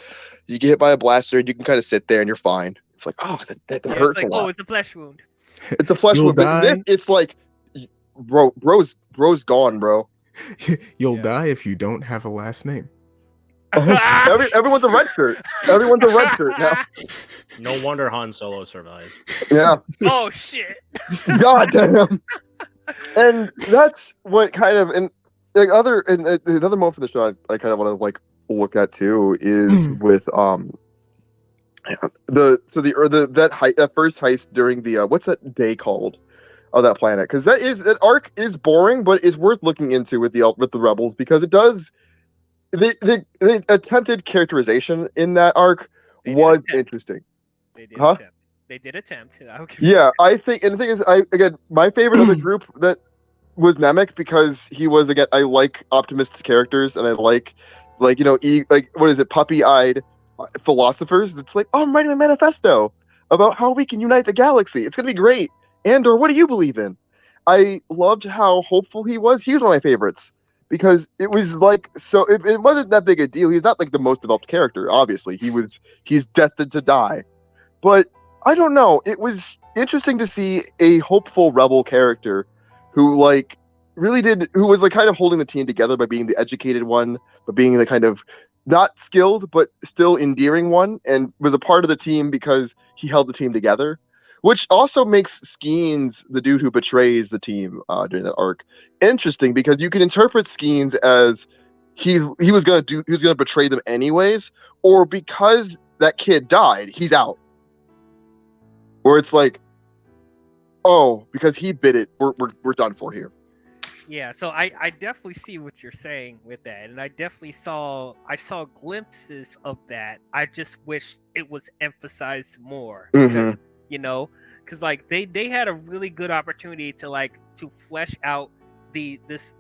[SPEAKER 4] you get hit by a blaster and you can kind of sit there and you're fine. It's like, oh, that hurts a lot.
[SPEAKER 1] Oh, it's a flesh wound.
[SPEAKER 4] It's a flesh wound. But this, it's like, bro's gone, bro.
[SPEAKER 3] You'll die if you don't have a last name.
[SPEAKER 4] Everyone's a red shirt. Everyone's a red shirt now.
[SPEAKER 2] No wonder Han Solo survived.
[SPEAKER 4] Yeah.
[SPEAKER 1] Oh shit.
[SPEAKER 4] God damn. And that's what kind of like another moment for the show I kind of want to like look at too is with that first heist during the what's that day called of that planet, because that arc is boring, but it's worth looking into with the rebels, because it does the attempted characterization in that arc was interesting.
[SPEAKER 1] They did attempt.
[SPEAKER 4] Yeah, I think, and the thing is, my favorite other group that was Nemec, because he was, again, I like optimistic characters, and I like what is it, puppy-eyed philosophers. It's like, oh, I'm writing a manifesto about how we can unite the galaxy. It's gonna be great. Andor, what do you believe in? I loved how hopeful he was. He was one of my favorites, because it was like, so it wasn't that big a deal. He's not like the most developed character, obviously. He's destined to die. But I don't know. It was interesting to see a hopeful rebel character who who was like kind of holding the team together by being the educated one, but being the kind of not skilled, but still endearing one, and was a part of the team because he held the team together, which also makes Skeens, the dude who betrays the team during that arc, interesting, because you can interpret Skeens as he was gonna betray them anyways, or because that kid died, he's out. Where it's like, oh, because he bit it, we're done for here.
[SPEAKER 1] Yeah, so I definitely see what you're saying with that, and I definitely saw glimpses of that. I just wish it was emphasized more, because, like they had a really good opportunity to flesh out this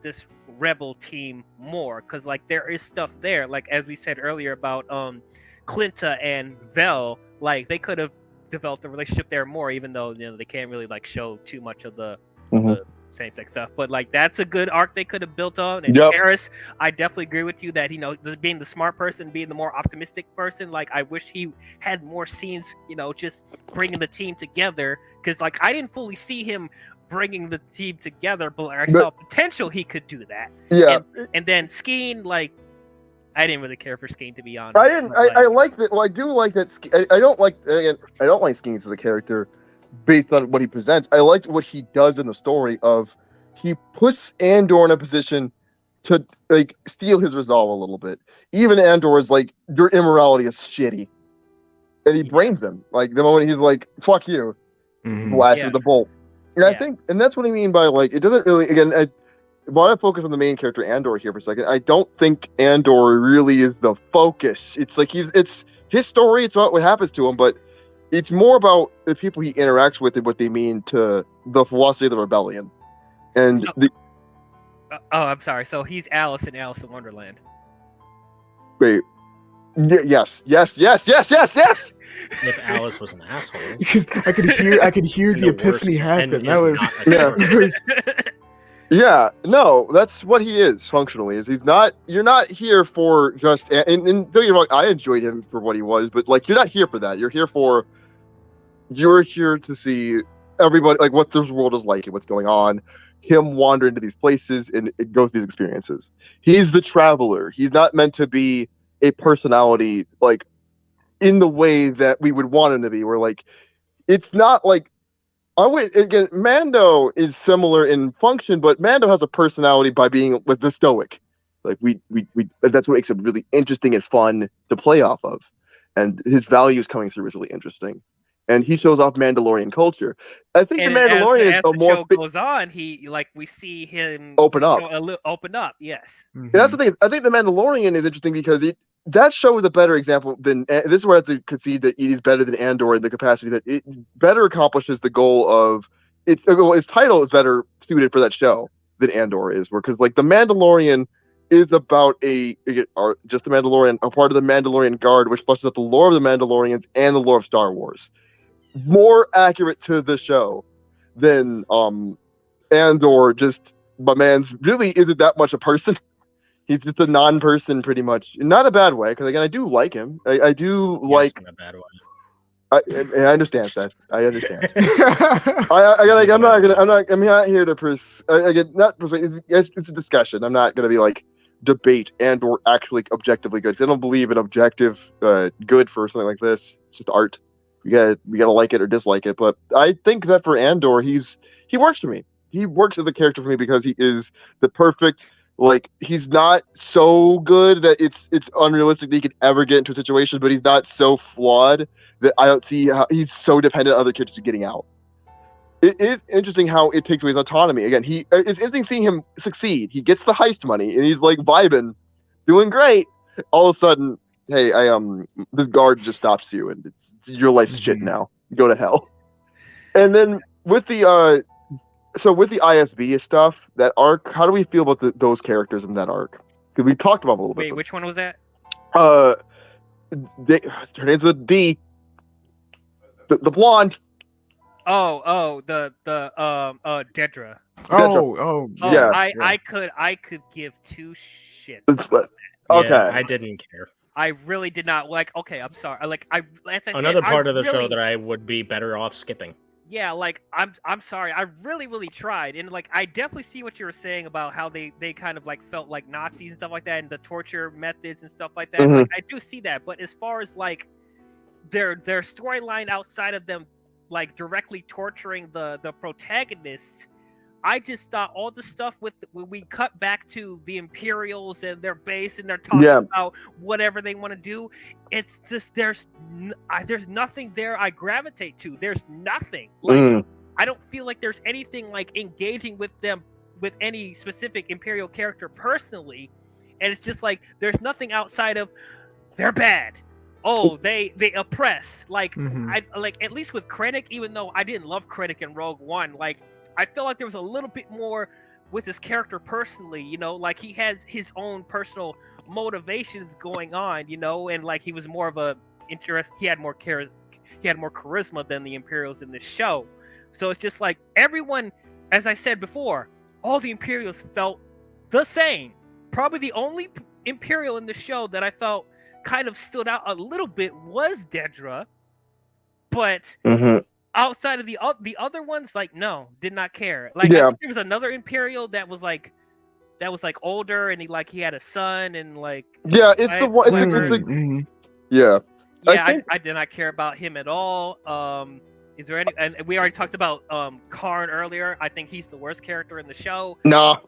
[SPEAKER 1] rebel team more, because like there is stuff there, like as we said earlier about Clinta and Vel, like they could have developed a relationship there more, even though they can't really like show too much of the same-sex stuff, but like that's a good arc they could have built on. And Karis, I definitely agree with you that being the smart person, being the more optimistic person, like I wish he had more scenes, just bringing the team together, because like I didn't fully see him bringing the team together, but I saw potential he could do that. And then Skeen, like I didn't really care for Skeen, to be honest.
[SPEAKER 4] I like that. Well, I do like that. I don't like Skeen as the character based on what he presents. I liked what he does in the story of he puts Andor in a position to like steal his resolve a little bit. Even Andor is like, your immorality is shitty, and he brains him. Like the moment he's like, "Fuck you," blasts with the bolt. And I think, and that's what I mean by like, it doesn't really. Again, I want to focus on the main character Andor here for a second. I don't think Andor really is the focus. It's like it's his story. It's about what happens to him, but it's more about the people he interacts with and what they mean to the philosophy of the rebellion. And
[SPEAKER 1] I'm sorry. So he's Alice in Alice in Wonderland.
[SPEAKER 4] Wait. Yes.
[SPEAKER 2] If Alice was an asshole,
[SPEAKER 3] I could hear the epiphany happen. That was
[SPEAKER 4] Yeah, no, that's what he is functionally. Is he's not? You're not here for just. And don't get me wrong, I enjoyed him for what he was, but like you're not here for that. You're here to see everybody, like what this world is like and what's going on. Him wander into these places and it goes through these experiences. He's the traveler. He's not meant to be a personality like in the way that we would want him to be. Where like it's not like. Again, Mando is similar in function, but Mando has a personality by being with the stoic. Like we that's what makes him really interesting and fun to play off of, and his values coming through is really interesting. And he shows off Mandalorian culture. I think the Mandalorian is a more.
[SPEAKER 1] As the show goes on, we see him
[SPEAKER 4] open up.
[SPEAKER 1] Yes.
[SPEAKER 4] Mm-hmm. And that's the thing. I think the Mandalorian is interesting because that show is a better example than this is where I have to concede that it is better than Andor in the capacity that it better accomplishes the goal of its title is better suited for that show than Andor is, because like the Mandalorian is about just the Mandalorian, a part of the Mandalorian Guard, which flushes out the lore of the Mandalorians and the lore of Star Wars. More accurate to the show than Andor. Just my man's really isn't that much a person. He's just a non-person, pretty much. Not a bad way, because again, I do like him. I do like. In a bad way. I understand that. I understand. I'm not here to it's a discussion. I'm not gonna be like debate or actually objectively good. I don't believe in objective good for something like this. It's just art. We gotta like it or dislike it. But I think that for Andor, he works for me. He works as a character for me because he is the perfect. Like he's not so good that it's unrealistic that he could ever get into a situation, but he's not so flawed that I don't see how he's so dependent on other characters getting out. It is interesting how it takes away his autonomy. Again, it's interesting seeing him succeed. He gets the heist money and he's like vibing, doing great. All of a sudden, hey, this guard just stops you and your life's shit now. Go to hell. And then with the with the ISB stuff, that arc, how do we feel about those characters in that arc? Because we talked about them a little bit.
[SPEAKER 1] Wait, which one was that?
[SPEAKER 4] Her name's with D. The blonde.
[SPEAKER 1] The Dedra.
[SPEAKER 4] Yeah.
[SPEAKER 1] I could give two shits.
[SPEAKER 4] Okay.
[SPEAKER 2] Yeah, I didn't care.
[SPEAKER 1] I really did not like. Okay, I'm sorry.
[SPEAKER 2] Another part of the show that I would be better off skipping.
[SPEAKER 1] Yeah, like I'm sorry. I really tried, and like I definitely see what you were saying about how they kind of like felt like Nazis and stuff like that, and the torture methods and stuff like that.
[SPEAKER 4] Mm-hmm.
[SPEAKER 1] Like I do see that, but as far as like their storyline outside of them like directly torturing the protagonists, I just thought all the stuff when we cut back to the Imperials and their base and they're talking about whatever they want to do, it's just there's nothing there I gravitate to. There's nothing. Like I don't feel like there's anything like engaging with them with any specific Imperial character personally, and it's just like there's nothing outside of they're bad. Oh, they oppress. Like I like at least with Krennic, even though I didn't love Krennic in Rogue One, like I feel like there was a little bit more with his character personally, you know, like he has his own personal motivations going on, you know, and like he was more of a he had more charisma than the Imperials in this show. So it's just like everyone, as I said before, all the Imperials felt the same. Probably the only Imperial in the show that I felt kind of stood out a little bit was Dedra, but outside of the other ones, like no, did not care. Like I think there was another Imperial that was like older and he had a son and like
[SPEAKER 4] it's the one. It's like, yeah.
[SPEAKER 1] I did not care about him at all. Is there any? And we already talked about Karn earlier. I think he's the worst character in the show.
[SPEAKER 4] No.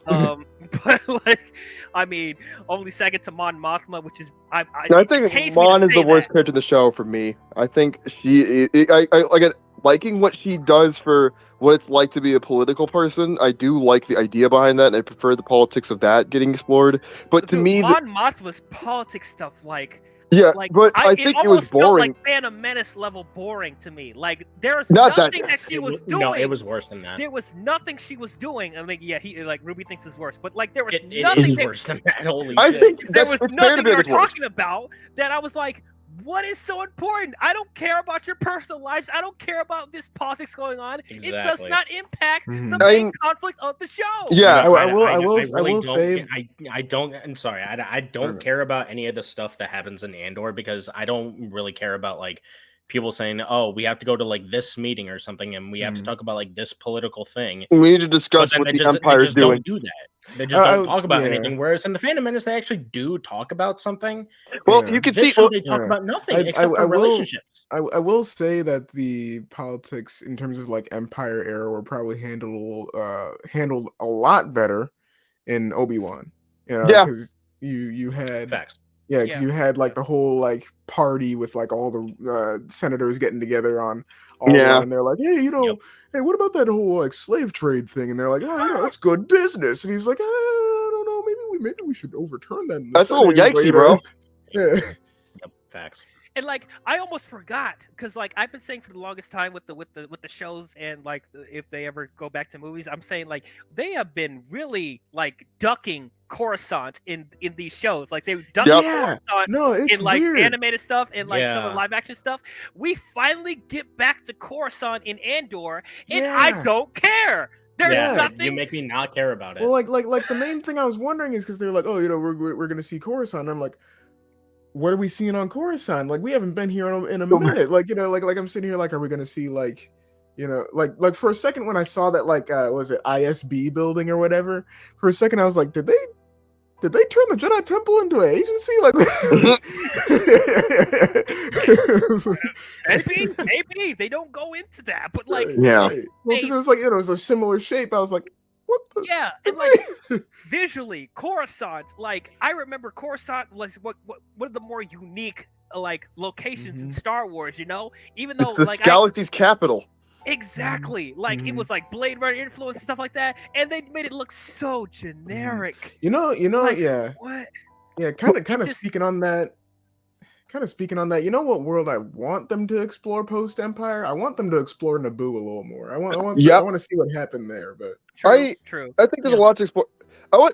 [SPEAKER 1] But like, I mean, only second to Mon Mothma, which is
[SPEAKER 4] I think Mon is the worst character in the show for me. I think I like liking what she does for what it's like to be a political person. I do like the idea behind that, and I prefer the politics of that getting explored. But to me,
[SPEAKER 1] Mon Mothma's politics stuff, like.
[SPEAKER 4] Yeah,
[SPEAKER 1] like,
[SPEAKER 4] but I think it was boring.
[SPEAKER 1] Felt like Phantom Menace level boring to me. Like there was nothing that she was doing.
[SPEAKER 2] No, it was worse than that.
[SPEAKER 1] There was nothing she was doing. I mean, yeah, he like Ruby thinks it's worse, but like there was
[SPEAKER 2] nothing.
[SPEAKER 1] It is
[SPEAKER 2] worse than that. Holy
[SPEAKER 4] I
[SPEAKER 2] shit!
[SPEAKER 4] think
[SPEAKER 1] there was nothing they were talking about that I was like, what is so important? I don't care about your personal lives. I don't care about this politics going on.
[SPEAKER 2] Exactly.
[SPEAKER 1] It does not impact the main conflict of the show.
[SPEAKER 3] Yeah, I
[SPEAKER 2] don't care about any of the stuff that happens in Andor because I don't really care about like people saying, "Oh, we have to go to like this meeting or something, and we have to talk about like this political thing."
[SPEAKER 4] We need to discuss what the Empire is doing.
[SPEAKER 2] Don't do that. They just don't talk about anything. Whereas in the Phantom Menace, they actually do talk about something.
[SPEAKER 4] Well, you can see
[SPEAKER 2] they talk about nothing except for relationships.
[SPEAKER 3] I will say that the politics in terms of like Empire era were probably handled a lot better in Obi-Wan. You know, because you had
[SPEAKER 2] facts.
[SPEAKER 3] Yeah, because you had like the whole like party with like all the senators getting together on all around, and they're like, hey, you know, hey, what about that whole like slave trade thing? And they're like, oh, you know, it's good business. And he's like, I don't know, maybe we should overturn that.
[SPEAKER 4] That's a little yikesy, bro.
[SPEAKER 3] Yeah.
[SPEAKER 2] Yep, facts.
[SPEAKER 1] And like I almost forgot because like I've been saying for the longest time with the shows and like if they ever go back to movies, I'm saying like they have been really like ducking Coruscant in these shows. Like they ducked Coruscant in like animated stuff and like some of the live action stuff. We finally get back to Coruscant in Andor, and I don't care. There's nothing.
[SPEAKER 2] You make me not care about it.
[SPEAKER 3] Well, like the main thing I was wondering is because they're like, oh, you know, we're gonna see Coruscant. And I'm like, what are we seeing on Coruscant? Like we haven't been here in a minute. Like, you know, like I'm sitting here like, are we gonna see like, you know, like for a second when I saw that like was it ISB building or whatever? For a second I was like, did they turn the Jedi Temple into an agency? Like,
[SPEAKER 1] maybe they don't go into that, but like,
[SPEAKER 3] well, because it was like, you know, it was a similar shape. I was like, what the?
[SPEAKER 1] Yeah, and like visually, Coruscant. Like, I remember Coruscant was one of the more unique like locations in Star Wars. You know, even though
[SPEAKER 4] it's this
[SPEAKER 1] like
[SPEAKER 4] galaxy's capital.
[SPEAKER 1] Exactly. Like it was like Blade Runner influence and stuff like that, and they made it look so generic.
[SPEAKER 3] You know, like, yeah.
[SPEAKER 1] What?
[SPEAKER 3] Yeah, kind of speaking on that. You know what world I want them to explore post Empire? I want them to explore Naboo a little more. I want to see what happened there. But
[SPEAKER 1] true.
[SPEAKER 4] I think there's a lot to explore.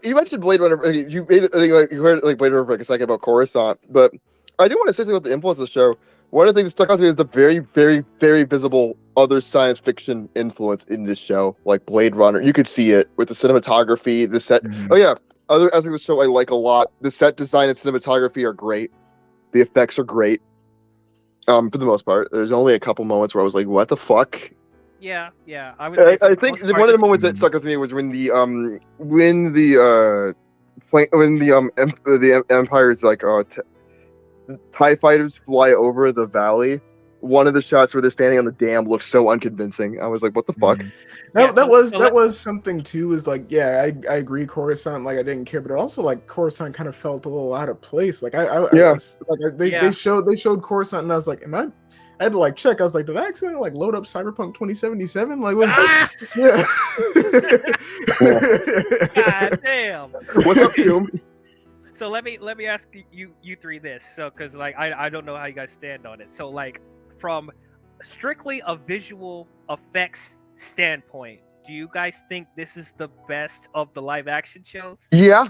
[SPEAKER 4] You mentioned Blade Runner. You made it. I think like you heard like Blade Runner for like a second about Coruscant, but I do want to say something about the influence of the show. One of the things that stuck out to me is the very, very, very visible other science fiction influence in this show, like Blade Runner. You could see it with the cinematography, the set. Oh yeah, other aspects of the show I like a lot. The set design and cinematography are great. The effects are great. For the most part, there's only a couple moments where I was like, "What the fuck?"
[SPEAKER 1] Yeah. I
[SPEAKER 4] think one of the moments that stuck out to me was when the Empire's like TIE fighters fly over the valley. One of the shots where they're standing on the dam looks so unconvincing. I was like, what the fuck?
[SPEAKER 3] That was something too, is like, yeah, I agree, Coruscant, like I didn't care, but also like Coruscant kind of felt a little out of place. Like they showed Coruscant and I was like, I had to like check. I was like, did I accidentally like load up Cyberpunk 2077? Like what?
[SPEAKER 1] God damn.
[SPEAKER 4] What's up, Hume?
[SPEAKER 1] So let me ask you three this. So because like I don't know how you guys stand on it. So like from strictly a visual effects standpoint, do you guys think this is the best of the live action shows?
[SPEAKER 4] Yeah.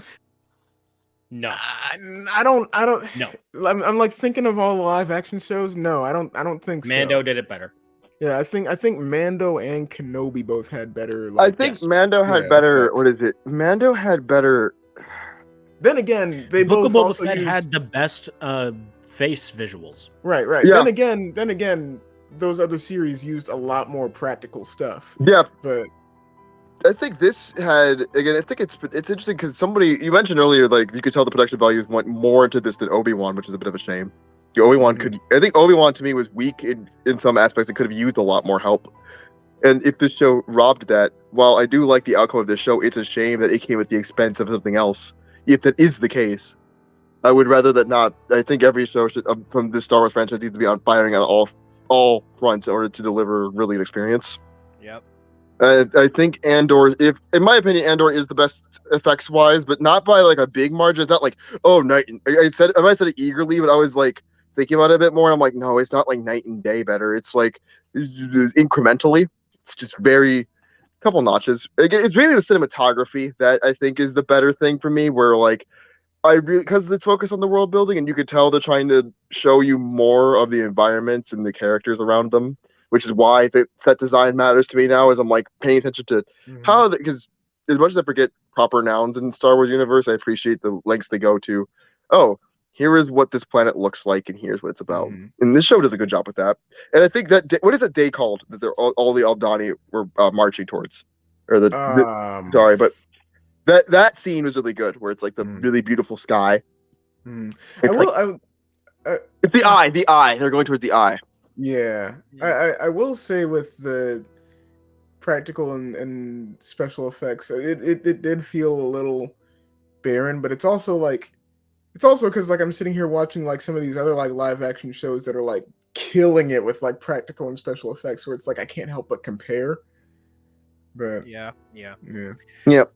[SPEAKER 2] No.
[SPEAKER 3] I don't.
[SPEAKER 2] No.
[SPEAKER 3] I'm like thinking of all the live action shows. No, I don't think
[SPEAKER 2] Mando
[SPEAKER 3] so.
[SPEAKER 2] did it better.
[SPEAKER 3] Yeah, I think Mando and Kenobi both had better.
[SPEAKER 4] I
[SPEAKER 3] Like,
[SPEAKER 4] think
[SPEAKER 2] yes.
[SPEAKER 4] Mando had
[SPEAKER 3] Yeah,
[SPEAKER 4] better.
[SPEAKER 3] effects.
[SPEAKER 4] What is it? Mando had better.
[SPEAKER 3] then again, they
[SPEAKER 2] Book
[SPEAKER 3] both
[SPEAKER 2] of Boba
[SPEAKER 3] also
[SPEAKER 2] Fett
[SPEAKER 3] used.
[SPEAKER 2] had the best face visuals.
[SPEAKER 3] Right.
[SPEAKER 4] Yeah.
[SPEAKER 3] Then again, those other series used a lot more practical stuff.
[SPEAKER 4] Yeah,
[SPEAKER 3] But
[SPEAKER 4] I think this had again. I think it's interesting because somebody you mentioned earlier, like you could tell the production values went more into this than Obi-Wan, which is a bit of a shame. The Obi-Wan
[SPEAKER 3] Mhm.
[SPEAKER 4] I think Obi-Wan to me was weak in some aspects. It could have used a lot more help. And if this show robbed that, while I do like the outcome of this show, it's a shame that it came at the expense of something else. If that is the case, I would rather that not. I think every show should, from this Star Wars franchise needs to be on firing on all fronts in order to deliver really an experience.
[SPEAKER 1] Yep.
[SPEAKER 4] I think Andor, if in my opinion, Andor is the best effects wise, but not by like a big margin. It's not like night and I might have said it eagerly, but I was like thinking about it a bit more. And I'm like, no, it's not like night and day better. It's like it's incrementally. It's just very couple notches. It's really the cinematography that I think is the better thing for me. Where like I really because it's focused on the world building, and you could tell they're trying to show you more of the environments and the characters around them, which is why the set design matters to me now. As I'm like paying attention to how because as much as I forget proper nouns in Star Wars universe, I appreciate the lengths they go to. Oh, here is what this planet looks like, and here's what it's about. And this show does a good job with that. And I think that what is that day called that they're all the Aldani were marching towards, or sorry, but that scene was really good, where it's like the really beautiful sky. It's it's the eye. They're going towards the eye.
[SPEAKER 3] Yeah, I will say with the practical and special effects, it did feel a little barren, but it's also because like I'm sitting here watching like some of these other like live action shows that are like killing it with like practical and special effects, where it's like I can't help but compare. But
[SPEAKER 1] yeah.
[SPEAKER 4] Yep.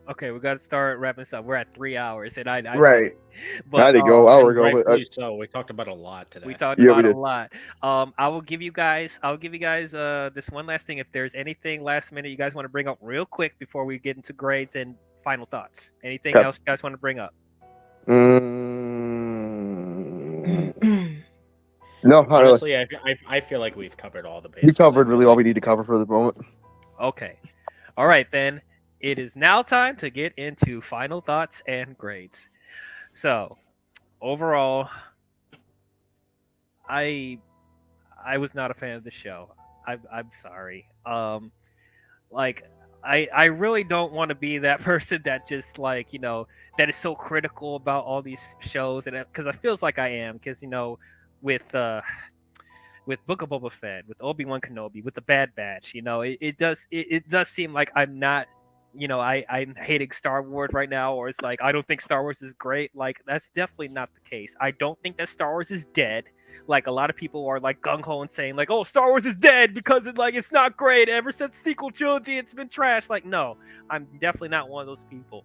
[SPEAKER 1] Okay, we got to start wrapping this up. We're at 3 hours, and I
[SPEAKER 3] right.
[SPEAKER 1] But
[SPEAKER 4] I had to go hour ago, but
[SPEAKER 2] Rightfully so. We talked about a lot today.
[SPEAKER 1] we talked
[SPEAKER 4] Yeah, we
[SPEAKER 1] about a
[SPEAKER 4] did.
[SPEAKER 1] lot. I'll give you guys this one last thing. If there's anything last minute you guys want to bring up real quick before we get into grades and final thoughts. Anything
[SPEAKER 4] Okay.
[SPEAKER 1] else you guys want to bring up?
[SPEAKER 4] No, not really.
[SPEAKER 2] Honestly, I feel like we've covered all the
[SPEAKER 4] We
[SPEAKER 2] bases.
[SPEAKER 4] covered really all we need to cover for the moment.
[SPEAKER 1] Okay. All right, then. It is now time to get into final thoughts and grades. So, overall, I was not a fan of the show. I'm sorry. Like I really don't want to be that person that just like that is so critical about all these shows, and because I feels like I am, because with Book of Boba Fett, with Obi-Wan Kenobi, with the Bad Batch, it does seem like I'm not. I'm hating Star Wars right now, or it's like I don't think Star Wars is great. Like that's definitely not the case. I don't think that Star Wars is dead. Like a lot of people are like gung ho and saying like, "Oh, Star Wars is dead because it's not great. Ever since sequel trilogy, it's been trash." Like, no, I'm definitely not one of those people.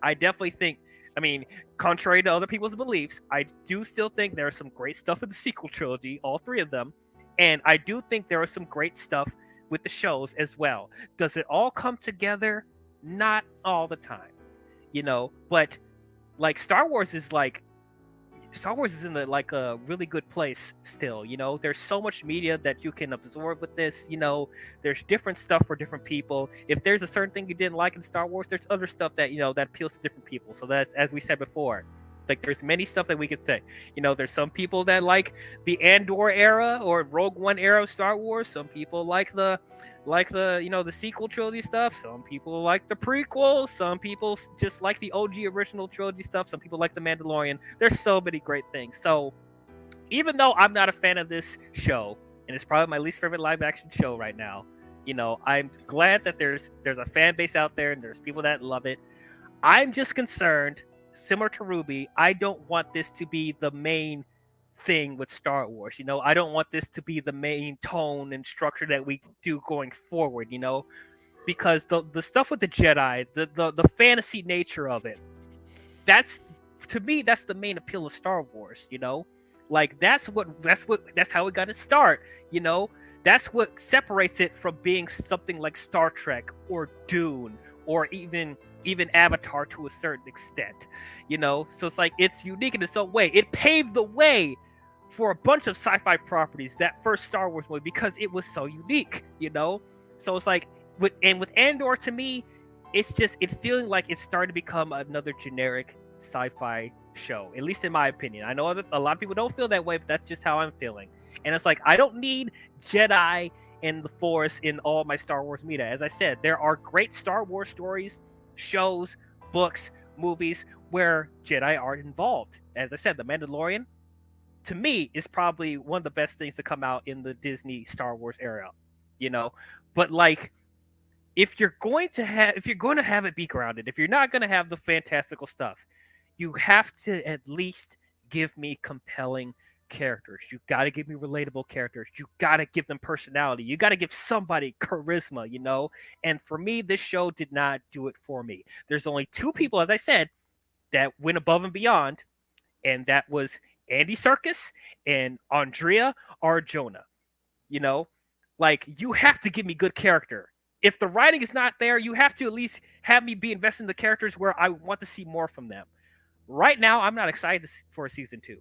[SPEAKER 1] I definitely think. I mean, contrary to other people's beliefs, I do still think there is some great stuff in the sequel trilogy, all three of them, and I do think there is some great stuff with the shows as well. Does it all come together? Not all the time, but like Star Wars is in a really good place still. There's so much media that you can absorb with this. There's different stuff for different people. If there's a certain thing you didn't like in Star Wars, there's other stuff that that appeals to different people. So that's, as we said before, like there's many stuff that we could say. There's some people that like the Andor era or Rogue One era of Star Wars. Some people like the the sequel trilogy stuff. Some people like the prequels. Some people just like the OG original trilogy stuff. Some people like the Mandalorian. There's so many great things. So even though I'm not a fan of this show, and it's probably my least favorite live action show right now, I'm glad that there's a fan base out there and there's people that love it. I'm just concerned, similar to Ruby, I don't want this to be the main thing with Star Wars. I don't want this to be the main tone and structure that we do going forward, because the stuff with the Jedi, the fantasy nature of it, that's to me that's the main appeal of Star Wars, like that's how it got its start, That's what separates it from being something like Star Trek or Dune or even Avatar to a certain extent. So it's like it's unique in its own way. It paved the way for a bunch of sci-fi properties, that first Star Wars movie, because it was so unique. So it's like with Andor, to me, it's feeling like it's starting to become another generic sci-fi show, at least in my opinion. I know a lot of people don't feel that way, but that's just how I'm feeling. And it's like, I don't need Jedi and the Force in all my Star Wars media. As I said, there are great Star Wars stories, shows, books, movies where Jedi are involved. As I said, The Mandalorian, to me, is probably one of the best things to come out in the Disney Star Wars era. But like, if you're going to have it be grounded, if you're not going to have the fantastical stuff, you have to at least give me compelling characters. You got to give me relatable characters. You got to give them personality. You got to give somebody charisma, And for me, this show did not do it for me. There's only two people, as I said, that went above and beyond, and that was Andy Serkis and Andrea Arjona. Like, you have to give me good character. If the writing is not there, you have to at least have me be invested in the characters where I want to see more from them. Right now, I'm not excited for season 2.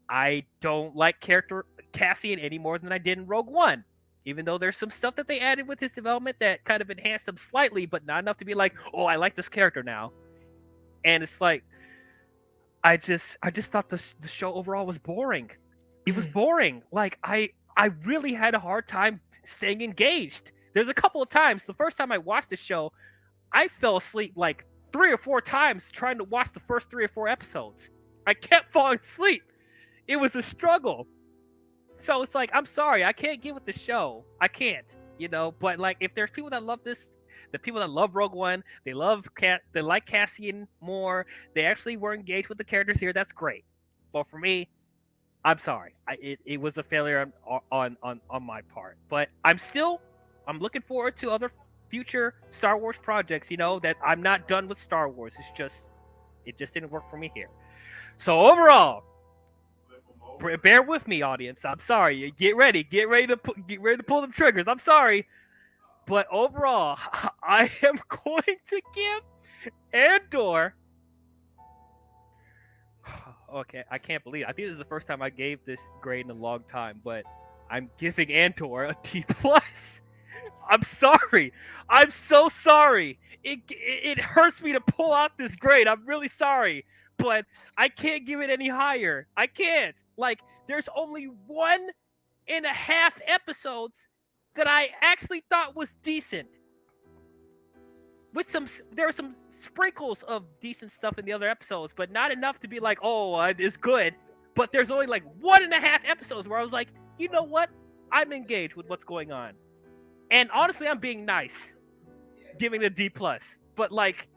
[SPEAKER 1] I don't like character Cassian any more than I did in Rogue One, even though there's some stuff that they added with his development that kind of enhanced him slightly, but not enough to be like, oh, I like this character now. And it's like, I just thought the show overall was boring. It was boring. Like, I really had a hard time staying engaged. There's a couple of times, the first time I watched the show, I fell asleep like 3 or 4 times trying to watch the first 3 or 4 episodes. I kept falling asleep. It was a struggle. So it's like, I'm sorry, I can't get with the show. I can't, But like, if there's people that love this, the people that love Rogue One, they like Cassian more. They actually were engaged with the characters here. That's great. But for me, I'm sorry. It was a failure on my part. But I'm looking forward to other future Star Wars projects. That I'm not done with Star Wars. It just didn't work for me here. So overall, bear with me, audience. I'm sorry. Get ready to pull them triggers. I'm sorry, but overall, I am going to give Andor. Okay, I can't believe it. I think this is the first time I gave this grade in a long time, but I'm giving Andor a D+. I'm sorry. I'm so sorry. It hurts me to pull out this grade. I'm really sorry, but I can't give it any higher. I can't. Like, there's only 1.5 episodes that I actually thought was decent. There were some sprinkles of decent stuff in the other episodes, but not enough to be like, oh, it's good. But there's only like 1.5 episodes where I was like, you know what? I'm engaged with what's going on. And honestly, I'm being nice, giving it a D+. But like,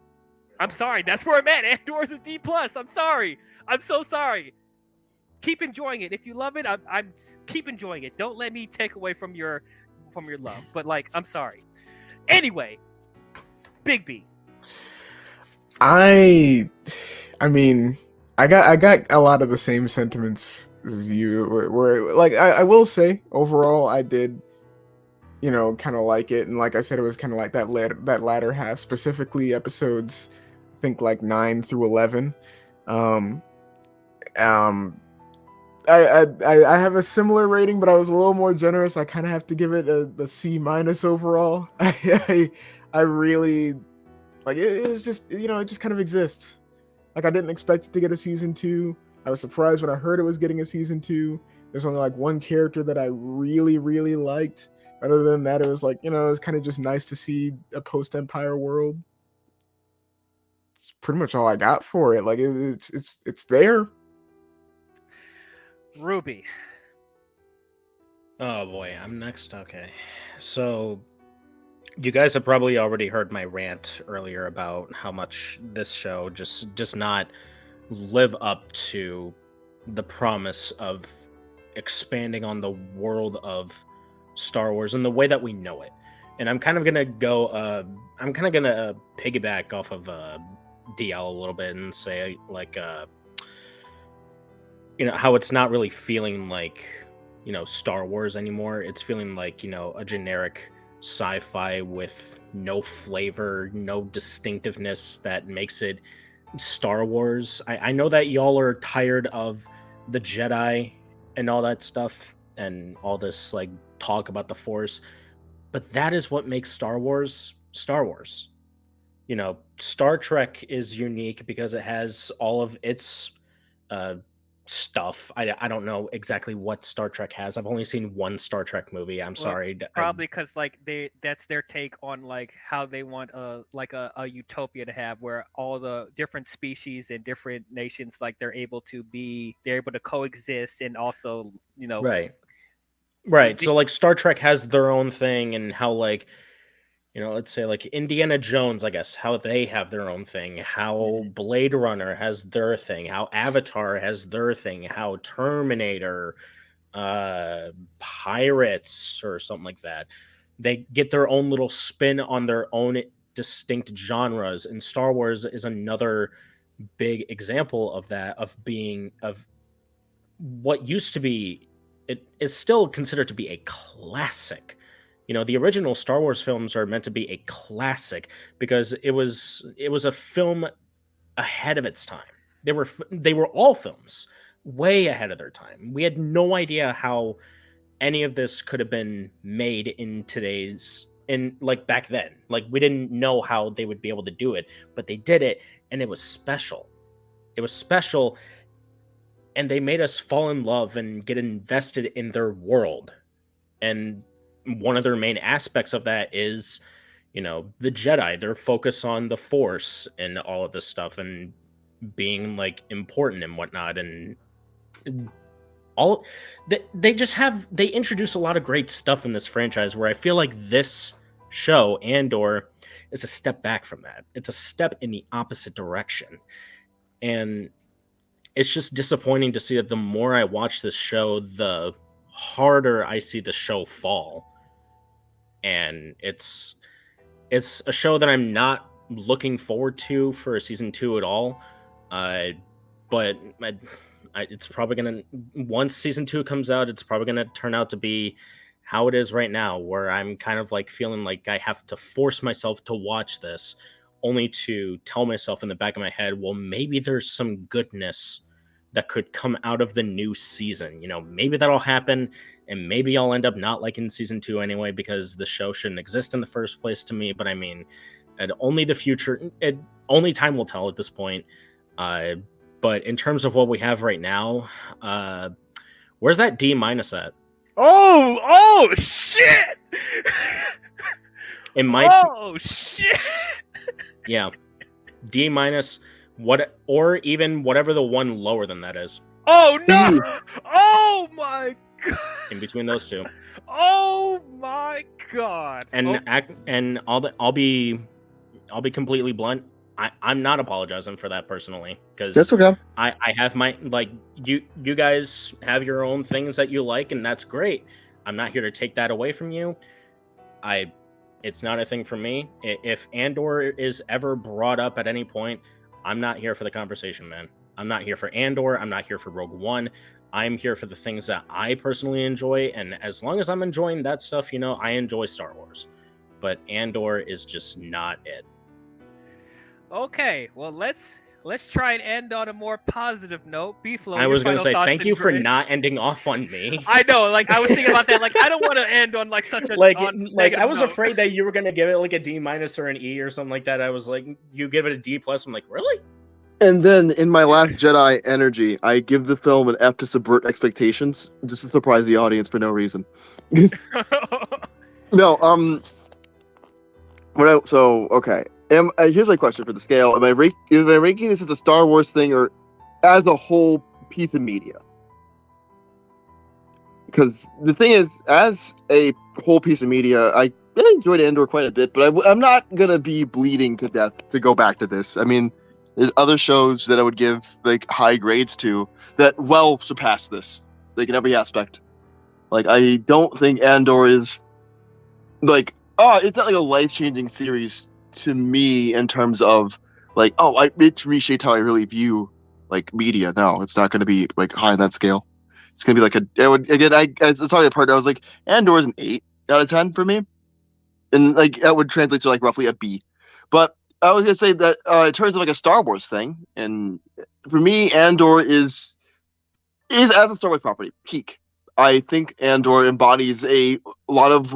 [SPEAKER 1] I'm sorry, that's where I'm at. Andor's a D+. I'm sorry. I'm so sorry. Keep enjoying it. If you love it, I'm keep enjoying it. Don't let me take away from your love. But like, I'm sorry. Anyway, BiGb.
[SPEAKER 3] I mean, I got a lot of the same sentiments as you. Where like, I will say overall, I did, kind of like it, and like I said, it was kind of like that latter half, specifically episodes, I think like 9 through 11. I have a similar rating, but I was a little more generous. I kind of have to give it a C- overall. I really like it. It was just, it just kind of exists. Like, I didn't expect it to get a season 2. I was surprised when I heard it was getting a season 2. There's only like one character that I really, really liked. Other than that, it was like, it was kind of just nice to see a post-Empire world. It's pretty much all I got for it. Like, it's there.
[SPEAKER 1] Ruby.
[SPEAKER 2] Oh boy, I'm next. Okay. So you guys have probably already heard my rant earlier about how much this show just not live up to the promise of expanding on the world of Star Wars in the way that we know it. And I'm kind of gonna piggyback off of DL a little bit and say, like, how it's not really feeling like Star Wars anymore. It's feeling like, a generic sci-fi with no flavor, no distinctiveness that makes it Star Wars. I know that y'all are tired of the Jedi and all that stuff and all this like talk about the Force, but that is what makes Star Wars Star Wars. Star Trek is unique because it has all of its uh, stuff. I don't know exactly what Star Trek has. I've only seen one Star Trek movie. I'm
[SPEAKER 1] Well,
[SPEAKER 2] sorry.
[SPEAKER 1] probably because like that's their take on like how they want a utopia to have, where all the different species and different nations, like they're able to coexist, and also
[SPEAKER 2] Right. Right.
[SPEAKER 1] be-
[SPEAKER 2] So like Star Trek has their own thing, and how like let's say like Indiana Jones, I guess, how they have their own thing, how Blade Runner has their thing, how Avatar has their thing, how Terminator, Pirates or something like that. They get their own little spin on their own distinct genres, and Star Wars is another big example of that, of what used to be, it is still considered to be a classic. The original Star Wars films are meant to be a classic because it was a film ahead of its time. They were all films way ahead of their time. We had no idea how any of this could have been made in like back then. Like we didn't know how they would be able to do it, but they did it, and it was special. It was special, and they made us fall in love and get invested in their world. And one of their main aspects of that is, the Jedi, their focus on the Force and all of this stuff, and being like important and whatnot, and all they introduce a lot of great stuff in this franchise, where I feel like this show, Andor, is a step back from that. It's a step in the opposite direction. And it's just disappointing to see that the more I watch this show, the harder I see the show fall. And it's a show that I'm not looking forward to for season 2 at all. But it's probably gonna, once season 2 comes out, it's probably gonna turn out to be how it is right now, where I'm kind of like feeling like I have to force myself to watch this, only to tell myself in the back of my head, well, maybe there's some goodness that could come out of the new season. Maybe that'll happen, and maybe I'll end up not liking season 2 anyway, because the show shouldn't exist in the first place to me. But I mean, only time will tell at this point. But in terms of what we have right now, where's that D- at?
[SPEAKER 1] Oh shit!
[SPEAKER 2] It might.
[SPEAKER 1] Oh shit!
[SPEAKER 2] Yeah, D-, what, or even whatever the one lower than that is.
[SPEAKER 1] Oh no! Oh my god!
[SPEAKER 2] In between those two.
[SPEAKER 1] Oh my god!
[SPEAKER 2] And I'll be completely blunt. I'm not apologizing for that personally, because
[SPEAKER 4] That's okay.
[SPEAKER 2] I have my, like, you guys have your own things that you like, and that's great. I'm not here to take that away from you. It's not a thing for me. If Andor is ever brought up at any point, I'm not here for the conversation, man. I'm not here for Andor. I'm not here for Rogue One. I'm here for the things that I personally enjoy, and as long as I'm enjoying that stuff, I enjoy Star Wars. But Andor is just not it.
[SPEAKER 1] Okay, well let's try and end on a more positive note. Beefaloh,
[SPEAKER 2] I
[SPEAKER 1] your
[SPEAKER 2] was going to
[SPEAKER 1] final
[SPEAKER 2] say
[SPEAKER 1] thoughts
[SPEAKER 2] thank
[SPEAKER 1] and
[SPEAKER 2] you for
[SPEAKER 1] grades.
[SPEAKER 2] not ending off on me.
[SPEAKER 1] I know, like I was thinking about that. Like I don't want to end on like such a
[SPEAKER 2] like
[SPEAKER 1] negative
[SPEAKER 2] I was
[SPEAKER 1] note.
[SPEAKER 2] afraid that you were going to give it like a D- or an E or something like that. I was like, you give it a D+. I'm like, really?
[SPEAKER 4] And then in my Last Jedi energy, I give the film an F to subvert expectations, just to surprise the audience for no reason. No, okay. Here's my question for the scale: Am I ranking this as a Star Wars thing or as a whole piece of media? Because the thing is, as a whole piece of media, I enjoyed Andor quite a bit, but I'm not gonna be bleeding to death to go back to this. I mean, there's other shows that I would give like high grades to that well surpass this, like in every aspect. Like I don't think Andor is like, it's not like a life-changing series to me in terms of like, it reshaped how I really view like media. No, it's not going to be like high on that scale. It's gonna be like I was talking to a partner. I was like, Andor is an 8 out of 10 for me, and like that would translate to like roughly a B. But I was gonna say that in terms of like a Star Wars thing, and for me, Andor is as a Star Wars property peak. I think Andor embodies a lot of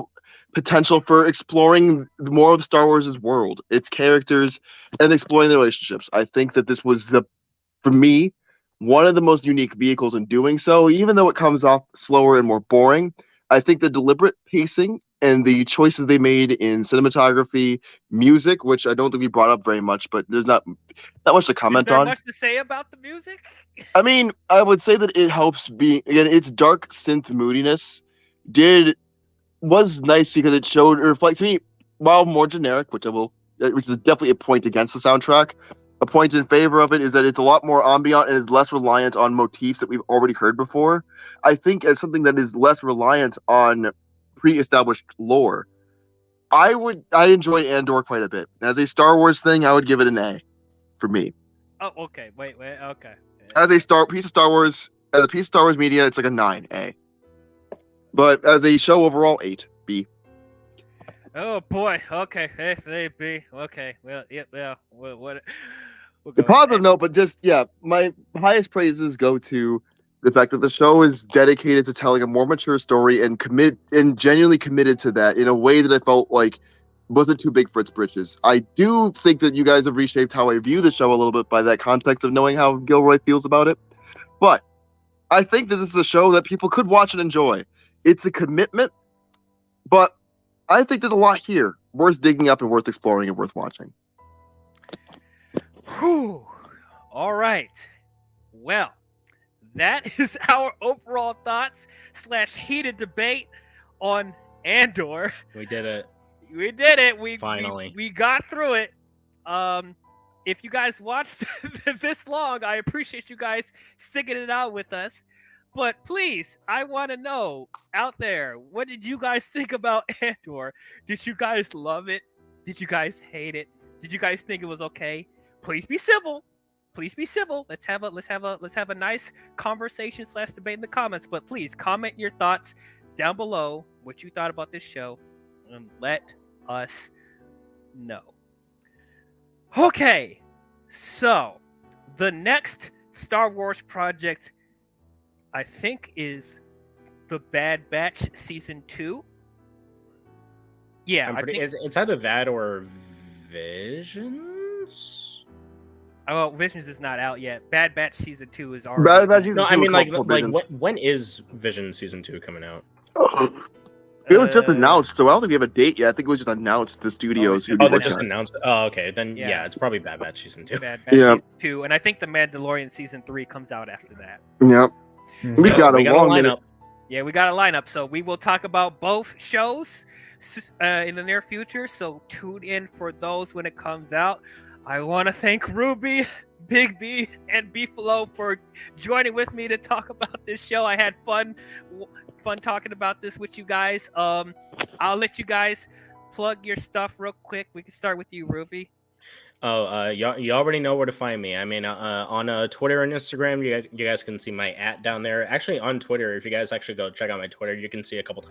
[SPEAKER 4] potential for exploring more of Star Wars' world, its characters, and exploring the relationships. I think that this was for me, one of the most unique vehicles in doing so. Even though it comes off slower and more boring, I think the deliberate pacing and the choices they made in cinematography, music, which I don't think we brought up very much, but there's not much to comment
[SPEAKER 1] Is there
[SPEAKER 4] on.
[SPEAKER 1] much to say about the music?
[SPEAKER 4] I mean, I would say that it helps again, its dark synth moodiness was nice because it showed, or like to me, while more generic, which is definitely a point against the soundtrack. A point in favor of it is that it's a lot more ambient and is less reliant on motifs that we've already heard before. I think as something that is less reliant on pre-established lore, I enjoy Andor quite a bit. As a Star Wars thing, I would give it an A for me.
[SPEAKER 1] Oh, okay. Wait. Okay.
[SPEAKER 4] As a piece of Star Wars media, it's like a 9A. But as a show overall, 8B.
[SPEAKER 1] Oh boy. Okay. A B. Okay. Well, yeah. What?
[SPEAKER 4] The positive note, but just my highest praises go to the fact that the show is dedicated to telling a more mature story and genuinely committed to that in a way that I felt like wasn't too big for its britches. I do think that you guys have reshaped how I view the show a little bit by that context of knowing how Gilroy feels about it. But I think that this is a show that people could watch and enjoy. It's a commitment, but I think there's a lot here worth digging up and worth exploring and worth watching.
[SPEAKER 1] Whew. All right. Well, that is our overall thoughts / heated debate on Andor.
[SPEAKER 2] We did it.
[SPEAKER 1] We did it. We
[SPEAKER 2] finally
[SPEAKER 1] we got through it. If you guys watched this long, I appreciate you guys sticking it out with us. But please, I want to know out there, what did you guys think about Andor? Did you guys love it? Did you guys hate it? Did you guys think it was okay? Please be civil. Please be civil. Let's have a nice conversation / debate in the comments. But please comment your thoughts down below, what you thought about this show, and let us know. Okay, so the next Star Wars project, I think, is the Bad Batch Season 2. Yeah,
[SPEAKER 2] it's either that or Visions.
[SPEAKER 1] Oh, Visions is not out yet. Bad Batch Season 2 is already.
[SPEAKER 4] Bad Batch Season 2
[SPEAKER 2] I mean, like
[SPEAKER 4] Visions.
[SPEAKER 2] when is Vision Season 2 coming out?
[SPEAKER 4] It was just announced, so I don't think we have a date yet. I think it was just announced the studios.
[SPEAKER 2] Oh, they just announced it? Oh, okay. Then, yeah, it's probably Bad Batch Season 2.
[SPEAKER 1] Bad Batch Season 2, and I think The Mandalorian Season 3 comes out after that.
[SPEAKER 4] Yep. We got a lineup.
[SPEAKER 1] Yeah, we got a lineup, so we will talk about both shows in the near future, so tune in for those when it comes out. I want to thank Ruby, BiGb, and Beefaloh for joining with me to talk about this show. I had fun talking about this with you guys. I'll let you guys plug your stuff real quick. We can start with you, Ruby.
[SPEAKER 2] Oh, you already know where to find me. I mean, on Twitter and Instagram, you guys can see my @ down there. Actually, on Twitter, if you guys actually go check out my Twitter, you can see a couple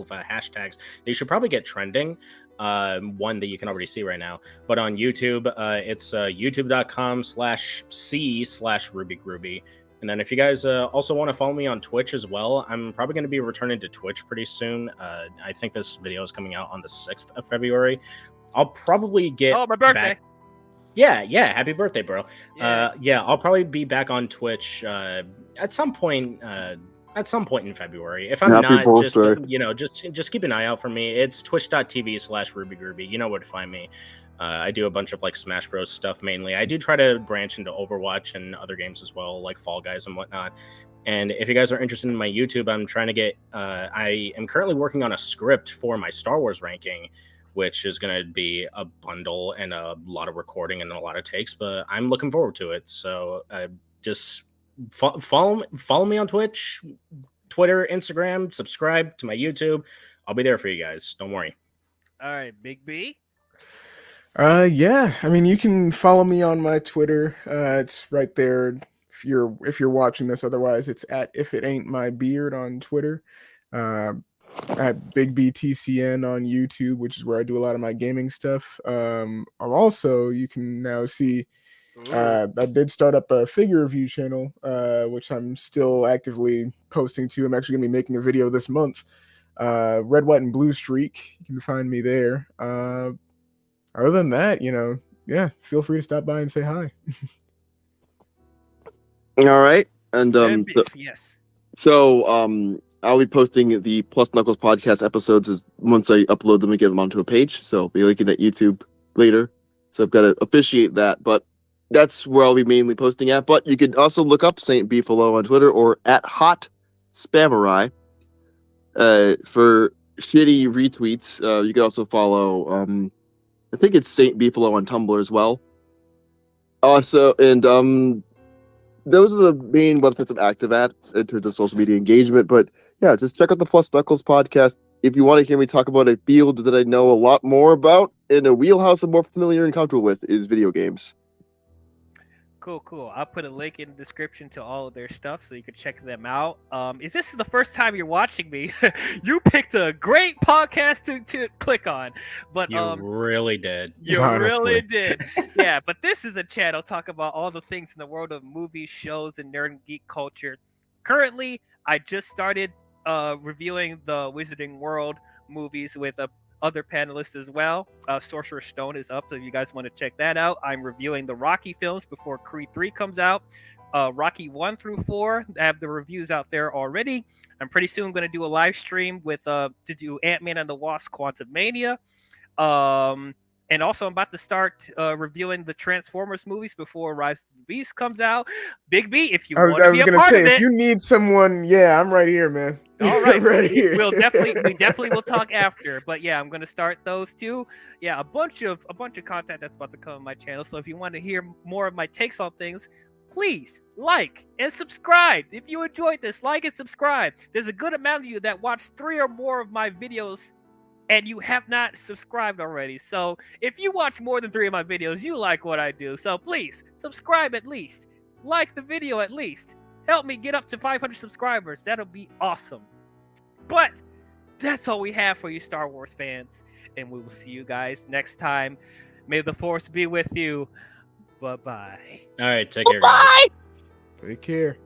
[SPEAKER 2] of hashtags. They should probably get trending. One that you can already see right now. But on YouTube, it's youtube.com/c/RubyGruby. And then if you guys also want to follow me on Twitch as well, I'm probably going to be returning to Twitch pretty soon. I think this video is coming out on the 6th of February. I'll probably get
[SPEAKER 1] my birthday.
[SPEAKER 2] Back... Yeah, happy birthday, bro. Yeah. I'll probably be back on Twitch at some point in February. If I'm not, just keep an eye out for me. It's twitch.tv/RubyGruby. You know where to find me. I do a bunch of like Smash Bros stuff mainly. I do try to branch into Overwatch and other games as well, like Fall Guys and whatnot. And if you guys are interested in my YouTube, I'm trying to get. I am currently working on a script for my Star Wars ranking, which is going to be a bundle and a lot of recording and a lot of takes. But I'm looking forward to it. So just follow me on Twitch, Twitter, Instagram. Subscribe to my YouTube. I'll be there for you guys. Don't worry.
[SPEAKER 1] All right, BiGb.
[SPEAKER 3] Yeah, I mean, you can follow me on my Twitter. It's right there. if you're watching this. Otherwise, it's at If It Ain't My Beard on Twitter. At BiGbTCN on YouTube, which is where I do a lot of my gaming stuff. I'm also, you can now see, I did start up a figure review channel, which I'm still actively posting to. I'm actually going to be making a video this month. Red, White, and Blue Streak. You can find me there. Other than that, yeah, feel free to stop by and say hi.
[SPEAKER 4] All right, and
[SPEAKER 1] Yes.
[SPEAKER 4] so I'll be posting the Plus Knuckles podcast episodes as once I upload them and get them onto a page. So I'll be linking that YouTube later. So I've got to officiate that, but that's where I'll be mainly posting at. But you can also look up Saint Beefaloh on Twitter or at Hot Spamerai for shitty retweets. You can also follow. I think it's Saint Beefaloh on Tumblr as well. Also, and those are the main websites I'm active at in terms of social media engagement. But yeah, just check out the Plus Knuckles podcast if you want to hear me talk about a field that I know a lot more about and a wheelhouse I'm more familiar and comfortable with is video games.
[SPEAKER 1] Cool. I'll put a link in the description to all of their stuff so you can check them out. If this is the first time you're watching me, you picked a great podcast to click on. But
[SPEAKER 2] You really did.
[SPEAKER 1] You
[SPEAKER 3] Honestly.
[SPEAKER 1] really did. Yeah, but this is a channel talk about all the things in the world of movies, shows, and nerd and geek culture. Currently, I just started reviewing the Wizarding World movies with other panelists as well. Sorcerer's Stone is up, so if you guys want to check that out. I'm reviewing the Rocky films before Creed 3 comes out. Rocky 1 through 4, I have the reviews out there already. I'm pretty soon going to do a live stream with to do Ant-Man and the Wasp: Quantumania. And also I'm about to start reviewing the Transformers movies before Rise of the Beast comes out. BiGb, if you want to be a
[SPEAKER 3] gonna
[SPEAKER 1] part
[SPEAKER 3] say,
[SPEAKER 1] of
[SPEAKER 3] if
[SPEAKER 1] it,
[SPEAKER 3] you need someone, yeah, I'm right here, man.
[SPEAKER 1] all right,
[SPEAKER 3] right here.
[SPEAKER 1] we definitely will talk after. But yeah, I'm gonna start those too. Yeah, a bunch of content that's about to come on my channel. So if you want to hear more of my takes on things, please like and subscribe. If you enjoyed this, like and subscribe. There's a good amount of you that watch 3 or more of my videos and you have not subscribed already. So if you watch more than 3 of my videos, you like what I do. So please subscribe at least. Like the video at least. Help me get up to 500 subscribers. That'll be awesome. But that's all we have for you Star Wars fans. And we will see you guys next time. May the Force be with you. Bye-bye.
[SPEAKER 2] All right, take care, guys.
[SPEAKER 3] Take care.